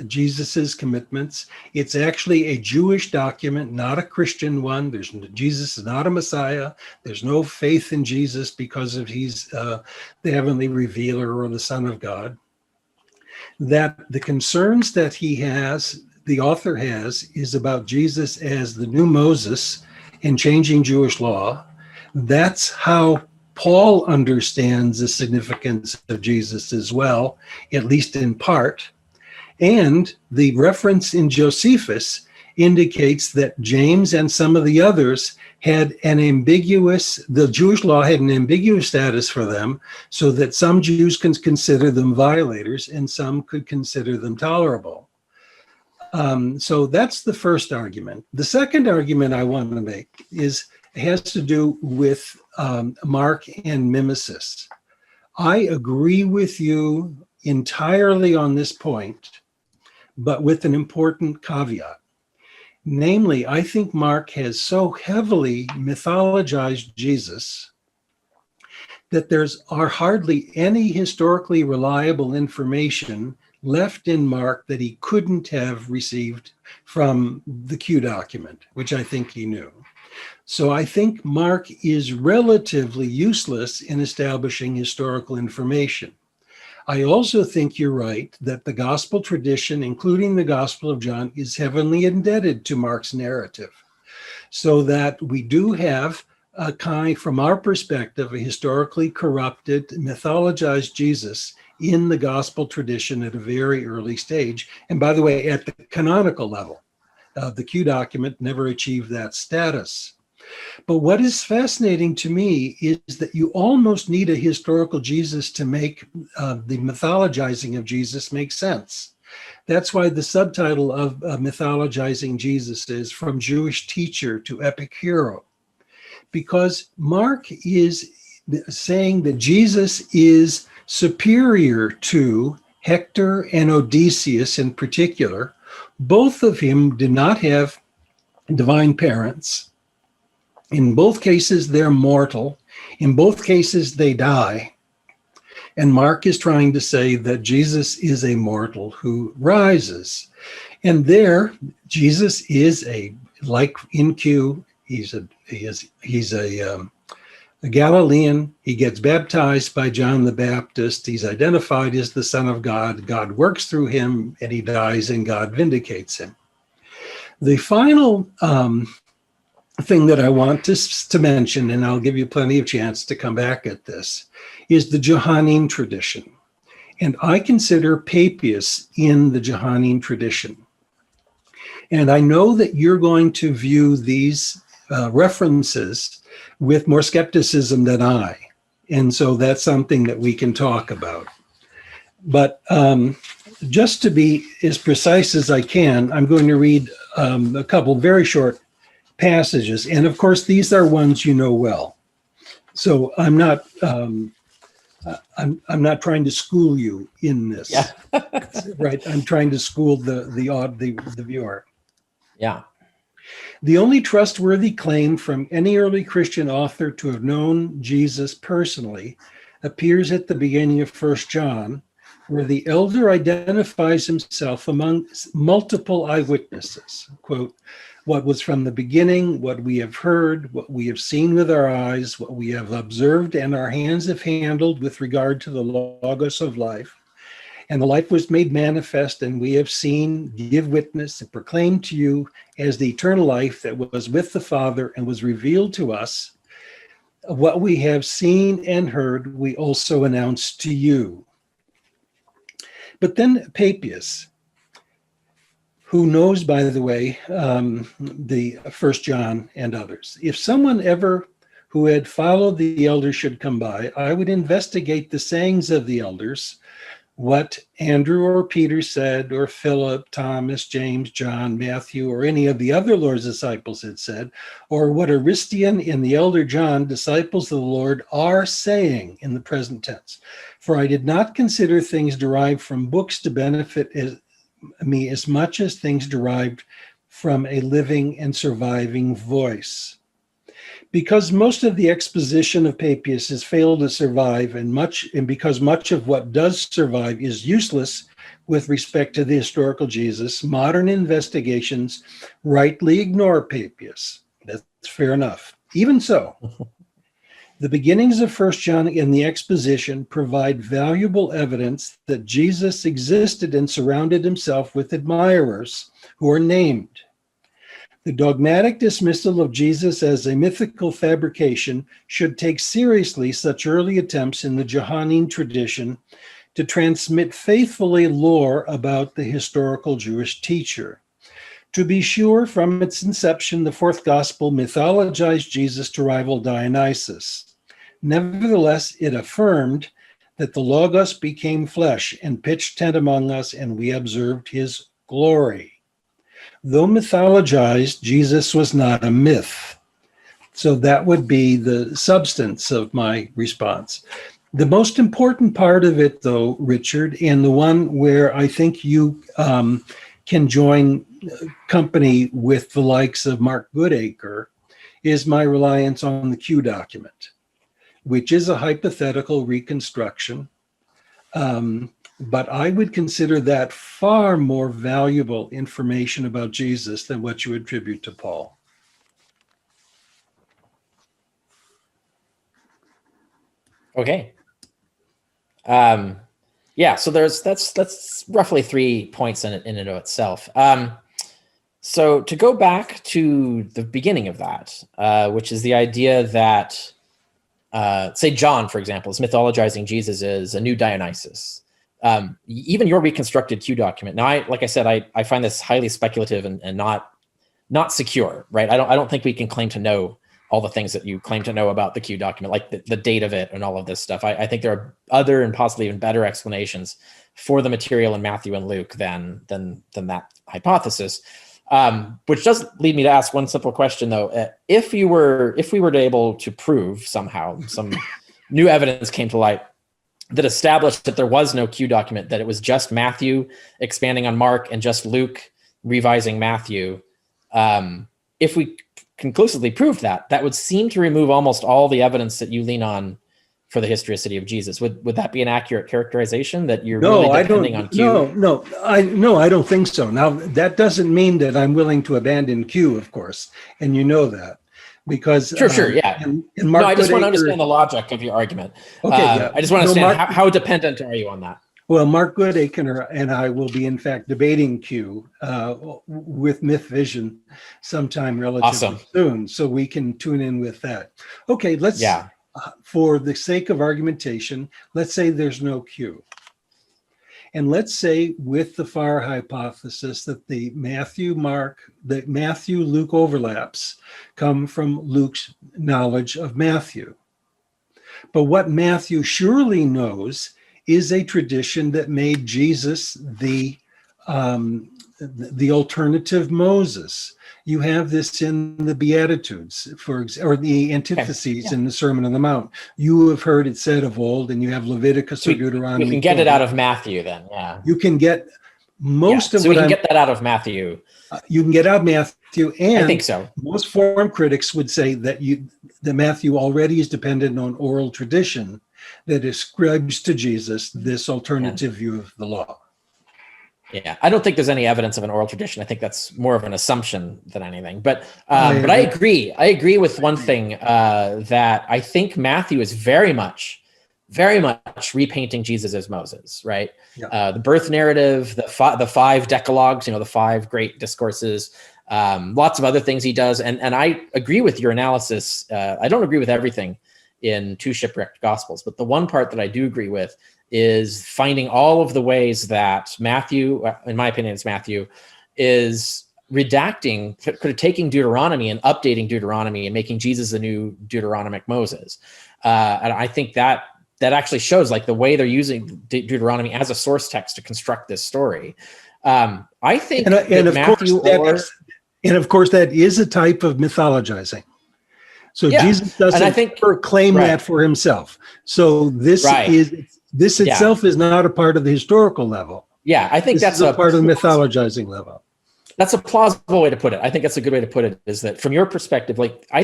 Jesus's commitments. It's actually a Jewish document, not a Christian one. Jesus is not a Messiah. There's no faith in Jesus because of he's the heavenly revealer or the Son of God. That the concerns that the author has, is about Jesus as the new Moses and changing Jewish law. That's how Paul understands the significance of Jesus as well, at least in part. And the reference in Josephus indicates that James and some of the others had the Jewish law had an ambiguous status for them, so that some Jews can consider them violators and some could consider them tolerable. So that's the first argument. The second argument I want to make has to do with Mark and mimesis. I agree with you entirely on this point, but with an important caveat. Namely, I think Mark has so heavily mythologized Jesus that there's hardly any historically reliable information left in Mark that he couldn't have received from the Q document, which I think he knew. So I think Mark is relatively useless in establishing historical information. I also think you're right that the gospel tradition, including the Gospel of John, is heavily indebted to Mark's narrative, so that we do have a kind, from our perspective, a historically corrupted, mythologized Jesus in the gospel tradition at a very early stage. And by the way, at the canonical level, the Q document never achieved that status. But what is fascinating to me is that you almost need a historical Jesus to make the mythologizing of Jesus make sense. That's why the subtitle of Mythologizing Jesus is From Jewish Teacher to Epic Hero, because Mark is saying that Jesus is superior to Hector and Odysseus in particular. Both of them did not have divine parents. In both cases, they're mortal. In both cases, they die. And Mark is trying to say that Jesus is a mortal who rises. And there, Jesus is like in Q, he's a Galilean. He gets baptized by John the Baptist. He's identified as the Son of God. God works through him, and he dies, and God vindicates him. The final thing that I want to mention, and I'll give you plenty of chance to come back at this, is the Johannine tradition. And I consider Papias in the Johannine tradition. And I know that you're going to view these references with more skepticism than I. And so that's something that we can talk about. But just to be as precise as I can, I'm going to read a couple very short passages. And of course, these are ones you know well. So I'm not trying to school you in this. Yeah. Right. I'm trying to school the viewer. Yeah. The only trustworthy claim from any early Christian author to have known Jesus personally appears at the beginning of 1 John, where the elder identifies himself among multiple eyewitnesses. Quote, what was from the beginning, what we have heard, what we have seen with our eyes, what we have observed and our hands have handled with regard to the Logos of life. And the life was made manifest, and we have seen, give witness, and proclaim to you as the eternal life that was with the Father and was revealed to us. What we have seen and heard, we also announce to you. But then Papias, who knows, by the way, the 1 John and others. If someone ever who had followed the elders should come by, I would investigate the sayings of the elders, what Andrew or Peter said, or Philip, Thomas, James, John, Matthew, or any of the other Lord's disciples had said, or what Aristian and the elder John, disciples of the Lord, are saying in the present tense. For I did not consider things derived from books to benefit me as much as things derived from a living and surviving voice. Because most of the exposition of Papias has failed to survive, and because much of what does survive is useless with respect to the historical Jesus, modern investigations rightly ignore Papias. That's fair enough. Even so, the beginnings of 1 John in the exposition provide valuable evidence that Jesus existed and surrounded himself with admirers who are named. The dogmatic dismissal of Jesus as a mythical fabrication should take seriously such early attempts in the Johannine tradition to transmit faithfully lore about the historical Jewish teacher. To be sure, from its inception, the fourth gospel mythologized Jesus to rival Dionysus. Nevertheless, it affirmed that the Logos became flesh and pitched tent among us, and we observed his glory. Though mythologized, Jesus was not a myth. So that would be the substance of my response. The most important part of it, though, Richard, and the one where I think you can join company with the likes of Mark Goodacre, is my reliance on the Q document, which is a hypothetical reconstruction. But I would consider that far more valuable information about Jesus than what you attribute to Paul. Okay. Yeah, so that's roughly 3 points in and of itself. So to go back to the beginning of that, which is the idea that, say John, for example, is mythologizing Jesus as a new Dionysus. Even your reconstructed Q document. Now, like I said, I find this highly speculative and not secure, right? I don't think we can claim to know all the things that you claim to know about the Q document, like the date of it and all of this stuff. I think there are other and possibly even better explanations for the material in Matthew and Luke than that hypothesis. Which does lead me to ask one simple question, though. If we were able to prove somehow some new evidence came to light that established that there was no Q document, that it was just Matthew expanding on Mark and just Luke revising Matthew, if we conclusively proved that, that would seem to remove almost all the evidence that you lean on for the historicity of Jesus. Would that be an accurate characterization, that you're really depending on Q? No, I don't think so. Now, that doesn't mean that I'm willing to abandon Q, of course, and you know that. Because sure, yeah. No, I just want to understand the logic of your argument. Okay, yeah. I just want to understand how dependent are you on that? Well, Mark Goodacre and I will be, in fact, debating Q with MythVision sometime relatively soon, so we can tune in with that. Okay, let's, for the sake of argumentation, let's say there's no Q. And let's say, with the FAR hypothesis, that the Matthew-Luke overlaps come from Luke's knowledge of Matthew. But what Matthew surely knows is a tradition that made Jesus the alternative Moses. You have this in the Beatitudes, or the antitheses in the Sermon on the Mount. You have heard it said of old, and you have Leviticus or Deuteronomy. You can get it out of Matthew then, You can get most of what we can get that out of Matthew. You can get out of Matthew, and I think so. Most form critics would say that Matthew already is dependent on oral tradition, that ascribes to Jesus this alternative view of the law. Yeah, I don't think there's any evidence of an oral tradition. I think that's more of an assumption than anything. But I agree. I agree with one thing that I think Matthew is very much repainting Jesus as Moses, right? Yeah. The birth narrative, the five decalogues, the five great discourses, lots of other things he does. And I agree with your analysis. I don't agree with everything in Two Shipwrecked Gospels, but the one part that I do agree with is finding all of the ways that Matthew, in my opinion, it's Matthew, is redacting, taking Deuteronomy and updating Deuteronomy and making Jesus a new Deuteronomic Moses. And I think that actually shows like the way they're using Deuteronomy as a source text to construct this story. I think and of course that is a type of mythologizing. So yeah. Jesus doesn't claim that for himself. So this itself is not a part of the historical level. Yeah, I think that's a part of the mythologizing level. That's a plausible way to put it. I think that's a good way to put it, is that from your perspective, but I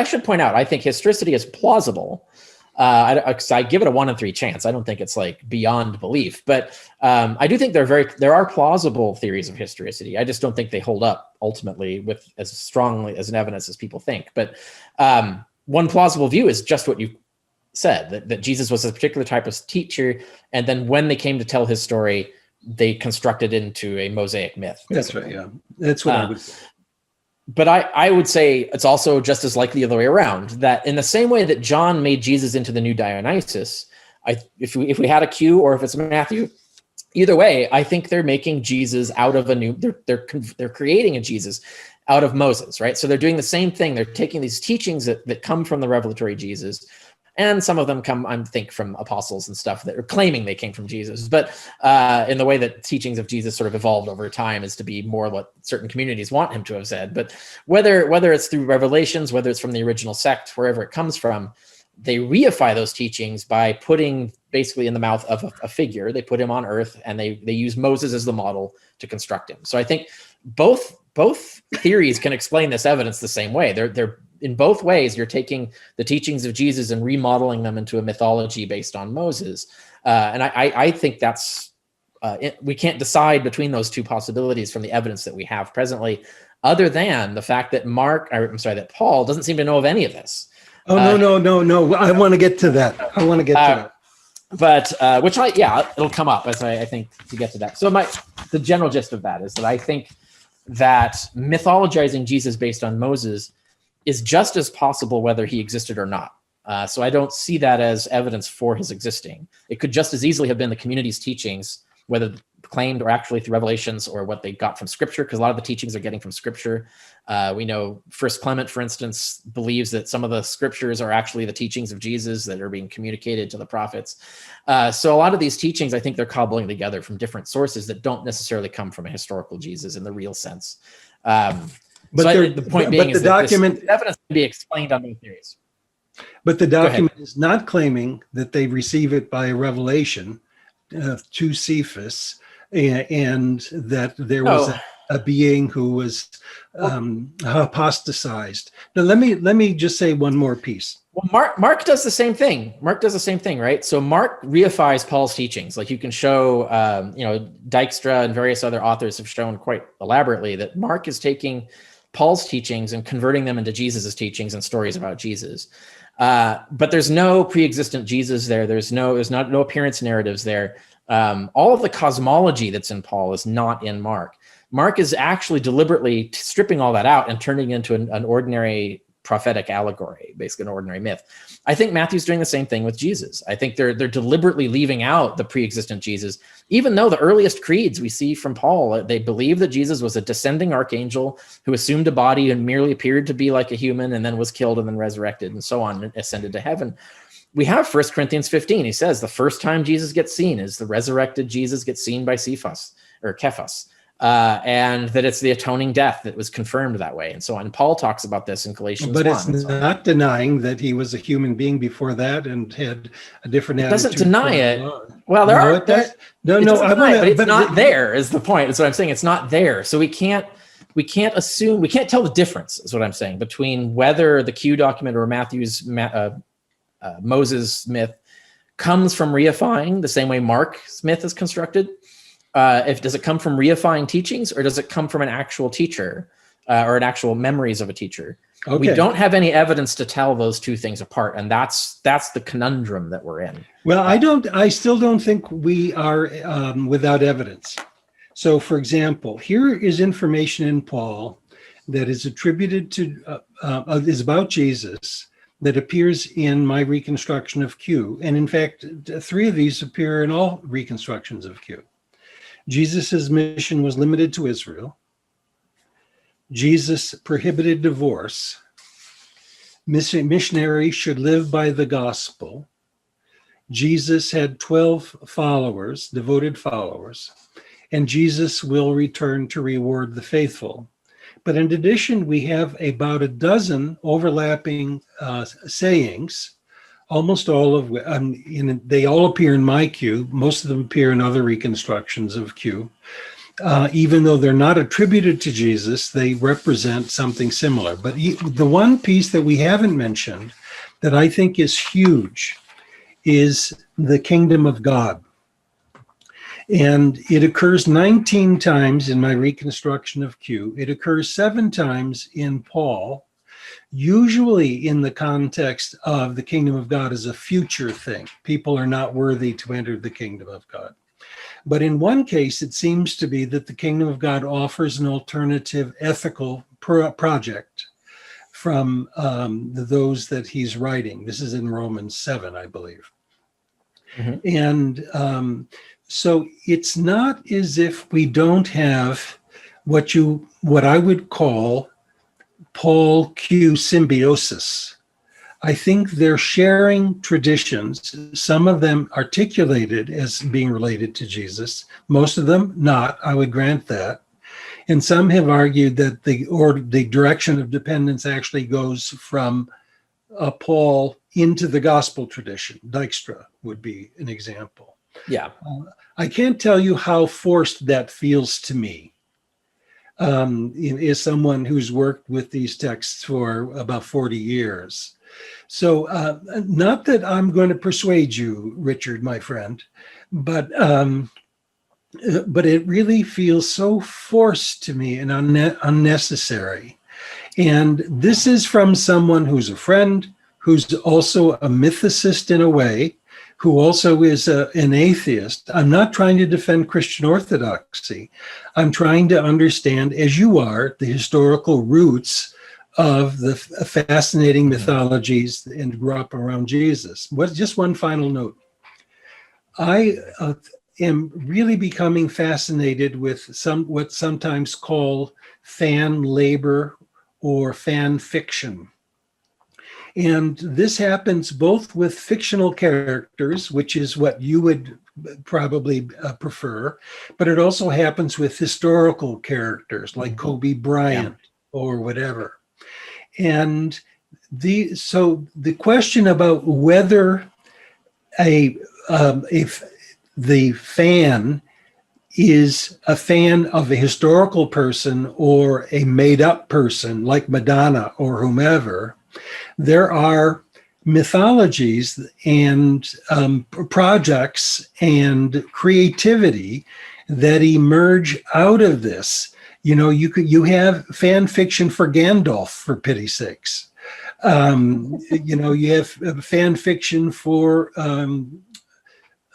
should point out, I think historicity is plausible. I give it a 1 in 3 chance. I don't think it's like beyond belief, but I do think there are plausible theories of historicity. I just don't think they hold up ultimately with as strongly as an evidence as people think. But one plausible view is just what you said, that Jesus was a particular type of teacher, and then when they came to tell his story, they constructed into a Mosaic myth. That's right. Yeah, that's what I would say. But I would say it's also just as likely the other way around, that in the same way that John made Jesus into the new Dionysus, if we had a Q or if it's Matthew, either way, I think they're making Jesus out of they're creating a Jesus out of Moses, right? So they're doing the same thing. They're taking these teachings that come from the revelatory Jesus, and some of them come, I think, from apostles and stuff that are claiming they came from Jesus. But in the way that teachings of Jesus sort of evolved over time is to be more what certain communities want him to have said. But whether it's through revelations, whether it's from the original sect, wherever it comes from, they reify those teachings by putting basically in the mouth of a figure. They put him on earth, and they use Moses as the model to construct him. So I think both theories can explain this evidence the same way. They're in both ways, you're taking the teachings of Jesus and remodeling them into a mythology based on Moses. And I think that's, we can't decide between those two possibilities from the evidence that we have presently, other than the fact that that Paul doesn't seem to know of any of this. Oh, no. I want to get to that. But it'll come up as I think to get to that. So the general gist of that is that I think that mythologizing Jesus based on Moses is just as possible whether he existed or not. So I don't see that as evidence for his existing. It could just as easily have been the community's teachings, whether claimed or actually through revelations, or what they got from scripture, because a lot of the teachings are getting from scripture. We know First Clement, for instance, believes that some of the scriptures are actually the teachings of Jesus that are being communicated to the prophets. So a lot of these teachings, I think they're cobbling together from different sources that don't necessarily come from a historical Jesus in the real sense. But the point being is that this evidence can be explained on those theories. But the document is not claiming that they receive it by revelation to Cephas, and that there was a being who was apostatized. Now, let me just say one more piece. Well, Mark does the same thing. Right? So Mark reifies Paul's teachings. Like you can show, Dijkstra and various other authors have shown quite elaborately that Mark is taking Paul's teachings and converting them into Jesus's teachings and stories about Jesus. But there's no pre-existent Jesus there. There's no appearance narratives there. All of the cosmology that's in Paul is not in Mark. Mark is actually deliberately stripping all that out and turning it into an ordinary prophetic allegory, basically an ordinary myth. I think Matthew's doing the same thing with Jesus. I think they're deliberately leaving out the pre-existent Jesus, even though the earliest creeds we see from Paul, they believe that Jesus was a descending archangel who assumed a body and merely appeared to be like a human, and then was killed and then resurrected and so on and ascended to heaven. We have 1 Corinthians 15. He says the first time Jesus gets seen is the resurrected Jesus gets seen by Cephas or Cephas. And that it's the atoning death that was confirmed that way, and so on. Paul talks about this in Galatians 1. But it's not denying that he was a human being before that and had a different attitude. It doesn't deny it. Well, but it's not there is the point. That's what I'm saying. It's not there. So we can't assume, we can't tell the difference, is what I'm saying, between whether the Q document or Matthew's Moses myth comes from reifying the same way Mark's myth is constructed? Does it come from reifying teachings, or does it come from an actual teacher or an actual memories of a teacher? Okay. We don't have any evidence to tell those two things apart, and that's the conundrum that we're in. Well, I still don't think we are without evidence. So, for example, here is information in Paul that is attributed to, is about Jesus, that appears in my reconstruction of Q. And in fact, 3 of these appear in all reconstructions of Q. Jesus's mission was limited to Israel. Jesus prohibited divorce. Missionaries should live by the gospel. Jesus had 12 followers, devoted followers, and Jesus will return to reward the faithful. But in addition, we have about a dozen overlapping sayings, almost all of which, they all appear in my Q. Most of them appear in other reconstructions of Q. Even though they're not attributed to Jesus, they represent something similar. But the one piece that we haven't mentioned that I think is huge is the kingdom of God. And it occurs 19 times in my reconstruction of Q. It occurs 7 times in Paul, usually in the context of the kingdom of God as a future thing. People are not worthy to enter the kingdom of God. But in one case, it seems to be that the kingdom of God offers an alternative ethical project from those that he's writing. This is in Romans 7, I believe. Mm-hmm. And so it's not as if we don't have what I would call Paul Q symbiosis. I think they're sharing traditions, some of them articulated as being related to Jesus, most of them not, I would grant that. And some have argued that the direction of dependence actually goes from Paul into the gospel tradition. Dijkstra would be an example. Yeah. I can't tell you how forced that feels to me. As someone who's worked with these texts for about 40 years. So not that I'm going to persuade you, Richard, my friend, but it really feels so forced to me and unnecessary. And this is from someone who's a friend, who's also a mythicist in a way, who also is an atheist. I'm not trying to defend Christian orthodoxy. I'm trying to understand, as you are, the historical roots of the fascinating mythologies and grew up around Jesus. Just one final note. I am really becoming fascinated with what's sometimes called fan labor or fan fiction. And this happens both with fictional characters, which is what you would probably prefer, but it also happens with historical characters like Kobe Bryant or whatever. And so the question about whether if the fan is a fan of a historical person or a made-up person like Madonna or whomever, there are mythologies and projects and creativity that emerge out of this. You know, you have fan fiction for Gandalf, for pity's sakes. You know, you have fan fiction for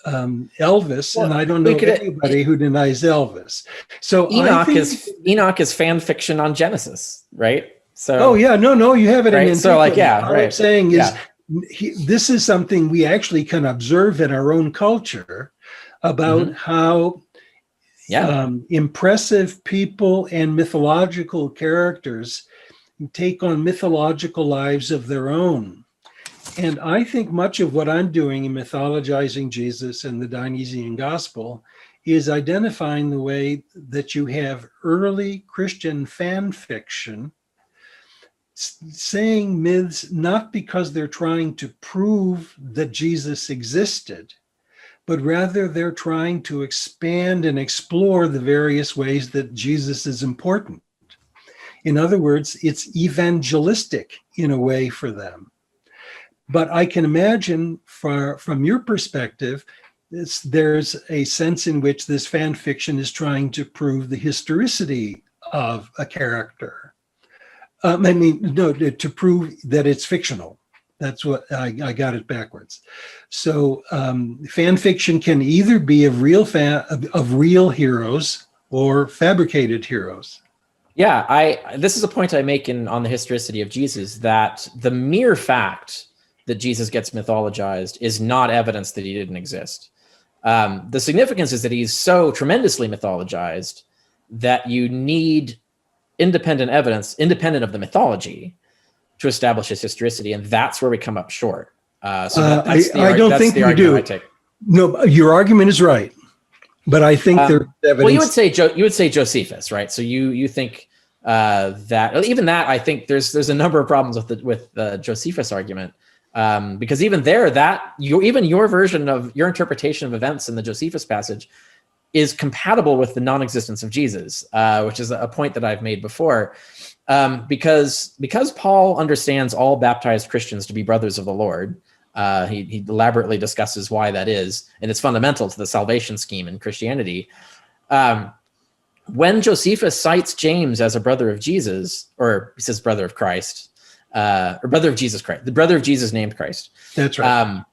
Elvis, well, and I don't know anybody who denies Elvis. So Enoch is fan fiction on Genesis, right? So no, you have it in Antiquity. So like, yeah, what I'm saying is this is something we actually can observe in our own culture about how impressive people and mythological characters take on mythological lives of their own. And I think much of what I'm doing in mythologizing Jesus and the Dionysian gospel is identifying the way that you have early Christian fan fiction saying myths not because they're trying to prove that Jesus existed, but rather they're trying to expand and explore the various ways that Jesus is important. In other words, it's evangelistic in a way for them. But I can imagine from your perspective, there's a sense in which this fan fiction is trying to prove the historicity of a character. To prove that it's fictional. That's what I got it backwards. So fan fiction can either be of real heroes or fabricated heroes. Yeah, this is a point I make on the historicity of Jesus, that the mere fact that Jesus gets mythologized is not evidence that he didn't exist. The significance is that he's so tremendously mythologized that you need independent evidence, independent of the mythology, to establish his historicity, and that's where we come up short. I don't think we do. No, your argument is right, but I think there's evidence. Well, you would say Josephus, right? So you think that even that, I think there's a number of problems with the Josephus argument, because even there, your version of your interpretation of events in the Josephus passage is compatible with the non-existence of Jesus, which is a point that I've made before. Because Paul understands all baptized Christians to be brothers of the Lord, he elaborately discusses why that is, and it's fundamental to the salvation scheme in Christianity. When Josephus cites James as a brother of Jesus, or he says brother of Christ, or brother of Jesus Christ, the brother of Jesus named Christ. That's right.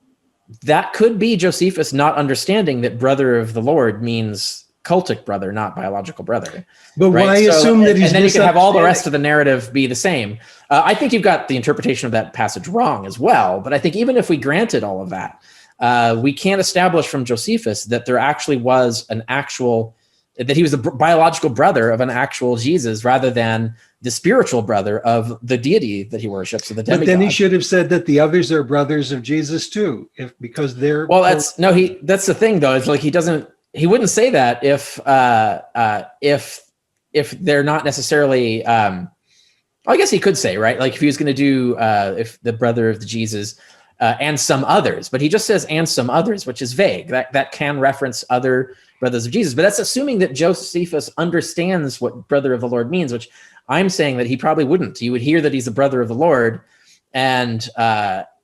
That could be Josephus not understanding that brother of the Lord means cultic brother, not biological brother. But right? Why assume that he's, and then you can have all the rest of the narrative be the same. I think you've got the interpretation of that passage wrong as well. But I think even if we granted all of that, we can't establish from Josephus that there actually was that he was the biological brother of an actual Jesus rather than the spiritual brother of the deity that he worships, or the demigod. But then he should have said that the others are brothers of Jesus too, because they're. Well, that's the thing though. It's like he wouldn't say that if they're not necessarily. I guess he could say, right, like if he was going to do if the brother of the Jesus and some others, but he just says and some others, which is vague. That can reference other brothers of Jesus, but that's assuming that Josephus understands what brother of the Lord means, which I'm saying that he probably wouldn't. He would hear that he's the brother of the Lord and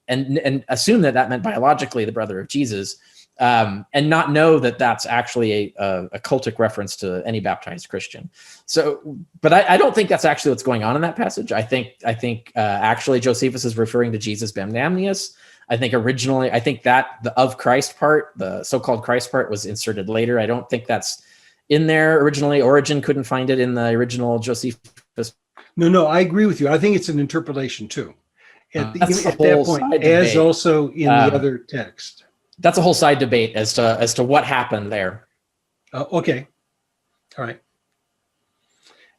assume that meant biologically the brother of Jesus, and not know that that's actually a cultic reference to any baptized Christian. So, but I don't think that's actually what's going on in that passage. I think actually Josephus is referring to Jesus Bamnamnius. I think that the of Christ part, the so-called Christ part, was inserted later. I don't think that's in there originally. Origen couldn't find it in the original Josephus. No, I agree with you. I think it's an interpolation too. At that point, as debate. Also in the other text. That's a whole side debate as to what happened there. Okay. All right.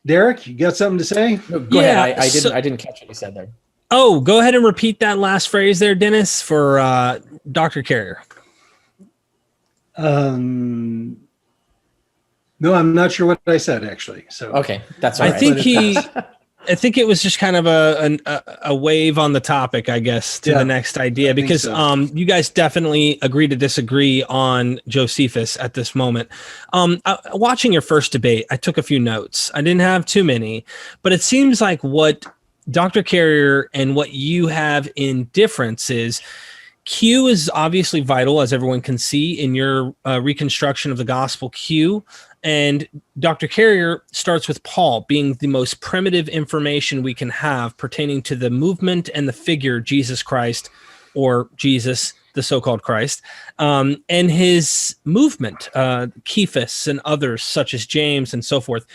Derek, you got something to say? No, go ahead. I didn't catch what you said there. Oh, go ahead and repeat that last phrase there, Dennis, for Dr. Carrier. No, I'm not sure what I said actually. So okay, that's all right. I think it was just kind of a wave on the topic, I guess, to the next idea, because you guys definitely agree to disagree on Josephus at this moment. Watching your first debate, I took a few notes. I didn't have too many, but it seems like what Dr. Carrier and what you have in difference is Q is obviously vital, as everyone can see in your reconstruction of the gospel Q. And Dr. Carrier starts with Paul being the most primitive information we can have pertaining to the movement and the figure Jesus Christ, or Jesus, the so-called Christ, and his movement, Cephas and others such as James and so forth.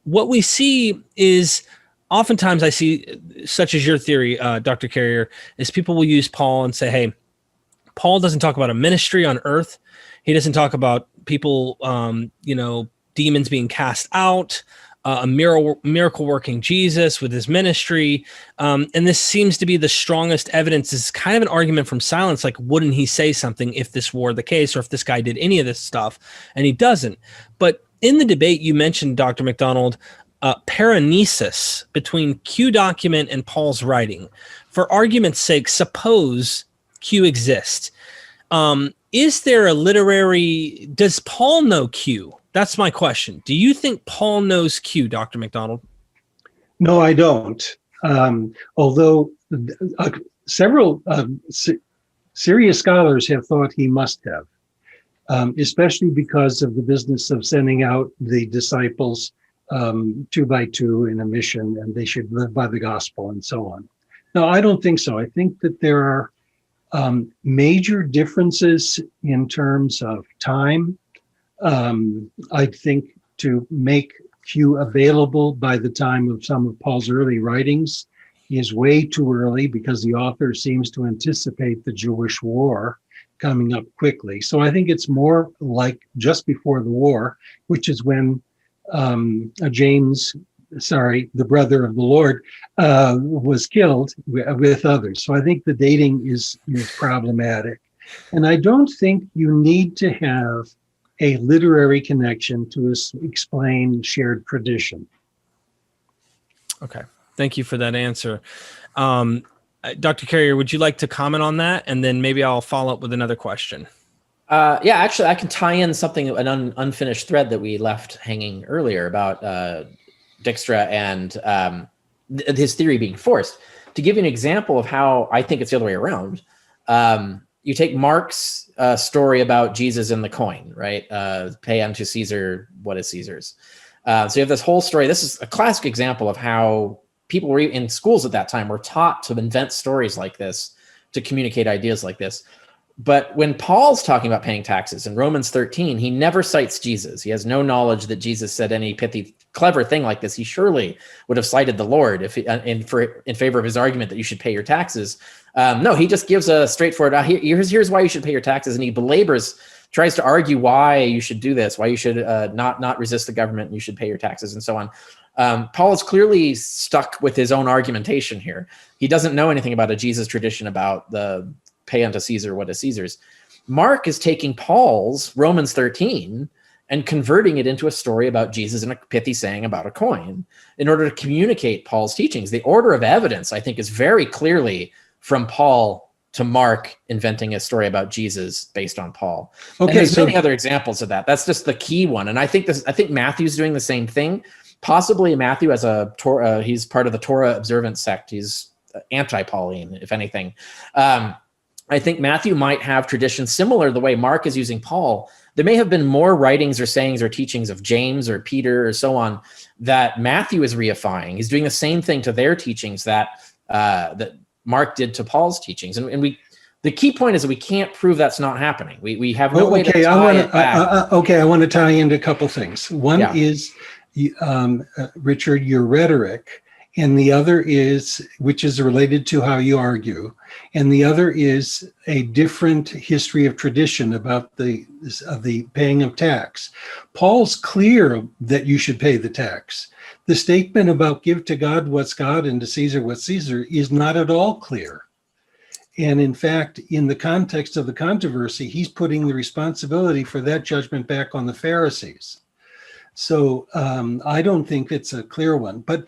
What we see is oftentimes I see, such as your theory, Dr. Carrier, is people will use Paul and say, hey, Paul doesn't talk about a ministry on earth. He doesn't talk about people, demons being cast out, a miracle working Jesus with his ministry. And this seems to be the strongest evidence. Is kind of an argument from silence. Like, wouldn't he say something if this were the case, or if this guy did any of this stuff? And he doesn't. But in the debate, you mentioned, Dr. Macdonald, paranesis between Q document and Paul's writing. For argument's sake, suppose Q exists. Is there a does Paul know Q? That's my question. Do you think Paul knows Q, Dr. Macdonald? No, I don't. Although several serious scholars have thought he must have, especially because of the business of sending out the disciples 2 by 2 in a mission, and they should live by the gospel and so on. No, I don't think so. I think that there are major differences in terms of time. I think to make Q available by the time of some of Paul's early writings is way too early, because the author seems to anticipate the Jewish war coming up quickly. So I think it's more like just before the war, which is when James, the brother of the Lord, was killed with others. So I think the dating is problematic. And I don't think you need to have a literary connection to explain shared tradition. Okay. Thank you for that answer. Dr. Carrier, would you like to comment on that? And then maybe I'll follow up with another question. Yeah, actually, I can tie in something, an unfinished thread that we left hanging earlier about Dijkstra and his theory being forced. To give you an example of how I think it's the other way around, you take Mark's story about Jesus and the coin, right? Pay unto Caesar what is Caesar's. So you have this whole story. This is a classic example of how people were in schools at that time were taught to invent stories like this, to communicate ideas like this. But when Paul's talking about paying taxes in Romans 13, he never cites Jesus. He has no knowledge that Jesus said any pithy, clever thing like this. He surely would have cited the Lord if in favor of his argument that you should pay your taxes. No, he just gives a straightforward, here's why you should pay your taxes. And he tries to argue why you should do this, why you should not resist the government, and you should pay your taxes and so on. Paul is clearly stuck with his own argumentation here. He doesn't know anything about a Jesus tradition about the pay unto Caesar what is Caesar's. Mark is taking Paul's Romans 13 and converting it into a story about Jesus and a pithy saying about a coin in order to communicate Paul's teachings. The order of evidence, I think, is very clearly from Paul to Mark inventing a story about Jesus based on Paul. Okay, and there's many other examples of that. That's just the key one. And I think Matthew's doing the same thing. Possibly Matthew as he's part of the Torah observant sect. He's anti-Pauline, if anything. I think Matthew might have traditions similar to the way Mark is using Paul. There may have been more writings or sayings or teachings of James or Peter or so on that Matthew is reifying. He's doing the same thing to their teachings that Mark did to Paul's teachings. And the key point is that we can't prove that's not happening. We have no way to tie it back. I want to tie into a couple things. One is, Richard, your rhetoric, and the other is, which is related to how you argue, and the other is a different history of tradition about the paying of tax. Paul's clear that you should pay the tax. The statement about give to God what's God and to Caesar what's Caesar is not at all clear. And in fact, in the context of the controversy, he's putting the responsibility for that judgment back on the Pharisees. So I don't think it's a clear one, but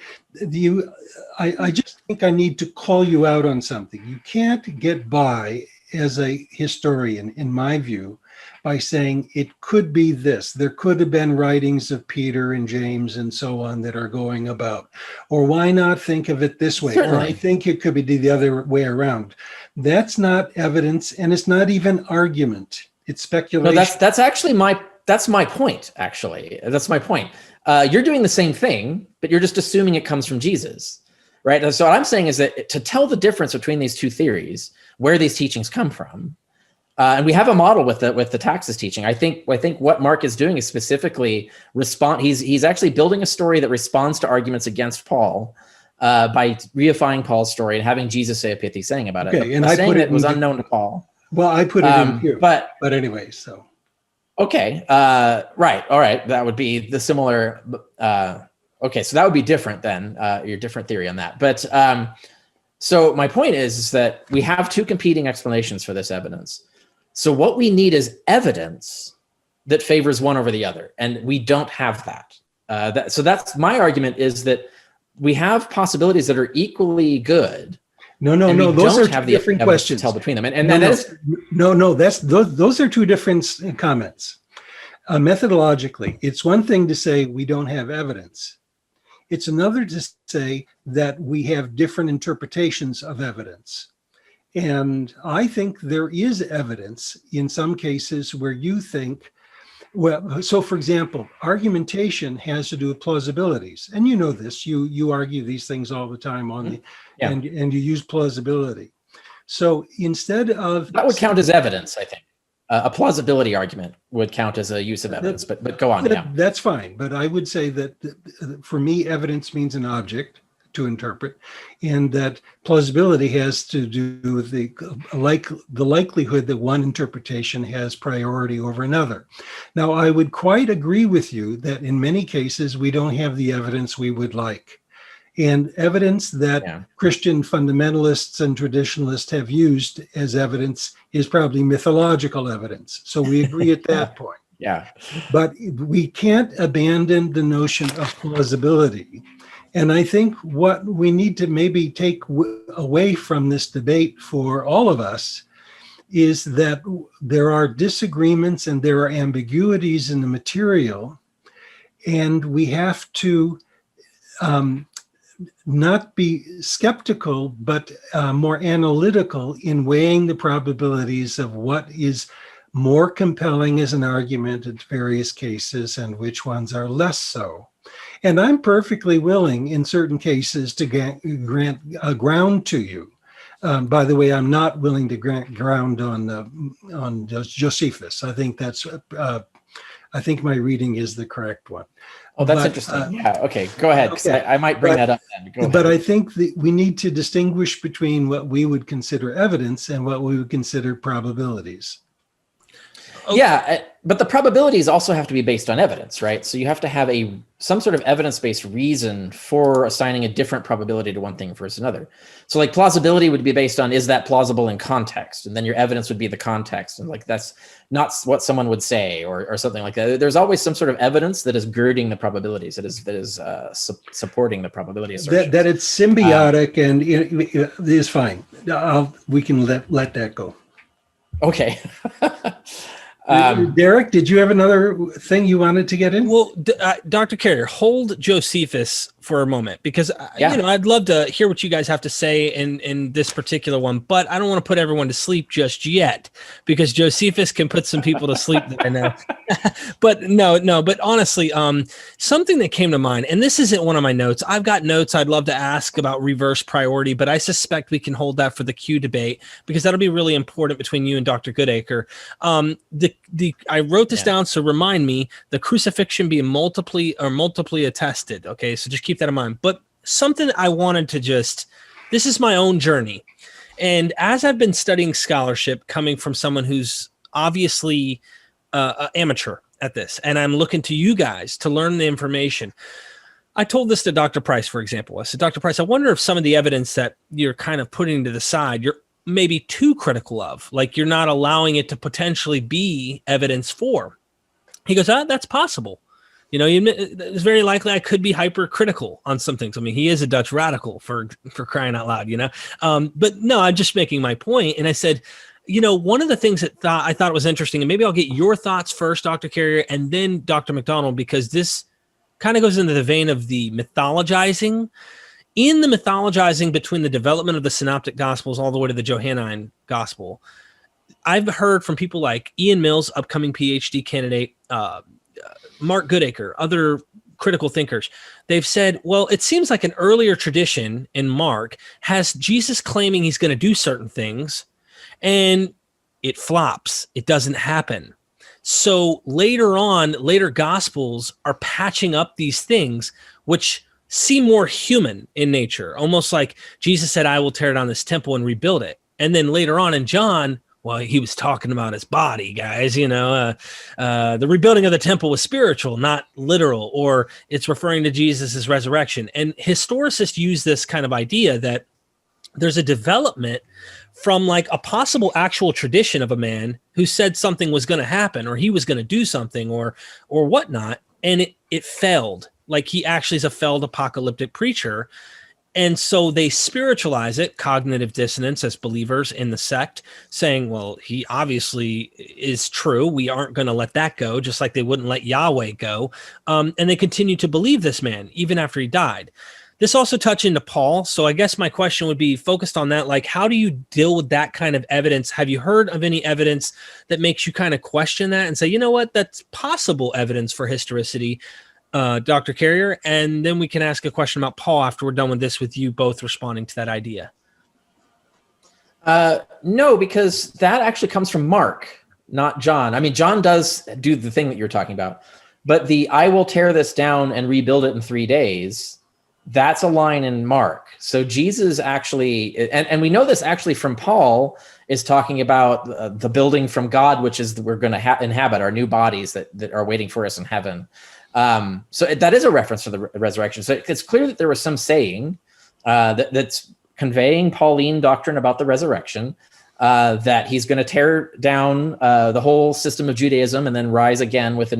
I just think I need to call you out on something. You can't get by as a historian, in my view, by saying it could be this. There could have been writings of Peter and James and so on that are going about. Or why not think of it this way? Certainly. Or I think it could be the other way around. That's not evidence, and it's not even argument. It's speculation. No, that's actually That's my point, actually. That's my point. You're doing the same thing, but you're just assuming it comes from Jesus, right? And so what I'm saying is that to tell the difference between these two theories, where these teachings come from, and we have a model with the taxes teaching. I think what Mark is doing is specifically he's actually building a story that responds to arguments against Paul by reifying Paul's story and having Jesus say a pithy saying about it. Okay, and I put it was unknown to Paul. Well, I put it in here, but anyway, so. Okay, right, all right, that would be the similar, okay, so that would be different then, your different theory on that. But so my point is that we have two competing explanations for this evidence. So what we need is evidence that favors one over the other, and we don't have that. So that's my argument, is that we have possibilities that are equally good. No, those are two different questions. To tell between them, those are two different comments. Methodologically, it's one thing to say we don't have evidence. It's another to say that we have different interpretations of evidence. And I think there is evidence in some cases where you think, well, so for example, argumentation has to do with plausibilities. And you know this, you argue these things all the time on the, Yeah. and you use plausibility. So instead of— That would count as evidence, I think. A plausibility argument would count as a use of evidence, but go on. Yeah. That's fine. But I would say that for me, evidence means an object to interpret, and that plausibility has to do with the likelihood that one interpretation has priority over another. Now, I would quite agree with you that in many cases, we don't have the evidence we would like. And evidence that Christian fundamentalists and traditionalists have used as evidence is probably mythological evidence. So we agree at that point. Yeah. But we can't abandon the notion of plausibility. And I think what we need to maybe take away from this debate for all of us is that there are disagreements and there are ambiguities in the material, and we have to not be skeptical, but more analytical in weighing the probabilities of what is more compelling as an argument in various cases and which ones are less so. And I'm perfectly willing in certain cases to grant a ground to you. By the way, I'm not willing to grant ground on Josephus. I think that's, I think my reading is the correct one. Oh, that's interesting. Yeah. Okay. Go ahead. Okay. I might bring that up then. Go ahead. But I think that we need to distinguish between what we would consider evidence and what we would consider probabilities. Okay. Yeah, but the probabilities also have to be based on evidence, right? So you have to have some sort of evidence-based reason for assigning a different probability to one thing versus another. So like plausibility would be based on, is that plausible in context? And then your evidence would be the context. And like, that's not what someone would say or something like that. There's always some sort of evidence that is girding the probabilities, that is supporting the probability assertions. That it's symbiotic and it is fine. We can let that go. Okay. Derek, did you have another thing you wanted to get in? Well, Dr. Carrier, hold Josephus for a moment, because I'd love to hear what you guys have to say in this particular one, but I don't want to put everyone to sleep just yet, because Josephus can put some people to sleep that I know. But honestly, something that came to mind, and this isn't one of my notes. I've got notes I'd love to ask about reverse priority, but I suspect we can hold that for the Q debate, because that'll be really important between you and Dr. Goodacre. I wrote this down, so remind me, the crucifixion being multiply attested. Okay, so just keep that in mind. But something I wanted to this is my own journey. And as I've been studying scholarship coming from someone who's obviously amateur at this, and I'm looking to you guys to learn the information. I told this to Dr. Price, for example. I said, Dr. Price, I wonder if some of the evidence that you're kind of putting to the side, you're maybe too critical of, like you're not allowing it to potentially be evidence for. He goes, that's possible. It's very likely I could be hypercritical on some things. I mean, he is a Dutch radical for crying out loud, But no, I'm just making my point. And I said, one of the things that I thought was interesting, and maybe I'll get your thoughts first, Dr. Carrier, and then Dr. Macdonald, because this kind of goes into the vein of the mythologizing. In the mythologizing between the development of the Synoptic Gospels all the way to the Johannine Gospel, I've heard from people like Ian Mills, upcoming PhD candidate, Mark Goodacre, other critical thinkers. They've said, well, it seems like an earlier tradition in Mark has Jesus claiming he's going to do certain things, and it flops. It doesn't happen. So later Gospels are patching up these things, which seem more human in nature, almost like Jesus said, I will tear down this temple and rebuild it. And then later on in John, well, he was talking about his body, guys, the rebuilding of the temple was spiritual, not literal, or it's referring to Jesus' resurrection. And historicists use this kind of idea that there's a development from like a possible actual tradition of a man who said something was going to happen, or he was going to do something or whatnot. And it failed. Like he actually is a failed apocalyptic preacher. And so they spiritualize it, cognitive dissonance, as believers in the sect, saying, well, he obviously is true. We aren't going to let that go, just like they wouldn't let Yahweh go. And they continue to believe this man even after he died. This also touched into Paul. So I guess my question would be focused on that. Like, how do you deal with that kind of evidence? Have you heard of any evidence that makes you kind of question that and say, you know what, that's possible evidence for historicity, Dr. Carrier? And then we can ask a question about Paul after we're done with this, with you both responding to that idea. No, because that actually comes from Mark, not John. I mean, John does do the thing that you're talking about, but the I will tear this down and rebuild it in 3 days, that's a line in Mark. So Jesus actually, and we know this actually from Paul, is talking about the building from God, which is we're going to inhabit our new bodies that are waiting for us in heaven. So that is a reference to the resurrection. So it's clear that there was some saying that's conveying Pauline doctrine about the resurrection, that he's going to tear down the whole system of Judaism and then rise again with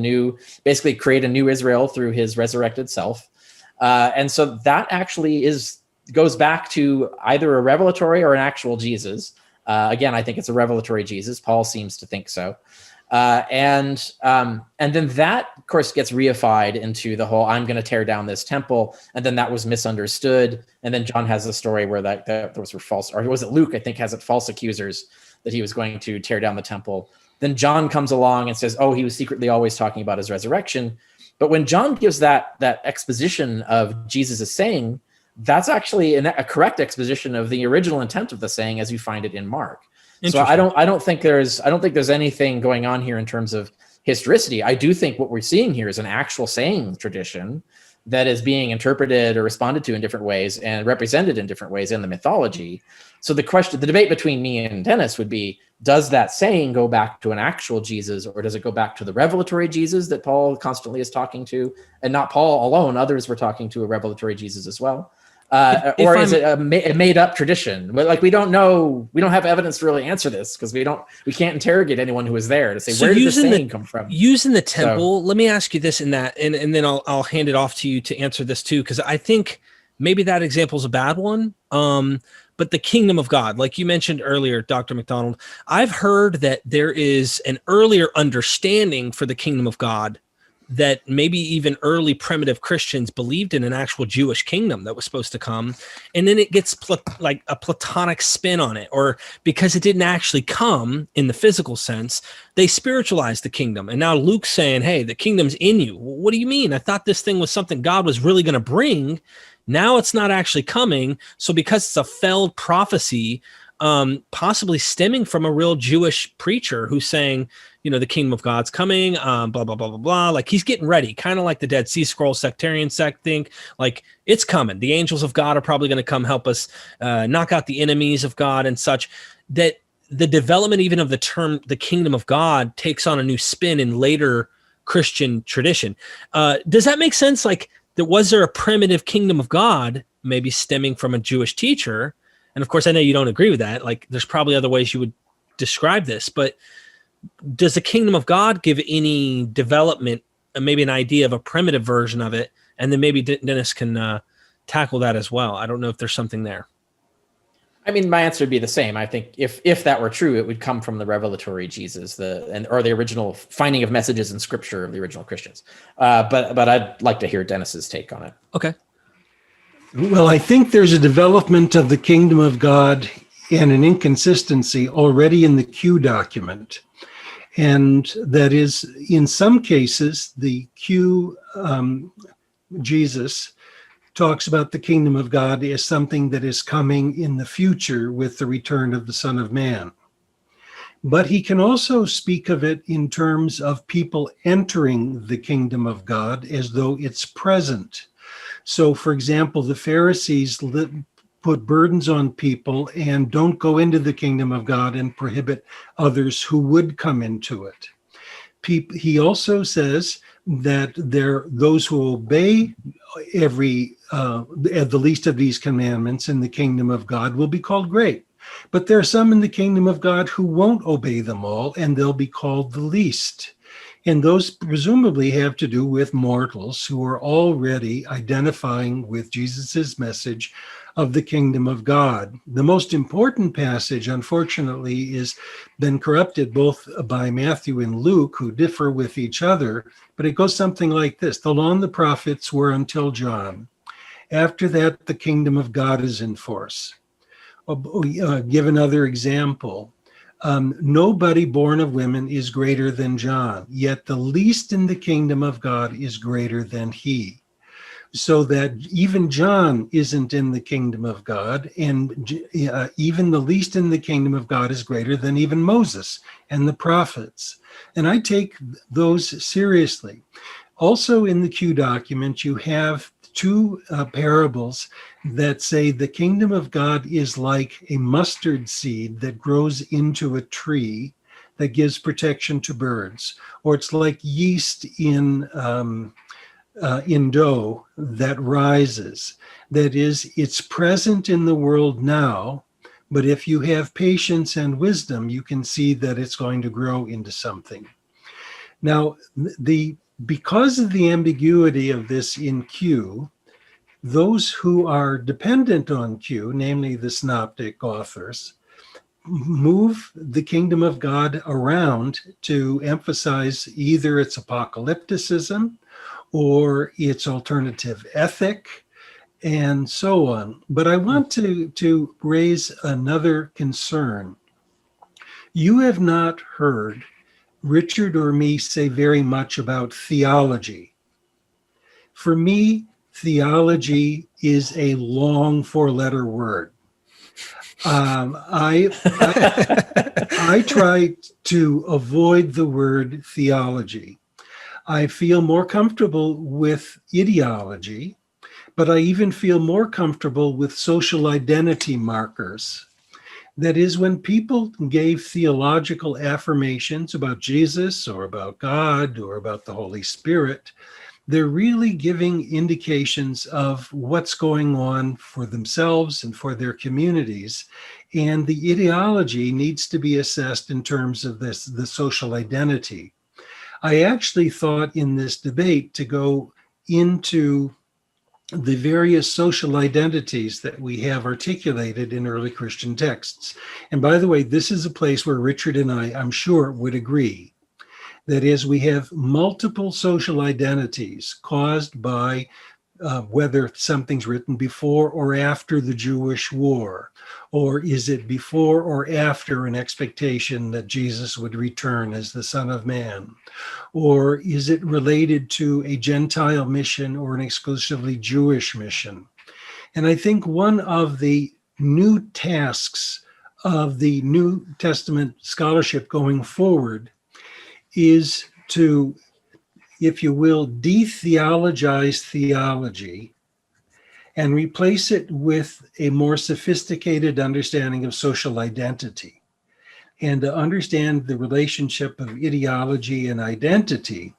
basically create a new Israel through his resurrected self. And so that actually goes back to either a revelatory or an actual Jesus. Again, I think it's a revelatory Jesus. Paul seems to think so. And then that, of course, gets reified into the whole, I'm going to tear down this temple. And then that was misunderstood. And then John has a story where those were false, or was it Luke, I think, has it false accusers that he was going to tear down the temple. Then John comes along and says, oh, he was secretly always talking about his resurrection. But when John gives that exposition of Jesus' saying, that's actually a correct exposition of the original intent of the saying as you find it in Mark. So I don't think there's anything going on here in terms of historicity. I do think what we're seeing here is an actual saying tradition that is being interpreted or responded to in different ways and represented in different ways in the mythology. So the debate between me and Dennis would be, does that saying go back to an actual Jesus, or does it go back to the revelatory Jesus that Paul constantly is talking to? And not Paul alone, others were talking to a revelatory Jesus as well. Or is it a made up tradition? Like, we don't know, we don't have evidence to really answer this because we can't interrogate anyone who was there to say, where did this saying come from? Using the temple, let me ask you this and that, and then I'll hand it off to you to answer this too, because I think maybe that example is a bad one. But the kingdom of God, like you mentioned earlier, Dr. Macdonald, I've heard that there is an earlier understanding for the kingdom of God that maybe even early primitive Christians believed in an actual Jewish kingdom that was supposed to come. And then it gets like a Platonic spin on it, or because it didn't actually come in the physical sense, they spiritualized the kingdom. And now Luke's saying, hey, the kingdom's in you. What do you mean? I thought this thing was something God was really going to bring. Now it's not actually coming. So because it's a failed prophecy, possibly stemming from a real Jewish preacher who's saying, you know, the kingdom of God's coming, blah, blah, blah, blah, blah. Like he's getting ready, kind of like the Dead Sea Scrolls sectarian sect think, like it's coming. The angels of God are probably going to come help us knock out the enemies of God and such. That the development even of the term, the kingdom of God, takes on a new spin in later Christian tradition. Does that make sense? Like, was there a primitive kingdom of God, maybe stemming from a Jewish teacher? And of course, I know you don't agree with that. Like, there's probably other ways you would describe this, but does the kingdom of God give any development, maybe an idea of a primitive version of it? And then maybe Dennis can tackle that as well. I don't know if there's something there. I mean, my answer would be the same. I think if that were true, it would come from the revelatory Jesus, or the original finding of messages in Scripture of the original Christians. But I'd like to hear Dennis's take on it. Okay. Well, I think there's a development of the kingdom of God and an inconsistency already in the Q document. And that is, in some cases, the Q Jesus talks about the kingdom of God as something that is coming in the future with the return of the Son of Man. But he can also speak of it in terms of people entering the kingdom of God as though it's present. So, for example, the Pharisees put burdens on people and don't go into the kingdom of God and prohibit others who would come into it. He also says that those who obey the least of these commandments in the kingdom of God will be called great. But there are some in the kingdom of God who won't obey them all, and they'll be called the least. And those presumably have to do with mortals who are already identifying with Jesus's message of the kingdom of God. The most important passage, unfortunately, is been corrupted both by Matthew and Luke, who differ with each other, but it goes something like this. The law and the prophets were until John. After that, the kingdom of God is in force. Give another example. Nobody born of women is greater than John, yet the least in the kingdom of God is greater than he. So that even John isn't in the kingdom of God, and even the least in the kingdom of God is greater than even Moses and the prophets. And I take those seriously. Also in the Q document, you have two parables that say the kingdom of God is like a mustard seed that grows into a tree that gives protection to birds, or it's like yeast in dough that rises. That is, it's present in the world now, but if you have patience and wisdom, you can see that it's going to grow into something. Now, because of the ambiguity of this in Q, those who are dependent on Q, namely the synoptic authors, move the kingdom of God around to emphasize either its apocalypticism or its alternative ethic, and so on. But I want to raise another concern. You have not heard Richard or me say very much about theology. For me, theology is a long four-letter word. I try to avoid the word theology. I feel more comfortable with ideology, but I even feel more comfortable with social identity markers. That is, when people gave theological affirmations about Jesus or about God or about the Holy Spirit, they're really giving indications of what's going on for themselves and for their communities. And the ideology needs to be assessed in terms of the social identity. I actually thought in this debate to go into the various social identities that we have articulated in early Christian texts. And by the way, this is a place where Richard and I'm sure, would agree. That is, we have multiple social identities caused by whether something's written before or after the Jewish war, or is it before or after an expectation that Jesus would return as the Son of Man, or is it related to a Gentile mission or an exclusively Jewish mission? And I think one of the new tasks of the New Testament scholarship going forward is to, if you will, de-theologize theology and replace it with a more sophisticated understanding of social identity, and to understand the relationship of ideology and identity.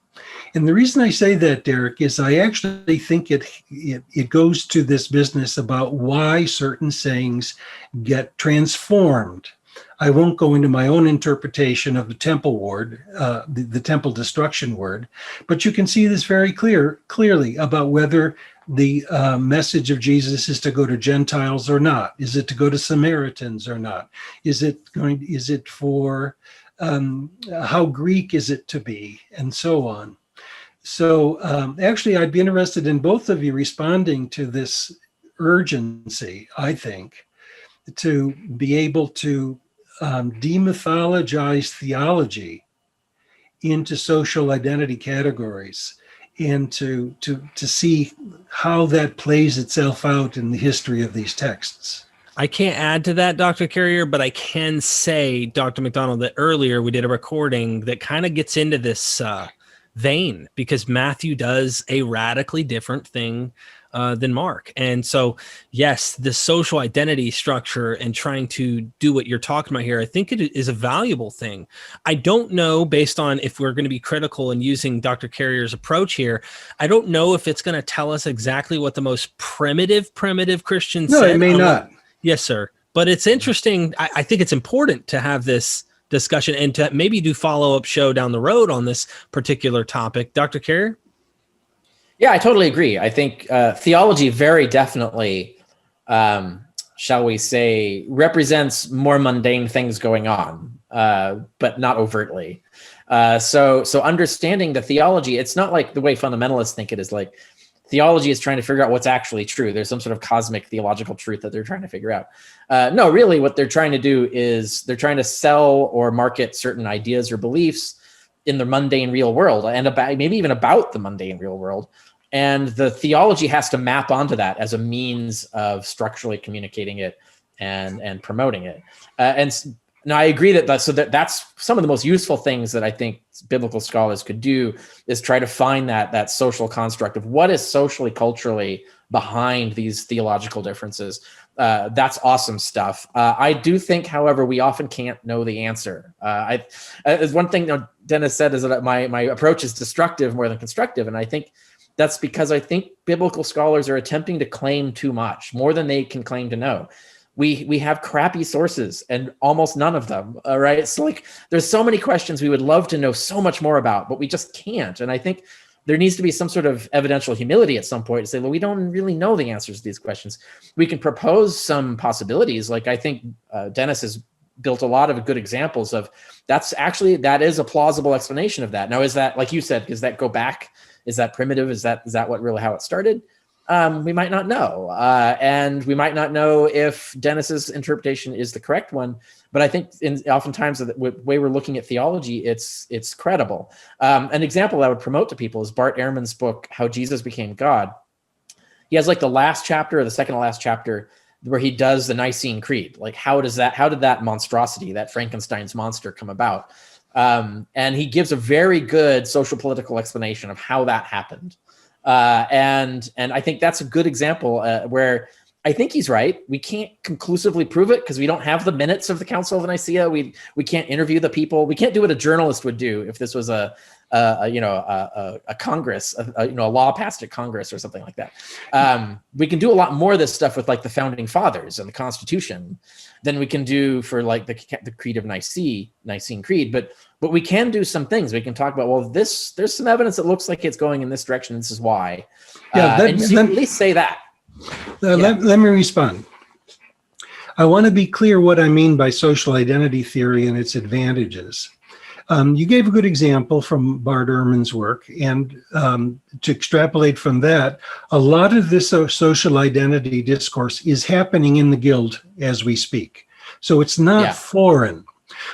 And the reason I say that, Derek, is I actually think it goes to this business about why certain sayings get transformed. I won't go into my own interpretation of the temple word, the temple destruction word, but you can see this very clearly about whether the message of Jesus is to go to Gentiles or not. Is it to go to Samaritans or not? Is it for how Greek is it to be, and so on. So actually, I'd be interested in both of you responding to this urgency, I think, to be able to demythologize theology into social identity categories, and to see how that plays itself out in the history of these texts. I can't add to that, Dr. Carrier, but I can say, Dr. Macdonald, that earlier we did a recording that kind of gets into this vein, because Matthew does a radically different thing than Mark. And so, yes, the social identity structure and trying to do what you're talking about here, I think it is a valuable thing. I don't know, based on if we're going to be critical and using Dr. Carrier's approach here, I don't know if it's going to tell us exactly what the most primitive Christians said. No, it may not. Yes, sir. But it's interesting. I think it's important to have this discussion and to maybe do follow-up show down the road on this particular topic. Dr. Carrier? Yeah, I totally agree. I think theology very definitely, shall we say, represents more mundane things going on, but not overtly. So understanding the theology, it's not like the way fundamentalists think it is like theology is trying to figure out what's actually true. There's some sort of cosmic theological truth that they're trying to figure out. No, really what they're trying to do is they're trying to sell or market certain ideas or beliefs in the mundane real world, and about maybe even about the mundane real world. And the theology has to map onto that as a means of structurally communicating it and promoting it. Now I agree that's some of the most useful things that I think biblical scholars could do is try to find that social construct of what is socially, culturally behind these theological differences. That's awesome stuff. I do think, however, we often can't know the answer. As one thing Dennis said is that my approach is destructive more than constructive, and I think that's because I think biblical scholars are attempting to claim too much, more than they can claim to know. We have crappy sources and almost none of them. All right. So like there's so many questions we would love to know so much more about, but we just can't. And I think there needs to be some sort of evidential humility at some point to say, well, we don't really know the answers to these questions. We can propose some possibilities. Like I think Dennis has built a lot of good examples of that is a plausible explanation of that. Now, is that, like you said, does that go back? Is that primitive? Is that what really how it started? We might not know. And we might not know if Dennis's interpretation is the correct one, but I think oftentimes the way we're looking at theology, it's credible. An example I would promote to people is Bart Ehrman's book, How Jesus Became God. He has like the last chapter or the second to last chapter where he does the Nicene Creed. Like how did that monstrosity, that Frankenstein's monster come about? And he gives a very good social political explanation of how that happened. And I think that's a good example where I think he's right. We can't conclusively prove it because we don't have the minutes of the Council of Nicaea. We can't interview the people. We can't do what a journalist would do if this was a Congress, a law passed at Congress or something like that. We can do a lot more of this stuff with like the founding fathers and the Constitution than we can do for like the Creed of Nicene Creed. But we can do some things. We can talk about, well, there's some evidence that looks like it's going in this direction. This is why. And you can at least say that. Let me respond. I want to be clear what I mean by social identity theory and its advantages. You gave a good example from Bart Ehrman's work, and to extrapolate from that, a lot of this social identity discourse is happening in the Guild as we speak. So it's not foreign.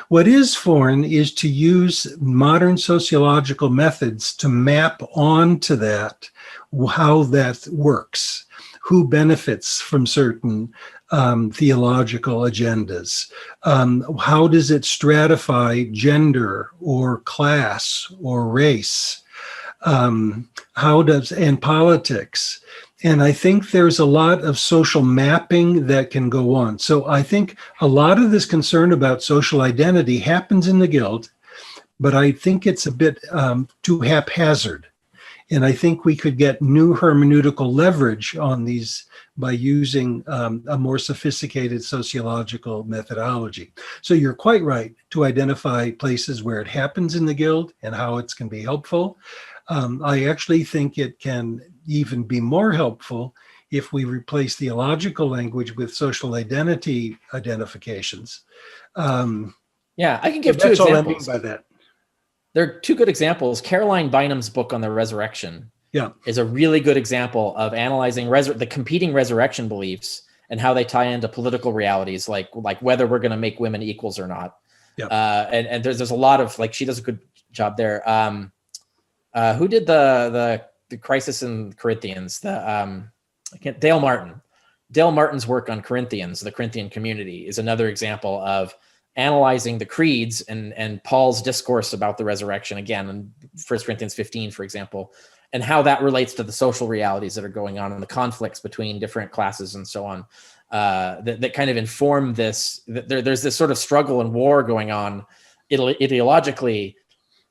What is foreign is to use modern sociological methods to map onto that, how that works, who benefits from certain theological agendas. How does it stratify gender or class or race? And politics? And I think there's a lot of social mapping that can go on. So I think a lot of this concern about social identity happens in the Guild, but I think it's a bit too haphazard. And I think we could get new hermeneutical leverage on these by using a more sophisticated sociological methodology. So you're quite right to identify places where it happens in the Guild and how it can be helpful. I actually think it can even be more helpful if we replace theological language with social identity identifications. I can give two examples. That's all I mean by that. There are two good examples. Caroline Bynum's book on the resurrection is a really good example of analyzing the competing resurrection beliefs and how they tie into political realities, like whether we're going to make women equals or not. And there's a lot of, like, she does a good job there. Who did the Crisis in Corinthians? Dale Martin. Dale Martin's work on Corinthians, the Corinthian community, is another example of analyzing the creeds and Paul's discourse about the resurrection, again, in 1 Corinthians 15, for example, and how that relates to the social realities that are going on and the conflicts between different classes and so on, that kind of inform this. There's this sort of struggle and war going on ideologically.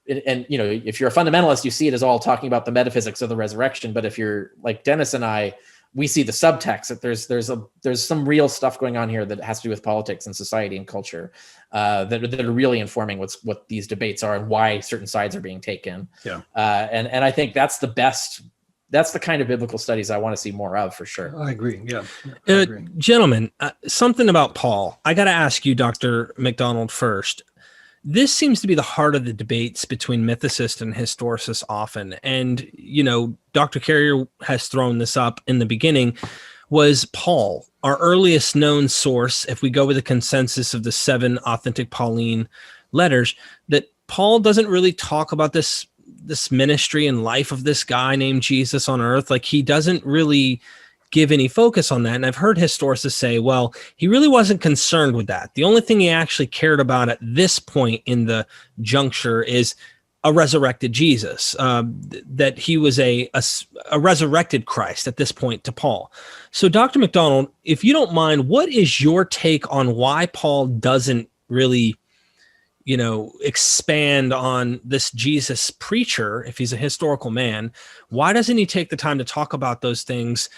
And, if you're a fundamentalist, you see it as all talking about the metaphysics of the resurrection. But if you're like Dennis and I, we see the subtext that there's some real stuff going on here that has to do with politics and society and culture that are really informing what these debates are and why certain sides are being taken. And I think that's the kind of biblical studies I want to see more of, for sure. I agree. Gentlemen, something about Paul. I got to ask you, Dr. Macdonald, first. This seems to be the heart of the debates between mythicists and historicists often. And, Dr. Carrier has thrown this up in the beginning. Was Paul, our earliest known source, if we go with the consensus of the 7 authentic Pauline letters, that Paul doesn't really talk about this ministry and life of this guy named Jesus on earth. Like, he doesn't really give any focus on that. And I've heard historicists say, well, he really wasn't concerned with that. The only thing he actually cared about at this point in the juncture is a resurrected Jesus, that he was a resurrected Christ at this point to Paul. So Dr. Macdonald, if you don't mind, what is your take on why Paul doesn't really, expand on this Jesus preacher, if he's a historical man? Why doesn't he take the time to talk about those things?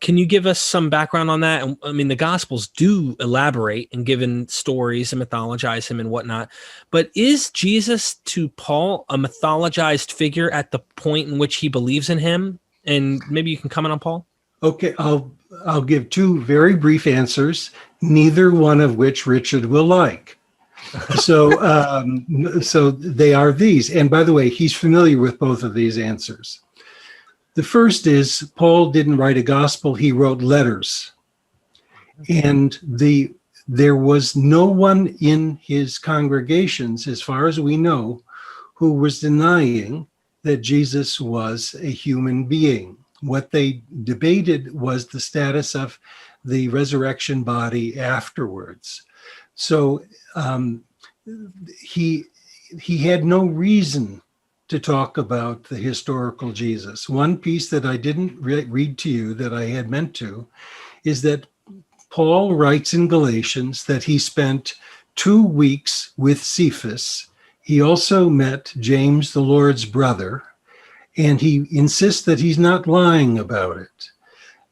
Can you give us some background on that? I mean, the Gospels do elaborate and give in stories and mythologize him and whatnot. But is Jesus to Paul a mythologized figure at the point in which he believes in him? And maybe you can comment on Paul. Okay, I'll give 2 very brief answers, neither one of which Richard will like. So they are these. And by the way, he's familiar with both of these answers. The first is Paul didn't write a gospel, he wrote letters. And there was no one in his congregations, as far as we know, who was denying that Jesus was a human being. What they debated was the status of the resurrection body afterwards. So he had no reason to talk about the historical Jesus. One piece that I didn't read to you that I had meant to is that Paul writes in Galatians that he spent 2 weeks with Cephas. He also met James, the Lord's brother, and he insists that he's not lying about it.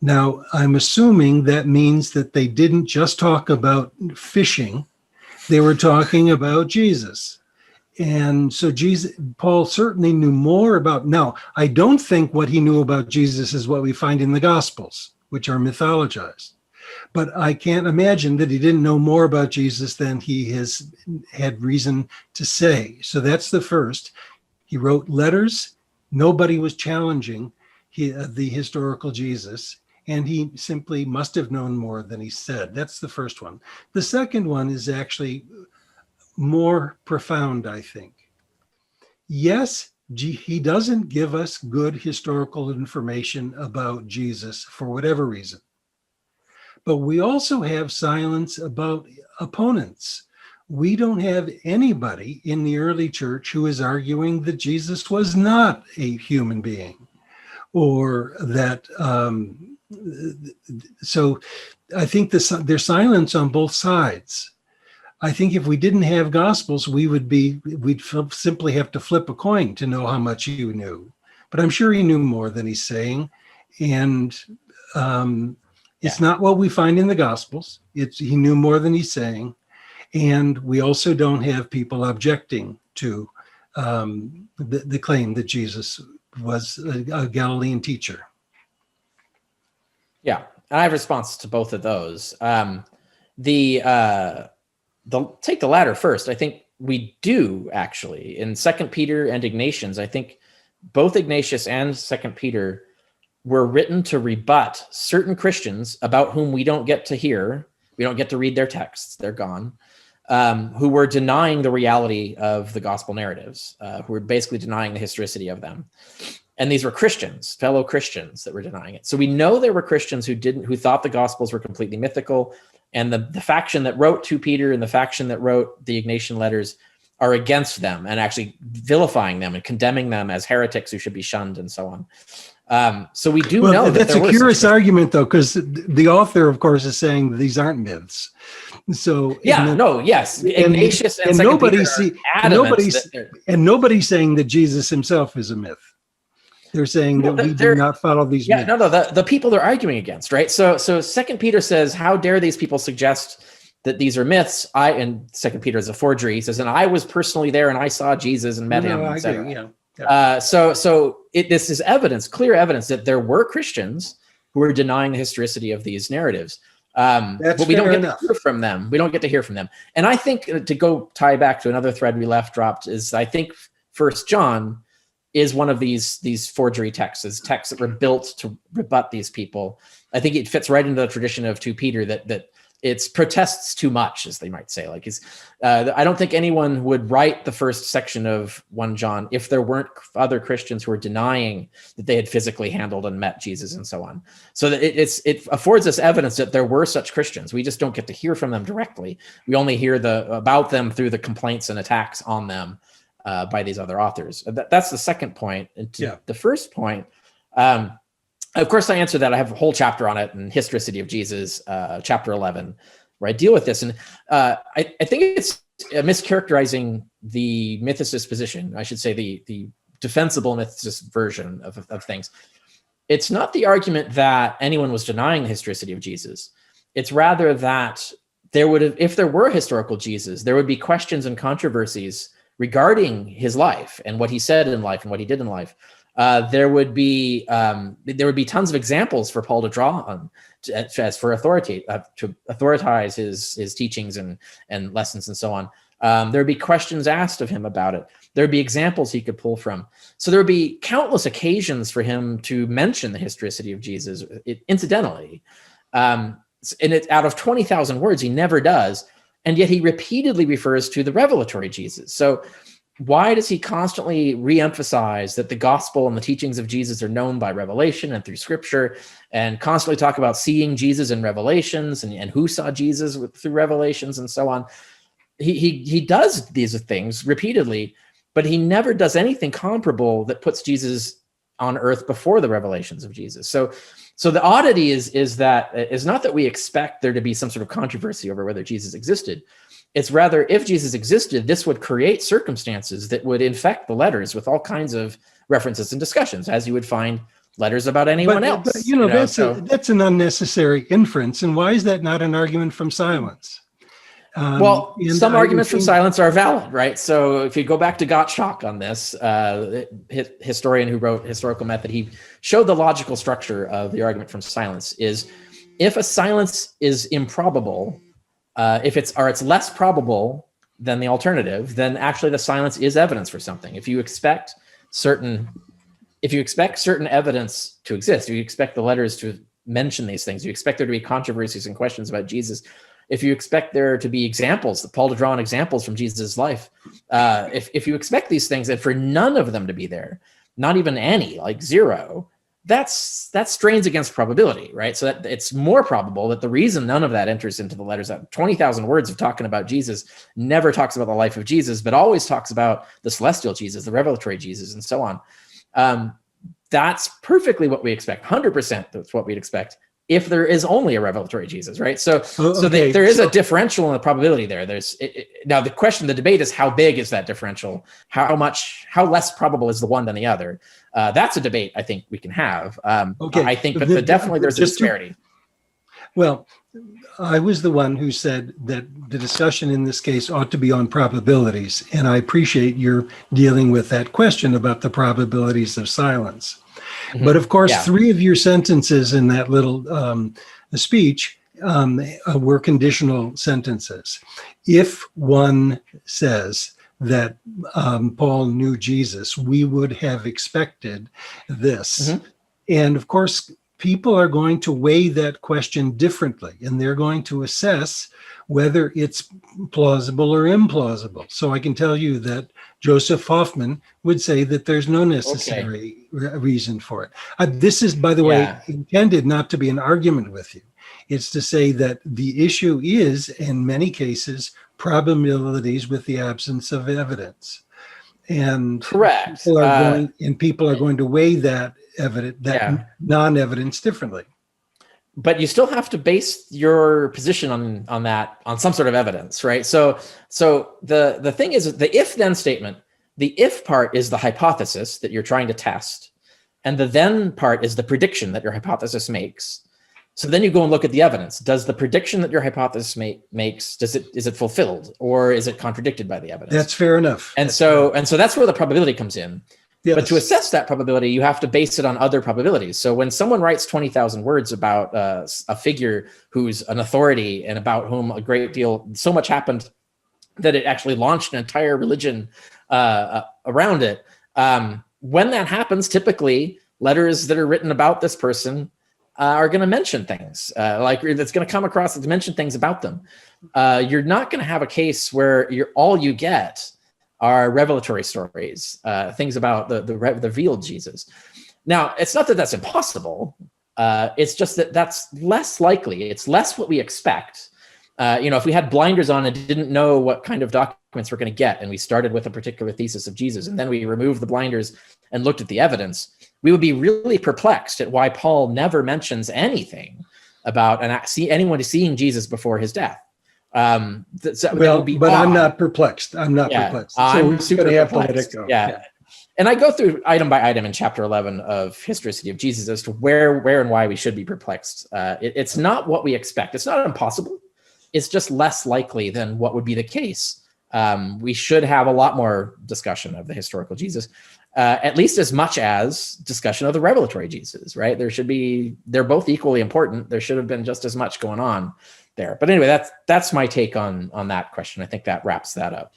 Now, I'm assuming that means that they didn't just talk about fishing, they were talking about Jesus. And so Paul certainly knew more about, now, I don't think what he knew about Jesus is what we find in the Gospels, which are mythologized. But I can't imagine that he didn't know more about Jesus than he has had reason to say. So that's the first. He wrote letters. Nobody was challenging the historical Jesus, and he simply must have known more than he said. That's the first one. The second one is actually more profound, I think. Yes, he doesn't give us good historical information about Jesus for whatever reason. But we also have silence about opponents. We don't have anybody in the early church who is arguing that Jesus was not a human being, or that, so I think there's silence on both sides. I think if we didn't have Gospels, we'd simply have to flip a coin to know how much he knew. But I'm sure he knew more than he's saying. And it's not what we find in the Gospels. He knew more than he's saying. And we also don't have people objecting to the claim that Jesus was a Galilean teacher. Yeah, and I have responses to both of those. Take the latter first. I think we do actually in 2 Peter and Ignatians. I think both Ignatius and 2 Peter were written to rebut certain Christians about whom we don't get to hear. We don't get to read their texts. They're gone. Who were denying the reality of the gospel narratives, who were basically denying the historicity of them. And these were Christians, fellow Christians, that were denying it. So we know there were Christians who thought the Gospels were completely mythical, and the faction that wrote to Peter and the faction that wrote the Ignatian letters are against them and actually vilifying them and condemning them as heretics who should be shunned and so on. So we do know that that's a curious argument, though, because the author, of course, is saying that these aren't myths. So Ignatius and nobody's saying that Jesus himself is a myth. They're saying that we do not follow these myths. The people they're arguing against, right? So 2 Peter says, how dare these people suggest that these are myths? And 2 Peter is a forgery. He says, and I was personally there and I saw Jesus and met him, etc. This is evidence, clear evidence that there were Christians who were denying the historicity of these narratives. But we don't get to hear from them. We don't get to hear from them. And I think to go tie back to another thread we left dropped is I think 1 John is one of these forgery texts, texts that were built to rebut these people. I think it fits right into the tradition of 2 Peter that it's protests too much, as they might say. Like, I don't think anyone would write the first section of 1 John if there weren't other Christians who were denying that they had physically handled and met Jesus and so on. So that it affords us evidence that there were such Christians. We just don't get to hear from them directly. We only hear about them through the complaints and attacks on them by these other authors. That's the second point. And the first point, of course, I answered that. I have a whole chapter on it in Historicity of Jesus, chapter 11, where I deal with this. And I think it's mischaracterizing the mythicist position. I should say the defensible mythicist version of things. It's not the argument that anyone was denying the historicity of Jesus. It's rather that if there were a historical Jesus, there would be questions and controversies regarding his life and what he said in life and what he did in life. There would be tons of examples for Paul to draw on as for authority to authoritize his teachings and lessons and so on. There'd be questions asked of him about it. There'd be examples he could pull from. So there would be countless occasions for him to mention the historicity of Jesus incidentally. And out of 20,000 words, he never does. And yet he repeatedly refers to the revelatory Jesus. So why does he constantly reemphasize that the gospel and the teachings of Jesus are known by revelation and through scripture, and constantly talk about seeing Jesus in revelations and who saw Jesus through revelations and so on? He does these things repeatedly, but he never does anything comparable that puts Jesus on earth before the revelations of Jesus. So the oddity is not that we expect there to be some sort of controversy over whether Jesus existed. It's rather, if Jesus existed, this would create circumstances that would infect the letters with all kinds of references and discussions, as you would find letters about anyone else. But, that's an unnecessary inference. And why is that not an argument from silence? Some arguments from silence are valid, right? So if you go back to Gottschalk on this, historian who wrote Historical Method, he showed the logical structure of the argument from silence is if a silence is improbable, if it's less probable than the alternative, then actually the silence is evidence for something. If you expect certain evidence to exist, if you expect the letters to mention these things, you expect there to be controversies and questions about Jesus, if you expect there to be examples, Paul to draw on examples from Jesus' life, if you expect these things and for none of them to be there, not even any, like zero, that strains against probability, right? So that it's more probable that the reason none of that enters into the letters, that 20,000 words of talking about Jesus never talks about the life of Jesus, but always talks about the celestial Jesus, the revelatory Jesus, and so on. That's perfectly what we expect. 100% that's what we'd expect if there is only a revelatory Jesus, right? There is a differential in the probability there. Now the debate is how big is that differential? How less probable is the one than the other? That's a debate I think we can have. I think, but definitely there's a disparity. Well, I was the one who said that the discussion in this case ought to be on probabilities, and I appreciate your dealing with that question about the probabilities of silence. Mm-hmm. But of course, 3 of your sentences in that little speech were conditional sentences. If one says that Paul knew Jesus, we would have expected this. Mm-hmm. And of course, people are going to weigh that question differently, and they're going to assess whether it's plausible or implausible. So I can tell you that Joseph Hoffman would say that there's no necessary reason for it. This is, by the way, intended not to be an argument with you. It's to say that the issue is, in many cases, probabilities with the absence of evidence. And correct. People are going to weigh that non-evidence differently. But you still have to base your position on some sort of evidence, right? So the thing is, the if-then statement, the if part is the hypothesis that you're trying to test, and the then part is the prediction that your hypothesis makes. So then you go and look at the evidence. Does the prediction that your hypothesis makes, is it fulfilled, or is it contradicted by the evidence? That's fair enough. And so that's where the probability comes in. Yes. But to assess that probability, you have to base it on other probabilities. So when someone writes 20,000 words about a figure who's an authority and about whom a great deal, so much happened that it actually launched an entire religion around it. When that happens, typically letters that are written about this person are going to mention things like that's going to come across to mention things about them. You're not going to have a case where all you get are revelatory stories, things about the revealed Jesus. Now, it's not that that's impossible. It's just that that's less likely. It's less what we expect. If we had blinders on and didn't know what kind of documents we're going to get, and we started with a particular thesis of Jesus, and then we removed the blinders and looked at the evidence, we would be really perplexed at why Paul never mentions anything about anyone seeing Jesus before his death. I'm not perplexed. I'm not perplexed. So we're super going to have to perplexed. let it go. Yeah. And I go through item by item in chapter 11 of Historicity of Jesus as to where and why we should be perplexed. It's not what we expect. It's not impossible. It's just less likely than what would be the case. We should have a lot more discussion of the historical Jesus, at least as much as discussion of the revelatory Jesus, right? They're both equally important. There should have been just as much going on there. But anyway, that's my take on that question. I think that wraps that up.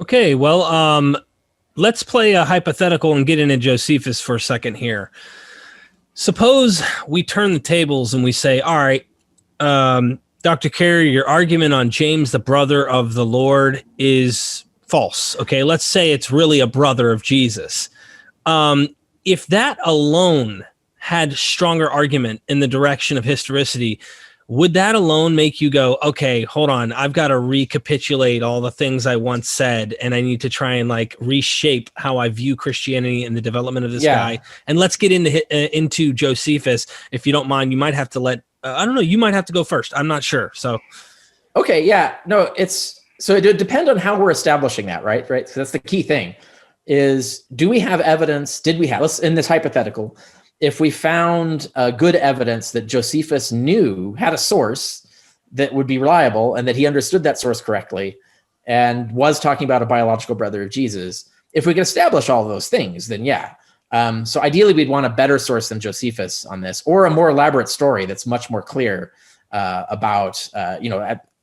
Okay, well, let's play a hypothetical and get into Josephus for a second here. Suppose we turn the tables and we say, all right, Dr. Carey, your argument on James, the brother of the Lord, is false. Okay, let's say it's really a brother of Jesus. If that alone had stronger argument in the direction of historicity, would that alone make you go, okay, hold on, I've got to recapitulate all the things I once said, and I need to try and reshape how I view Christianity and the development of this guy? And let's get into Josephus. If you don't mind, you might have to let, I don't know, you might have to go first. I'm not sure. So, okay, yeah, no, so it would depend on how we're establishing that, right? So that's the key thing is, do we have evidence? Let's, in this hypothetical, if we found good evidence that Josephus had a source that would be reliable and that he understood that source correctly and was talking about a biological brother of Jesus, if we can establish all of those things, then yeah. So ideally, we'd want a better source than Josephus on this, or a more elaborate story that's much more clear about,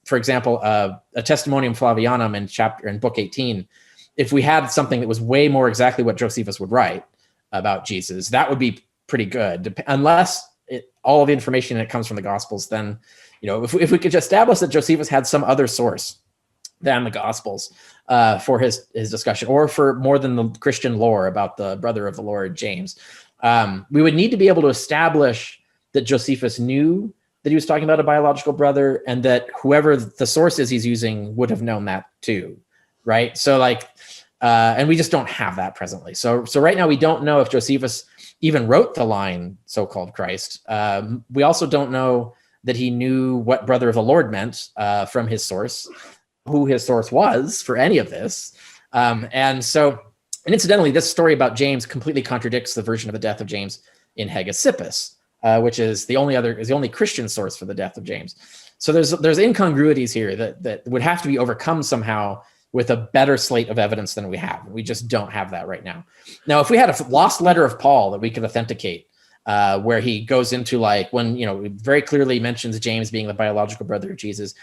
for example, a Testimonium Flavianum in book 18. If we had something that was way more exactly what Josephus would write about Jesus, that would be pretty good. Unless all of the information that comes from the Gospels, then, if we could establish that Josephus had some other source than the Gospels for his discussion, or for more than the Christian lore about the brother of the Lord, James, we would need to be able to establish that Josephus knew that he was talking about a biological brother, and that whoever the source is he's using would have known that too, right? So and we just don't have that presently. So right now we don't know if Josephus even wrote the line so-called Christ. We also don't know that he knew what brother of the Lord meant from his source, who his source was for any of this. And incidentally, this story about James completely contradicts the version of the death of James in Hegesippus, which is the only Christian source for the death of James. So there's incongruities here that would have to be overcome somehow with a better slate of evidence than we have. We just don't have that right now. Now, if we had a lost letter of Paul that we could authenticate, where he goes into when, very clearly mentions James being the biological brother of Jesus,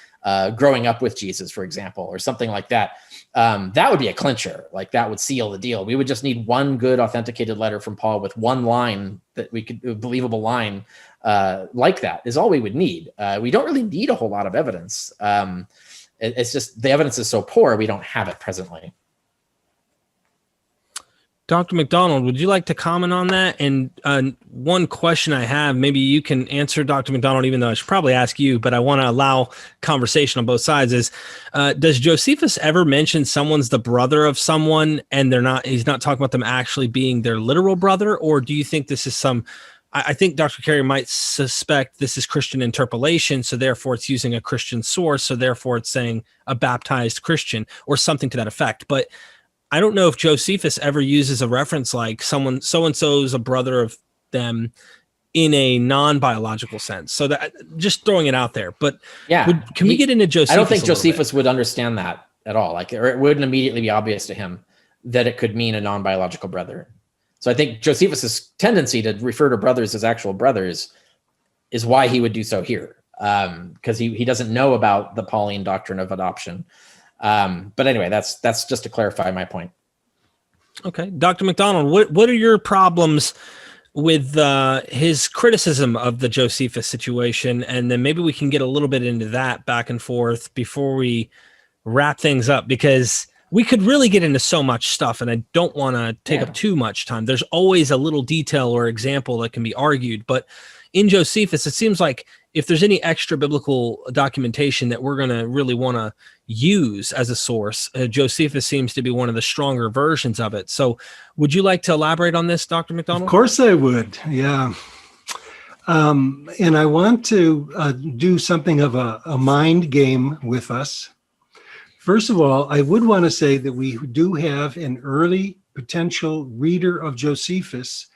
growing up with Jesus, for example, or something like that, that would be a clincher. That would seal the deal. We would just need one good authenticated letter from Paul with one line that a believable line like that is all we would need. We don't really need a whole lot of evidence. It's just the evidence is so poor, we don't have it presently. Dr. Macdonald, would you like to comment on that? And one question I have, maybe you can answer, Dr. Macdonald, even though I should probably ask you, but I want to allow conversation on both sides, is does Josephus ever mention someone's the brother of someone and he's not talking about them actually being their literal brother? Or do you think this is I think Dr. Carey might suspect this is Christian interpolation, so therefore it's using a Christian source, so therefore it's saying a baptized Christian or something to that effect. But I don't know if Josephus ever uses a reference like someone so-and-so is a brother of them in a non-biological sense. So that, just throwing it out there. But yeah, we get into Josephus? I don't think Josephus would understand that at all. Or it wouldn't immediately be obvious to him that it could mean a non-biological brother. So I think Josephus's tendency to refer to brothers as actual brothers is why he would do so here, because he doesn't know about the Pauline doctrine of adoption. But anyway, that's just to clarify my point. Okay, Dr. Macdonald, what are your problems with his criticism of the Josephus situation? And then maybe we can get a little bit into that back and forth before we wrap things up, because we could really get into so much stuff, and I don't want to take up too much time. There's always a little detail or example that can be argued, but in Josephus, it seems like if there's any extra biblical documentation that we're going to really want to use as a source, Josephus seems to be one of the stronger versions of it. So would you like to elaborate on this, Dr. Macdonald? Of course I would, yeah. And I want to do something of a mind game with us. First of all, I would want to say that we do have an early potential reader of Josephus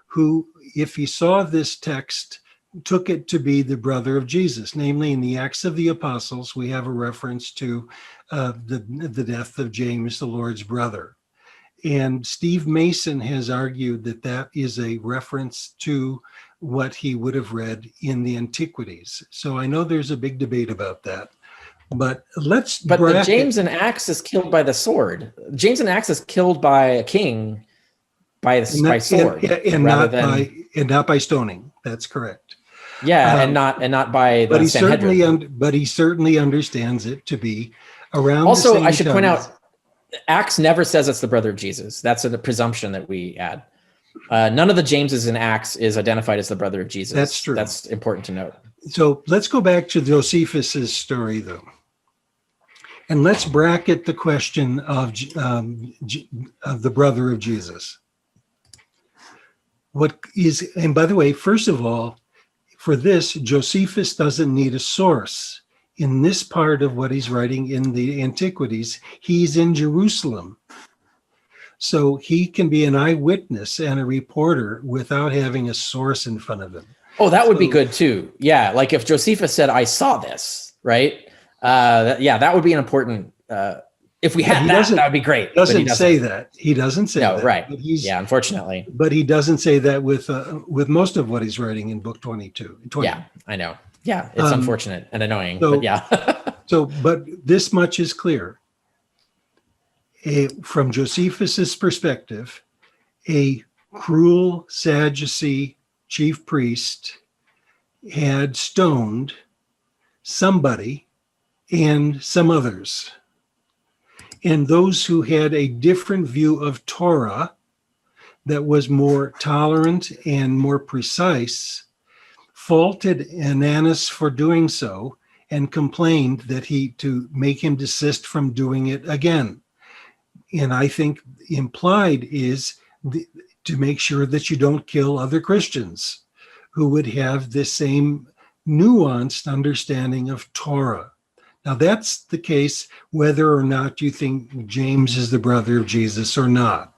who, if he saw this text, took it to be the brother of Jesus. Namely, in the Acts of the Apostles, we have a reference to the death of James, the Lord's brother. And Steve Mason has argued that that is a reference to what he would have read in the Antiquities. So I know there's a big debate about that. But the James in Acts is killed by the sword. James in Acts is killed by a king by sword, and not by stoning. That's correct. Yeah, and not by the Sanhedrin. But he certainly understands it to be around. Also, I should point out, Acts never says it's the brother of Jesus. That's a presumption that we add. None of the Jameses in Acts is identified as the brother of Jesus. That's true. That's important to note. So let's go back to Josephus's story, though. And let's bracket the question of the brother of Jesus. And by the way, first of all, for this, Josephus doesn't need a source. In this part of what he's writing in the Antiquities, he's in Jerusalem. So he can be an eyewitness and a reporter without having a source in front of him. Oh, that would be good too. Yeah, like if Josephus said, "I saw this," right? That would be an important. If we had that would be great. He doesn't say that. He doesn't say that. Right. Unfortunately. But he doesn't say that with most of what he's writing in book 22. 20. Yeah, I know. Yeah, it's unfortunate and annoying, but yeah. But this much is clear. From Josephus's perspective, a cruel Sadducee chief priest had stoned somebody and some others. And those who had a different view of Torah that was more tolerant and more precise faulted Ananus for doing so and complained that to make him desist from doing it again. And I think implied is to make sure that you don't kill other Christians who would have the same nuanced understanding of Torah. Now, that's the case whether or not you think James is the brother of Jesus or not.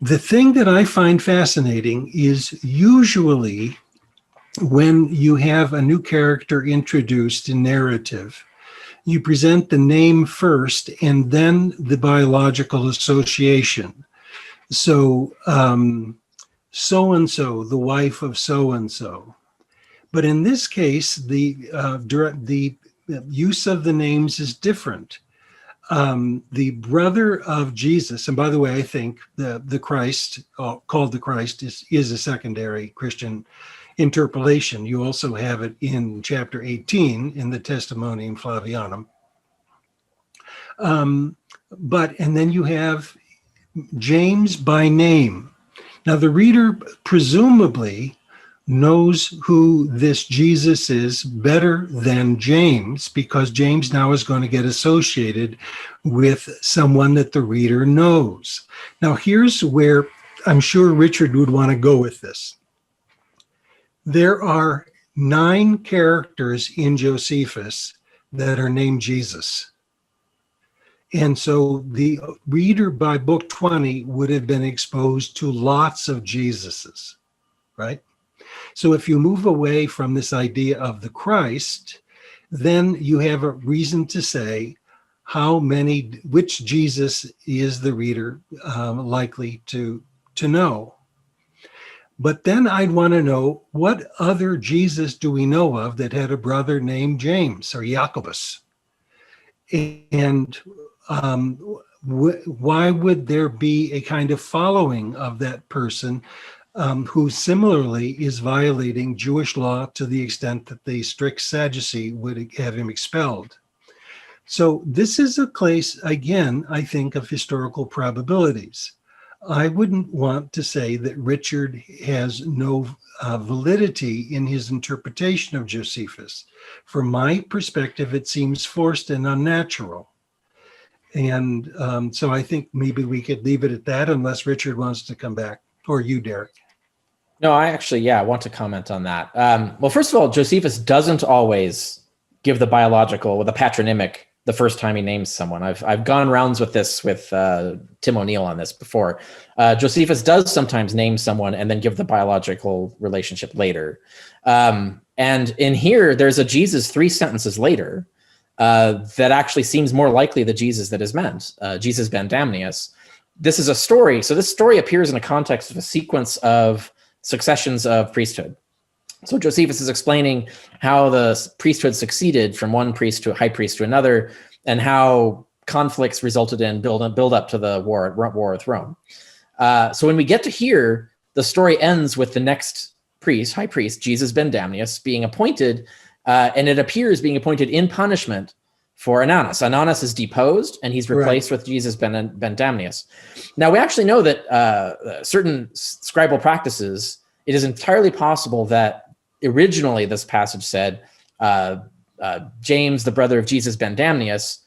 The thing that I find fascinating is usually when you have a new character introduced in narrative, you present the name first and then the biological association. So, so-and-so, the wife of so-and-so. But in this case, the use of the names is different. The brother of Jesus, and by the way, I think the Christ, called the Christ, is a secondary Christian interpolation. You also have it in chapter 18 in the Testimonium Flavianum. And then you have James by name. Now the reader presumably knows who this Jesus is better than James, because James now is going to get associated with someone that the reader knows. Now here's where I'm sure Richard would want to go with this. There are 9 characters in Josephus that are named Jesus. And so the reader by book 20 would have been exposed to lots of Jesuses, right? So if you move away from this idea of the Christ, then you have a reason to say, which Jesus is the reader likely to know. But then I'd want to know, what other Jesus do we know of that had a brother named James or Jacobus? And why would there be a kind of following of that person who similarly is violating Jewish law to the extent that the strict Sadducee would have him expelled? So this is a case, again, I think, of historical probabilities. I wouldn't want to say that Richard has no validity in his interpretation of Josephus. From my perspective, it seems forced and unnatural. And so I think maybe we could leave it at that unless Richard wants to come back, or you, Derek. No, I actually, I want to comment on that. Well, first of all, Josephus doesn't always give the biological with a patronymic the first time he names someone. I've gone rounds with this with Tim O'Neill on this before. Josephus does sometimes name someone and then give the biological relationship later. And in here, there's a Jesus 3 sentences later that actually seems more likely the Jesus that is meant, Jesus ben Damnius. This is a story. So this story appears in a context of a sequence of successions of priesthood. So Josephus is explaining how the priesthood succeeded from one priest to a high priest to another, and how conflicts resulted in build up to the war with Rome. So when we get to here, the story ends with the next priest, high priest, Jesus ben Damnius, being appointed, and it appears being appointed in punishment for Ananus. Ananus is deposed, and he's replaced with Jesus ben Damnius. Now, we actually know that certain scribal practices, it is entirely possible that originally this passage said, James, the brother of Jesus ben Damnius.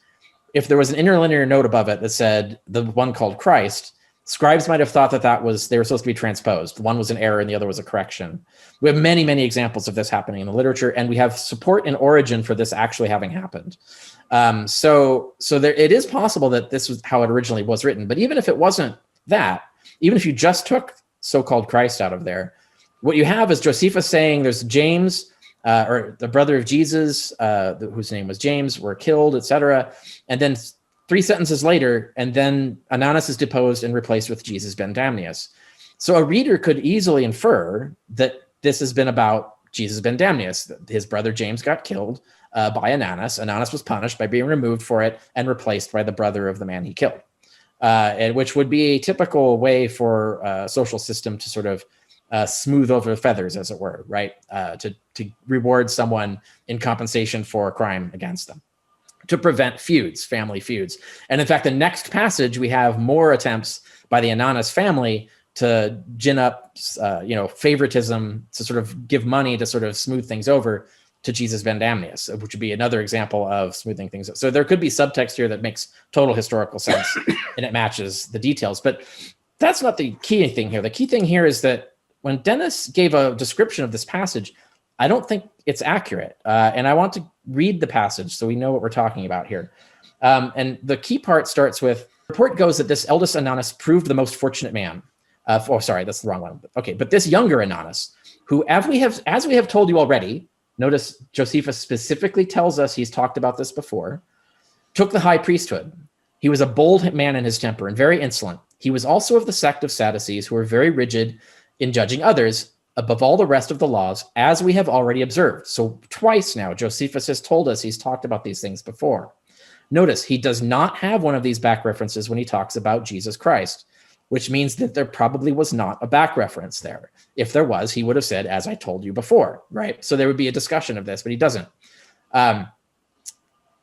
If there was an interlinear note above it that said the one called Christ, scribes might have thought that they were supposed to be transposed. One was an error and the other was a correction. We have many, many examples of this happening in the literature, and we have support in origin for this actually having happened. So it is possible that this was how it originally was written. But even if it wasn't that, even if you just took so-called Christ out of there, what you have is Josephus saying there's James, or the brother of Jesus, whose name was James, were killed, etc. And then 3 sentences later, and then Ananus is deposed and replaced with Jesus ben Damnius. So a reader could easily infer that this has been about Jesus ben Damnius. His brother James got killed by Ananus. Ananus was punished by being removed for it and replaced by the brother of the man he killed, and which would be a typical way for a social system to sort of smooth over the feathers, as it were, right? To reward someone in compensation for a crime against them, to prevent feuds, family feuds. And in fact, the next passage, we have more attempts by the Ananus family to gin up, favoritism, to sort of give money to sort of smooth things over to Jesus ben Damnius, which would be another example of smoothing things up. So there could be subtext here that makes total historical sense and it matches the details. But that's not the key thing here. The key thing here is that when Dennis gave a description of this passage, I don't think it's accurate. And I want to read the passage so we know what we're talking about here. And the key part starts with, report goes that this eldest Ananus proved the most fortunate man. Sorry, that's the wrong one. Okay, but this younger Ananus, who as we have told you already, notice Josephus specifically tells us he's talked about this before, took the high priesthood. He was a bold man in his temper and very insolent. He was also of the sect of Sadducees, who were very rigid in judging others above all the rest of the laws, as we have already observed. So twice now, Josephus has told us he's talked about these things before. Notice he does not have one of these back references when he talks about Jesus Christ, which means that there probably was not a back reference there. If there was, he would have said, as I told you before, right? So there would be a discussion of this, but he doesn't. When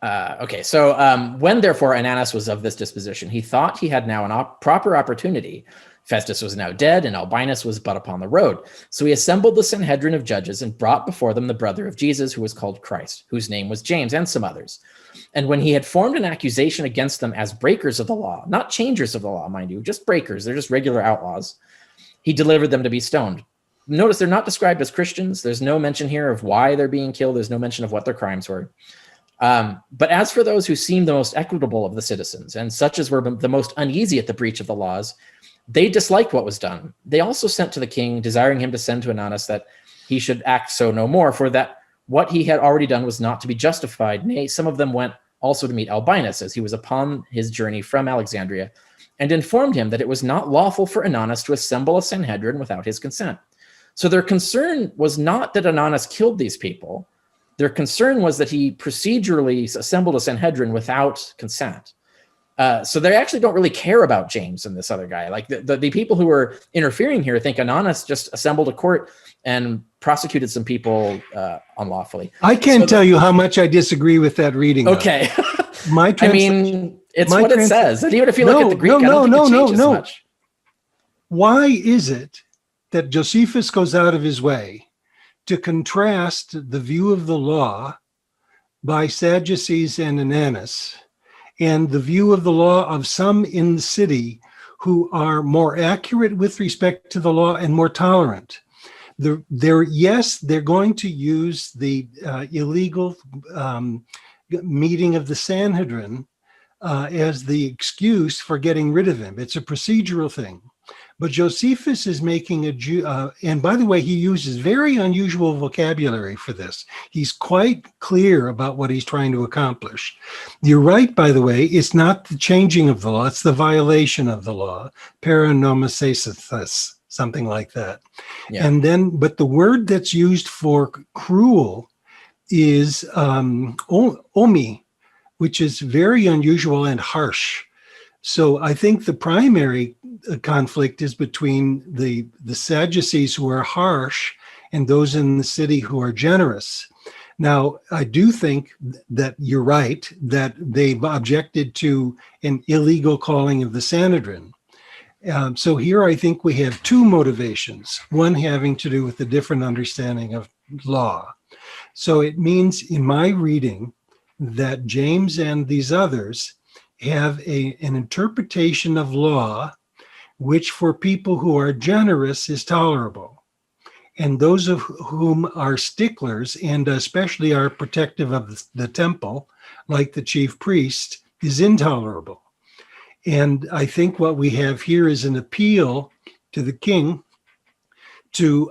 therefore Ananus was of this disposition, he thought he had now a proper opportunity. Festus was now dead, and Albinus was but upon the road. So he assembled the Sanhedrin of judges and brought before them the brother of Jesus, who was called Christ, whose name was James, and some others. And when he had formed an accusation against them as breakers of the law, not changers of the law, mind you, just breakers, they're just regular outlaws, he delivered them to be stoned. Notice they're not described as Christians. There's no mention here of why they're being killed. There's no mention of what their crimes were. But as for those who seemed the most equitable of the citizens, and such as were the most uneasy at the breach of the laws, they disliked what was done. They also sent to the king, desiring him to send to Ananus that he should act so no more, for that what he had already done was not to be justified. Nay, some of them went also to meet Albinus as he was upon his journey from Alexandria, and informed him that it was not lawful for Ananus to assemble a Sanhedrin without his consent. So their concern was not that Ananus killed these people. Their concern was that he procedurally assembled a Sanhedrin without consent. So they actually don't really care about James and this other guy. Like the people who are interfering here think Ananus just assembled a court and prosecuted some people unlawfully. I can't tell you how much I disagree with that reading. Okay. I mean, it's what it says. And even if you look at the Greek, I don't think it changes much. Why is it that Josephus goes out of his way to contrast the view of the law by Sadducees and Ananus and the view of the law of some in the city who are more accurate with respect to the law and more tolerant? They're going to use the illegal meeting of the Sanhedrin as the excuse for getting rid of him. It's a procedural thing. But Josephus is making and by the way, he uses very unusual vocabulary for this. He's quite clear about what he's trying to accomplish. You're right, by the way, it's not the changing of the law, it's the violation of the law, paranomosesithus, something like that. Yeah. And then, but the word that's used for cruel is omi, which is very unusual and harsh. So I think the primary conflict is between the Sadducees who are harsh and those in the city who are generous. Now, I do think that you're right, that they objected to an illegal calling of the Sanhedrin. So here I think we have two motivations, one having to do with the different understanding of law. So it means in my reading that James and these others have an interpretation of law which for people who are generous is tolerable. And those of whom are sticklers and especially are protective of the temple, like the chief priest, is intolerable. And I think what we have here is an appeal to the king to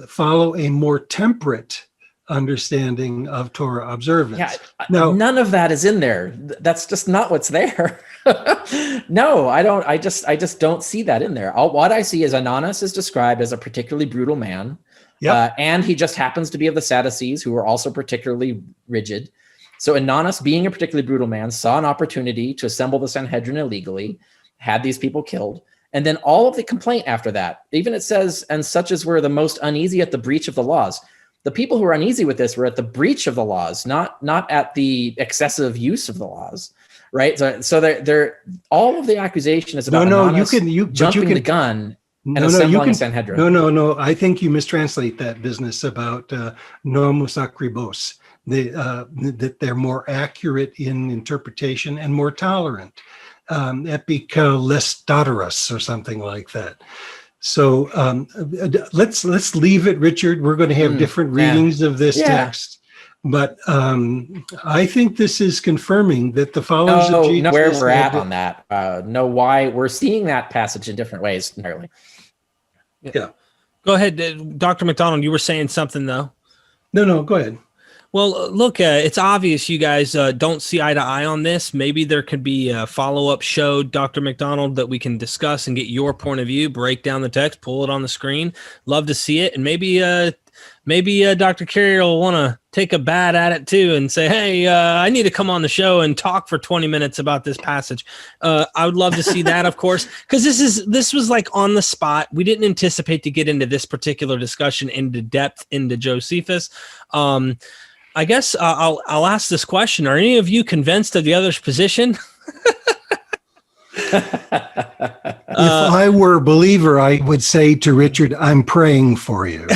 follow a more temperate understanding of Torah observance. Yeah, now, none of that is in there. That's just not what's there. No, I don't. I just don't see that in there. What I see is Ananus is described as a particularly brutal man. Yep. And he just happens to be of the Sadducees, who are also particularly rigid. So Ananus, being a particularly brutal man, saw an opportunity to assemble the Sanhedrin illegally, had these people killed. And then all of the complaint after that, even it says, and such as were the most uneasy at the breach of the laws. The people who are uneasy with this were at the breach of the laws, not at the excessive use of the laws, right? So they're all of the accusation is about jumping the gun and assembling a Sanhedrin. No. I think you mistranslate that business about nomus akribos. That they're more accurate in interpretation and more tolerant, epikalestoteros or something like that. So let's leave it, Richard. We're going to have different readings of this text, but I think this is confirming that the followers of Jesus. Where we're at on that. Know why we're seeing that passage in different ways entirely. Yeah. Go ahead, Dr. Macdonald. You were saying something though. No, go ahead. Well, look, it's obvious you guys don't see eye to eye on this. Maybe there could be a follow-up show, Dr. Macdonald, that we can discuss and get your point of view, break down the text, pull it on the screen. Love to see it. And maybe Dr. Carrier will want to take a bat at it too and say, hey, I need to come on the show and talk for 20 minutes about this passage. I would love to see that, of course, because this was like on the spot. We didn't anticipate to get into this particular discussion into depth into Josephus. I guess I'll ask this question. Are any of you convinced of the other's position? If I were a believer, I would say to Richard, I'm praying for you.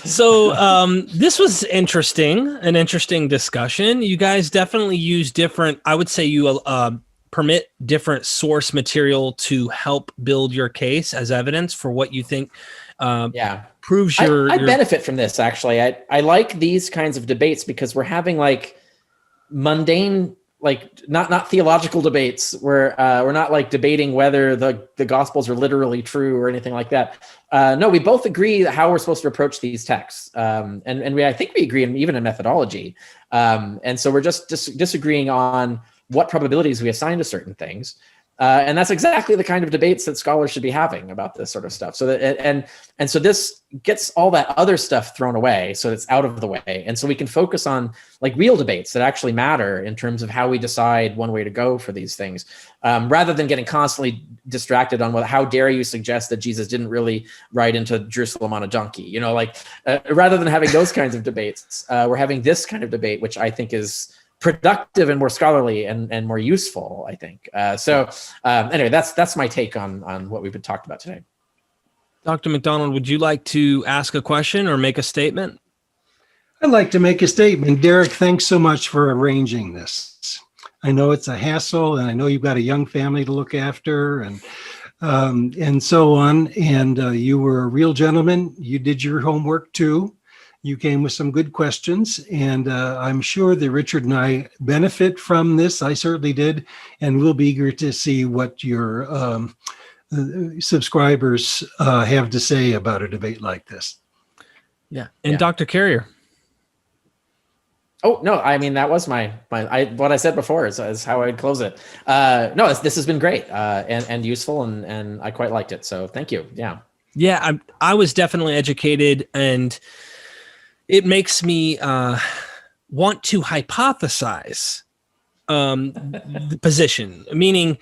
So this was an interesting discussion. You guys definitely use different, I would say you permit different source material to help build your case as evidence for what you think proves your... I benefit from this, actually. I like these kinds of debates because we're having like mundane like not theological debates where we're not like debating whether the Gospels are literally true or anything like that. No, we both agree how we're supposed to approach these texts, and I think we agree even in methodology. And so we're just disagreeing on what probabilities we assign to certain things. And that's exactly the kind of debates that scholars should be having about this sort of stuff. So that and so this gets all that other stuff thrown away, so it's out of the way, and so we can focus on like real debates that actually matter in terms of how we decide one way to go for these things, rather than getting constantly distracted on how dare you suggest that Jesus didn't really ride into Jerusalem on a donkey, rather than having those kinds of debates, we're having this kind of debate, which I think is productive and more scholarly and more useful, I think. Anyway, that's my take on what we've been talking about today. Dr. Macdonald, would you like to ask a question or make a statement? I'd like to make a statement. Derek, thanks so much for arranging this. I know it's a hassle, and I know you've got a young family to look after, and so on. And you were a real gentleman. You did your homework too. You came with some good questions, and I'm sure that Richard and I benefit from this. I certainly did, and we'll be eager to see what your subscribers have to say about a debate like this. Yeah, and Dr. Carrier. Oh no, I mean that was what I said before is how I'd close it. No, this has been great and useful, and I quite liked it. So thank you. Yeah, I was definitely educated, and it makes me want to hypothesize the position. Meaning,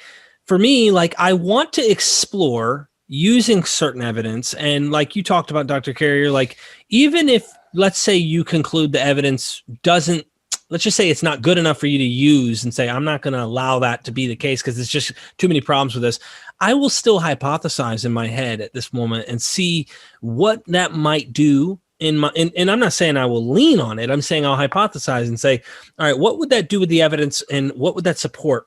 for me, like I want to explore using certain evidence, and like you talked about, Dr. Carrier, like even if, let's say, you conclude the evidence doesn't, let's just say it's not good enough for you to use, and say I'm not going to allow that to be the case because there's just too many problems with this. I will still hypothesize in my head at this moment and see what that might do. And I'm not saying I will lean on it. I'm saying I'll hypothesize and say, all right, what would that do with the evidence, and what would that support?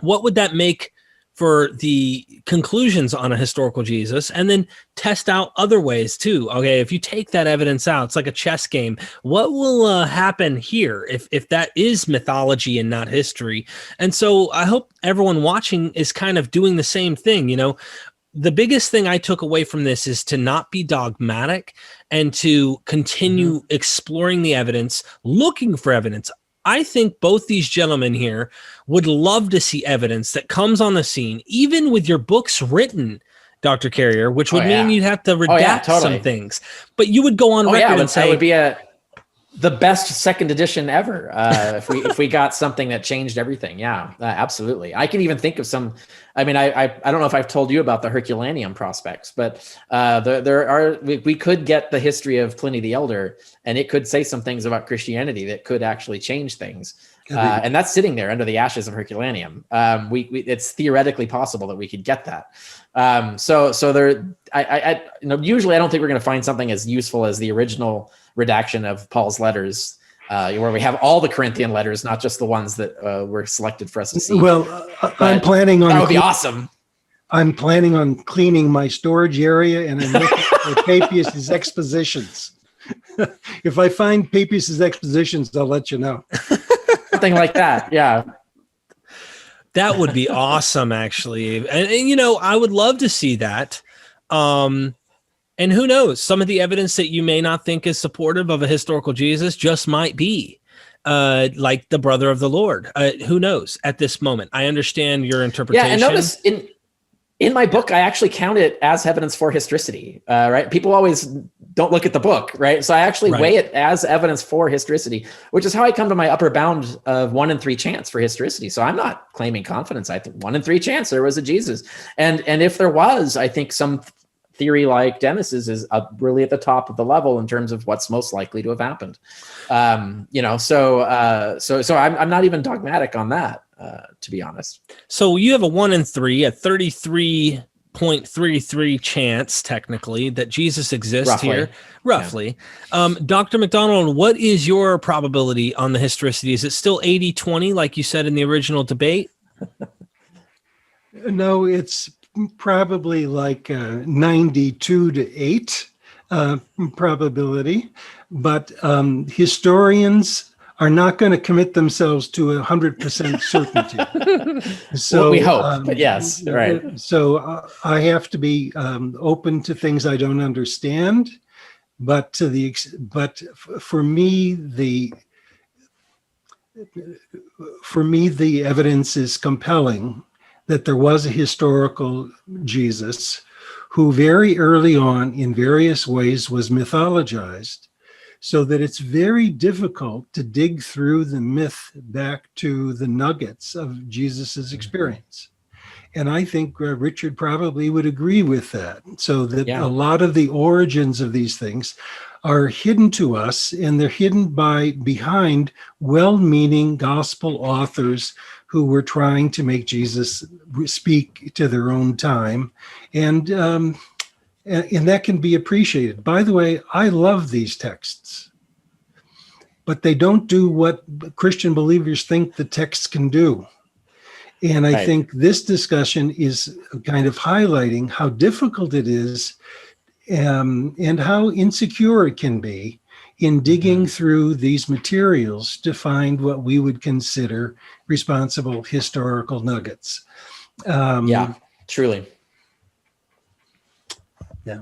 What would that make for the conclusions on a historical Jesus? And then test out other ways too. Okay, if you take that evidence out, it's like a chess game. What will happen here if that is mythology and not history? And so I hope everyone watching is kind of doing the same thing. The biggest thing I took away from this is to not be dogmatic and to continue exploring the evidence, looking for evidence. I think both these gentlemen here would love to see evidence that comes on the scene, even with your books written, Dr. Carrier, which would mean you'd have to redact some things. But you would go on record and say, it would be the best second edition ever if we got something that changed everything. Yeah, absolutely. I can even think of some. I mean, I don't know if I've told you about the Herculaneum prospects, but we could get the history of Pliny the Elder, and it could say some things about Christianity that could actually change things. And that's sitting there under the ashes of Herculaneum. It's theoretically possible that we could get that. Usually I don't think we're going to find something as useful as the original redaction of Paul's letters, where we have all the Corinthian letters, not just the ones that were selected for us to see. Well, I'm planning on— that would be awesome. I'm planning on cleaning my storage area, and I'm looking for Papias's expositions. If I find Papias's expositions, I'll let you know. Something like that, yeah. That would be awesome, actually. And I would love to see that. And who knows, some of the evidence that you may not think is supportive of a historical Jesus just might be like the brother of the Lord. Who knows at this moment? I understand your interpretation. Yeah, and notice in my book, I actually count it as evidence for historicity, right? People always don't look at the book, right? So I actually weigh it as evidence for historicity, which is how I come to my upper bound of 1 in 3 chance for historicity. So I'm not claiming confidence. I think 1 in 3 chance there was a Jesus. And if there was, I think some theory like Dennis's is really at the top of the level in terms of what's most likely to have happened. So I'm not even dogmatic on that, to be honest. So you have a 1 in 3, a 33.33 chance, technically, that Jesus exists here. Roughly. Yeah. Dr. Macdonald, what is your probability on the historicity? Is it still 80-20, like you said in the original debate? No, it's probably like 92-8 probability, but historians are not going to commit themselves to 100% certainty. So we hope, but yes, right. So I have to be open to things I don't understand, but for me the evidence is compelling that there was a historical Jesus who very early on in various ways was mythologized, so that it's very difficult to dig through the myth back to the nuggets of Jesus's experience. And I think Richard probably would agree with that. So that a lot of the origins of these things are hidden to us, and they're hidden behind well-meaning gospel authors who were trying to make Jesus speak to their own time. And that can be appreciated. By the way, I love these texts, but they don't do what Christian believers think the texts can do. And I think this discussion is kind of highlighting how difficult it is and how insecure it can be in digging through these materials to find what we would consider responsible historical nuggets. Truly. Yeah.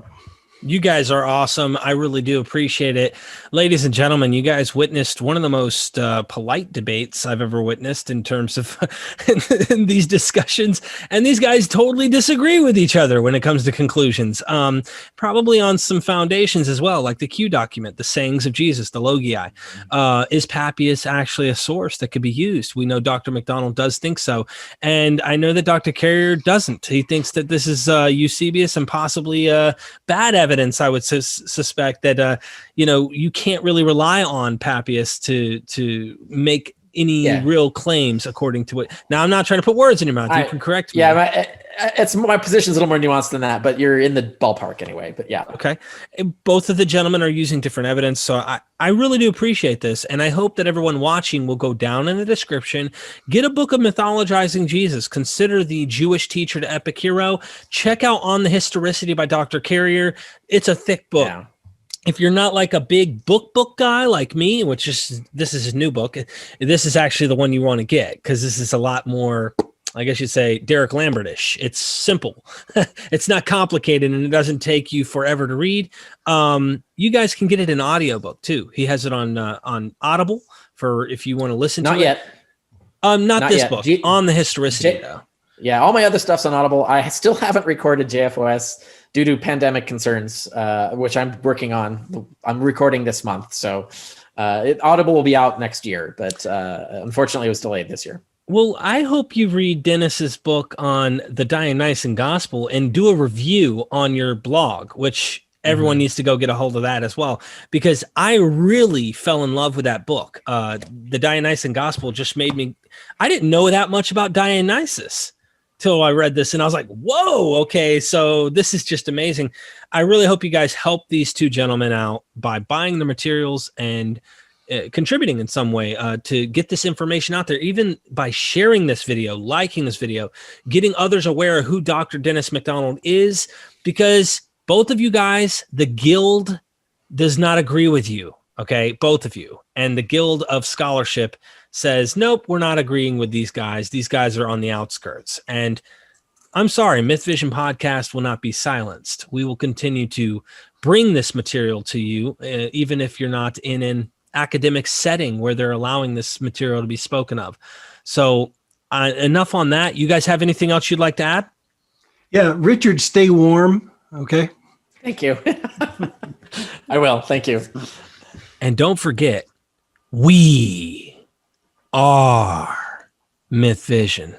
You guys are awesome. I really do appreciate it. Ladies and gentlemen, you guys witnessed one of the most polite debates I've ever witnessed in terms of in these discussions. And these guys totally disagree with each other when it comes to conclusions. Probably on some foundations as well, like the Q document, the sayings of Jesus, the Logii. Is Papias actually a source that could be used? We know Dr. Macdonald does think so. And I know that Dr. Carrier doesn't. He thinks that this is Eusebius and possibly bad evidence. I would suspect that you can't really rely on Papias to make any real claims according to it. Now, I'm not trying to put words in your mouth. You can correct me. Yeah, my position's a little more nuanced than that, but you're in the ballpark anyway. But yeah. Okay. Both of the gentlemen are using different evidence, so I really do appreciate this, and I hope that everyone watching will go down in the description, get a book of Mythologizing Jesus, consider the Jewish teacher to epic hero, check out On the Historicity by Dr. Carrier. It's a thick book. Yeah. If you're not like a big book guy like me, this is his new book, this is actually the one you want to get, because this is a lot more, I guess you'd say, Derek Lambertish. It's simple. It's not complicated, and it doesn't take you forever to read. You guys can get it in audiobook too. He has it on Audible for if you want to listen to it. Not this yet. Book. On the Historicity, though. Yeah, all my other stuff's on Audible. I still haven't recorded JFOS due to pandemic concerns, which I'm working on. I'm recording this month, so Audible will be out next year, but unfortunately it was delayed this year. Well, I hope you read Dennis's book on the Dionysian Gospel and do a review on your blog, which everyone needs to go get a hold of that as well, because I really fell in love with that book. The Dionysian Gospel just made me, I didn't know that much about Dionysus till I read this, and I was like, whoa, okay, so this is just amazing. I really hope you guys help these two gentlemen out by buying the materials and contributing in some way to get this information out there, even by sharing this video, liking this video, getting others aware of who Dr. Dennis Macdonald is, because both of you guys, the guild does not agree with you, okay? Both of you. And the guild of scholarship says, nope, we're not agreeing with these guys. These guys are on the outskirts. And I'm sorry, MythVision podcast will not be silenced. We will continue to bring this material to you, even if you're not in an academic setting where they're allowing this material to be spoken of. So enough on that. You guys have anything else you'd like to add? Yeah, Richard, stay warm. Okay. Thank you. I will. Thank you. And don't forget, we are MythVision.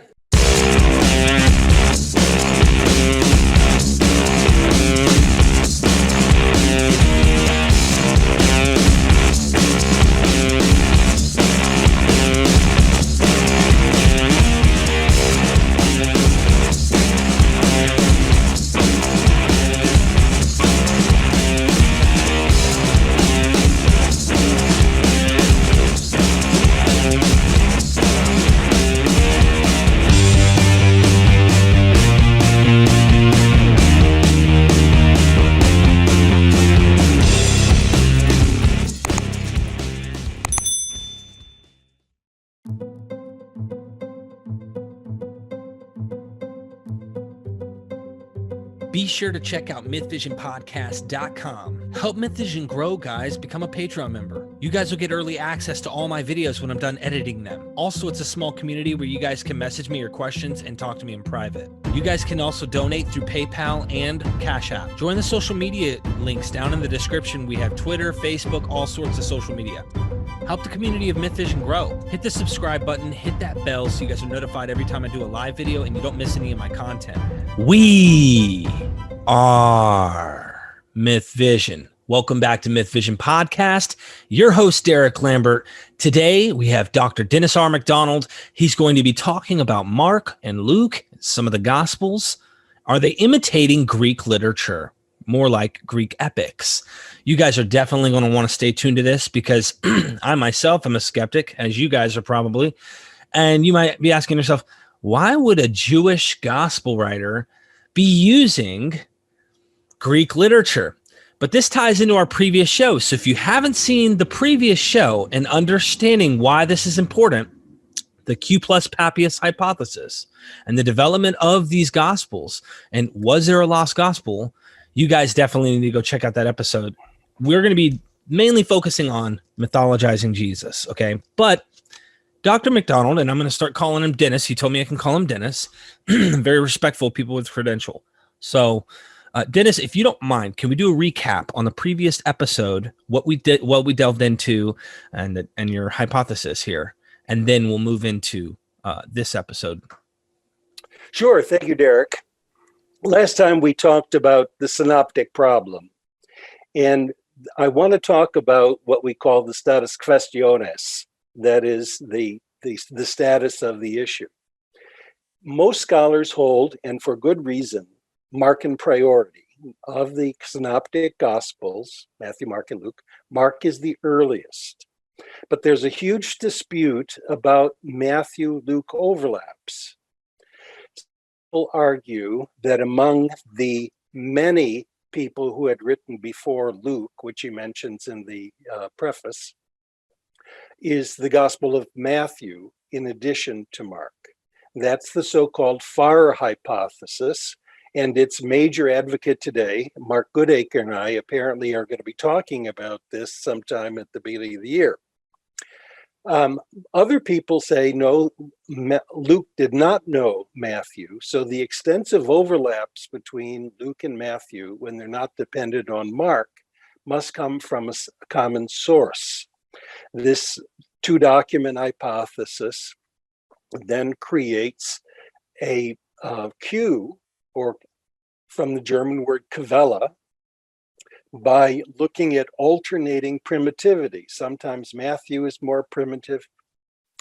be sure to check out MythVisionPodcast.com. Help MythVision grow, guys. Become a Patreon member. You guys will get early access to all my videos when I'm done editing them. Also, it's a small community where you guys can message me your questions and talk to me in private. You guys can also donate through PayPal and Cash App. Join the social media links down in the description. We have Twitter, Facebook, all sorts of social media. Help the community of MythVision grow. Hit the subscribe button, hit that bell so you guys are notified every time I do a live video and you don't miss any of my content. We are MythVision. Welcome back to MythVision Podcast. Your host, Derek Lambert. Today, we have Dr. Dennis R. Macdonald. He's going to be talking about Mark and Luke, some of the Gospels. Are they imitating Greek literature? More like Greek epics. You guys are definitely going to want to stay tuned to this because I myself am a skeptic, as you guys are probably. And you might be asking yourself, why would a Jewish gospel writer be using Greek literature? But this ties into our previous show. So if you haven't seen the previous show and understanding why this is important, the Q plus Papias hypothesis and the development of these gospels, and was there a lost gospel? You guys definitely need to go check out that episode. We're going to be mainly focusing on mythologizing Jesus, okay? But Dr. Macdonald, and I'm going to start calling him Dennis. He told me I can call him Dennis. Very respectful people with credential. So, Dennis, if you don't mind, can we do a recap on the previous episode, what we did, what we delved into, and your hypothesis here, and then we'll move into this episode. Sure. Thank you, Derek. Last time we talked about the synoptic problem, and I want to talk about what we call the status questiones, that is the status of the issue. Most scholars hold, and for good reason, Markan priority of the synoptic gospels, Matthew, Mark, and Luke. Mark is the earliest, but there's a huge dispute about Matthew-Luke overlaps. People argue that among the many people who had written before Luke, which he mentions in the preface, is the Gospel of Matthew in addition to Mark. That's the so-called Farr hypothesis, and its major advocate today, Mark Goodacre, and I apparently are going to be talking about this sometime at the beginning of the year. Other people say, no, Luke did not know Matthew, so the extensive overlaps between Luke and Matthew, when they're not dependent on Mark, must come from a common source. This two-document hypothesis then creates a cue, or from the German word Quelle, by looking at alternating primitivity. Sometimes Matthew is more primitive,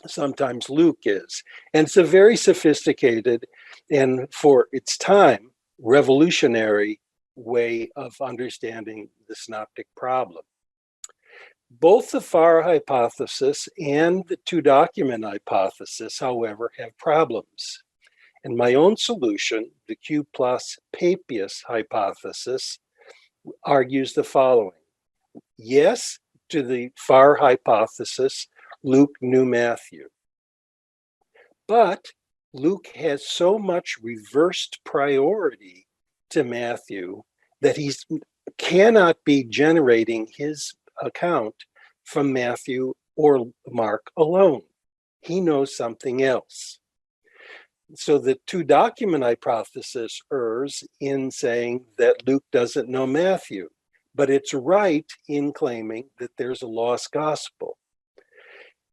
sometimes Luke is. And it's a very sophisticated and, for its time, revolutionary way of understanding the synoptic problem. Both the Farr hypothesis and the two-document hypothesis, however, have problems. And my own solution, the Q plus Papias hypothesis, argues the following. Yes, to the Farr hypothesis, Luke knew Matthew. But Luke has so much reversed priority to Matthew that he cannot be generating his account from Matthew or Mark alone. He knows something else. So the two-document hypothesis errs in saying that Luke doesn't know Matthew, but it's right in claiming that there's a lost gospel.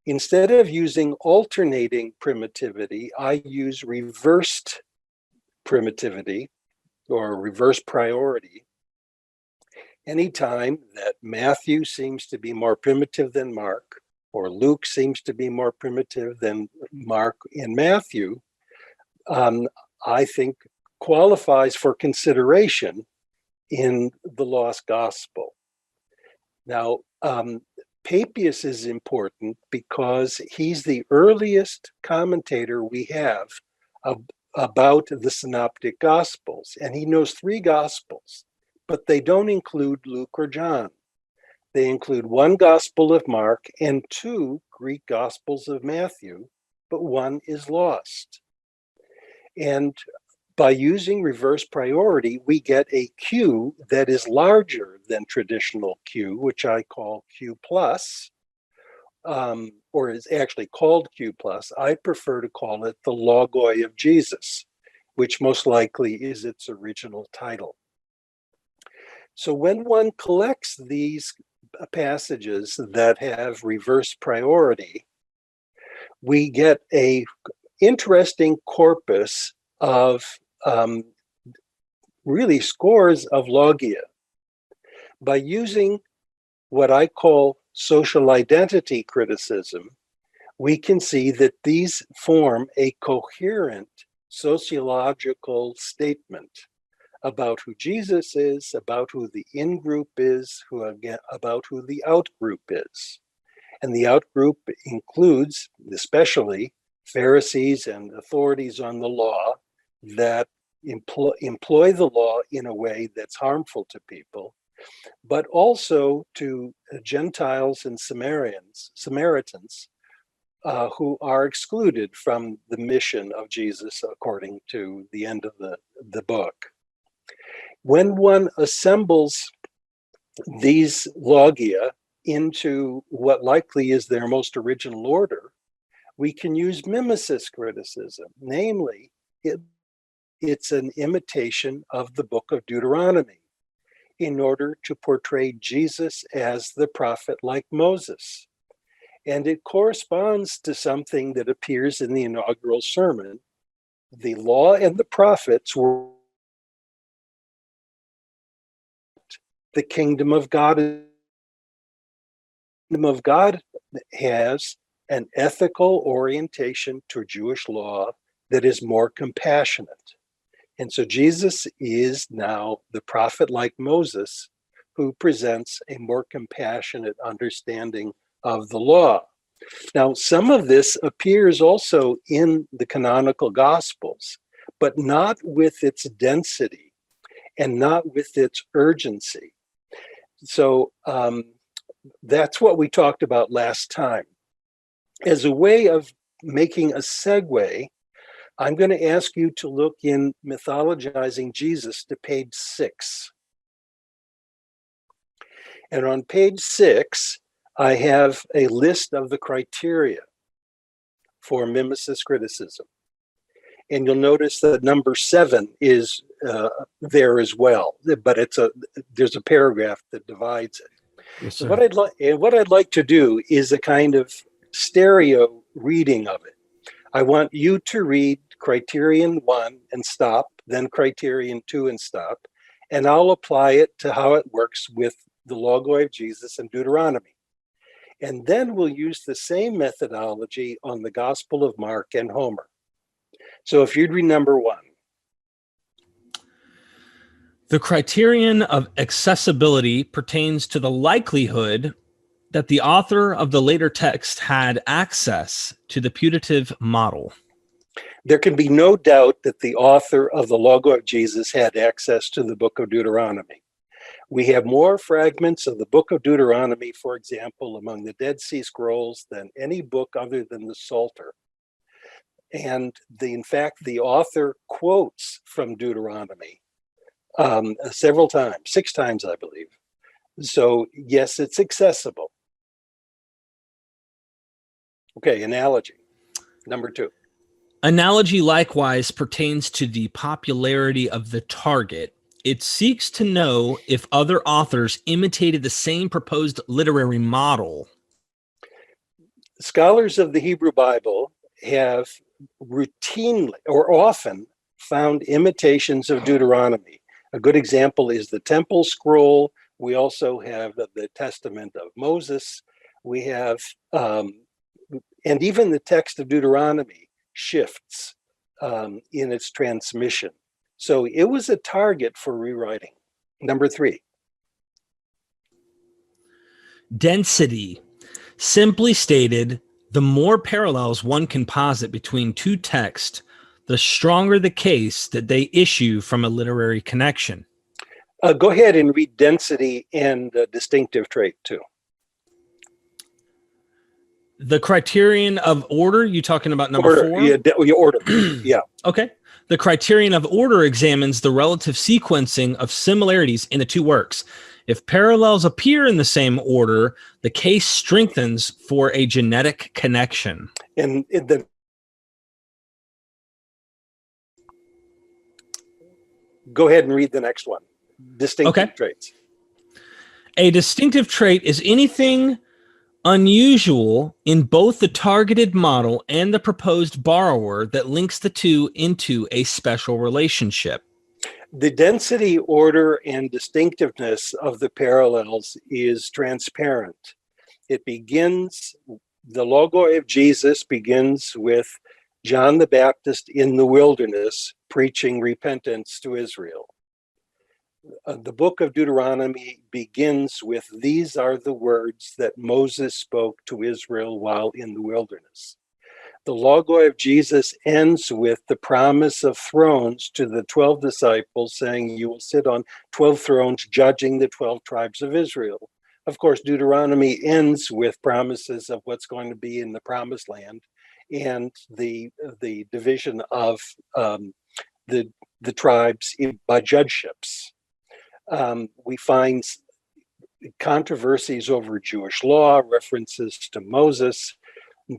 Instead of using alternating primitivity, I use reversed primitivity or reverse priority. Anytime that Matthew seems to be more primitive than Mark, or Luke seems to be more primitive than Mark and Matthew, I think qualifies for consideration in the lost gospel. Now, Papias is important because he's the earliest commentator we have about the synoptic gospels, and he knows three gospels, but they don't include Luke or John. They include one gospel of Mark and two Greek gospels of Matthew, but one is lost. By using reverse priority, we get a Q that is larger than traditional Q, which I call Q plus, or is actually called Q plus. I prefer to call it the Logoi of Jesus, which most likely is its original title. So when one collects these passages that have reverse priority, we get a interesting corpus of really scores of logia. By using what I call social identity criticism, we can see that these form a coherent sociological statement about who Jesus is, about who the in-group is, about who the out-group is. And the out-group includes, especially, Pharisees and authorities on the law that employ the law in a way that's harmful to people, but also to Gentiles and Samaritans who are excluded from the mission of Jesus according to the end of the book. When one assembles these logia into what likely is their most original order, we can use mimesis criticism. Namely, it's an imitation of the book of Deuteronomy in order to portray Jesus as the prophet like Moses. And it corresponds to something that appears in the inaugural sermon. The law and the prophets were the kingdom of God. The kingdom of God has an ethical orientation to Jewish law that is more compassionate. And so Jesus is now the prophet like Moses, who presents a more compassionate understanding of the law. Now, some of this appears also in the canonical Gospels, but not with its density and not with its urgency. So that's what we talked about last time. As a way of making a segue, I'm going to ask you to look in Mythologizing Jesus to page 6. And on page 6, I have a list of the criteria for mimesis criticism. And you'll notice that number 7 is there as well, but there's a paragraph that divides it. Yes, So sir. what I'd like to do is a kind of stereo reading of it. I want you to read criterion 1 and stop, then criterion 2 and stop, and I'll apply it to how it works with the Logoi of Jesus and Deuteronomy. And then we'll use the same methodology on the Gospel of Mark and Homer. So if you'd read number 1. The criterion of accessibility pertains to the likelihood that the author of the later text had access to the putative model. There can be no doubt that the author of the Logoi of Jesus had access to the book of Deuteronomy. We have more fragments of the book of Deuteronomy, for example, among the Dead Sea Scrolls than any book other than the Psalter. And in fact, the author quotes from Deuteronomy several times, 6 times, I believe. So yes, it's accessible. Okay, analogy, number 2. Analogy likewise pertains to the popularity of the target. It seeks to know if other authors imitated the same proposed literary model. Scholars of the Hebrew Bible have routinely or often found imitations of Deuteronomy. A good example is the Temple Scroll. We also have the Testament of Moses. We have, and even the text of Deuteronomy shifts in its transmission. So it was a target for rewriting. Number 3. Density. Simply stated, the more parallels one can posit between 2 texts, the stronger the case that they issue from a literary connection. Go ahead and read density and distinctive trait too. The criterion of order, you talking about number 4? Yeah, order. Yeah. Okay. The criterion of order examines the relative sequencing of similarities in the two works. If parallels appear in the same order, the case strengthens for a genetic connection. And go ahead and read the next one. Distinctive traits. A distinctive trait is anything unusual in both the targeted model and the proposed borrower that links the two into a special relationship. The density, order, and distinctiveness of the parallels is transparent. It begins, the logo of Jesus begins with John the Baptist in the wilderness preaching repentance to Israel. The book of Deuteronomy begins with, these are the words that Moses spoke to Israel while in the wilderness. The logo of Jesus ends with the promise of thrones to the 12 disciples, saying, you will sit on 12 thrones judging the 12 tribes of Israel. Of course, Deuteronomy ends with promises of what's going to be in the promised land and the division of the tribes by judgeships. We find controversies over Jewish law, references to Moses.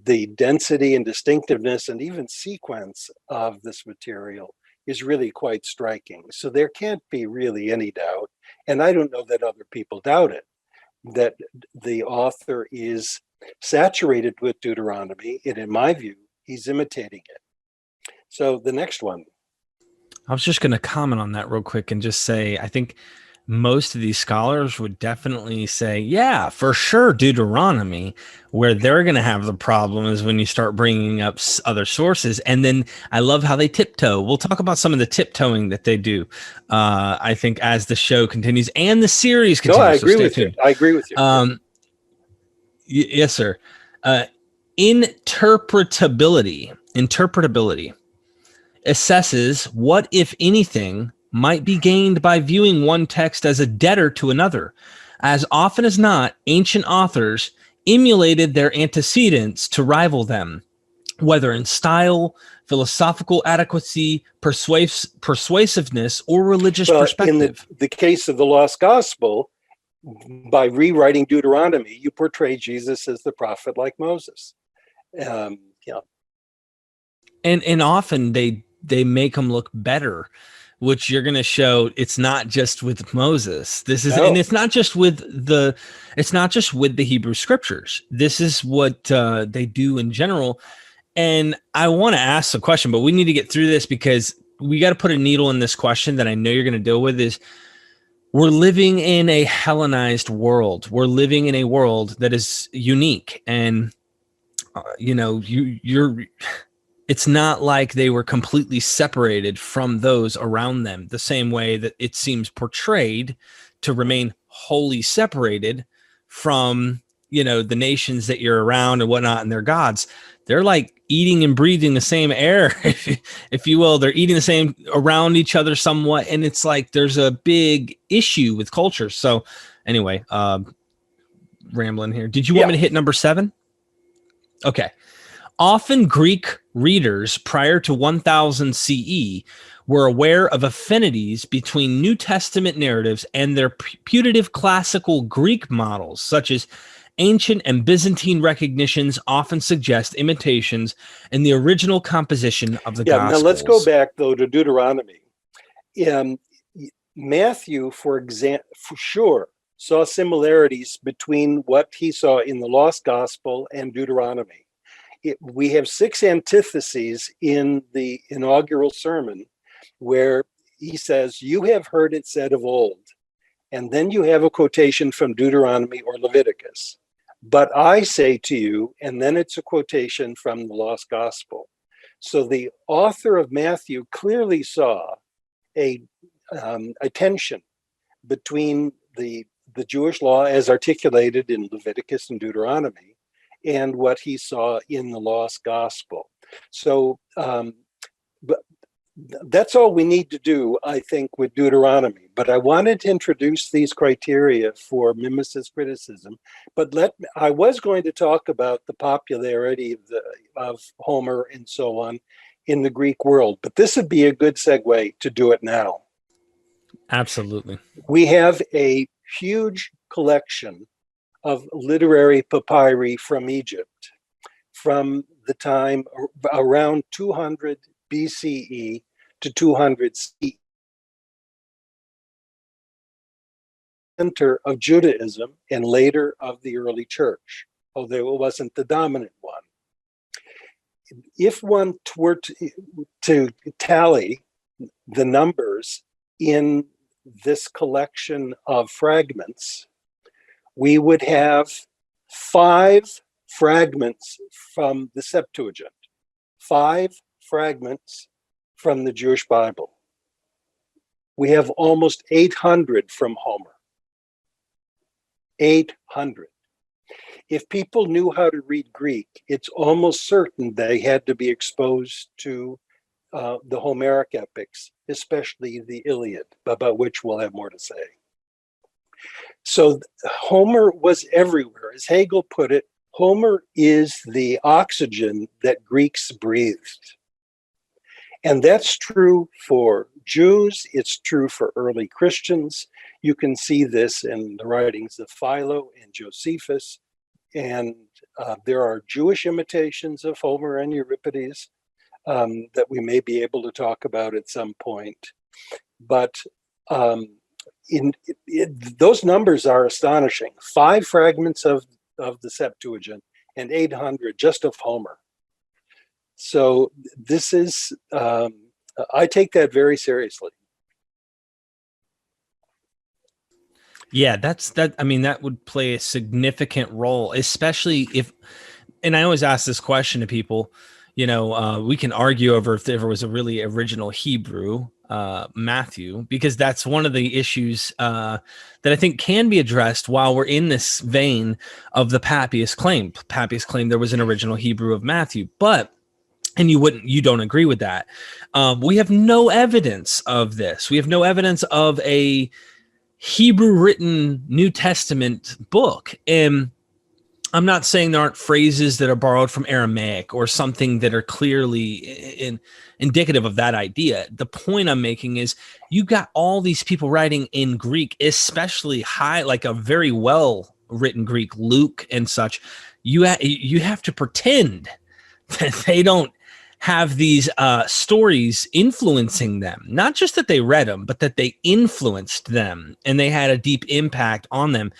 The density and distinctiveness and even sequence of this material is really quite striking. So there can't be really any doubt, and I don't know that other people doubt it, that the author is saturated with Deuteronomy, and in my view, he's imitating it. So the next one. I was just going to comment on that real quick and just say, I think most of these scholars would definitely say, yeah, for sure, Deuteronomy. Where they're going to have the problem is when you start bringing up other sources. And then I love how they tiptoe. We'll talk about some of the tiptoeing that they do, I think, as the show continues and the series continues. No, I agree with you. I agree with you. Yes, sir. Interpretability assesses what, if anything, might be gained by viewing one text as a debtor to another. As often as not, ancient authors emulated their antecedents to rival them, whether in style, philosophical adequacy, persuasiveness, or religious perspective. In the case of the Lost Gospel, by rewriting Deuteronomy, you portray Jesus as the prophet like Moses. Yeah. And often they make him look better, which you're going to show it's not just with Moses. This is, and it's not just with the Hebrew scriptures. This is what they do in general. And I want to ask a question, but we need to get through this because we got to put a needle in this question that I know you're going to deal with. Is we're living in a Hellenized world. We're living in a world that is unique, and it's not like they were completely separated from those around them, the same way that it seems portrayed to remain wholly separated from, the nations that you're around and whatnot and their gods. They're like eating and breathing the same air, if you will. They're eating the same around each other somewhat. And it's like there's a big issue with culture. So anyway, rambling here. Did you want me to hit number 7? Okay. Often Greek readers prior to 1000 CE were aware of affinities between New Testament narratives and their putative classical Greek models, such as ancient and Byzantine recognitions often suggest imitations in the original composition of the Gospels. Now let's go back, though, to Deuteronomy. Matthew, for sure, saw similarities between what he saw in the Lost Gospel and Deuteronomy. We have 6 antitheses in the inaugural sermon where he says, you have heard it said of old. And then you have a quotation from Deuteronomy or Leviticus. But I say to you, and then it's a quotation from the Lost Gospel. So the author of Matthew clearly saw a tension between the Jewish law as articulated in Leviticus and Deuteronomy and what he saw in the Lost Gospel. So but that's all we need to do, I think, with Deuteronomy. But I wanted to introduce these criteria for mimicist criticism. But I was going to talk about the popularity of Homer and so on in the Greek world. But this would be a good segue to do it now. Absolutely. We have a huge collection of literary papyri from Egypt from the time around 200 BCE to 200 CE. Center of Judaism and later of the early church, although it wasn't the dominant one. If one were to tally the numbers in this collection of fragments, we would have 5 fragments from the Septuagint, 5 fragments from the Jewish Bible. We have almost 800 from Homer. 800. If people knew how to read Greek, it's almost certain they had to be exposed to the Homeric epics, especially the Iliad, about which we'll have more to say. So Homer was everywhere. As Hegel put it, Homer is the oxygen that Greeks breathed. And that's true for Jews. It's true for early Christians. You can see this in the writings of Philo and Josephus. And there are Jewish imitations of Homer and Euripides that we may be able to talk about at some point. But those numbers are astonishing. 5 fragments of the Septuagint and 800 just of Homer. So this is, I take that very seriously. Yeah, I mean, that would play a significant role, especially if, and I always ask this question to people, you know, we can argue over if there was a really original Hebrew Matthew, because that's one of the issues that I think can be addressed while we're in this vein of the Papias claim. Papias claimed there was an original Hebrew of Matthew, but and you don't agree with that. We have no evidence of this. We have no evidence of a Hebrew written New Testament book. And I'm not saying there aren't phrases that are borrowed from Aramaic or something that are clearly indicative of that idea. The point I'm making is you got all these people writing in Greek, especially like a very well written Greek, Luke and such. You have to pretend that they don't have these stories influencing them. Not just that they read them, but that they influenced them and they had a deep impact on them.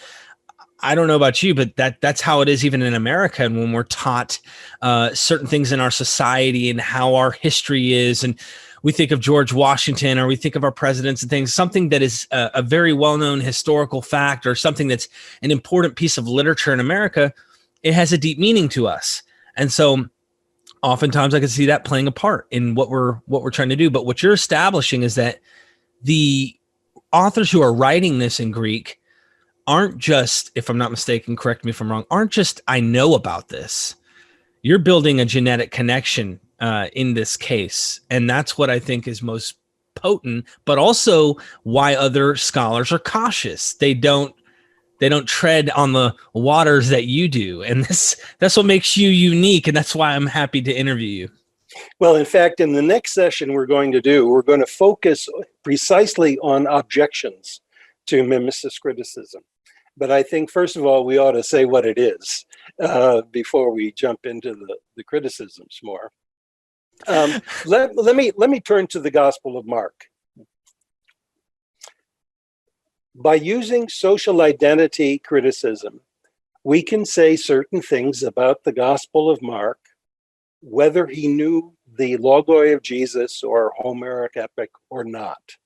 I don't know about you, but that's how it is even in America. And when we're taught certain things in our society and how our history is, and we think of George Washington or we think of our presidents and things, something that is a very well-known historical fact or something that's an important piece of literature in America, it has a deep meaning to us. And so oftentimes I can see that playing a part in what we're trying to do. But what you're establishing is that the authors who are writing this in Greek aren't just, if I'm not mistaken, correct me if I'm wrong, aren't just, I know about this. You're building a genetic connection in this case. And that's what I think is most potent, but also why other scholars are cautious. They don't tread on the waters that you do. And that's what makes you unique. And that's why I'm happy to interview you. Well, in fact, in the next session we're going to focus precisely on objections to mimicist criticism. But I think, first of all, we ought to say what it is before we jump into the criticisms more. Let me turn to the Gospel of Mark. By using social identity criticism, we can say certain things about the Gospel of Mark, whether he knew the logoi of Jesus or Homeric epic or not.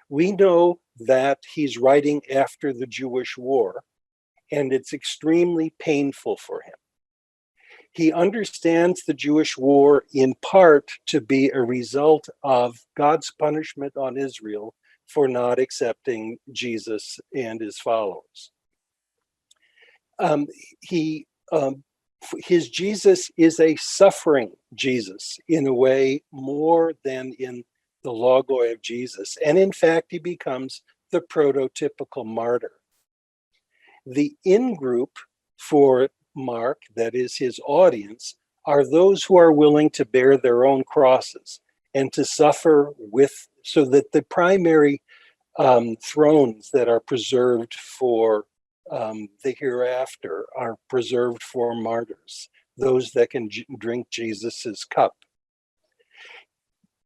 We know that he's writing after the Jewish war, and it's extremely painful for him. He understands the Jewish war in part to be a result of God's punishment on Israel for not accepting Jesus and his followers. His Jesus is a suffering Jesus in a way more than in the logoi of Jesus. And in fact, he becomes the prototypical martyr. The in-group for Mark, that is his audience, are those who are willing to bear their own crosses and to suffer with, so that the primary thrones that are preserved for the hereafter are preserved for martyrs, those that can drink Jesus's cup.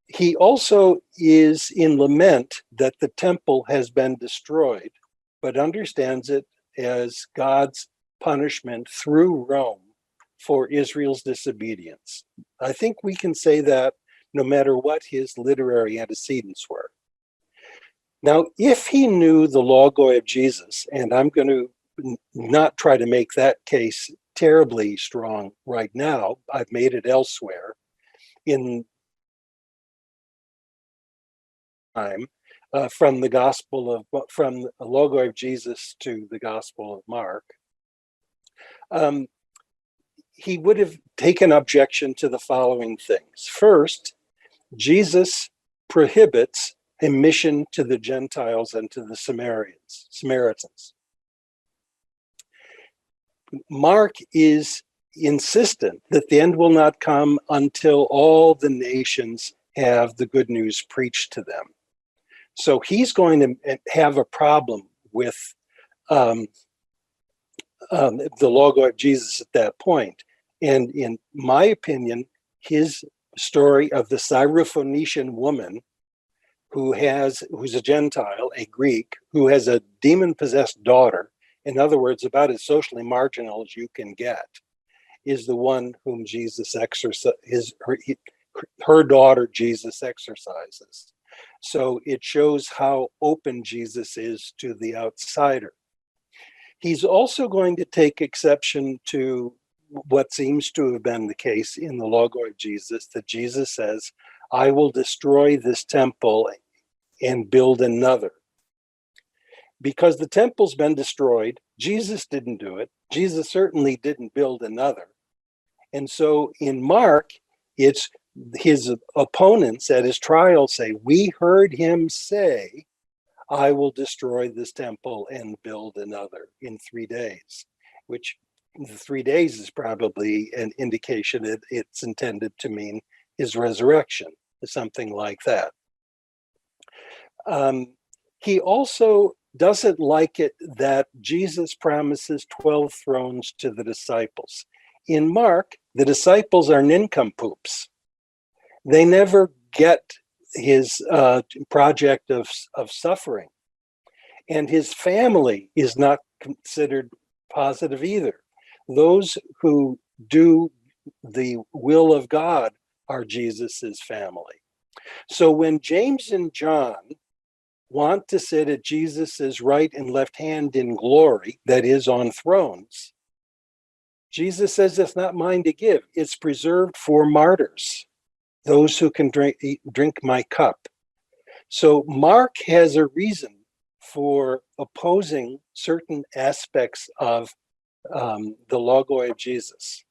He also is in lament that the temple has been destroyed, but understands it as God's punishment through Rome for Israel's disobedience. I think we can say that no matter what his literary antecedents were. Now, if he knew the logoi of Jesus, and I'm going to not try to make that case terribly strong right now, I've made it elsewhere in time, from the from the logoi of Jesus to the Gospel of Mark, he would have taken objection to the following things. First, Jesus prohibits a mission to the Gentiles and to the Samaritans. Mark is insistent that the end will not come until all the nations have the good news preached to them. So he's going to have a problem with the logo of Jesus at that point. And in my opinion, his story of the Syrophoenician woman who's a Gentile, a Greek, who has a demon-possessed daughter, in other words, about as socially marginal as you can get, is the one whom Jesus exercises, her daughter Jesus exercises. So it shows how open Jesus is to the outsider. He's also going to take exception to what seems to have been the case in the logo of Jesus, that Jesus says, I will destroy this temple and build another. Because the temple's been destroyed, Jesus didn't do it. Jesus certainly didn't build another. And so in Mark, it's his opponents at his trial say, we heard him say, I will destroy this temple and build another in 3 days, which the 3 days is probably an indication that it's intended to mean his resurrection, something like that. He also doesn't like it that Jesus promises 12 thrones to the disciples. In Mark, the disciples are nincompoops. They never get his project of suffering. And his family is not considered positive either. Those who do the will of God are Jesus's family. So when James and John want to sit at Jesus's right and left hand in glory, that is, on thrones, Jesus says, it's not mine to give. It's preserved for martyrs, those who can drink my cup. So Mark has a reason for opposing certain aspects of the logoi of Jesus.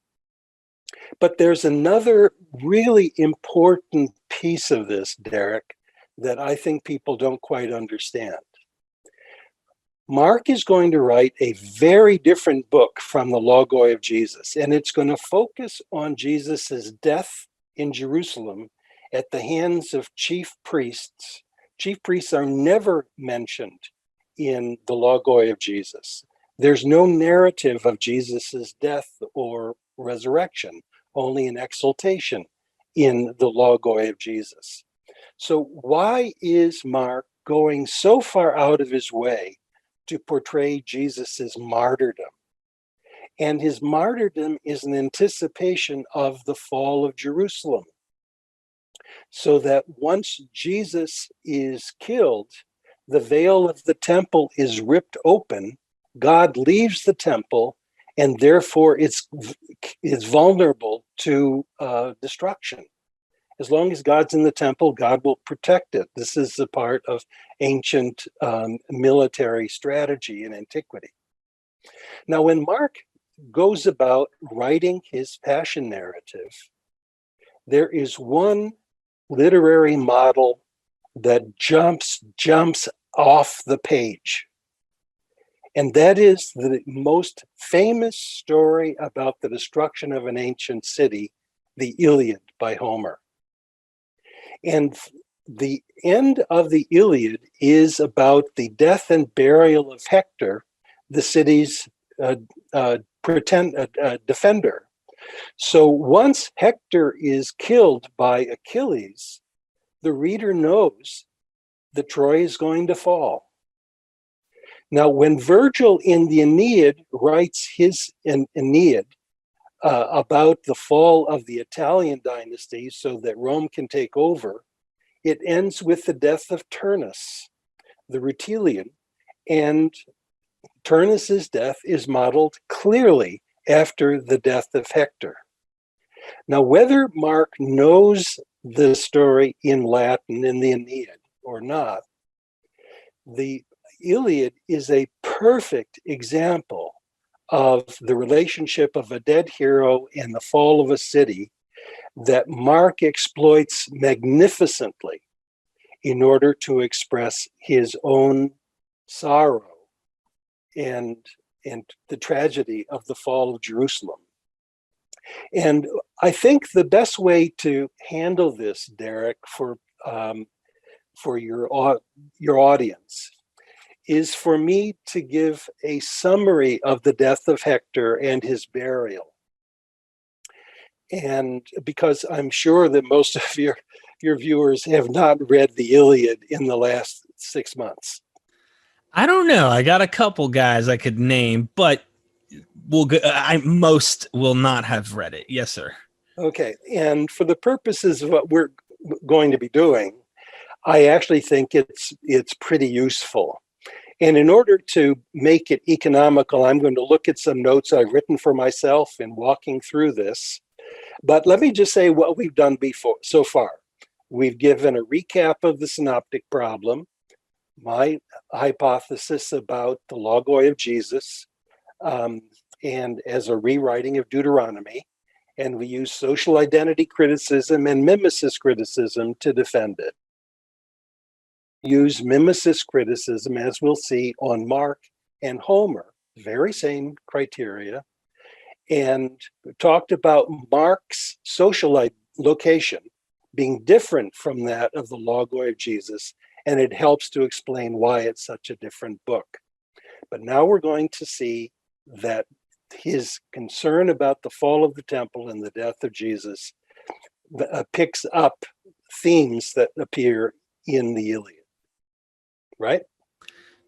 But there's another really important piece of this, Derek, that I think people don't quite understand. Mark is going to write a very different book from the logoi of Jesus, and it's going to focus on Jesus's death in Jerusalem at the hands of chief priests. Chief priests are never mentioned in the logoi of Jesus. There's no narrative of Jesus's death or resurrection, only an exaltation in the logoi of Jesus. So why is Mark going so far out of his way to portray Jesus's martyrdom? And his martyrdom is an anticipation of the fall of Jerusalem. So that once Jesus is killed, the veil of the temple is ripped open, God leaves the temple, and therefore it's vulnerable to destruction. As long as God's in the temple, God will protect it. This is a part of ancient military strategy in antiquity. Now, when Mark goes about writing his passion narrative, there is one literary model that jumps off the page. And that is the most famous story about the destruction of an ancient city, the Iliad by Homer. And the end of the Iliad is about the death and burial of Hector, the city's defender. So once Hector is killed by Achilles, the reader knows that Troy is going to fall. Now, when Virgil in the Aeneid writes his Aeneid about the fall of the Italian dynasty so that Rome can take over, it ends with the death of Turnus, the Rutilian, and Turnus's death is modeled clearly after the death of Hector. Now, whether Mark knows the story in Latin in the Aeneid or not, the Iliad is a perfect example of the relationship of a dead hero and the fall of a city that Mark exploits magnificently in order to express his own sorrow and the tragedy of the fall of Jerusalem. And I think the best way to handle this, Derek, for your audience, is for me to give a summary of the death of Hector and his burial. And because I'm sure that most of your viewers have not read the Iliad in the last 6 months. I don't know. I got a couple guys I could name, but most will not have read it. Yes, sir. Okay. And for the purposes of what we're going to be doing, I actually think it's pretty useful. And in order to make it economical, I'm going to look at some notes I've written for myself in walking through this. But let me just say what we've done so far. We've given a recap of the synoptic problem, my hypothesis about the logoi of Jesus, and as a rewriting of Deuteronomy. And we use social identity criticism and mimesis criticism to defend it. Use mimesis criticism, as we'll see, on Mark and Homer, very same criteria, and talked about Mark's social location being different from that of the logoi of Jesus, and it helps to explain why it's such a different book. But now we're going to see that his concern about the fall of the temple and the death of Jesus picks up themes that appear in the Iliad. Right?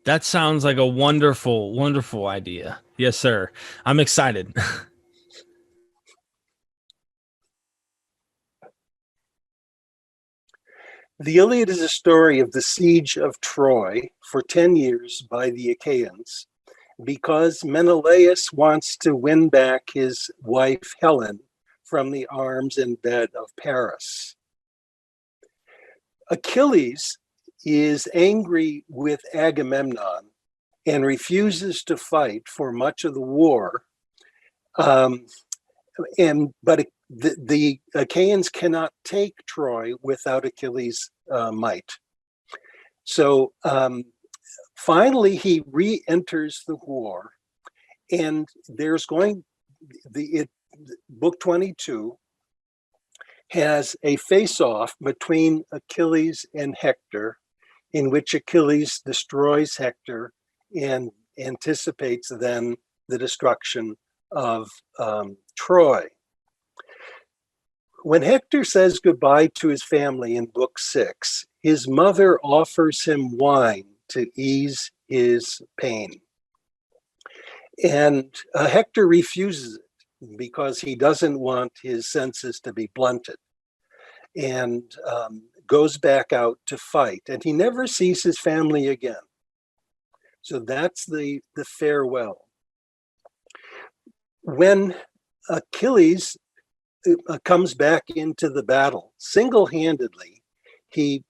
That sounds like a wonderful, wonderful idea. Yes, sir. I'm excited. The Iliad is a story of the siege of Troy for 10 years by the Achaeans because Menelaus wants to win back his wife Helen from the arms and bed of Paris. Achilles is angry with Agamemnon and refuses to fight for much of the war. But the Achaeans cannot take Troy without Achilles' might. So finally, he re-enters the war, and there's book 22 has a face-off between Achilles and Hector, in which Achilles destroys Hector and anticipates then the destruction of Troy. When Hector says goodbye to his family in book 6, his mother offers him wine to ease his pain. And Hector refuses it because he doesn't want his senses to be blunted, and goes back out to fight, and he never sees his family again. So that's the farewell. When Achilles comes back into the battle, single-handedly, he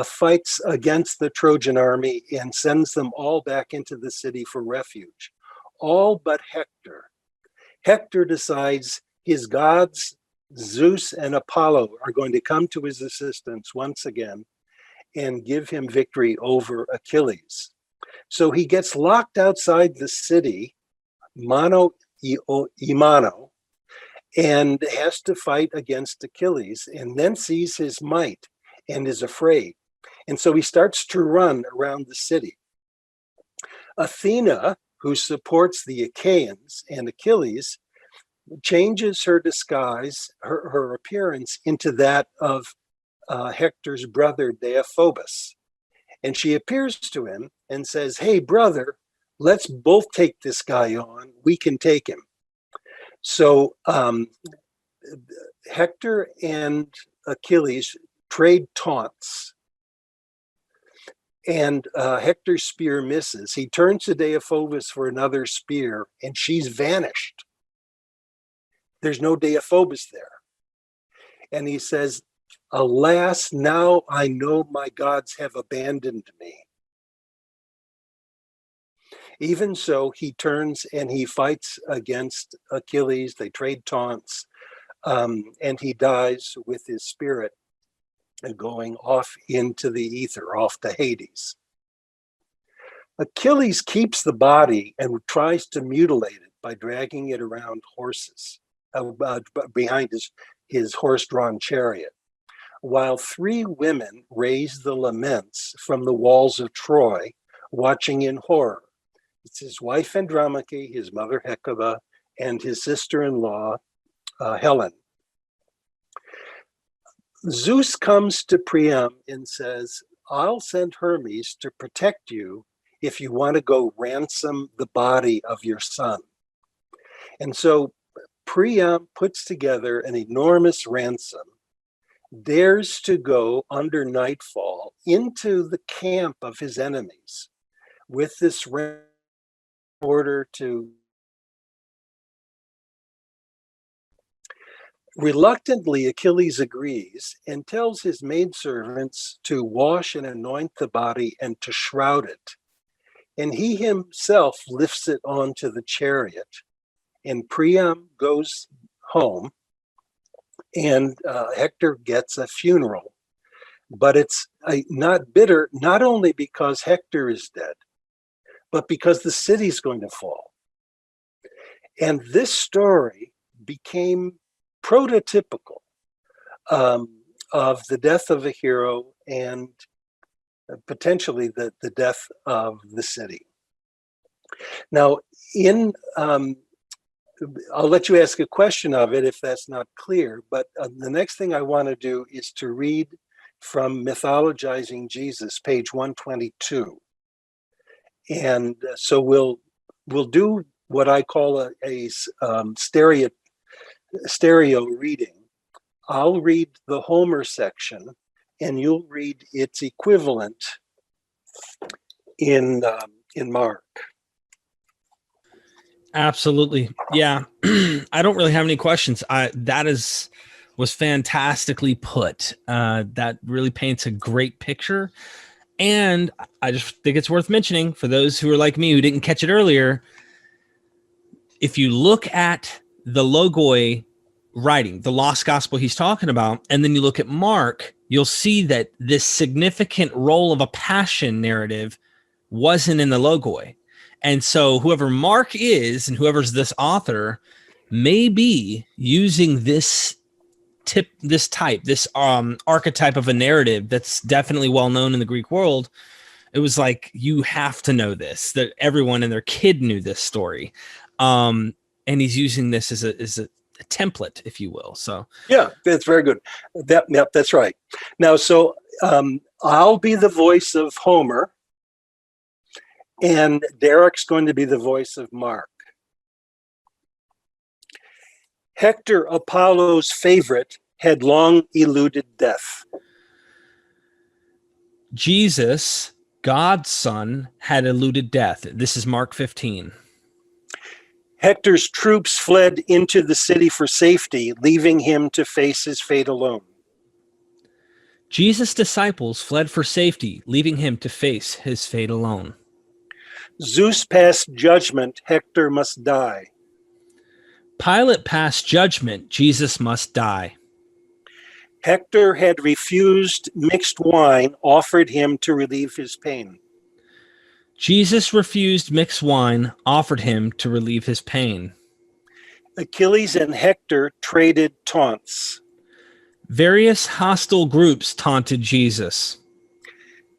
fights against the Trojan army and sends them all back into the city for refuge, all but Hector. Hector decides his gods, Zeus and Apollo, are going to come to his assistance once again and give him victory over Achilles. So he gets locked outside the city, mano y mano, and has to fight against Achilles, and then sees his might and is afraid. And so he starts to run around the city. Athena, who supports the Achaeans and Achilles, changes her disguise, her appearance, into that of Hector's brother Deiphobus. And she appears to him and says, "Hey, brother, let's both take this guy on. We can take him." So Hector and Achilles trade taunts. And Hector's spear misses. He turns to Deiphobus for another spear, and she's vanished. There's no Deiphobus there. And he says, "Alas, now I know my gods have abandoned me." Even so, he turns and he fights against Achilles. They trade taunts, and he dies with his spirit going off into the ether, off to Hades. Achilles keeps the body and tries to mutilate it by dragging it around horses, behind his horse-drawn chariot, while three women raise the laments from the walls of Troy, watching in horror. It's his wife Andromache, his mother Hecuba, and his sister-in-law Helen. Zeus comes to Priam and says, "I'll send Hermes to protect you if you want to go ransom the body of your son." And so Priam puts together an enormous ransom, dares to go under nightfall into the camp of his enemies with this order to. Reluctantly, Achilles agrees and tells his maidservants to wash and anoint the body and to shroud it. And he himself lifts it onto the chariot. And Priam goes home, and Hector gets a funeral. But it's not bitter, not only because Hector is dead, but because the city's going to fall. And this story became prototypical of the death of a hero and potentially the death of the city. Now, I'll let you ask a question of it if that's not clear, but the next thing I want to do is to read from Mythologizing Jesus, page 122. And so we'll do what I call a stereo reading. I'll read the Homer section, and you'll read its equivalent in Mark. Absolutely. Yeah. I don't really have any questions. That was fantastically put. That really paints a great picture. And I just think it's worth mentioning for those who are like me, who didn't catch it earlier. If you look at the Logoi writing, the lost gospel he's talking about, and then you look at Mark, you'll see that this significant role of a passion narrative wasn't in the Logoi. And so whoever Mark is and whoever's this author may be using this archetype of a narrative that's definitely well known in the Greek world. It was like, you have to know this, that everyone and their kid knew this story. And he's using this as a template, if you will. So yeah, that's very good. That's right. Now, so I'll be the voice of Homer, and Derek's going to be the voice of Mark. Hector, Apollo's favorite, had long eluded death. Jesus, God's son, had eluded death. This is Mark 15. Hector's troops fled into the city for safety, leaving him to face his fate alone. Jesus' disciples fled for safety, leaving him to face his fate alone. Zeus passed judgment, Hector must die. Pilate passed judgment, Jesus must die. Hector had refused mixed wine offered him to relieve his pain. Jesus refused mixed wine offered him to relieve his pain. Achilles and Hector traded taunts. Various hostile groups taunted Jesus.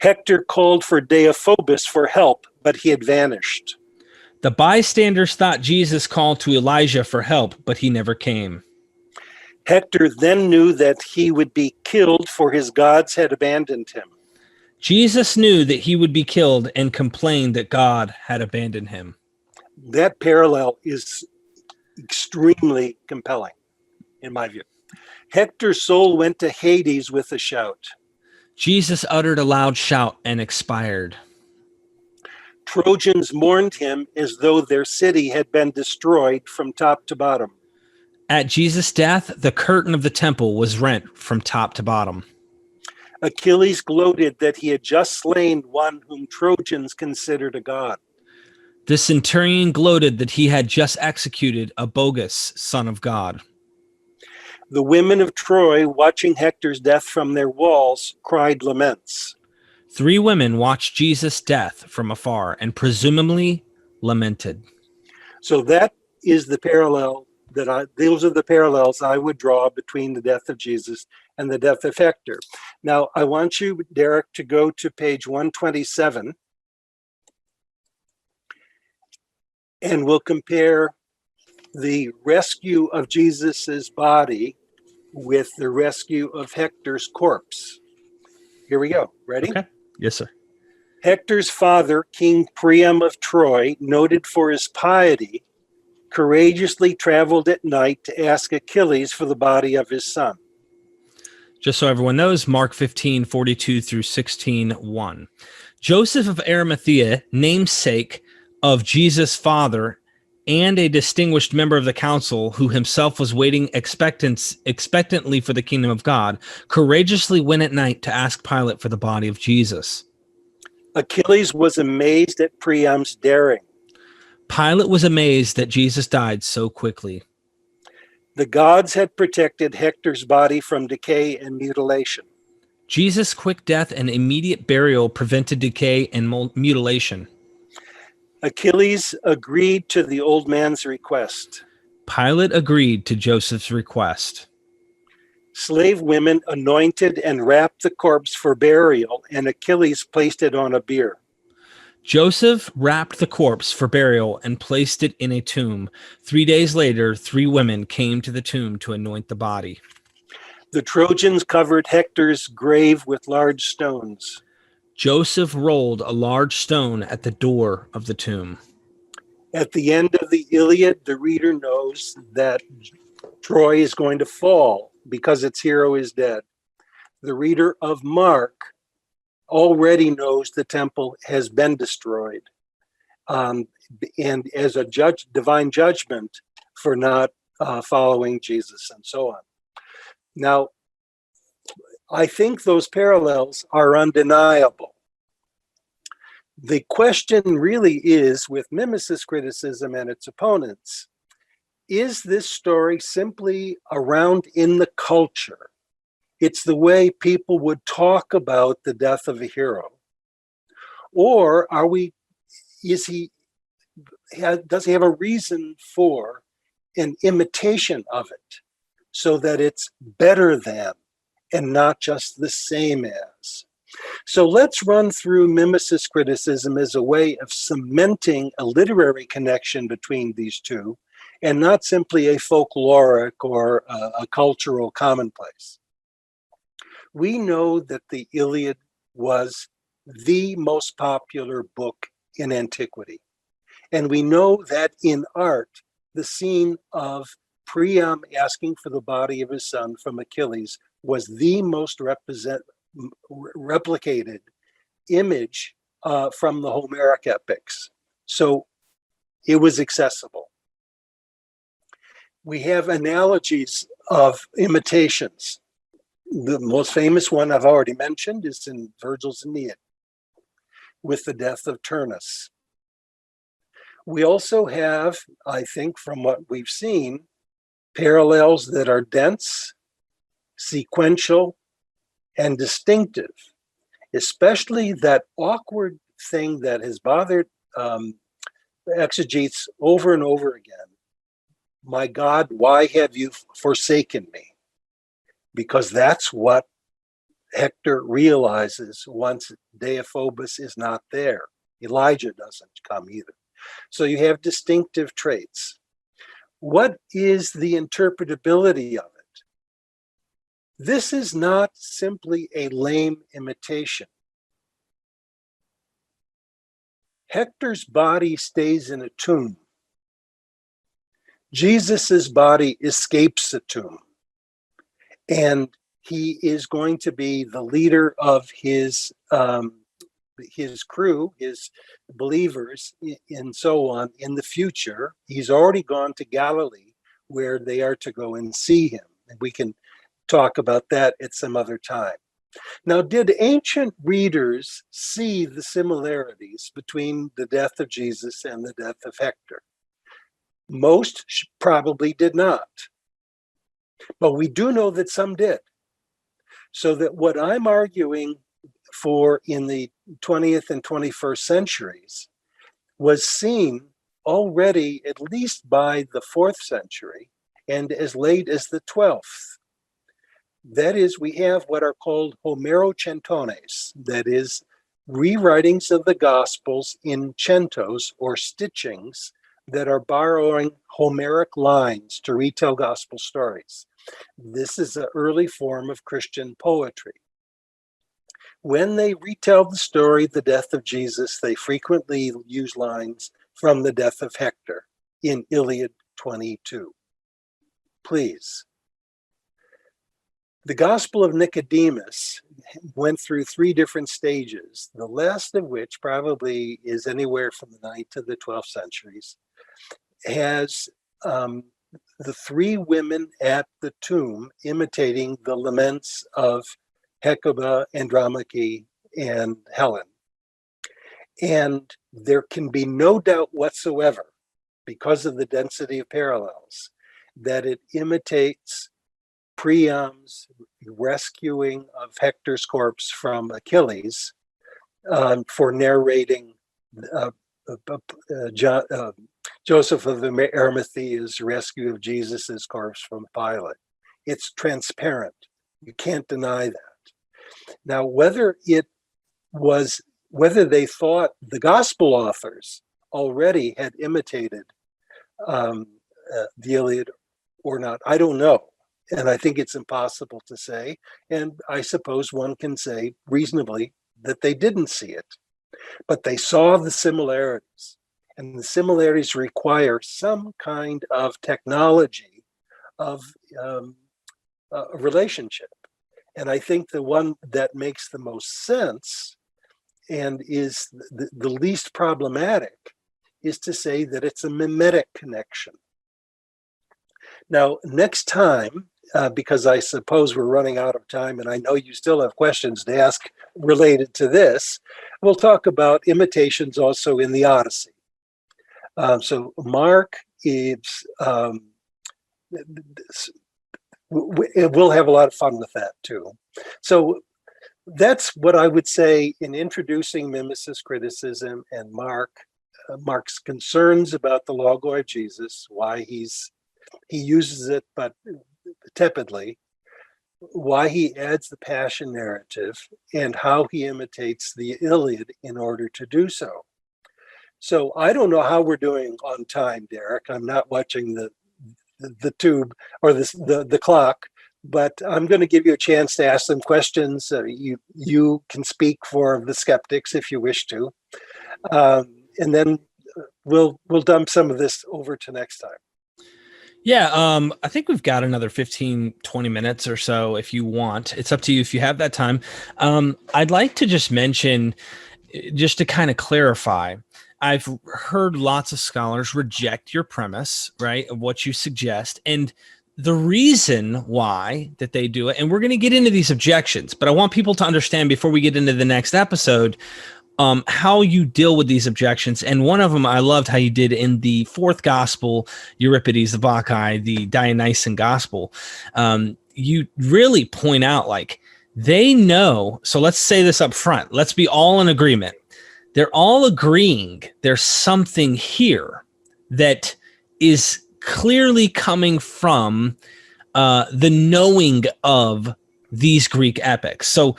Hector called for Deiphobus for help, but he had vanished. The bystanders thought Jesus called to Elijah for help, but he never came. Hector then knew that he would be killed, for his gods had abandoned him. Jesus knew that he would be killed and complained that God had abandoned him. That parallel is extremely compelling, in my view. Hector's soul went to Hades with a shout. Jesus uttered a loud shout and expired. Trojans mourned him as though their city had been destroyed from top to bottom. At Jesus' death, the curtain of the temple was rent from top to bottom. Achilles gloated that he had just slain one whom Trojans considered a god. The centurion gloated that he had just executed a bogus son of God. The women of Troy, watching Hector's death from their walls, cried laments. 3 women watched Jesus' death from afar and presumably lamented. So that is the parallel those are the parallels I would draw between the death of Jesus and the death of Hector. Now, I want you, Derek, to go to page 127, and we'll compare the rescue of Jesus's body with the rescue of Hector's corpse. Here we go. Ready? Okay. Yes, sir. Hector's father, King Priam of Troy, noted for his piety, courageously traveled at night to ask Achilles for the body of his son. Just so everyone knows, Mark 15:42 through 16:1. Joseph of Arimathea, namesake of Jesus' father, and a distinguished member of the council who himself was waiting expectantly for the kingdom of God, courageously went at night to ask Pilate for the body of Jesus. Achilles was amazed at Priam's daring. Pilate was amazed that Jesus died so quickly. The gods had protected Hector's body from decay and mutilation. Jesus' quick death and immediate burial prevented decay and mutilation. Achilles agreed to the old man's request. Pilate agreed to Joseph's request. Slave women anointed and wrapped the corpse for burial, and Achilles placed it on a bier. Joseph wrapped the corpse for burial and placed it in a tomb. 3 days later, 3 women came to the tomb to anoint the body. The Trojans covered Hector's grave with large stones. Joseph rolled a large stone at the door of the tomb. At the end of the Iliad, the reader knows that Troy is going to fall because its hero is dead. The reader of Mark already knows the temple has been destroyed, and as a divine judgment for not following Jesus and so on. Now, I think those parallels are undeniable. The question really is, with mimicist criticism and its opponents, is this story simply around in the culture? It's the way people would talk about the death of a hero. Or does he have a reason for an imitation of it so that it's better than and not just the same as? So let's run through mimicist criticism as a way of cementing a literary connection between these two and not simply a folkloric or a cultural commonplace. We know that the Iliad was the most popular book in antiquity. And we know that in art, the scene of Priam asking for the body of his son from Achilles was the most replicated image from the Homeric epics. So it was accessible. We have analogies of imitations. The most famous one I've already mentioned is in Virgil's Aeneid with the death of Turnus. We also have, I think from what we've seen, parallels that are dense, sequential, and distinctive, especially that awkward thing that has bothered exegetes over and over again. My God, why have you forsaken me? Because that's what Hector realizes once Deiphobus is not there. Elijah doesn't come either. So you have distinctive traits. What is the interpretability of it? This is not simply a lame imitation. Hector's body stays in a tomb. Jesus's body escapes the tomb. And he is going to be the leader of his crew, his believers, and so on in the future. He's already gone to Galilee, where they are to go and see him. And we can talk about that at some other time. Now, did ancient readers see the similarities between the death of Jesus and the death of Hector? Most probably did not. But we do know that some did. So that what I'm arguing for in the 20th and 21st centuries was seen already at least by the 4th century and as late as the 12th. That is, we have what are called homerocentones, that is, rewritings of the Gospels in centos or stitchings that are borrowing Homeric lines to retell Gospel stories. This is an early form of Christian poetry. When they retell the story, the death of Jesus, they frequently use lines from the death of Hector in Iliad 22. Please. The Gospel of Nicodemus went through 3 different stages, the last of which probably is anywhere from the 9th to the 12th centuries, has the 3 women at the tomb imitating the laments of Hecuba, Andromache, and Helen. And there can be no doubt whatsoever, because of the density of parallels, that it imitates Priam's rescuing of Hector's corpse from Achilles for narrating Joseph of Arimathea's rescue of Jesus's corpse from Pilate. It's transparent. You can't deny that. Now, whether they thought the gospel authors already had imitated the Iliad or not, I don't know. And I think it's impossible to say. And I suppose one can say reasonably that they didn't see it. But they saw the similarities. And the similarities require some kind of technology of a relationship. And I think the one that makes the most sense and is the least problematic is to say that it's a mimetic connection. Now, next time, because I suppose we're running out of time and I know you still have questions to ask related to this, we'll talk about imitations also in the Odyssey. So Mark is, we'll have a lot of fun with that too. So that's what I would say in introducing mimicist criticism and Mark's concerns about the Logoi of Jesus, why he uses it, but tepidly, why he adds the passion narrative, and how he imitates the Iliad in order to do so. So I don't know how we're doing on time, Derek. I'm not watching the tube or the clock, but I'm going to give you a chance to ask them questions. You can speak for the skeptics if you wish to, and then we'll dump some of this over to next time. Yeah, I think we've got another 15, 20 minutes or so if you want. It's up to you if you have that time. I'd like to just mention, just to kind of clarify, I've heard lots of scholars reject your premise, right, of what you suggest. And the reason why that they do it, and we're going to get into these objections, but I want people to understand before we get into the next episode, how you deal with these objections. And one of them I loved how you did in the 4th gospel, Euripides, the Bacchae, the Dionysian gospel. You really point out, like, they know. So let's say this up front. Let's be all in agreement. they're all agreeing there's something here that is clearly coming from the knowing of these Greek epics. So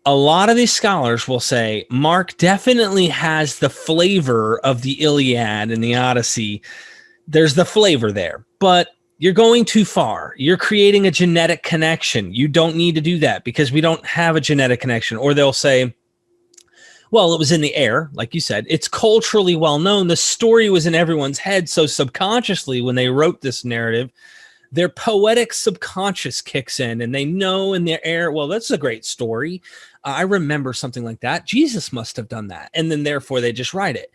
a lot of these scholars will say Mark definitely has the flavor of the Iliad and the Odyssey. There's the flavor there, but you're going too far. You're creating a genetic connection. You don't need to do that because we don't have a genetic connection. Or they'll say, well, it was in the air, like you said. It's culturally well known. The story was in everyone's head. So subconsciously, when they wrote this narrative, their poetic subconscious kicks in and they know in their air, well, that's a great story. I remember something like that. Jesus must have done that. And then therefore they just write it.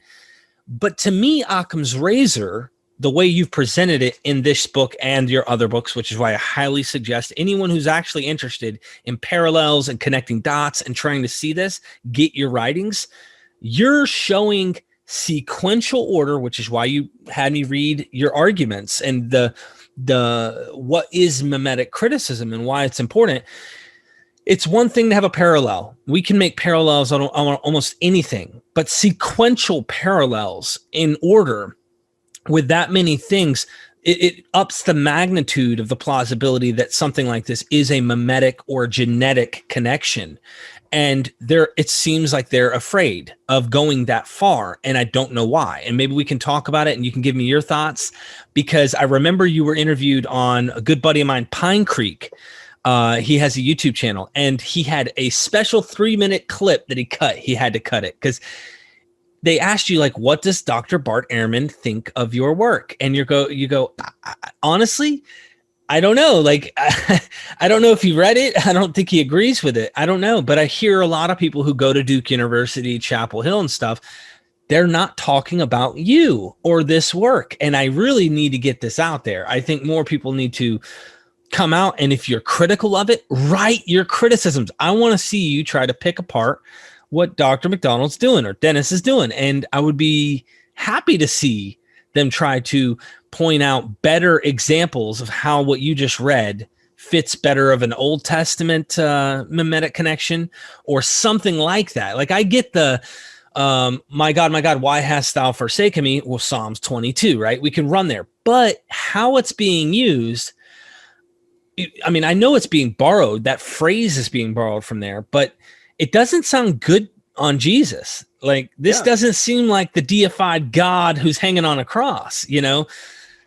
But to me, Occam's razor, the way you've presented it in this book and your other books, which is why I highly suggest anyone who's actually interested in parallels and connecting dots and trying to see this, get your writings. You're showing sequential order, which is why you had me read your arguments and the what is mimetic criticism and why it's important. It's one thing to have a parallel. We can make parallels on almost anything, but sequential parallels in order with that many things, it ups the magnitude of the plausibility that something like this is a mimetic or genetic connection. And it seems like they're afraid of going that far, and I don't know why. And maybe we can talk about it and you can give me your thoughts, because I remember you were interviewed on a good buddy of mine, Pine Creek. He has a YouTube channel, and he had a special 3-minute clip that he cut. He had to cut it because they asked you, like, what does Dr. Bart Ehrman think of your work? And you go, honestly, I don't know. Like, I don't know if he read it. I don't think he agrees with it. I don't know. But I hear a lot of people who go to Duke University, Chapel Hill and stuff, they're not talking about you or this work. And I really need to get this out there. I think more people need to come out. And if you're critical of it, write your criticisms. I want to see you try to pick apart what Dr. Macdonald's doing or Dennis is doing. And I would be happy to see them try to point out better examples of how what you just read fits better of an Old Testament mimetic connection or something like that. Like, I get the, my God, why hast thou forsaken me? Well, Psalms 22, right? We can run there, but how it's being used, I mean, I know it's being borrowed. That phrase is being borrowed from there, but it doesn't sound good on Jesus. Like, this doesn't seem like the deified God who's hanging on a cross, you know?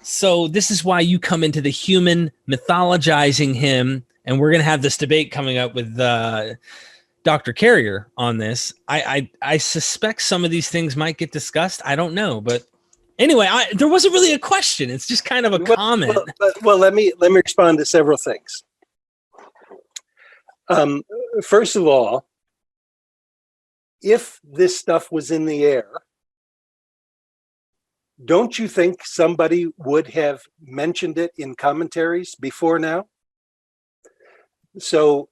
So this is why you come into the human mythologizing him. And we're going to have this debate coming up with Dr. Carrier on this. I suspect some of these things might get discussed. I don't know, but anyway, there wasn't really a question. It's just kind of a comment. Well, let me respond to several things. First of all, if this stuff was in the air, don't you think somebody would have mentioned it in commentaries before now? So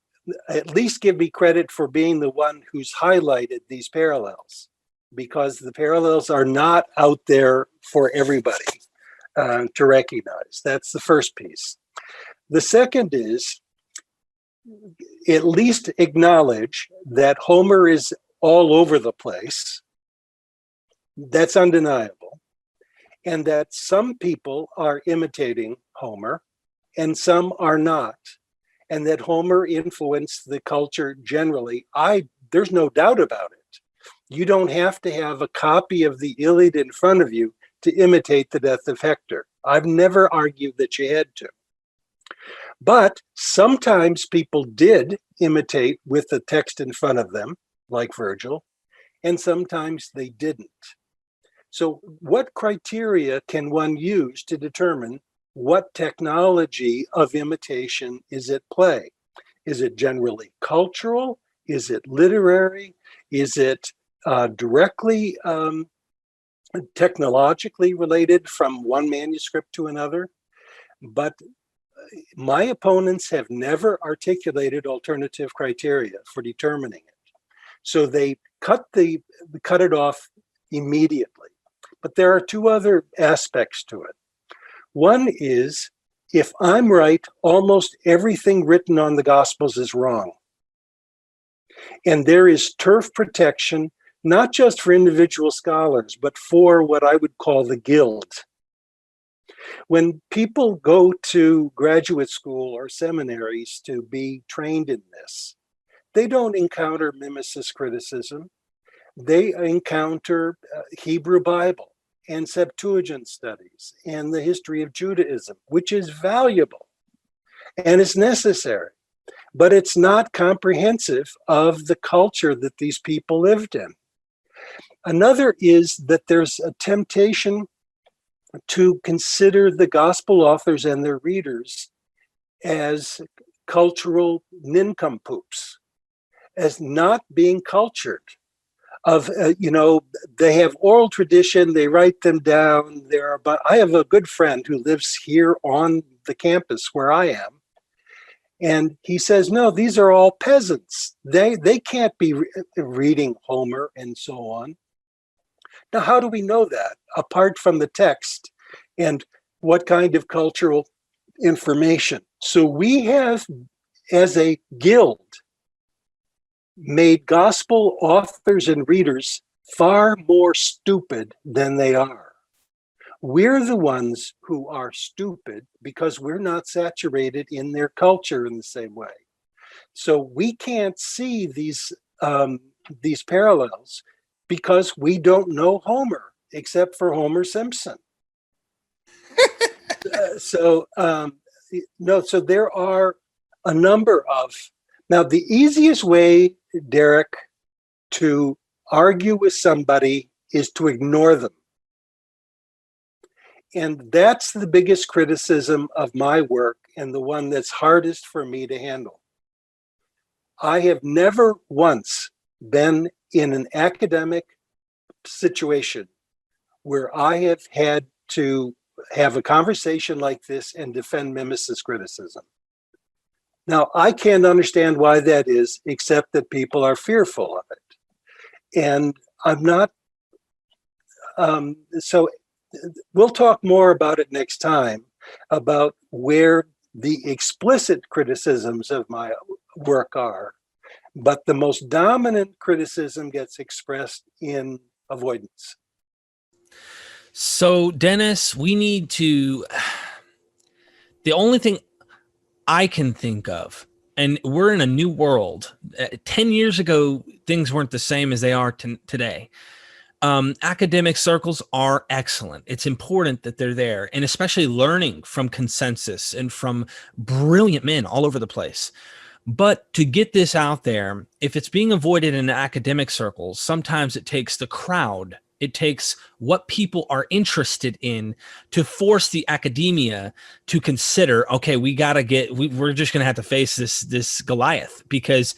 at least give me credit for being the one who's highlighted these parallels, because the parallels are not out there for everybody to recognize. That's the first piece. The second is, at least acknowledge that Homer is all over the place. That's undeniable. And that some people are imitating Homer and some are not. And that Homer influenced the culture generally. There's no doubt about it. You don't have to have a copy of the Iliad in front of you to imitate the death of Hector. I've never argued that you had to. But sometimes people did imitate with the text in front of them, like Virgil, and sometimes they didn't. So what criteria can one use to determine what technology of imitation is at play? Is it generally cultural? Is it literary? Is it directly technologically related from one manuscript to another? But my opponents have never articulated alternative criteria for determining it. So they cut it off immediately. But there are two other aspects to it. One is, if I'm right, almost everything written on the Gospels is wrong. And there is turf protection not just for individual scholars, but for what I would call the guild. When people go to graduate school or seminaries to be trained in this, they don't encounter mimicist criticism. They encounter Hebrew Bible and Septuagint studies and the history of Judaism, which is valuable and it's necessary, but it's not comprehensive of the culture that these people lived in. Another is that there's a temptation to consider the gospel authors and their readers as cultural nincompoops, as not being cultured. They have oral tradition, they write them down. But I have a good friend who lives here on the campus where I am, and he says, no, these are all peasants. They can't be reading Homer and so on. Now, how do we know that, apart from the text and what kind of cultural information? So we have, as a guild, made gospel authors and readers far more stupid than they are. We're the ones who are stupid because we're not saturated in their culture in the same way. So we can't see these parallels because we don't know Homer, except for Homer Simpson. So there are a number of. Now, the easiest way, Derek, to argue with somebody is to ignore them. And that's the biggest criticism of my work and the one that's hardest for me to handle. I have never once been in an academic situation where I have had to have a conversation like this and defend mimicist criticism. Now, I can't understand why that is, except that people are fearful of it. And I'm not, so we'll talk more about it next time, about where the explicit criticisms of my work are. But the most dominant criticism gets expressed in avoidance. So, Dennis, we need to, the only thing I can think of, and we're in a new world. 10 years ago, things weren't the same as they are today. Academic circles are excellent. It's important that they're there, and especially learning from consensus and from brilliant men all over the place. But to get this out there, if it's being avoided in academic circles, sometimes it takes the crowd. It takes what people are interested in to force the academia to consider, okay, we're just going to have to face this Goliath, because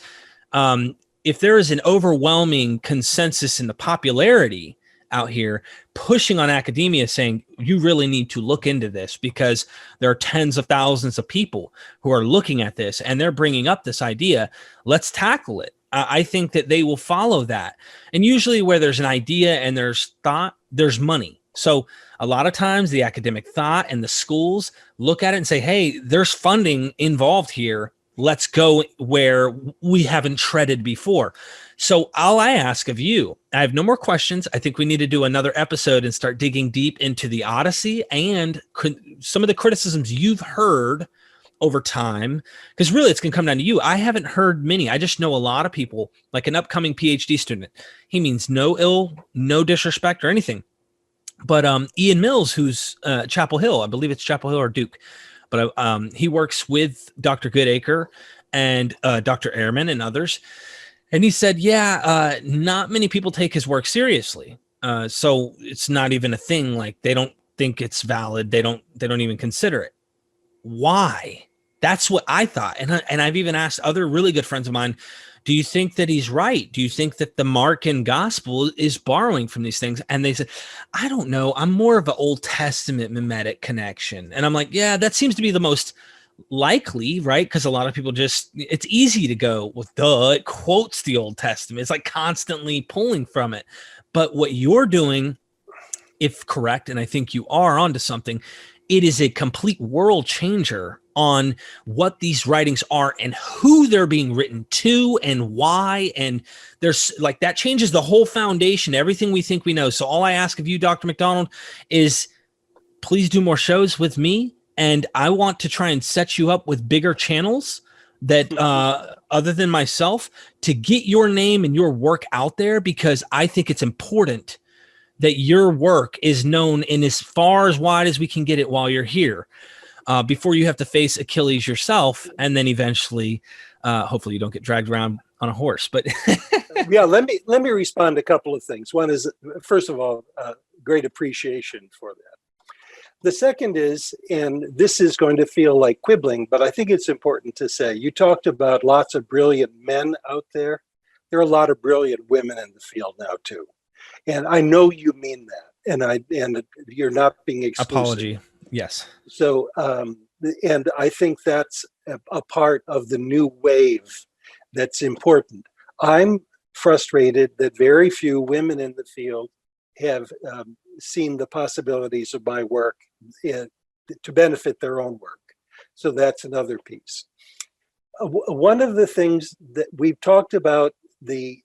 if there is an overwhelming consensus in the popularity out here pushing on academia saying, you really need to look into this because there are tens of thousands of people who are looking at this and they're bringing up this idea, let's tackle it. I think that they will follow that. And usually where there's an idea and there's thought, there's money. So a lot of times the academic thought and the schools look at it and say, hey, there's funding involved here. Let's go where we haven't treaded before. So all I ask of you, I have no more questions. I think we need to do another episode and start digging deep into the Odyssey and some of the criticisms you've heard over time, because really it's going to come down to you. I haven't heard many. I just know a lot of people, like an upcoming PhD student. He means no disrespect or anything. But Ian Mills, who's Chapel Hill, I believe it's Chapel Hill or Duke, but he works with Dr. Goodacre and Dr. Ehrman and others. And he said, not many people take his work seriously. So it's not even a thing. Like, they don't think it's valid. They don't even consider it. Why? That's what I thought. And I've even asked other really good friends of mine, do you think that he's right? Do you think that the Markan gospel is borrowing from these things? And they said, I don't know. I'm more of an Old Testament mimetic connection. And I'm like, yeah, that seems to be the most likely, right? Because a lot of people it's easy to go, well, it quotes the Old Testament. It's like constantly pulling from it. But what you're doing, if correct, and I think you are onto something, it is a complete world changer on what these writings are and who they're being written to and why. And there's like, that changes the whole foundation, everything we think we know. So all I ask of you, Dr. Macdonald, is please do more shows with me. And I want to try and set you up with bigger channels that other than myself, to get your name and your work out there, because I think it's important that your work is known in as far as wide as we can get it while you're here, before you have to face Achilles yourself. And then eventually, hopefully you don't get dragged around on a horse, but yeah, let me respond to a couple of things. One is, first of all, great appreciation for that. The second is, and this is going to feel like quibbling, but I think it's important to say, you talked about lots of brilliant men out there. There are a lot of brilliant women in the field now too. And I know you mean that, and you're not being exclusive. Apology. Yes. So, and I think that's a part of the new wave that's important. I'm frustrated that very few women in the field have seen the possibilities of my work to benefit their own work. So that's another piece. One of the things that we've talked about, the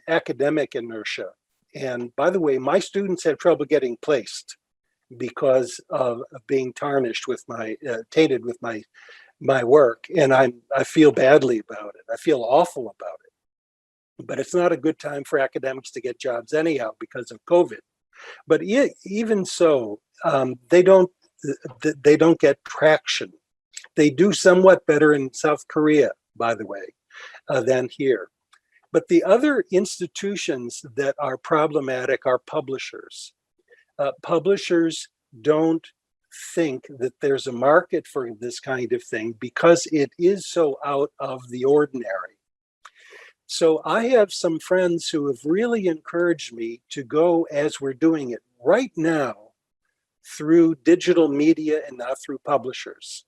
academic inertia. And by the way, my students have trouble getting placed because of being tarnished with tainted with my work. And I feel badly about it. I feel awful about it. But it's not a good time for academics to get jobs anyhow because of COVID. But even so, they don't get traction. They do somewhat better in South Korea, by the way, than here. But the other institutions that are problematic are publishers. Publishers don't think that there's a market for this kind of thing because it is so out of the ordinary. So I have some friends who have really encouraged me to go, as we're doing it right now, through digital media and not through publishers,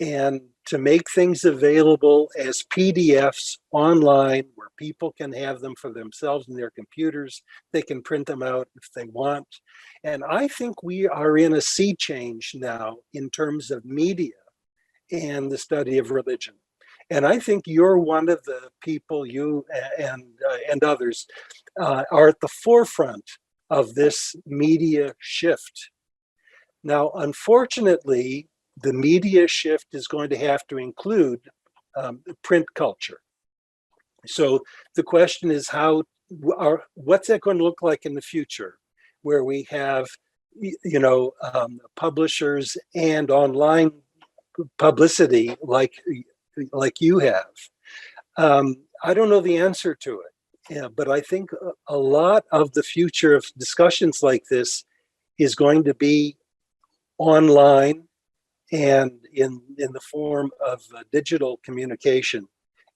and to make things available as PDFs online where people can have them for themselves in their computers. They can print them out if they want. And I think we are in a sea change now in terms of media and the study of religion. And I think you're one of the people, you and others, are at the forefront of this media shift. Now, unfortunately, the media shift is going to have to include print culture. So the question is, what's that going to look like in the future, where we have, publishers and online publicity like you have? I don't know the answer to it, but I think a lot of the future of discussions like this is going to be online and in the form of digital communication,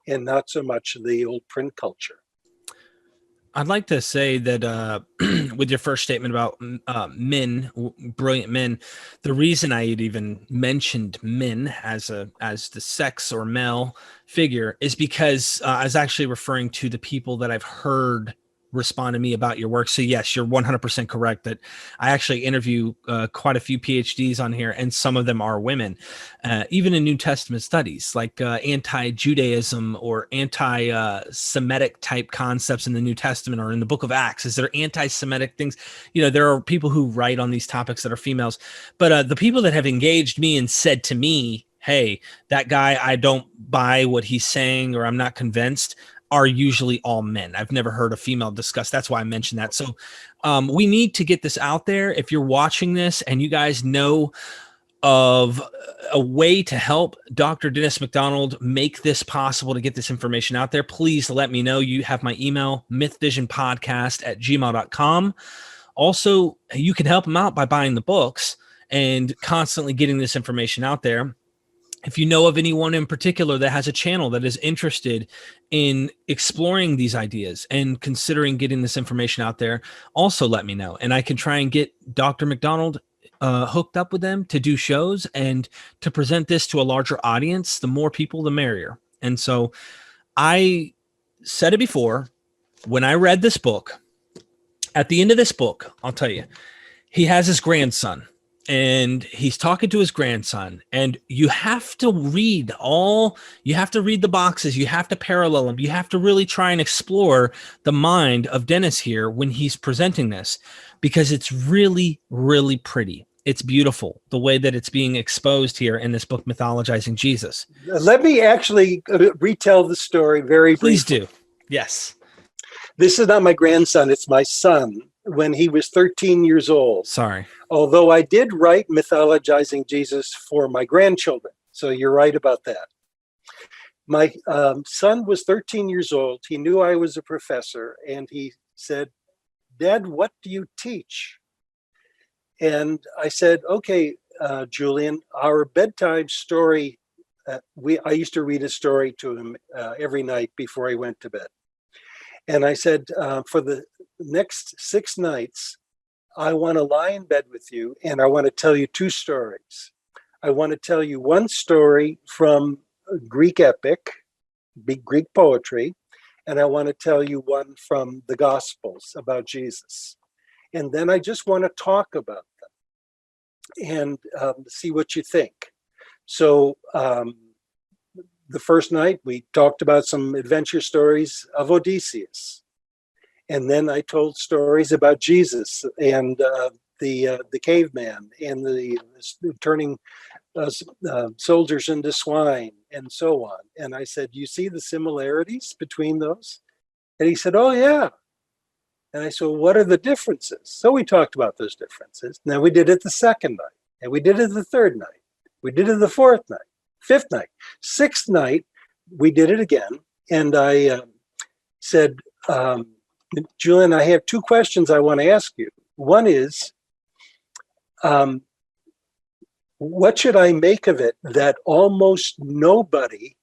and not so much the old print culture. I'd like to say that with your first statement about brilliant men, the reason I had even mentioned men as the sex or male figure is because I was actually referring to the people that I've heard respond to me about your work. So yes, you're 100% correct that I actually interview quite a few PhDs on here, and some of them are women, even in New Testament studies, like anti-Judaism or anti-Semitic type concepts in the New Testament or in the book of Acts. Is there anti-Semitic things? There are people who write on these topics that are females, but the people that have engaged me and said to me, hey, that guy, I don't buy what he's saying, or I'm not convinced, are usually all men. I've never heard a female discuss. That's why I mentioned that. So we need to get this out there. If you're watching this and you guys know of a way to help Dr. Dennis Macdonald make this possible, to get this information out there, please let me know. You have my email, mythvisionpodcast@gmail.com. Also, you can help him out by buying the books and constantly getting this information out there. If you know of anyone in particular that has a channel that is interested in exploring these ideas and considering getting this information out there, also let me know. And I can try and get Dr. Macdonald hooked up with them to do shows and to present this to a larger audience. The more people, the merrier. And so I said it before, when I read this book, at the end of this book, I'll tell you, he has his grandson. and he's talking to his grandson, and you have to read the boxes, you have to parallel them, you have to really try and explore the mind of Dennis here when he's presenting this, because it's really, really pretty. It's beautiful the way that it's being exposed here in this book, Mythologizing Jesus. Let me actually retell the story very briefly. Please do. Yes. This is not my grandson, it's my son when he was 13 years old. Sorry. Although I did write Mythologizing Jesus for my grandchildren. So you're right about that. My son was 13 years old. He knew I was a professor, and he said, "Dad, what do you teach?" And I said, "Okay, Julian, our bedtime story, I used to read a story to him every night before he went to bed. And I said, for the next 6 nights, I want to lie in bed with you, and I want to tell you 2 stories. I want to tell you one story from Greek epic, Greek poetry, and I want to tell you one from the Gospels about Jesus. And then I just want to talk about them and see what you think." So the first night we talked about some adventure stories of Odysseus. And then I told stories about Jesus and the caveman and the turning soldiers into swine and so on. And I said, "You see the similarities between those?" And he said, "Oh, yeah." And I said, "Well, what are the differences?" So we talked about those differences. Now we did it the second night, and we did it the third night. We did it the fourth night, fifth night, sixth night, we did it again. And I said, "Julian, I have 2 questions I want to ask you. One is, what should I make of it that almost nobody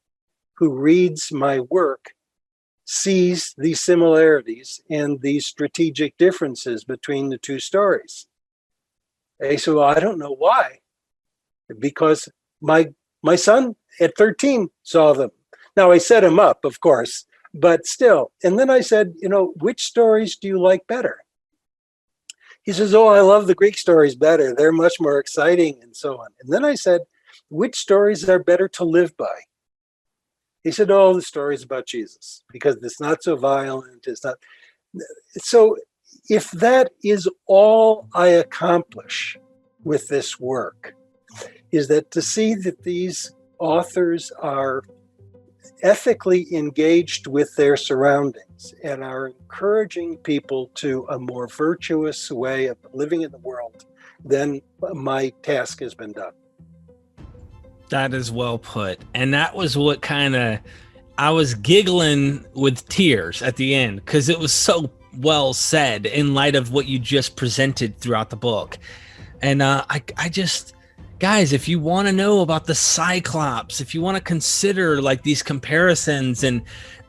who reads my work sees these similarities and these strategic differences between the 2 stories?" And he said, "Well, I don't know why. Because my son at 13 saw them." Now I set him up, of course, but still. And then I said, "Which stories do you like better?" He says, "Oh, I love the Greek stories better. They're much more exciting," and so on. And then I said, "Which stories are better to live by?" He said, "Oh, the stories about Jesus, because it's not so violent. It's not." So if that is all I accomplish with this work, is that to see that these authors are ethically engaged with their surroundings and are encouraging people to a more virtuous way of living in the world, then my task has been done. That is well put. And that was what I was giggling with tears at the end, because it was so well said in light of what you just presented throughout the book. And I just, guys, if you want to know about the Cyclops, if you want to consider like these comparisons and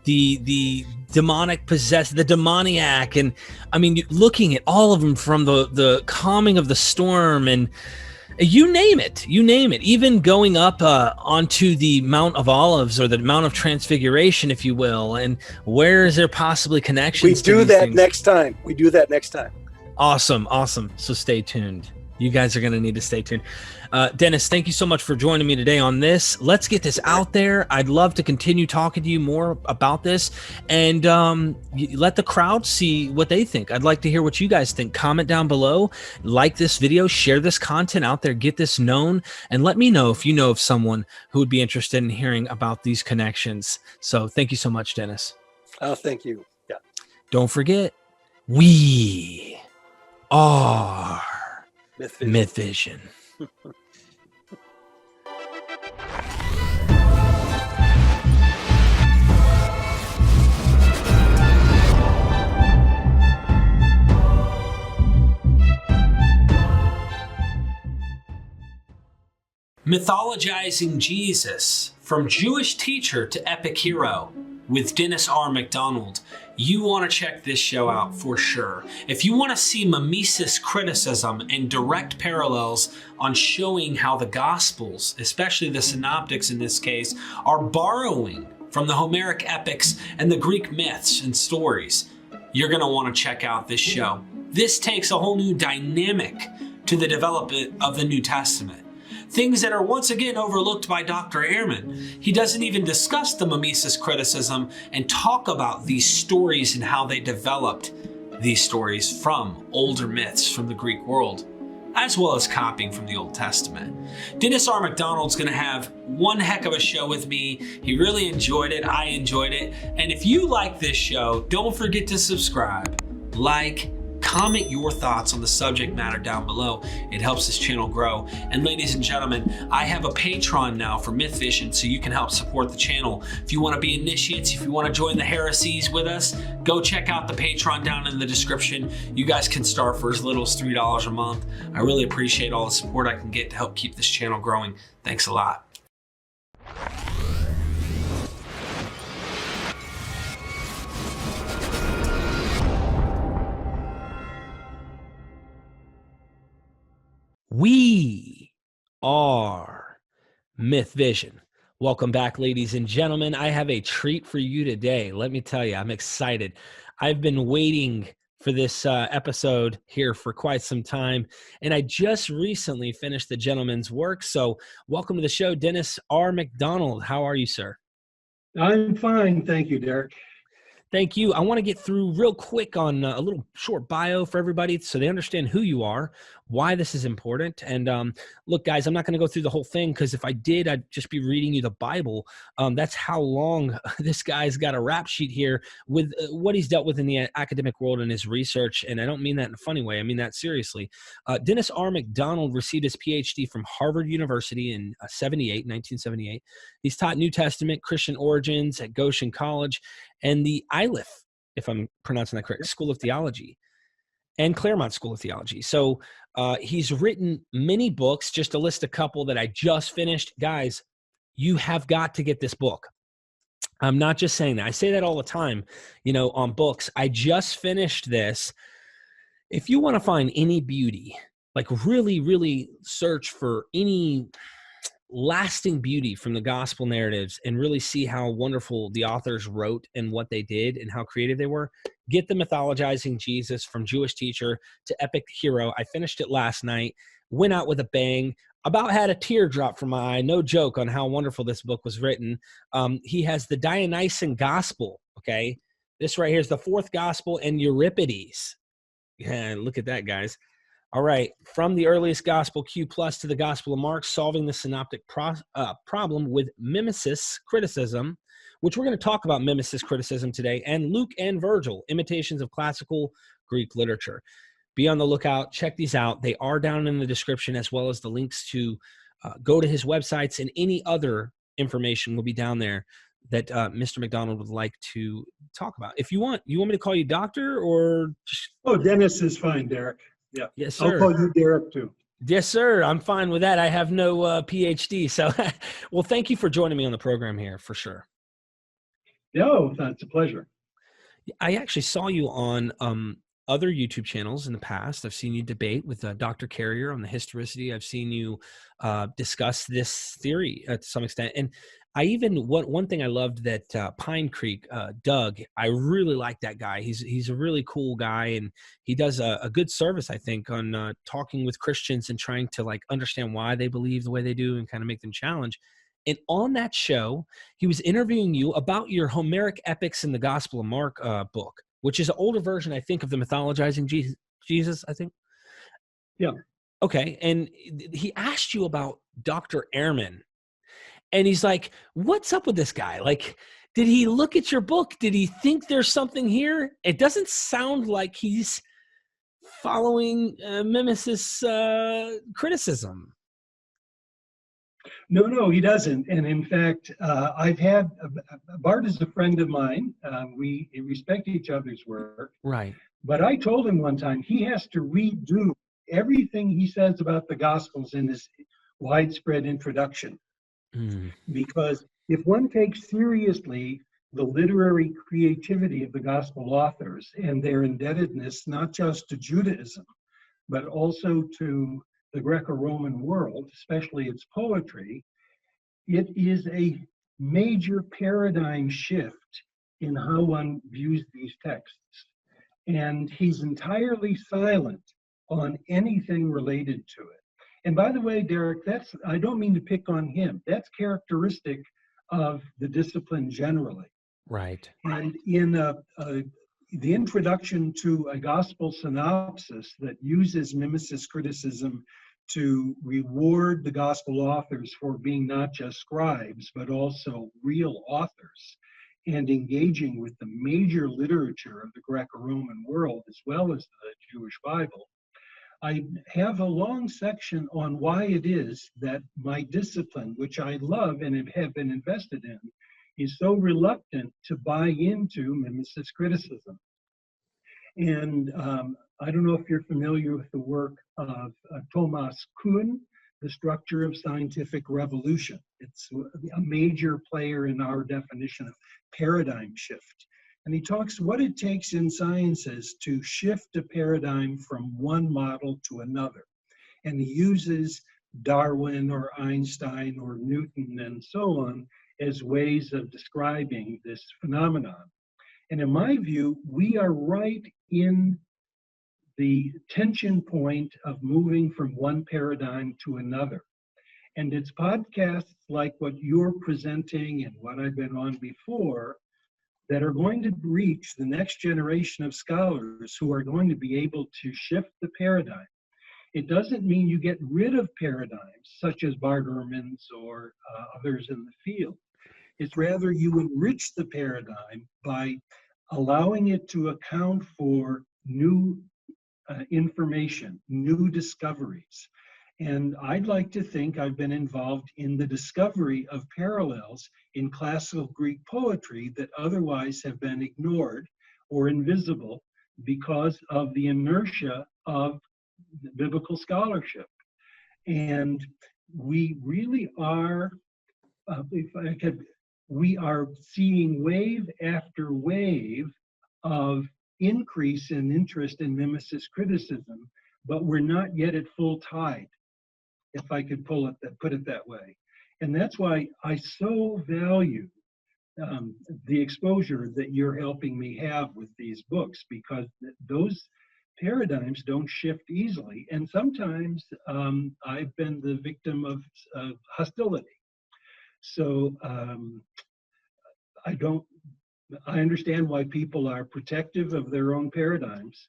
the demonic possessed, the demoniac, and I mean, looking at all of them from the calming of the storm, and you name it, even going up onto the Mount of Olives, or the Mount of Transfiguration, if you will, and where is there possibly connections? We do that next time. We do that next time. Awesome. So stay tuned. You guys are going to need to stay tuned. Dennis, thank you so much for joining me today on this. Let's get this out there. I'd love to continue talking to you more about this, and let the crowd see what they think. I'd like to hear what you guys think. Comment down below, like this video, share this content out there, get this known, and let me know if you know of someone who would be interested in hearing about these connections. So thank you so much, Dennis. Oh, thank you. Yeah. Don't forget, we are MythVision. Mythologizing Jesus, from Jewish teacher to epic hero, with Dennis R. Macdonald. You want to check this show out for sure. If you want to see mimesis criticism and direct parallels on showing how the Gospels, especially the Synoptics in this case, are borrowing from the Homeric epics and the Greek myths and stories, you're going to want to check out this show. This takes a whole new dynamic to the development of the New Testament. Things that are once again overlooked by Dr. Ehrman. He doesn't even discuss the mimesis criticism and talk about these stories and how they developed these stories from older myths from the Greek world, as well as copying from the Old Testament. Dennis R. Macdonald's going to have one heck of a show with me. He really enjoyed it. I enjoyed it. And if you like this show, don't forget to subscribe, like, comment your thoughts on the subject matter down below. It helps this channel grow. And ladies and gentlemen, I have a Patreon now for MythVision, so you can help support the channel. If you want to be initiates, if you want to join the heresies with us, go check out the Patreon down in the description. You guys can start for as little as $3 a month. I really appreciate all the support I can get to help keep this channel growing. Thanks a lot. We are MythVision. Welcome back, ladies and gentlemen. I have a treat for you today. Let me tell you, I'm excited. I've been waiting for this episode here for quite some time, and I just recently finished the gentleman's work. So welcome to the show, Dennis R. Macdonald. How are you, sir? I'm fine. Thank you, Derek. Thank you. I want to get through real quick on a little short bio for everybody so they understand who you are, why this is important. And look, guys, I'm not going to go through the whole thing because if I did, I'd just be reading you the Bible. That's how long this guy's got a rap sheet here with what he's dealt with in the academic world and his research. And I don't mean that in a funny way. I mean that seriously. Dennis R. Macdonald received his PhD from Harvard University in 1978. He's taught New Testament, Christian origins at Goshen College, and the Iliff, if I'm pronouncing that correct, School of Theology, and Claremont School of Theology. So he's written many books, just to list a couple that I just finished. Guys, you have got to get this book. I'm not just saying that. I say that all the time, you know, on books. I just finished this. If you want to find any beauty, like really, really search for any lasting beauty from the gospel narratives and really see how wonderful the authors wrote and what they did and how creative they were, get the Mythologizing Jesus from Jewish teacher to epic hero. I finished it last night, went out with a bang, about had a tear drop from my eye. No joke on how wonderful this book was written. He has the Dionysian gospel. Okay. This right here is the fourth gospel and Euripides. Yeah. Look at that, guys. All right, from the earliest gospel Q plus to the Gospel of Mark, solving the synoptic problem with mimesis criticism, which we're going to talk about mimesis criticism today, and Luke and Virgil, imitations of classical Greek literature. Be on the lookout. Check these out. They are down in the description, as well as the links to go to his websites, and any other information will be down there that Mr. Macdonald would like to talk about. If you want me to call you doctor or just... Oh, Dennis is fine, Derek. Yeah. Yes, sir. I'll call you Derek too. Yes, sir. I'm fine with that. I have no PhD. So, well, thank you for joining me on the program here for sure. No, that's a pleasure. I actually saw you on other YouTube channels in the past. I've seen you debate with Dr. Carrier on the historicity. I've seen you discuss this theory to some extent. And I even, one thing I loved that Pine Creek, Doug, I really like that guy. He's a really cool guy, and he does a good service, I think, on talking with Christians and trying to like understand why they believe the way they do and kind of make them challenge. And on that show, he was interviewing you about your Homeric epics in the Gospel of Mark book, which is an older version, I think, of the Mythologizing Jesus, I think. Yeah. Okay. And he asked you about Dr. Ehrman. And he's like, what's up with this guy? Like, did he look at your book? Did he think there's something here? It doesn't sound like he's following mimesis criticism. No, he doesn't. And in fact, I've had, Bart is a friend of mine. We respect each other's work. Right. But I told him one time he has to redo everything he says about the Gospels in this widespread introduction. Because if one takes seriously the literary creativity of the gospel authors and their indebtedness not just to Judaism, but also to the Greco-Roman world, especially its poetry, it is a major paradigm shift in how one views these texts. And he's entirely silent on anything related to it. And by the way, Derek, I don't mean to pick on him. That's characteristic of the discipline generally. Right. And in the introduction to a gospel synopsis that uses mimicist criticism to reward the gospel authors for being not just scribes, but also real authors, and engaging with the major literature of the Greco-Roman world, as well as the Jewish Bible, I have a long section on why it is that my discipline, which I love and have been invested in, is so reluctant to buy into mimicist criticism. And I don't know if you're familiar with the work of Thomas Kuhn, The Structure of Scientific Revolution. It's a major player in our definition of paradigm shift. And he talks what it takes in sciences to shift a paradigm from one model to another. And he uses Darwin or Einstein or Newton and so on as ways of describing this phenomenon. And in my view, we are right in the tension point of moving from one paradigm to another. And it's podcasts like what you're presenting and what I've been on before that are going to reach the next generation of scholars who are going to be able to shift the paradigm. It doesn't mean you get rid of paradigms such as Bart Ehrman's or others in the field. It's rather you enrich the paradigm by allowing it to account for new information, new discoveries. And I'd like to think I've been involved in the discovery of parallels in classical Greek poetry that otherwise have been ignored or invisible because of the inertia of biblical scholarship. And we really are, we are seeing wave after wave of increase in interest in mimicist criticism, but we're not yet at full tide, if I could put it that way. And that's why I so value the exposure that you're helping me have with these books, because those paradigms don't shift easily. And sometimes I've been the victim of hostility. So I understand why people are protective of their own paradigms,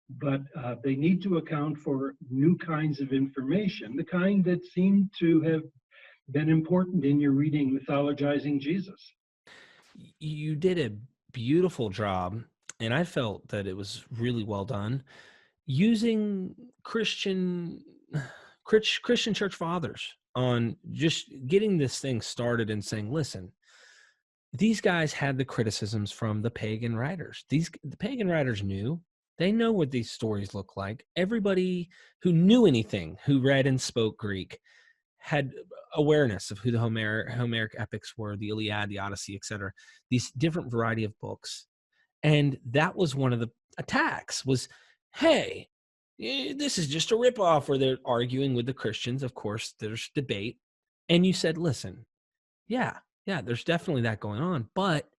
but they need to account for new kinds of information, the kind that seem to have been important in your reading Mythologizing Jesus. You did a beautiful job, and I felt that it was really well done, using Christian church fathers on just getting this thing started and saying, listen, these guys had the criticisms from the pagan writers. The pagan writers knew. They know what these stories look like. Everybody who knew anything, who read and spoke Greek, had awareness of who the Homeric epics were, the Iliad, the Odyssey, etc. These different variety of books. And that was one of the attacks was, hey, this is just a ripoff, where they're arguing with the Christians. Of course, there's debate. And you said, listen, yeah, there's definitely that going on. But,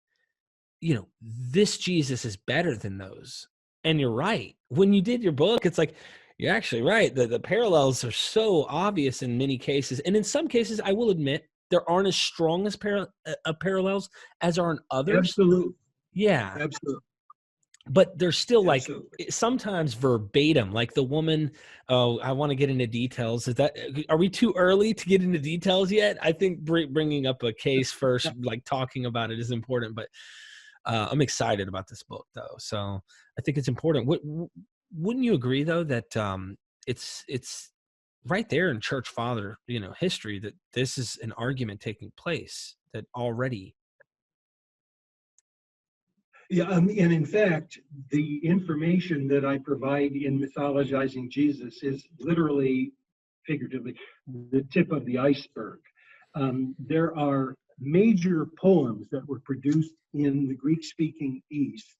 this Jesus is better than those. And you're right. When you did your book, it's like, you're actually right. The parallels are so obvious in many cases. And in some cases, I will admit, there aren't as strong as parallels as are in others. Absolutely. Yeah. Absolutely. But they're still Absolutely. Like sometimes verbatim, like the woman, oh, I want to get into details. Are we too early to get into details yet? I think bringing up a case first, like talking about it is important, but I'm excited about this book though. So I think it's important. Wouldn't you agree though, that it's right there in church father, history, that this is an argument taking place that already. Yeah, and in fact, the information that I provide in Mythologizing Jesus is literally, figuratively, the tip of the iceberg. There are major poems that were produced in the Greek-speaking East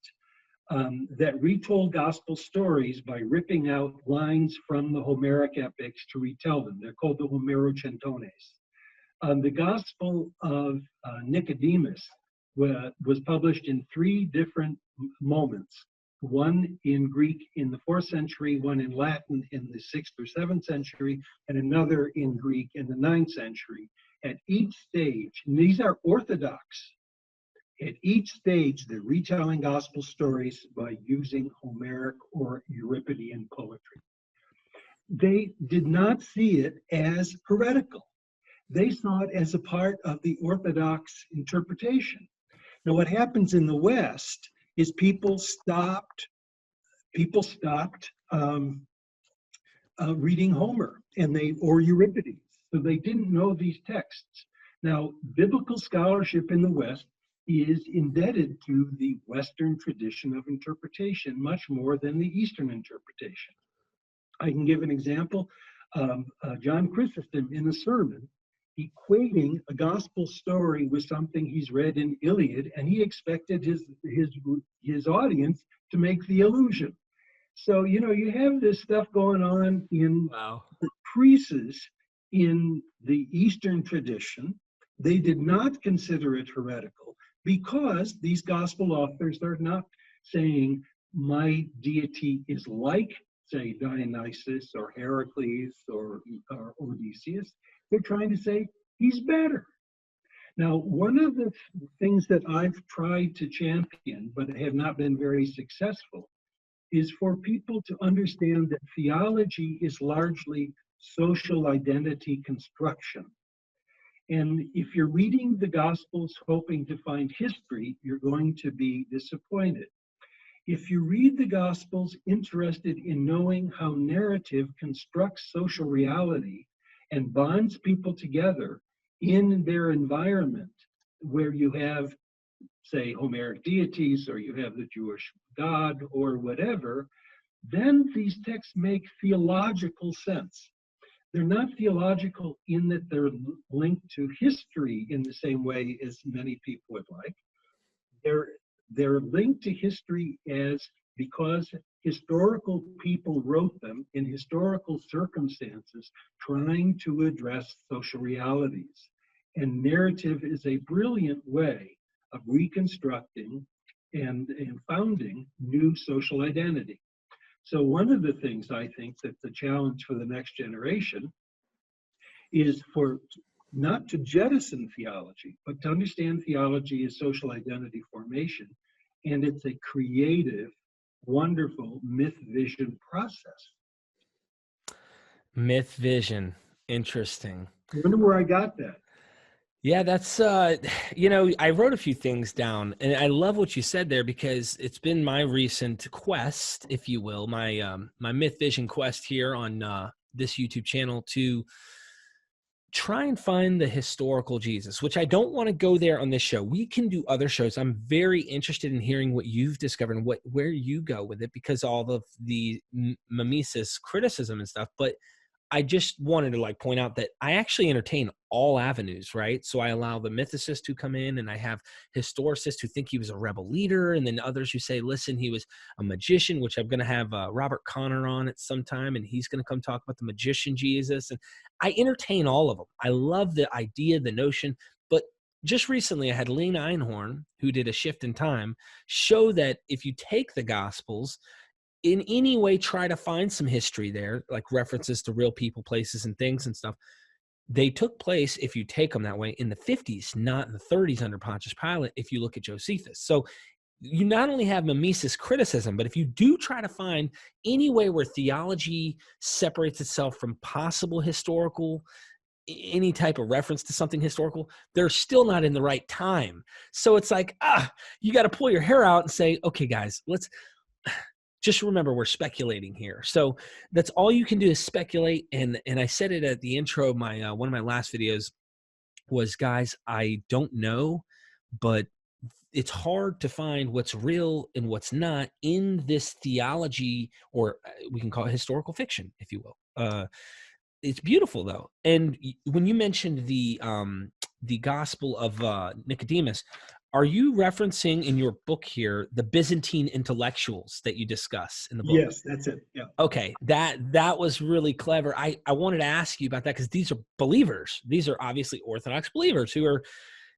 that retold gospel stories by ripping out lines from the Homeric epics to retell them. They're called the Homerochentones. The Gospel of Nicodemus was published in 3 different moments. one in Greek in the 4th century, one in Latin in the 6th or 7th century, and another in Greek in the 9th century. At each stage, and these are orthodox, at each stage they're retelling gospel stories by using Homeric or Euripidean poetry. They did not see it as heretical. They saw it as a part of the orthodox interpretation. Now, what happens in the West is people stopped reading Homer or Euripides, so they didn't know these texts. Now, biblical scholarship in the West is indebted to the Western tradition of interpretation much more than the Eastern interpretation. I can give an example. John Chrysostom in a sermon equating a gospel story with something he's read in Iliad, and he expected his audience to make the allusion. So, you know, you have this stuff going on in the creases in the Eastern tradition. They did not consider it heretical because these gospel authors are not saying my deity is like, say, Dionysus or Heracles or Odysseus. They're trying to say he's better. Now, one of the things that I've tried to champion, but have not been very successful, is for people to understand that theology is largely social identity construction. And if you're reading the Gospels hoping to find history, you're going to be disappointed. If you read the Gospels interested in knowing how narrative constructs social reality and bonds people together in their environment, where you have, say, Homeric deities, or you have the Jewish God, or whatever, then these texts make theological sense. They're not theological in that they're linked to history in the same way as many people would like. They're linked to history because historical people wrote them in historical circumstances, trying to address social realities. And narrative is a brilliant way of reconstructing and founding new social identity. So one of the things I think that the challenge for the next generation is for not to jettison theology, but to understand theology as social identity formation. And it's a creative, wonderful MythVision process. MythVision. Interesting. I wonder where I got that. Yeah, that's, you know, I wrote a few things down, and I love what you said there because it's been my recent quest, if you will, my MythVision quest here on this YouTube channel to try and find the historical Jesus, which I don't want to go there on this show. We can do other shows. I'm very interested in hearing what you've discovered and where you go with it, because all of the mimesis criticism and stuff, but I just wanted to like point out that I actually entertain all avenues, right? So I allow the mythicists who come in, and I have historicists who think he was a rebel leader, and then others who say, listen, he was a magician, which I'm going to have Robert Connor on at some time, and he's going to come talk about the magician Jesus. And I entertain all of them. I love the idea, the notion. But just recently, I had Lean Einhorn, who did a shift in time, show that if you take the Gospels, in any way try to find some history there, like references to real people, places, and things and stuff. They took place, if you take them that way, in the 50s, not in the 30s under Pontius Pilate, if you look at Josephus. So you not only have mimesis criticism, but if you do try to find any way where theology separates itself from possible historical, any type of reference to something historical, they're still not in the right time. So it's like, you got to pull your hair out and say, okay, guys, let's just remember we're speculating here. So that's all you can do is speculate. And I said it at the intro of my one of my last videos was, guys, I don't know, but it's hard to find what's real and what's not in this theology, or we can call it historical fiction, if you will. It's beautiful though. And when you mentioned the Gospel of Nicodemus, are you referencing in your book here the Byzantine intellectuals that you discuss in the book? Yes, that's it. Yeah. Okay, that was really clever. I wanted to ask you about that because these are believers. These are obviously Orthodox believers who are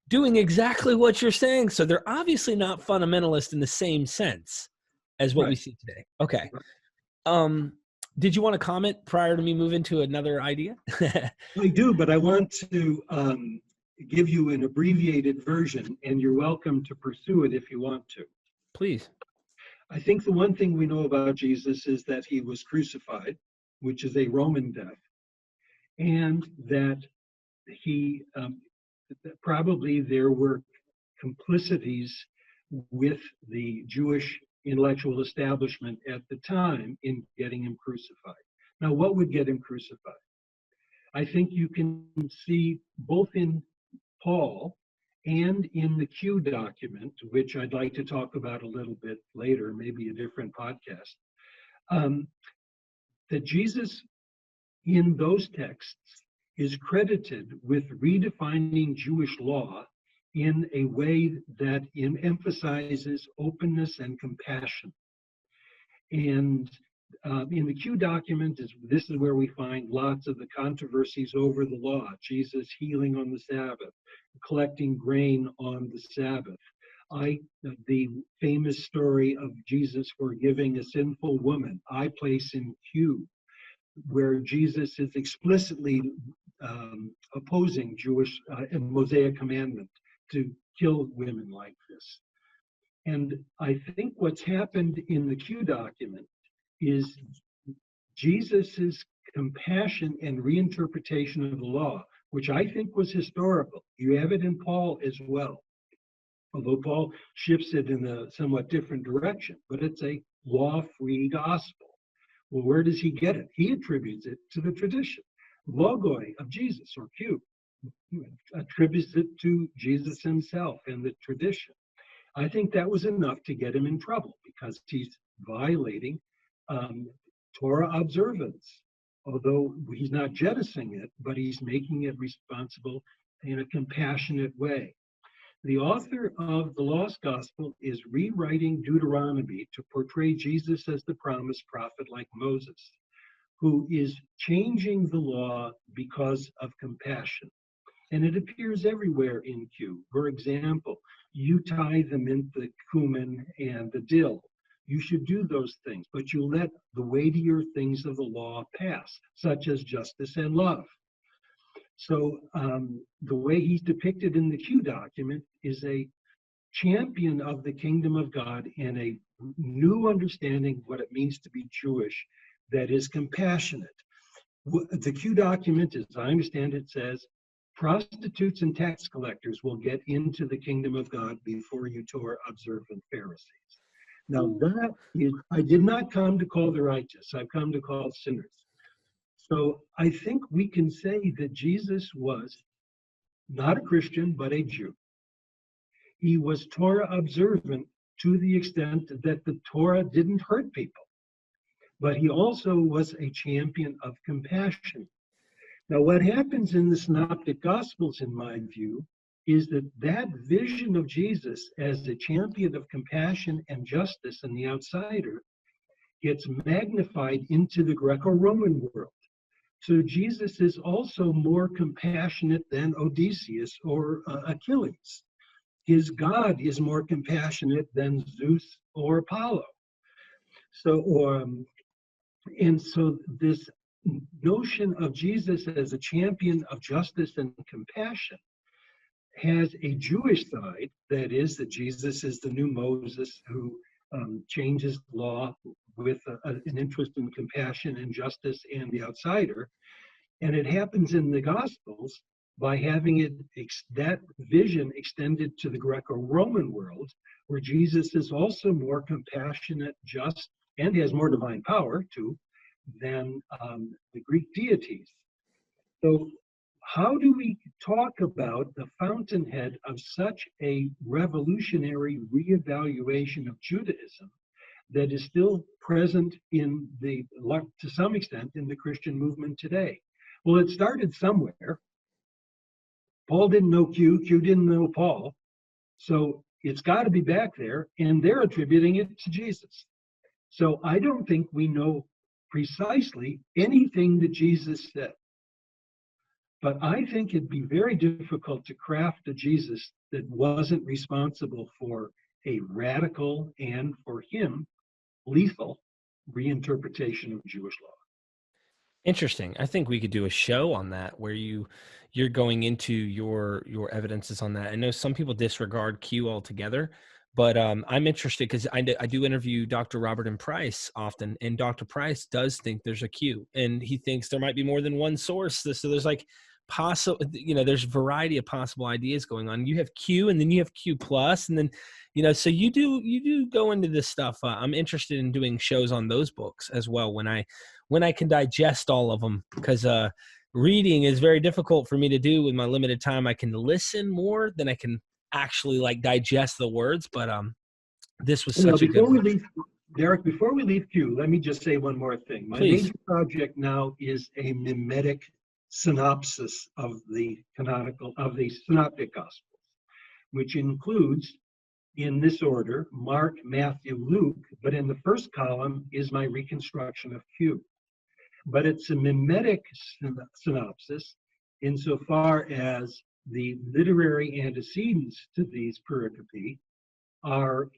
doing exactly what you're saying. So they're obviously not fundamentalist in the same sense. as what we Right. see today. Okay. Did you want to comment prior to me moving to another idea? I do, but I want to give you an abbreviated version, and you're welcome to pursue it if you want to. Please. I think the one thing we know about Jesus is that he was crucified, which is a Roman death, and that he probably there were complicities with the Jewish intellectual establishment at the time in getting him crucified. Now, what would get him crucified? I think you can see both in Paul and in the Q document, which I'd like to talk about a little bit later, maybe a different podcast, that Jesus in those texts is credited with redefining Jewish law in a way that emphasizes openness and compassion. And in the Q document, this is where we find lots of the controversies over the law. Jesus healing on the Sabbath, collecting grain on the Sabbath. The famous story of Jesus forgiving a sinful woman, I place in Q, where Jesus is explicitly opposing Jewish Mosaic commandment to kill women like this. And I think what's happened in the Q document is Jesus's compassion and reinterpretation of the law, which I think was historical. You have it in Paul as well, although Paul shifts it in a somewhat different direction, but it's a law-free gospel. Well, where does he get it? He attributes it to the tradition. Logoi of Jesus, or Q, attributes it to Jesus himself and the tradition. I think that was enough to get him in trouble because he's violating Torah observance, although he's not jettisoning it, but he's making it responsible in a compassionate way. The author of the Lost Gospel is rewriting Deuteronomy to portray Jesus as the promised prophet like Moses, who is changing the law because of compassion. And it appears everywhere in Q. For example, you tie the mint, the cumin, and the dill. You should do those things, but you let the weightier things of the law pass, such as justice and love. So the way he's depicted in the Q document is a champion of the kingdom of God and a new understanding of what it means to be Jewish that is compassionate. The Q document, as I understand it, says, prostitutes and tax collectors will get into the kingdom of God before you Torah observant Pharisees. Now that is, I did not come to call the righteous, I've come to call sinners. So I think we can say that Jesus was not a Christian, but a Jew. He was Torah observant to the extent that the Torah didn't hurt people, but he also was a champion of compassion. Now, what happens in the Synoptic Gospels, in my view, is that vision of Jesus as a champion of compassion and justice and the outsider gets magnified into the Greco-Roman world. So Jesus is also more compassionate than Odysseus or Achilles. His God is more compassionate than Zeus or Apollo. And so this notion of Jesus as a champion of justice and compassion has a Jewish side, that is, that Jesus is the new Moses who changes law with an interest in compassion and justice and the outsider. And it happens in the Gospels by having that vision extended to the Greco-Roman world, where Jesus is also more compassionate, just, and has more divine power too than the Greek deities. So how do we talk about the fountainhead of such a revolutionary reevaluation of Judaism that is still present to some extent in the Christian movement today? Well, it started somewhere. Paul didn't know Q, Q didn't know Paul. So it's got to be back there, and they're attributing it to Jesus. So I don't think we know precisely anything that Jesus said. But I think it'd be very difficult to craft a Jesus that wasn't responsible for a radical and, for him, lethal reinterpretation of Jewish law. Interesting. I think we could do a show on that where you're going into your evidences on that. I know some people disregard Q altogether, but I'm interested because I do interview Dr. Robert M. Price often, and Dr. Price does think there's a Q, and he thinks there might be more than one source. So there's like possible, there's a variety of possible ideas going on. You have Q, and then you have Q plus, and then so you do go into this stuff. I'm interested in doing shows on those books as well when I can digest all of them, because reading is very difficult for me to do with my limited time. I can listen more than I can actually like digest the words, but this was such a good one. Derek, before we leave Q, let me just say one more thing. My Please. major project now is a mimetic synopsis of the synoptic gospels, which includes, in this order, Mark, Matthew, Luke, but in the first column is my reconstruction of Q. But it's a mimetic synopsis insofar as the literary antecedents to these pericope are,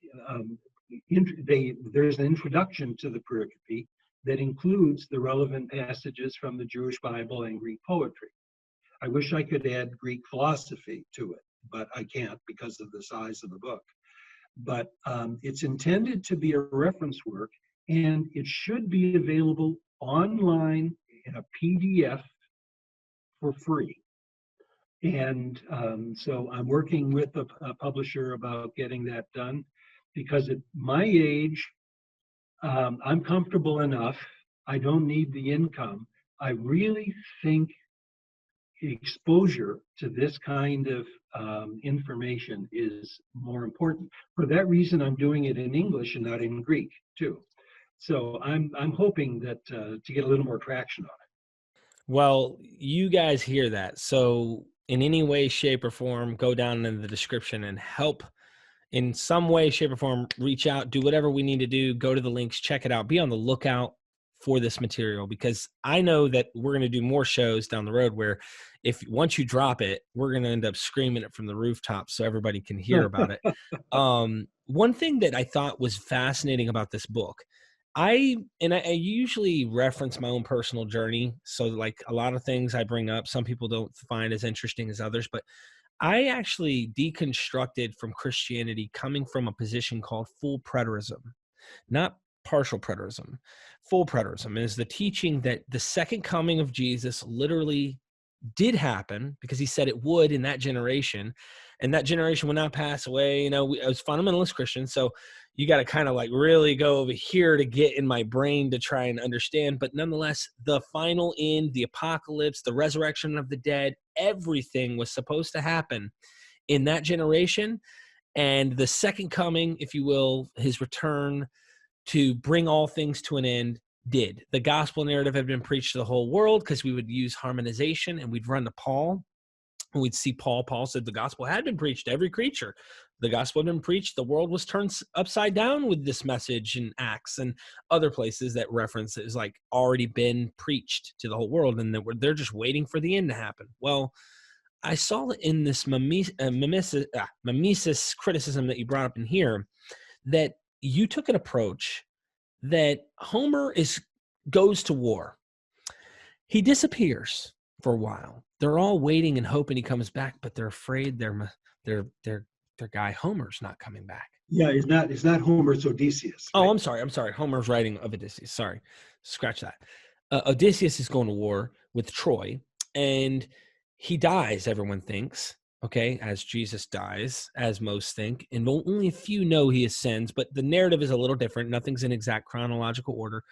there's an introduction to the pericope that includes the relevant passages from the Jewish Bible and Greek poetry. I wish I could add Greek philosophy to it, but I can't because of the size of the book. But it's intended to be a reference work, and it should be available online in a PDF for free. And so I'm working with a publisher about getting that done, because at my age, I'm comfortable enough. I don't need the income. I really think exposure to this kind of information is more important. For that reason, I'm doing it in English and not in Greek too. So I'm hoping that to get a little more traction on it. Well, you guys hear that. So in any way, shape, or form, go down in the description and help in some way, shape, or form. Reach out, do whatever we need to do. Go to the links, check it out. Be on the lookout for this material, because I know that we're going to do more shows down the road where once you drop it, we're going to end up screaming it from the rooftops so everybody can hear about it. One thing that I thought was fascinating about this book, I usually reference my own personal journey. So like a lot of things I bring up, some people don't find as interesting as others, but I actually deconstructed from Christianity coming from a position called full preterism, not partial preterism. Full preterism is the teaching that the second coming of Jesus literally did happen because he said it would in that generation, and that generation will not pass away. I was fundamentalist Christian, so you got to kind of like really go over here to get in my brain to try and understand. But nonetheless, the final end, the apocalypse, the resurrection of the dead, everything was supposed to happen in that generation. And the second coming, if you will, his return to bring all things to an end, did. The gospel narrative had been preached to the whole world because we would use harmonization, and we'd run to Paul and we'd see Paul said the gospel had been preached to every creature. The gospel had been preached. The world was turned upside down with this message in Acts and other places that reference it as like already been preached to the whole world, and that they're just waiting for the end to happen. Well, I saw in this mimesis criticism that you brought up in here that you took an approach that Homer goes to war. He disappears for a while. They're all waiting and hoping he comes back, but they're afraid their guy Homer's not coming back. Yeah, it's not Homer, it's Odysseus. Right? Oh, I'm sorry. Homer's writing of Odysseus. Sorry, scratch that. Odysseus is going to war with Troy, and he dies, everyone thinks. Okay, as Jesus dies, as most think, and only a few know he ascends, but the narrative is a little different. Nothing's in exact chronological order.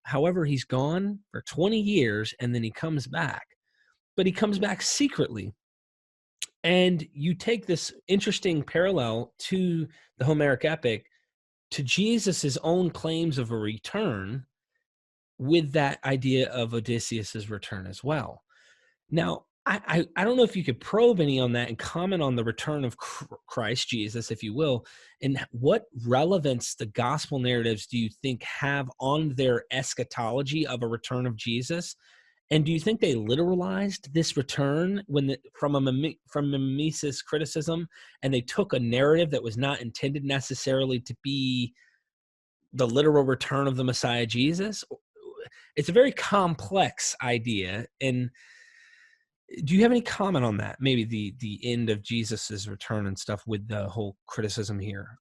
However, he's gone for 20 years, and then he comes back, but he comes back secretly. And you take this interesting parallel to the Homeric epic, to Jesus's own claims of a return, with that idea of Odysseus's return as well. Now, I don't know if you could probe any on that and comment on the return of Christ Jesus, if you will, and what relevance the gospel narratives do you think have on their eschatology of a return of Jesus? And do you think they literalized this return from mimesis criticism, and they took a narrative that was not intended necessarily to be the literal return of the Messiah Jesus? It's a very complex idea. And do you have any comment on that? Maybe the end of Jesus's return and stuff with the whole criticism here.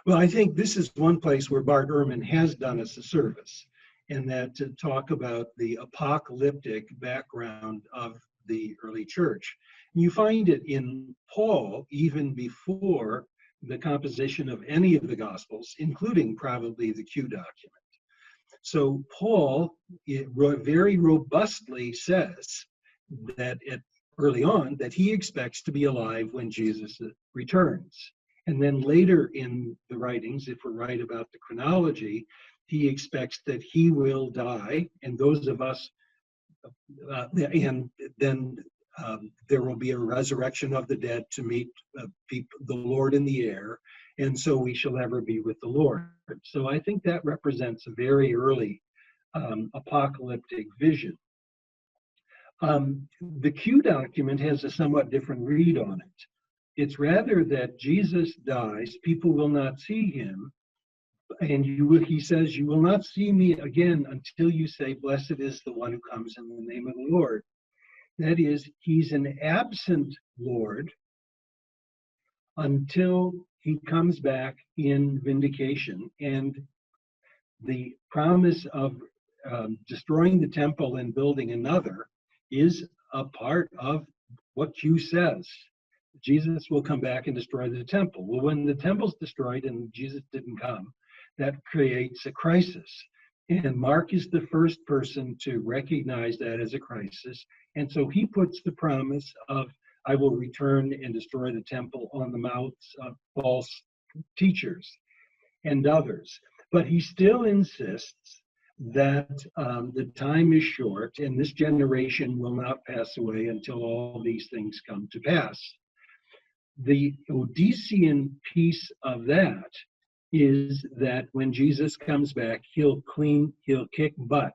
Well, I think this is one place where Bart Ehrman has done us a service, in that to talk about the apocalyptic background of the early church. You find it in Paul even before the composition of any of the Gospels, including probably the Q document. So Paul very robustly says that early on that he expects to be alive when Jesus returns. And then later in the writings, if we're right about the chronology, he expects that he will die, and those of us, and then there will be a resurrection of the dead to meet the Lord in the air, and so we shall ever be with the Lord. So I think that represents a very early apocalyptic vision. The Q document has a somewhat different read on it. It's rather that Jesus dies, people will not see him, and he says, you will not see me again until you say, blessed is the one who comes in the name of the Lord. That is, he's an absent Lord until he comes back in vindication. And the promise of destroying the temple and building another is a part of what Q says. Jesus will come back and destroy the temple. Well, when the temple's destroyed and Jesus didn't come, that creates a crisis. And Mark is the first person to recognize that as a crisis. And so he puts the promise of, I will return and destroy the temple on the mouths of false teachers and others. But he still insists that the time is short and this generation will not pass away until all these things come to pass. The Odyssean piece of that is that when Jesus comes back, he'll kick butt,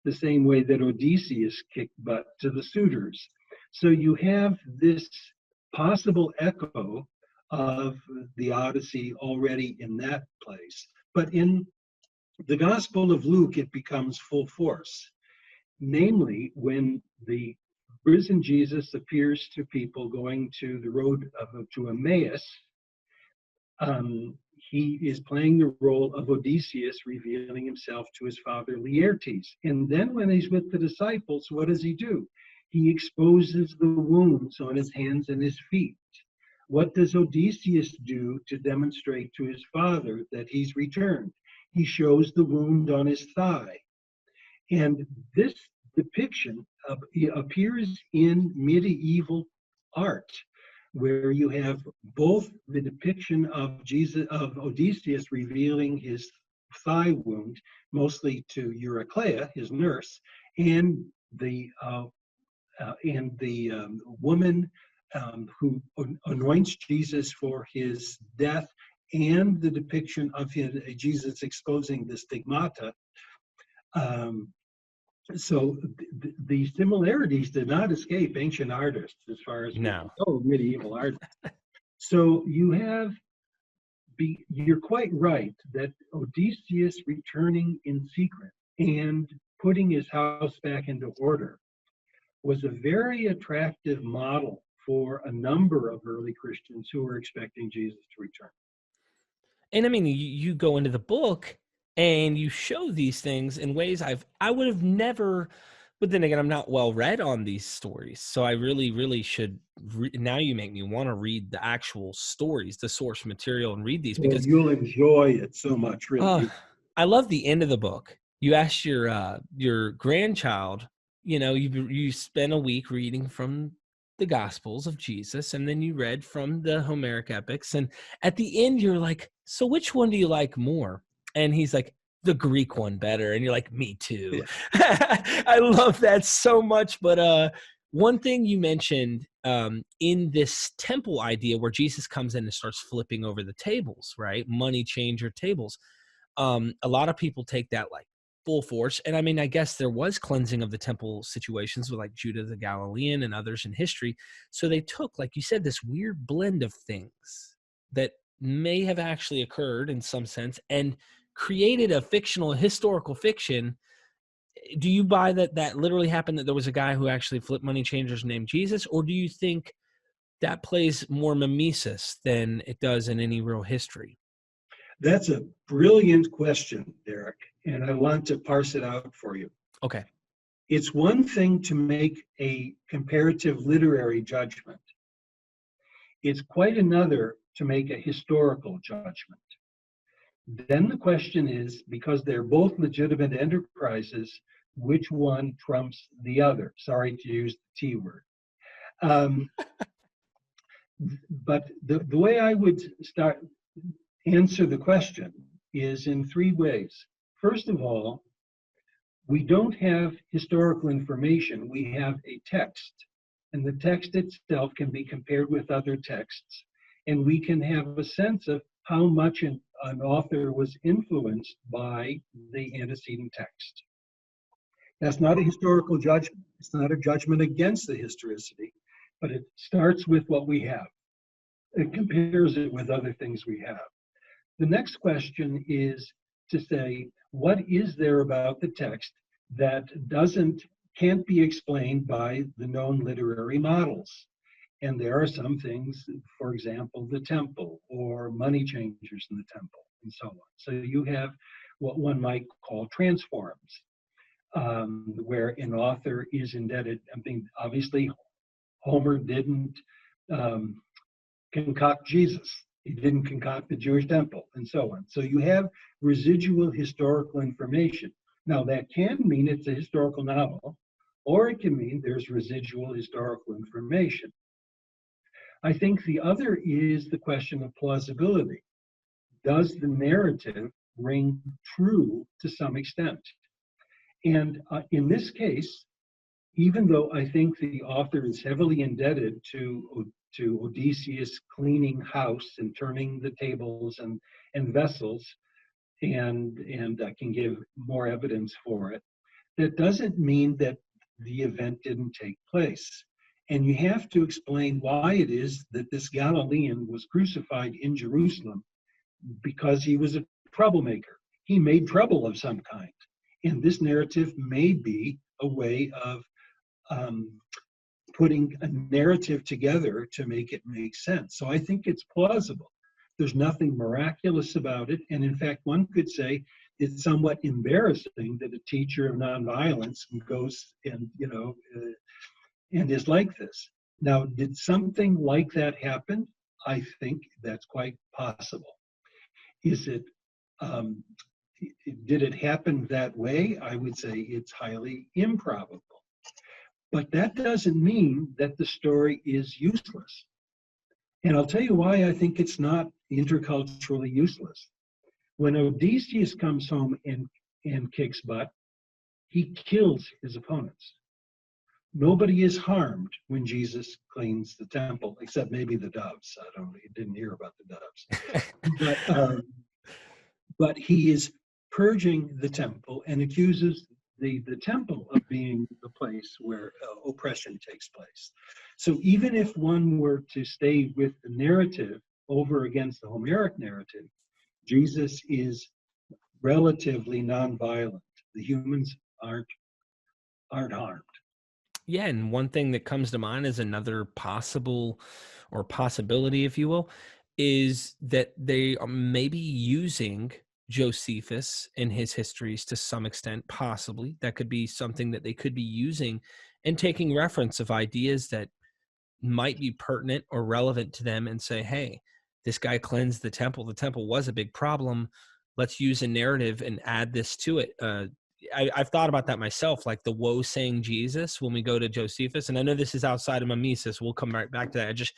the same way that Odysseus kicked butt to the suitors. So you have this possible echo of the Odyssey already in that place. But in the Gospel of Luke, it becomes full force. Namely, when the risen Jesus appears to people going to the road to Emmaus, he is playing the role of Odysseus, revealing himself to his father Laertes. And then when he's with the disciples, what does he do? He exposes the wounds on his hands and his feet. What does Odysseus do to demonstrate to his father that he's returned? He shows the wound on his thigh. And this depiction appears in medieval art, where you have both the depiction of Odysseus revealing his thigh wound, mostly to Eurycleia, his nurse, and the woman who anoints Jesus for his death, and the depiction of Jesus exposing the stigmata. So the similarities did not escape ancient artists as far as medieval artists. So you're quite right that Odysseus returning in secret and putting his house back into order was a very attractive model for a number of early Christians who were expecting Jesus to return. And I mean, you go into the book and you show these things in ways I would have never, but then again, I'm not well read on these stories. So I really, really should, now you make me want to read the actual stories, the source material, and read these, because you'll enjoy it so much, really. I love the end of the book. You asked your grandchild, you spent a week reading from the Gospels of Jesus, and then you read from the Homeric epics, and at the end you're like, so which one do you like more? And he's like, the Greek one better. And you're like, me too. Yeah. I love that so much. But one thing you mentioned in this temple idea where Jesus comes in and starts flipping over the tables, right? Money changer tables. A lot of people take that like full force. And I mean, I guess there was cleansing of the temple situations with like Judah the Galilean and others in history. So they took, like you said, this weird blend of things that may have actually occurred in some sense and created a fictional historical fiction. Do you buy that that literally happened, that there was a guy who actually flipped money changers named Jesus? Or do you think that plays more mimesis than it does in any real history? That's a brilliant question, Derek, and I want to parse it out for you. Okay. It's one thing to make a comparative literary judgment. It's quite another to make a historical judgment. Then the question is, because they're both legitimate enterprises, which one trumps the other? Sorry to use the T word. But the way I would answer the question is in three ways. First of all, we don't have historical information, we have a text. And the text itself can be compared with other texts. And we can have a sense of how much an author was influenced by the antecedent text. That's not a historical judgment. It's not a judgment against the historicity, but it starts with what we have. It compares it with other things we have. The next question is to say, what is there about the text that can't be explained by the known literary models? And there are some things, for example, the temple or money changers in the temple and so on. So you have what one might call transforms, where an author is indebted. I mean, obviously, Homer didn't concoct Jesus. He didn't concoct the Jewish temple and so on. So you have residual historical information. Now, that can mean it's a historical novel, or it can mean there's residual historical information. I think the other is the question of plausibility. Does the narrative ring true to some extent? And in this case, even though I think the author is heavily indebted to Odysseus cleaning house and turning the tables and vessels, and I can give more evidence for it, that doesn't mean that the event didn't take place. And you have to explain why it is that this Galilean was crucified in Jerusalem, because he was a troublemaker. He made trouble of some kind. And this narrative may be a way of putting a narrative together to make it make sense. So I think it's plausible. There's nothing miraculous about it. And in fact, one could say it's somewhat embarrassing that a teacher of nonviolence goes and, and is like this. Now, did something like that happen? I think that's quite possible. Is it, did it happen that way? I would say it's highly improbable. But that doesn't mean that the story is useless. And I'll tell you why I think it's not interculturally useless. When Odysseus comes home and kicks butt, he kills his opponents. Nobody is harmed when Jesus cleans the temple, except maybe the doves. He didn't hear about the doves. But he is purging the temple and accuses the temple of being the place where oppression takes place. So even if one were to stay with the narrative over against the Homeric narrative, Jesus is relatively nonviolent. The humans aren't harmed. Yeah, and one thing that comes to mind as another possibility, if you will, is that they are maybe using Josephus and his histories to some extent, possibly. That could be something that they could be using and taking reference of ideas that might be pertinent or relevant to them and say, hey, this guy cleansed the temple. The temple was a big problem. Let's use a narrative and add this to it. I've thought about that myself, like the woe saying Jesus when we go to Josephus. And I know this is outside of mimesis. We'll come right back to that. Just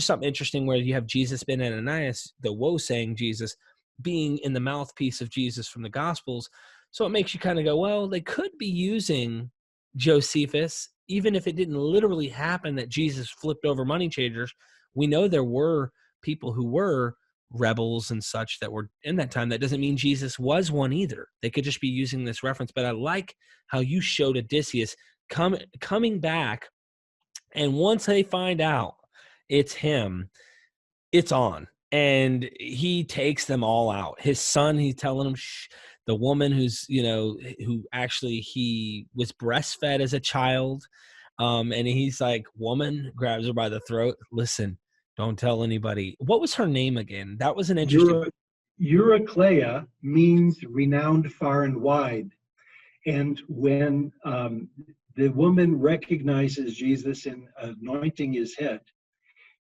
something interesting where you have Jesus ben Ananias, the woe saying Jesus, being in the mouthpiece of Jesus from the Gospels. So it makes you kind of go, well, they could be using Josephus, even if it didn't literally happen that Jesus flipped over money changers. We know there were people who were rebels and such that were in that time. That doesn't mean Jesus was one either. They could just be using this reference. But I like how you showed Odysseus coming back, and once they find out it's him, it's on. and he takes them all out. His son, he's telling him, shh. The woman who's, who actually he was breastfed as a child. And he's like, woman, grabs her by the throat. Listen, don't tell anybody. What was her name again? That was an interesting. Eurocleia means renowned far and wide. And when the woman recognizes Jesus in anointing his head,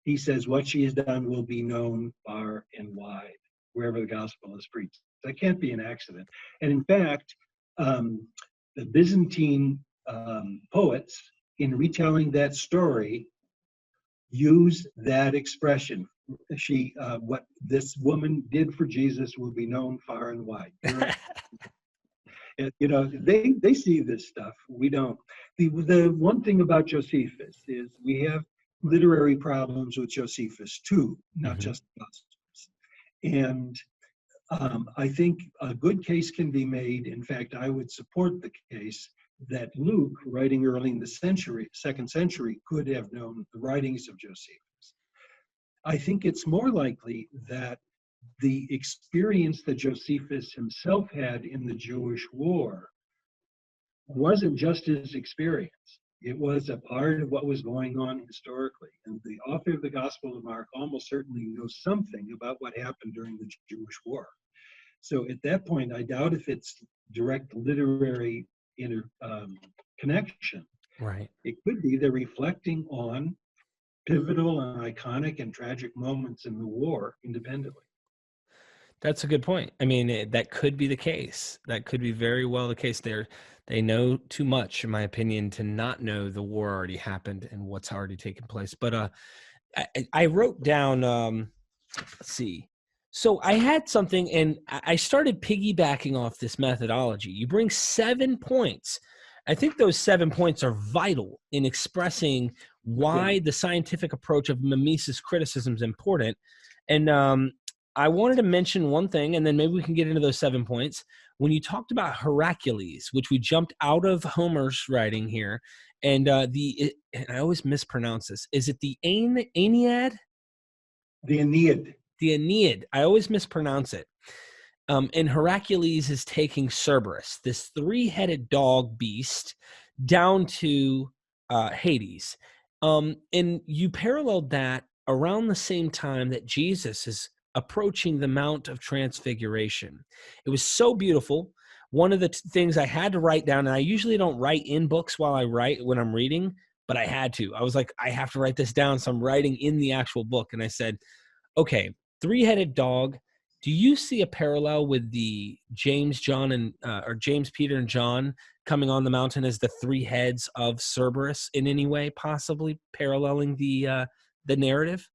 he says, what she has done will be known far and wide, wherever the gospel is preached. That can't be an accident. And in fact, the Byzantine poets, in retelling that story, use that expression. What this woman did for Jesus will be known far and wide. They see this stuff. We don't. The one thing about Josephus is we have literary problems with Josephus too, not just Gospels. And I think a good case can be made. In fact, I would support the case that Luke, writing early in the second century, could have known the writings of Josephus. I think it's more likely that the experience that Josephus himself had in the Jewish war wasn't just his experience. It was a part of what was going on historically. And the author of the Gospel of Mark almost certainly knows something about what happened during the Jewish war. So at that point, I doubt if it's direct literary connection. Right. It could be they're reflecting on pivotal and iconic and tragic moments in the war independently. That's a good point. I mean, that could be the case. That could be very well the case. They know too much, in my opinion, to not know the war already happened and what's already taken place. But I wrote down, let's see. So I had something, and I started piggybacking off this methodology. You bring 7 points. I think those 7 points are vital in expressing why the scientific approach of mimesis criticism is important. And I wanted to mention one thing, and then maybe we can get into those 7 points. When you talked about Heracles, which we jumped out of Homer's writing here, and and I always mispronounce this. Is it the Aeneid? The Aeneid. The Aeneid. I always mispronounce it. And Heracles is taking Cerberus, this 3-headed dog beast, down to Hades. And you paralleled that around the same time that Jesus is approaching the Mount of Transfiguration. It was so beautiful. One of the things I had to write down, and I usually don't write in books while I write when I'm reading, but I had to. I was like, I have to write this down. So I'm writing in the actual book. And I said, okay, 3-headed dog. Do you see a parallel with the James, Peter, and John coming on the mountain as the 3 heads of Cerberus in any way, possibly paralleling the narrative?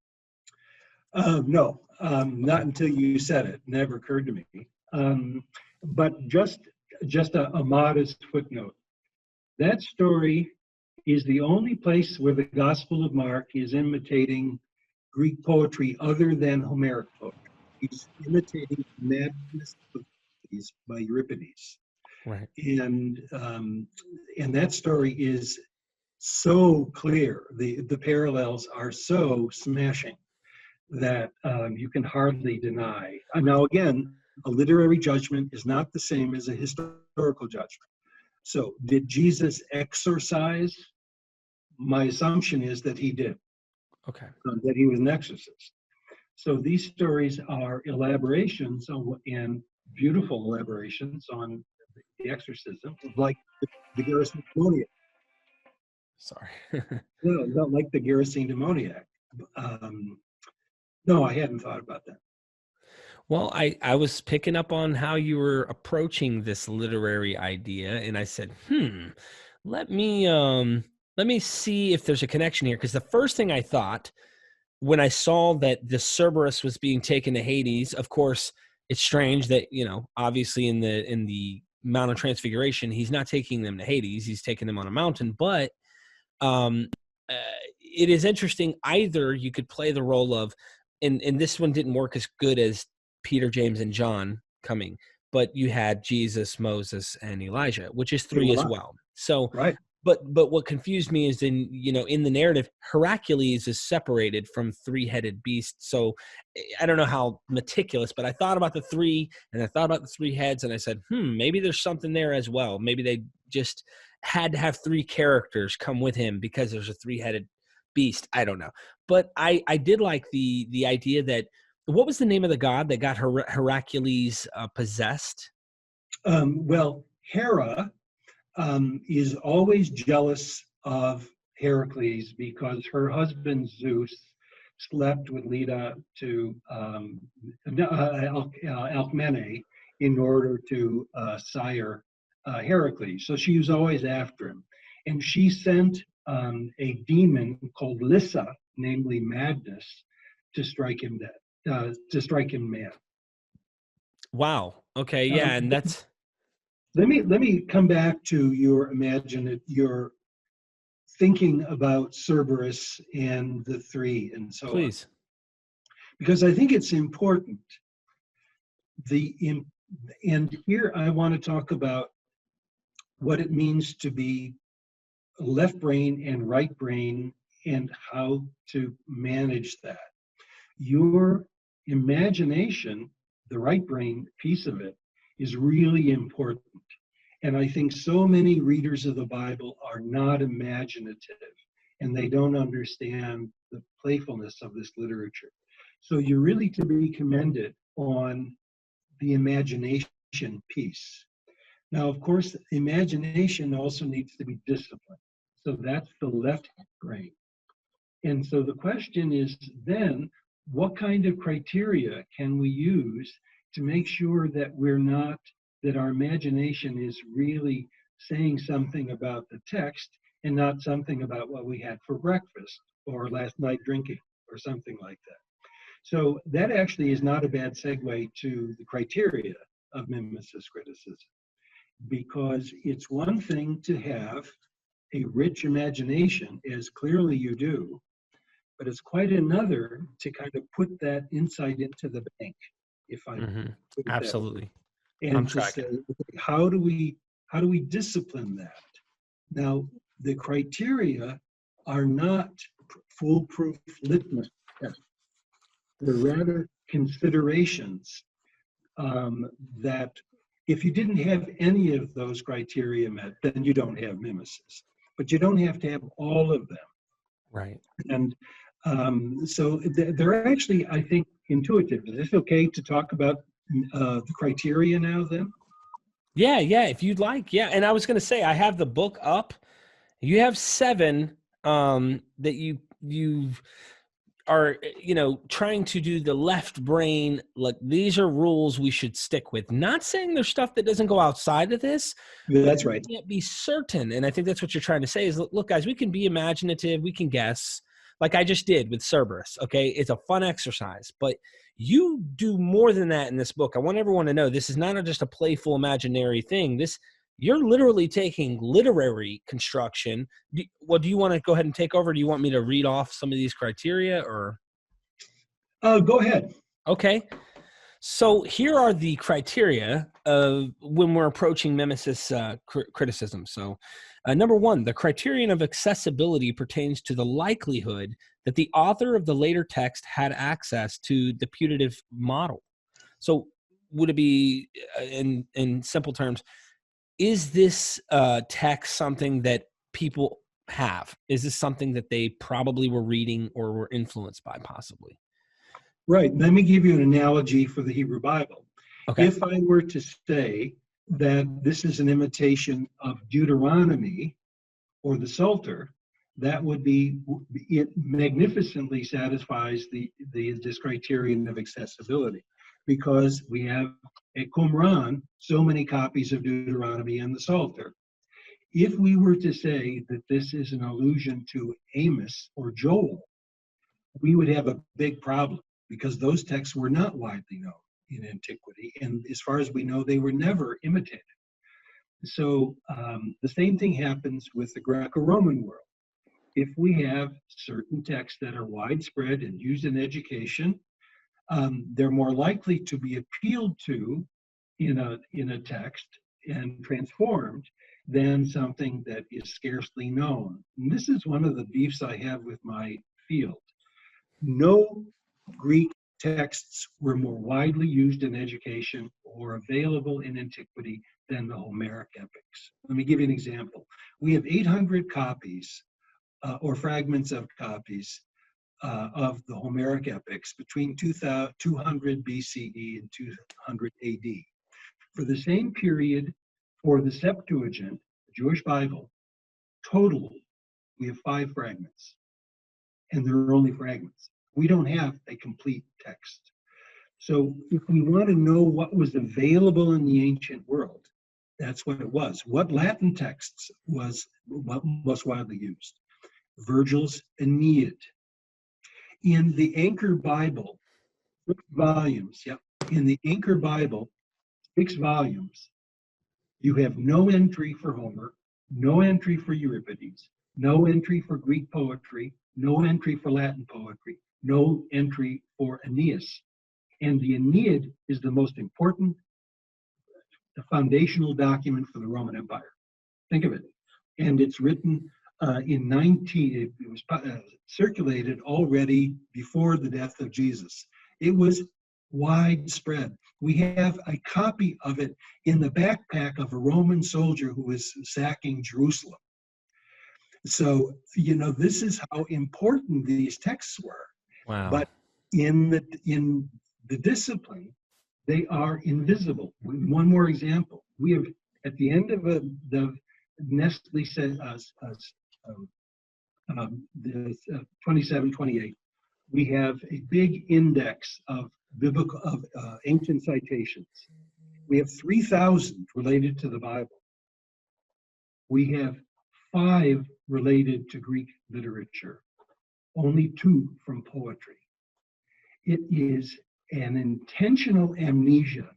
No, not until you said it. Never occurred to me. But just a modest footnote. That story is the only place where the Gospel of Mark is imitating Greek poetry other than Homeric poetry. He's imitating Madness of Thebes by Euripides. Right. And that story is so clear. The parallels are so smashing that you can hardly deny. Now, again, a literary judgment is not the same as a historical judgment. So did Jesus exorcise? My assumption is that he did. Okay. That he was an exorcist. So these stories are elaborations and beautiful elaborations on the exorcism, like the Gerasene demoniac. Sorry. No, not like the Gerasene demoniac. No, I hadn't thought about that. Well, I was picking up on how you were approaching this literary idea, and I said, let me see if there's a connection here. Because the first thing I thought when I saw that the Cerberus was being taken to Hades, of course, it's strange that, obviously in the Mount of Transfiguration, he's not taking them to Hades, he's taking them on a mountain. But it is interesting. Either you could play the role of, and this one didn't work as good as Peter, James, and John coming, but you had Jesus, Moses, and Elijah, which is 3 as well. So right. But what confused me is in the narrative, Hercules is separated from three-headed beasts. So I don't know how meticulous, but I thought about the three and I thought about the three heads and I said, maybe there's something there as well. Maybe they just had to have three characters come with him because there's a three-headed beast. I don't know. But I did like the idea that, what was the name of the god that got Hercules possessed? Well, Hera is always jealous of Heracles because her husband Zeus slept with Leda to Alcmene in order to sire Heracles. So she was always after him. And she sent a demon called Lyssa, namely Madness, to strike him dead, to strike him mad. Wow. Okay. Yeah. And that's. Let me come back to your thinking about Cerberus and the three and so Please. on. Because I think it's important. And here I want to talk about what it means to be left brain and right brain and how to manage that. Your imagination, the right brain piece of it, is really important. And I think so many readers of the Bible are not imaginative and they don't understand the playfulness of this literature. So you're really to be commended on the imagination piece. Now, of course, imagination also needs to be disciplined. So that's the left brain. And so the question is then, what kind of criteria can we use to make sure that that our imagination is really saying something about the text and not something about what we had for breakfast or last night drinking or something like that. So that actually is not a bad segue to the criteria of mimesis criticism, because it's one thing to have a rich imagination, as clearly you do, but it's quite another to kind of put that insight into the bank, if I put it that way. Absolutely. And I'm to tracking. say, okay, how do we discipline that? Now, the criteria are not foolproof litmus tests. They're rather considerations that if you didn't have any of those criteria met, then you don't have mimesis. But you don't have to have all of them. Right. And so they're actually, I think, intuitive. Is this okay to talk about the criteria now then? Yeah, if you'd like. Yeah. And I was going to say, I have the book up. You have 7 that you are, trying to do the left brain. Like, these are rules we should stick with. Not saying there's stuff that doesn't go outside of this. That's right. You can't be certain. And I think that's what you're trying to say is, look, guys, we can be imaginative. We can guess, like I just did with Cerberus. Okay. It's a fun exercise, but you do more than that in this book. I want everyone to know this is not just a playful imaginary thing. You're literally taking literary construction. Do you want to go ahead and take over? Do you want me to read off some of these criteria or? Go ahead. Okay. So here are the criteria of when we're approaching mimesis criticism. So number 1, the criterion of accessibility pertains to the likelihood that the author of the later text had access to the putative model. So would it be, in simple terms, is this text something that people have? Is this something that they probably were reading or were influenced by possibly? Right. Let me give you an analogy for the Hebrew Bible. Okay. If I were to say that this is an imitation of Deuteronomy or the Psalter, that would be, it magnificently satisfies this criterion of accessibility, because we have a Qumran, so many copies of Deuteronomy and the Psalter. If we were to say that this is an allusion to Amos or Joel, we would have a big problem, because those texts were not widely known in antiquity, and as far as we know, they were never imitated. So the same thing happens with the Greco-Roman world. If we have certain texts that are widespread and used in education, they're more likely to be appealed to in a text and transformed than something that is scarcely known. And this is one of the beefs I have with my field. No Greek texts were more widely used in education or available in antiquity than the Homeric epics. Let me give you an example. We have 800 copies or fragments of copies of the Homeric epics between 200 BCE and 200 AD. For the same period, for the Septuagint, the Jewish Bible, total, we have 5 fragments, and they're only fragments. We don't have a complete text. So if we want to know what was available in the ancient world, that's what it was. What Latin texts was most widely used? Virgil's Aeneid. In the Anchor Bible, 6 volumes, in the Anchor Bible, 6 volumes, you have no entry for Homer, no entry for Euripides, no entry for Greek poetry, no entry for Latin poetry, no entry for Aeneas. And the Aeneid is the most important, the foundational document for the Roman Empire. Think of it. And it's written it was circulated already before the death of Jesus. It was widespread. We have a copy of it in the backpack of a Roman soldier who was sacking Jerusalem. So, this is how important these texts were. Wow. But in the discipline, they are invisible. One more example. We have, at the end of the Nestle said the 2728, we have a big index of ancient citations. We have 3,000 related to the Bible. We have 5 related to Greek literature, only 2 from poetry. It is an intentional amnesia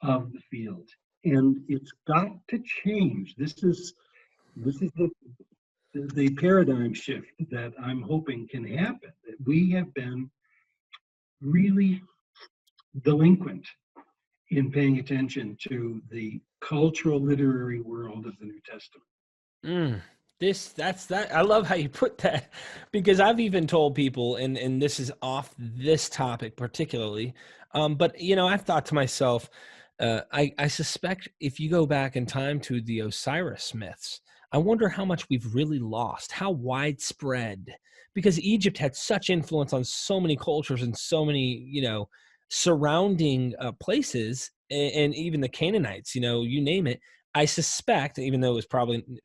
of the field, and it's got to change. This is the paradigm shift that I'm hoping can happen. We have been really delinquent in paying attention to the cultural literary world of the New Testament. I love how you put that, because I've even told people, and this is off this topic particularly, but I've thought to myself, I suspect if you go back in time to the Osiris myths, I wonder how much we've really lost, how widespread, because Egypt had such influence on so many cultures and so many, surrounding places, and even the Canaanites, you name it. I suspect, even though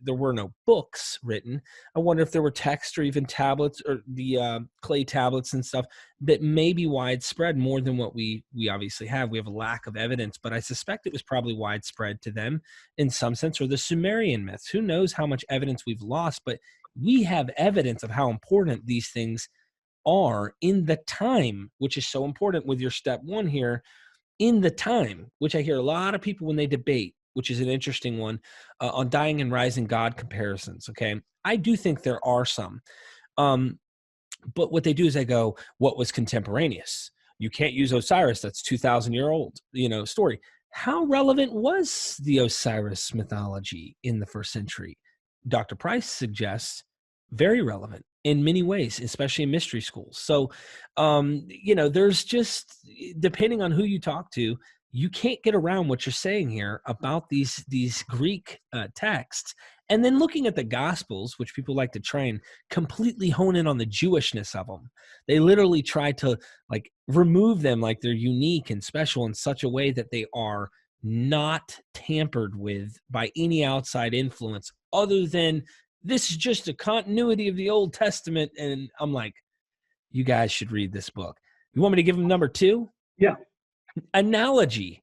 there were no books written, I wonder if there were texts or even tablets or the clay tablets and stuff that may be widespread more than what we obviously have. We have a lack of evidence, but I suspect it was probably widespread to them in some sense, or the Sumerian myths. Who knows how much evidence we've lost, but we have evidence of how important these things are in the time, which is so important with your step 1 here, in the time, which I hear a lot of people when they debate, which is an interesting one, on dying and rising God comparisons, okay? I do think there are some. But what they do is they go, what was contemporaneous? You can't use Osiris, that's 2,000-year-old, story. How relevant was the Osiris mythology in the first century? Dr. Price suggests very relevant in many ways, especially in mystery schools. So, there's just, depending on who you talk to, you can't get around what you're saying here about these Greek texts. And then looking at the Gospels, which people like to try and completely hone in on the Jewishness of them. They literally try to remove them like they're unique and special in such a way that they are not tampered with by any outside influence other than this is just a continuity of the Old Testament. And I'm like, you guys should read this book. You want me to give them number 2? Yeah. Analogy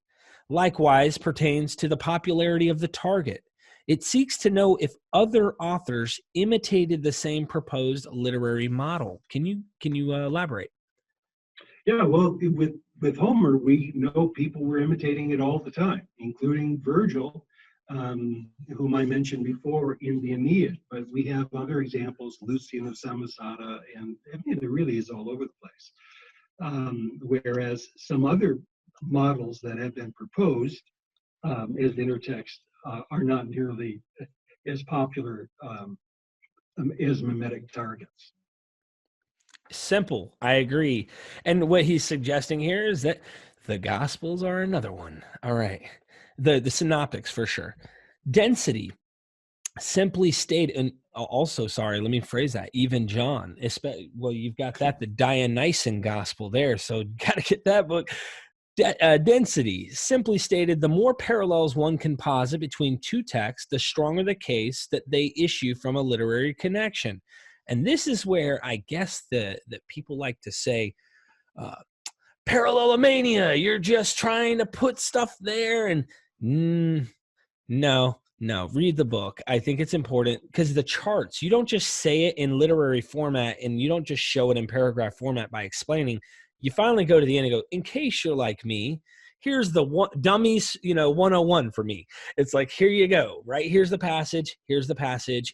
likewise pertains to the popularity of the target. It seeks to know if other authors imitated the same proposed literary model. Can you elaborate? Yeah, well, with Homer, we know people were imitating it all the time, including Virgil, whom I mentioned before in the Aeneid. But we have other examples, Lucian of Samosata, and it really is all over the place. Whereas some other models that have been proposed as intertext are not nearly as popular as mimetic targets. Simple. I agree. And what he's suggesting here is that the Gospels are another one. All right. The synoptics for sure. Density, simply stated, and also, sorry, let me phrase that. Even John, well, you've got that, the Dionysian Gospel there. So got to get that book. Density, simply stated, the more parallels one can posit between two texts, the stronger the case that they issue from a literary connection. And this is where I guess that people like to say, parallelomania, you're just trying to put stuff there. And no, read the book. I think it's important because the charts, you don't just say it in literary format and you don't just show it in paragraph format by explaining. You finally go to the end and go, in case you're like me, here's the one, dummies, 101 for me. It's like, here you go, right? Here's the passage,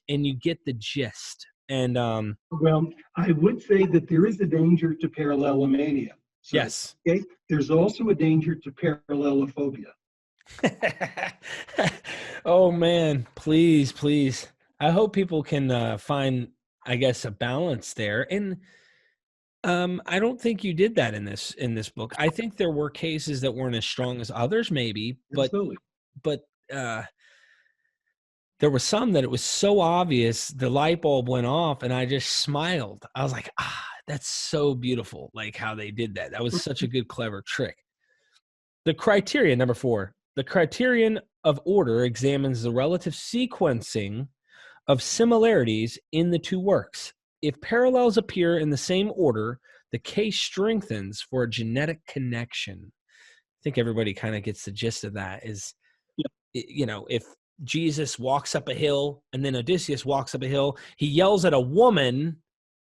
and you get the gist. And well, I would say that there is a danger to parallelomania. So, yes. Okay, there's also a danger to parallelophobia. Oh man, please. I hope people can find, I guess, a balance there. And I don't think you did that in this book. I think there were cases that weren't as strong as others, maybe, but Absolutely. there was some that it was so obvious, the light bulb went off, and I just smiled. I was like, that's so beautiful, like how they did that. That was such a good, clever trick. The criteria, number 4, the criterion of order examines the relative sequencing of similarities in the two works. If parallels appear in the same order, the case strengthens for a genetic connection. I think everybody kind of gets the gist of that is, if Jesus walks up a hill and then Odysseus walks up a hill, he yells at a woman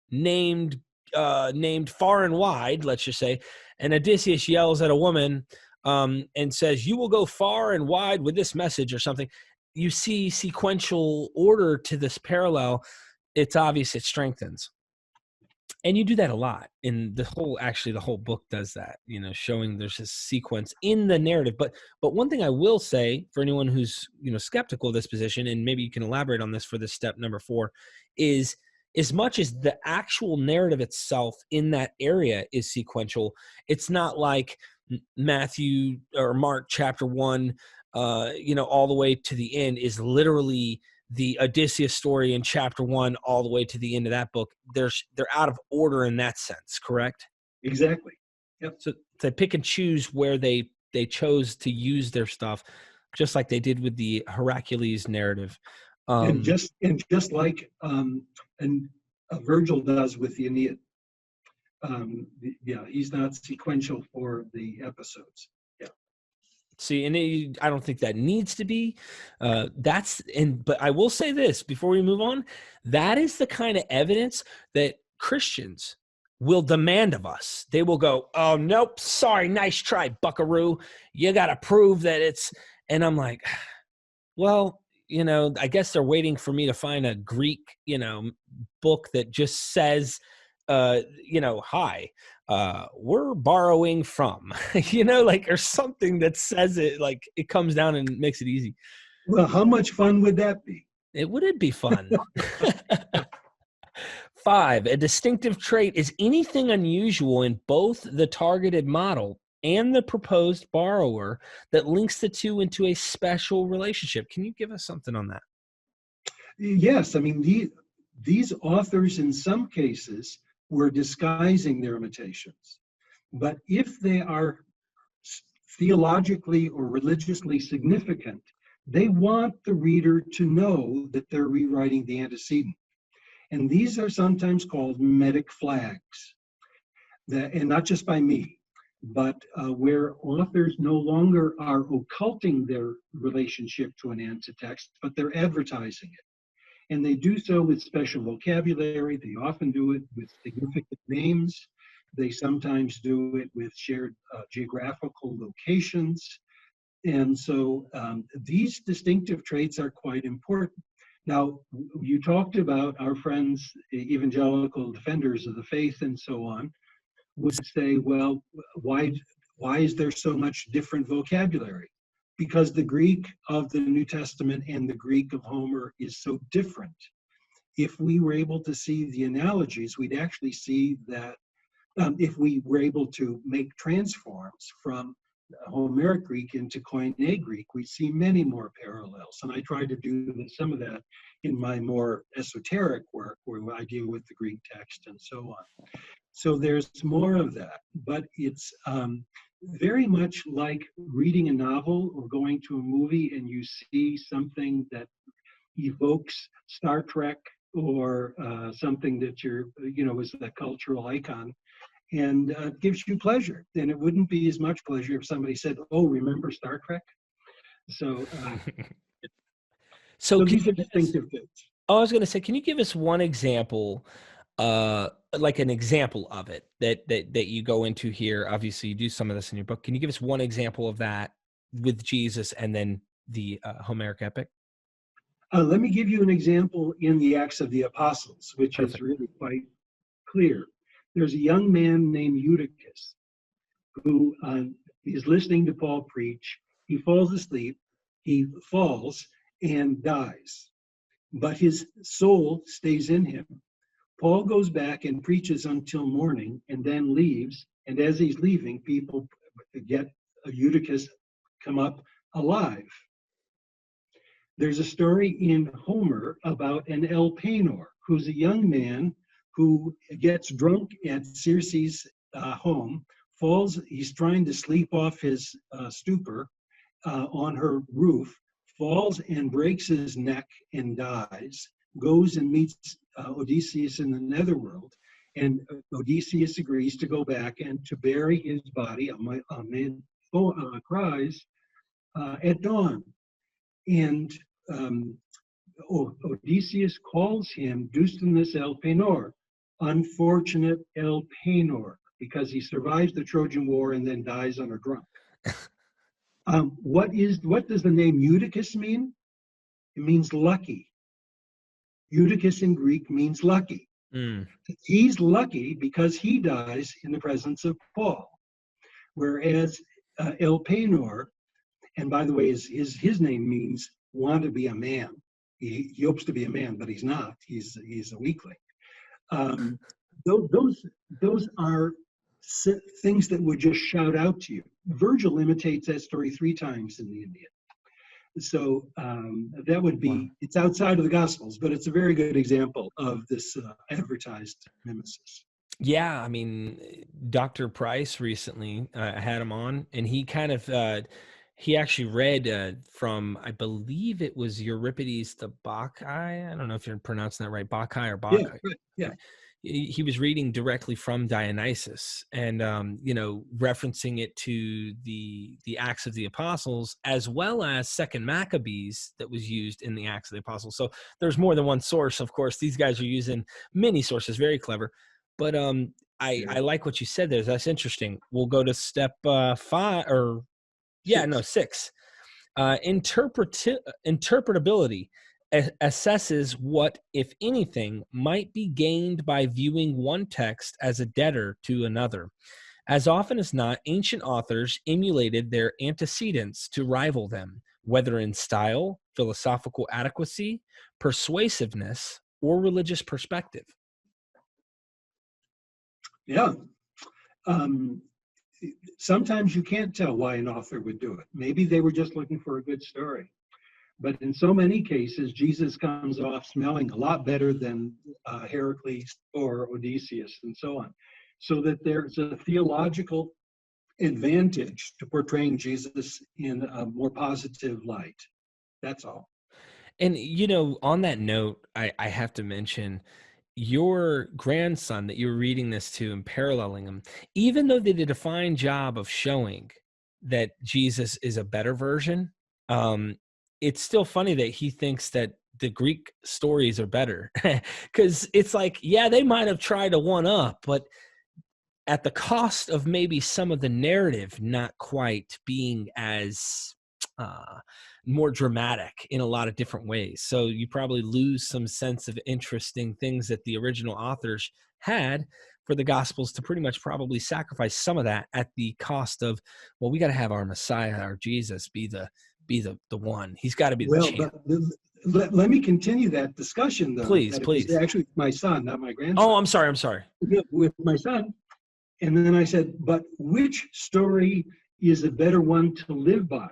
named Far and Wide, let's just say, and Odysseus yells at a woman and says, you will go far and wide with this message or something. You see sequential order to this parallel. It's obvious it strengthens. And you do that a lot in the whole book does that, showing there's a sequence in the narrative. But one thing I will say for anyone who's, skeptical of this position, and maybe you can elaborate on this for this step number 4, is as much as the actual narrative itself in that area is sequential, it's not like Matthew or Mark chapter 1, all the way to the end is literally the Odysseus story in chapter 1 all the way to the end of that book. They're out of order in that sense, correct? Exactly. Yep. So they pick and choose where they chose to use their stuff, just like they did with the Hercules narrative. And just like Virgil does with the Aeneid. He's not sequential for the episodes. Yeah. See, and I don't think that needs to be. But I will say this before we move on: that is the kind of evidence that Christians will demand of us. They will go, "Oh nope, sorry, nice try, Buckaroo. You got to prove that it's." And I'm like, well, I guess they're waiting for me to find a Greek, book that just says, hi. We're borrowing from, or something that says it, like it comes down and makes it easy. Well, how much fun would that be? It wouldn't be fun. 5, a distinctive trait is anything unusual in both the targeted model and the proposed borrower that links the two into a special relationship. Can you give us something on that? Yes, I mean, these authors in some cases were disguising their imitations. But if they are theologically or religiously significant, they want the reader to know that they're rewriting the antecedent. And these are sometimes called mimetic flags, and not just by me, but where authors no longer are occulting their relationship to an antitext, but they're advertising it. And they do so with special vocabulary. They often do it with significant names. They sometimes do it with shared geographical locations. And so these distinctive traits are quite important. Now, you talked about our friends, evangelical defenders of the faith and so on, would say, well, why is there so much different vocabulary? because the Greek of the New Testament and the Greek of Homer is so different. If we were able to see the analogies, we'd actually see that if we were able to make transforms from Homeric Greek into Koine Greek, we see many more parallels. And I try to do some of that in my more esoteric work, where I deal with the Greek text and so on. So there's more of that, but it's very much like reading a novel or going to a movie and you see something that evokes Star Trek or something that is a cultural icon, and gives you pleasure. And it wouldn't be as much pleasure if somebody said, "Oh, remember Star Trek?" So, So these are distinctive things. I was going to say, can you give us one example, like an example of it that you go into here? Obviously, you do some of this in your book. Can you give us one example of that with Jesus and then the Homeric epic? Let me give you an example in the Acts of the Apostles, which Perfect. is really quite clear. There's a young man named Eutychus who is listening to Paul preach. He falls asleep, he falls and dies, but his soul stays in him. Paul goes back and preaches until morning and then leaves. And as he's leaving, people get Eutychus come up alive. There's a story in Homer about an Elpenor, who's a young man who gets drunk at Circe's home, falls, he's trying to sleep off his stupor on her roof, falls and breaks his neck and dies, goes and meets Odysseus in the netherworld, and Odysseus agrees to go back and to bury his body, a man cries, at dawn. And Odysseus calls him Dustinus Elpenor, unfortunate Elpenor, because he survives the Trojan War and then dies on a drunk. What does the name Eutychus mean? It means lucky. Eutychus in Greek means lucky. Mm. He's lucky because he dies in the presence of Paul, whereas Elpenor, and by the way, his name means want to be a man. He hopes to be a man, but he's not. He's a weakling. Those are things that would just shout out to you. Virgil imitates that story 3 times in the Iliad. So that would be, wow. It's outside of the Gospels, but it's a very good example of this advertised mimesis. Yeah, I mean, Dr. Price recently, I had him on, and he kind of, he actually read from, I believe it was Euripides the Bacchae. I don't know if you're pronouncing that right, Bacchae or Bacchae. Yeah, right, yeah. He was reading directly from Dionysus and, referencing it to the Acts of the Apostles, as well as Second Maccabees that was used in the Acts of the Apostles. So there's more than one source. Of course, these guys are using many sources, very clever. But I like what you said there. That's interesting. We'll go to step 5 or 6. Interpretability assesses what, if anything, might be gained by viewing one text as a debtor to another. As often as not, ancient authors emulated their antecedents to rival them, whether in style, philosophical adequacy, persuasiveness, or religious perspective. Yeah. Sometimes you can't tell why an author would do it. Maybe they were just looking for a good story. But in so many cases, Jesus comes off smelling a lot better than Heracles or Odysseus and so on. So that there's a theological advantage to portraying Jesus in a more positive light. That's all. And, on that note, I have to mention your grandson that you're reading this to and paralleling him, even though they did a fine job of showing that Jesus is a better version, it's still funny that he thinks that the Greek stories are better, because it's like, yeah, they might have tried to one up, but at the cost of maybe some of the narrative not quite being as more dramatic in a lot of different ways. So you probably lose some sense of interesting things that the original authors had for the Gospels to pretty much probably sacrifice some of that at the cost of, well, we got to have our Messiah, our Jesus, be the be the one. He's got to be the Well, champ. but let me continue that discussion, though. Please, that it was please. actually my son, not my grandson. Oh, I'm sorry. With my son. And then I said, but which story is a better one to live by?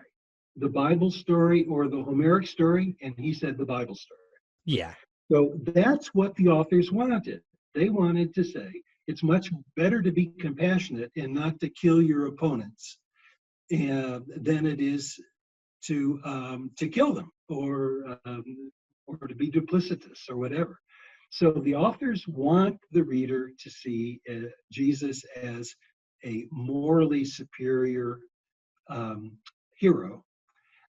The Bible story or the Homeric story? And he said the Bible story. Yeah. So that's what the authors wanted. They wanted to say it's much better to be compassionate and not to kill your opponents than it is to kill them or to be duplicitous or whatever. So the authors want the reader to see Jesus as a morally superior hero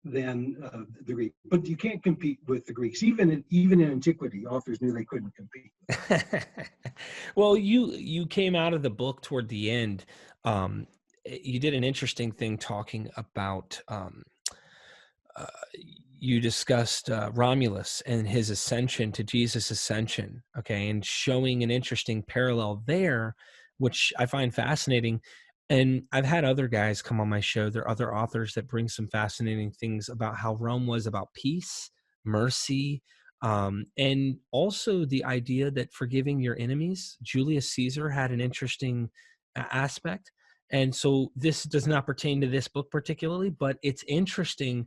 than the Greek. But you can't compete with the Greeks. Even in Antiquity, authors knew they couldn't compete. Well, you came out of the book toward the end. You did an interesting thing talking about you discussed Romulus and his ascension to Jesus' ascension, okay, and showing an interesting parallel there, which I find fascinating. And I've had other guys come on my show. There are other authors that bring some fascinating things about how Rome was about peace, mercy, and also the idea that forgiving your enemies. Julius Caesar had an interesting aspect. And so this does not pertain to this book particularly, but it's interesting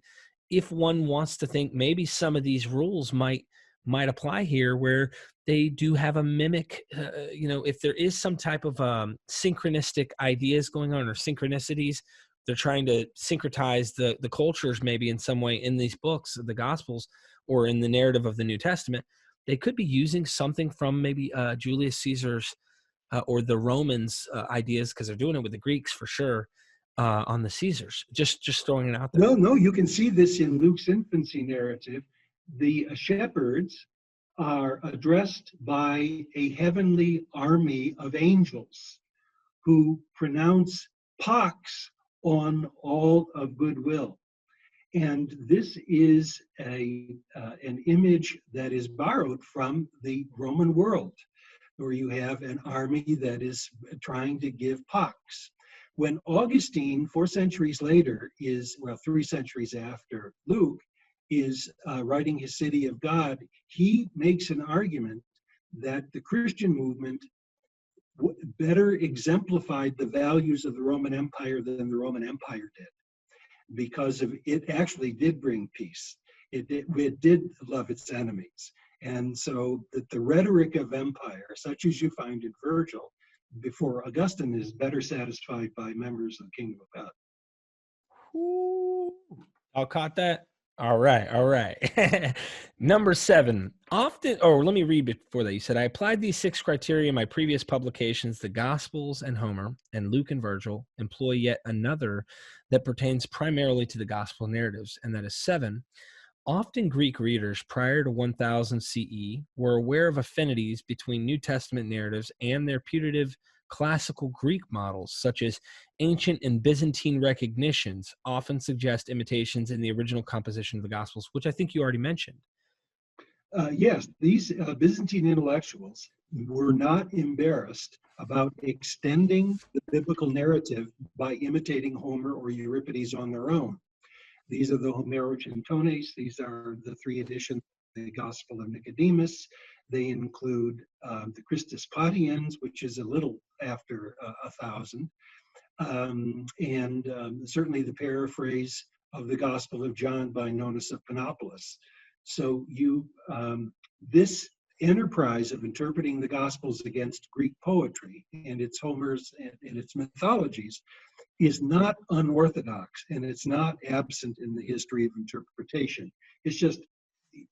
if one wants to think maybe some of these rules might apply here, where they do have a mimic, if there is some type of synchronistic ideas going on or synchronicities, they're trying to syncretize the cultures maybe in some way in these books, the Gospels, or in the narrative of the New Testament. They could be using something from maybe Julius Caesar's or the Romans' ideas, because they're doing it with the Greeks for sure. On the Caesars, just throwing it out there. No, you can see this in Luke's infancy narrative. The shepherds are addressed by a heavenly army of angels who pronounce pax on all of goodwill. And this is an image that is borrowed from the Roman world, where you have an army that is trying to give pax. When Augustine, 4 centuries later, 3 centuries after Luke, is writing his City of God, he makes an argument that the Christian movement better exemplified the values of the Roman Empire than the Roman Empire did, because it actually did bring peace. It did love its enemies. And so that the rhetoric of empire, such as you find in Virgil, before Augustine, is better satisfied by members of the kingdom of God. Ooh, I'll caught that. All right. Number 7. Let me read before that. You said, I applied these 6 criteria in my previous publications. The Gospels and Homer and Luke and Virgil employ yet another that pertains primarily to the gospel narratives, and that is 7. Often Greek readers prior to 1000 CE were aware of affinities between New Testament narratives and their putative classical Greek models, such as ancient and Byzantine recognitions, often suggest imitations in the original composition of the Gospels, which I think you already mentioned. Yes, these Byzantine intellectuals were not embarrassed about extending the biblical narrative by imitating Homer or Euripides on their own. These are the Homerogentones. These are the 3 editions of the Gospel of Nicodemus. They include the Christus Patiens, which is a little after 1000, and certainly the paraphrase of the Gospel of John by Nonus of Panopolis. So this enterprise of interpreting the Gospels against Greek poetry and its Homers and its mythologies is not unorthodox, and it's not absent in the history of interpretation. It's just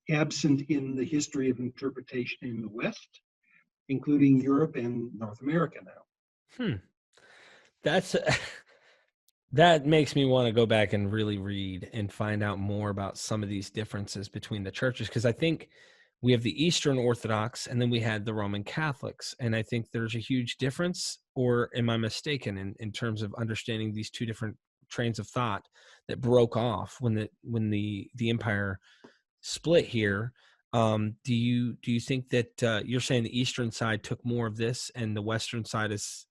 absent in the history of interpretation in the West, including Europe and North America now. That makes me want to go back and really read and find out more about some of these differences between the churches, because I think we have the Eastern Orthodox and then we had the Roman Catholics, and I think there's a huge difference, or am I mistaken in terms of understanding these 2 different trains of thought that broke off when the empire split here? Do you think that you're saying the Eastern side took more of this and the Western side is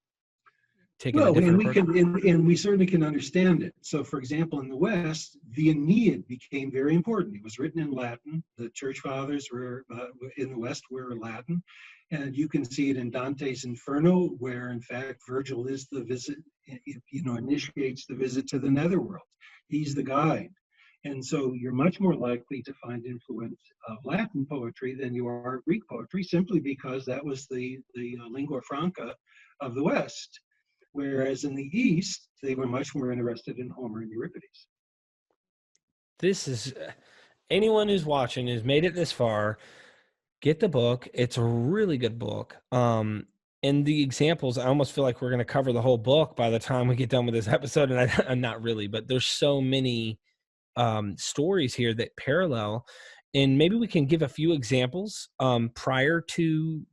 taking a Well, different and we approach? can, and we certainly can understand it. So, for example, in the West, the Aeneid became very important. It was written in Latin. The church fathers were in the West were Latin, and you can see it in Dante's Inferno, where in fact Virgil is the visit, initiates the visit to the netherworld. He's the guide, and so you're much more likely to find influence of Latin poetry than you are Greek poetry, simply because that was the lingua franca of the West. Whereas in the East, they were much more interested in Homer and Euripides. This is anyone who's watching who's made it this far, get the book. It's a really good book. And the examples, I almost feel like we're going to cover the whole book by the time we get done with this episode. And I'm not really, but there's so many stories here that parallel. And maybe we can give a few examples prior to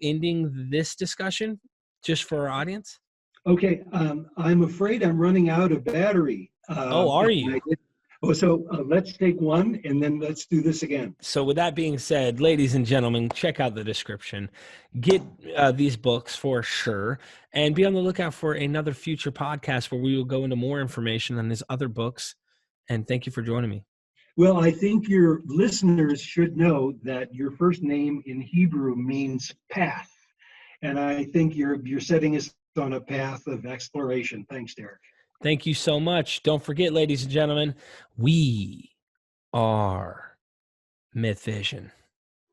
ending this discussion, just for our audience. Okay, I'm afraid I'm running out of battery. Oh, are you? So let's take one and then let's do this again. So with that being said, ladies and gentlemen, check out the description. Get these books for sure. And be on the lookout for another future podcast where we will go into more information on these other books. And thank you for joining me. Well, I think your listeners should know that your first name in Hebrew means path. And I think you're setting us on a path of exploration. Thanks, Derek. Thank you so much. Don't forget, ladies and gentlemen, we are MythVision.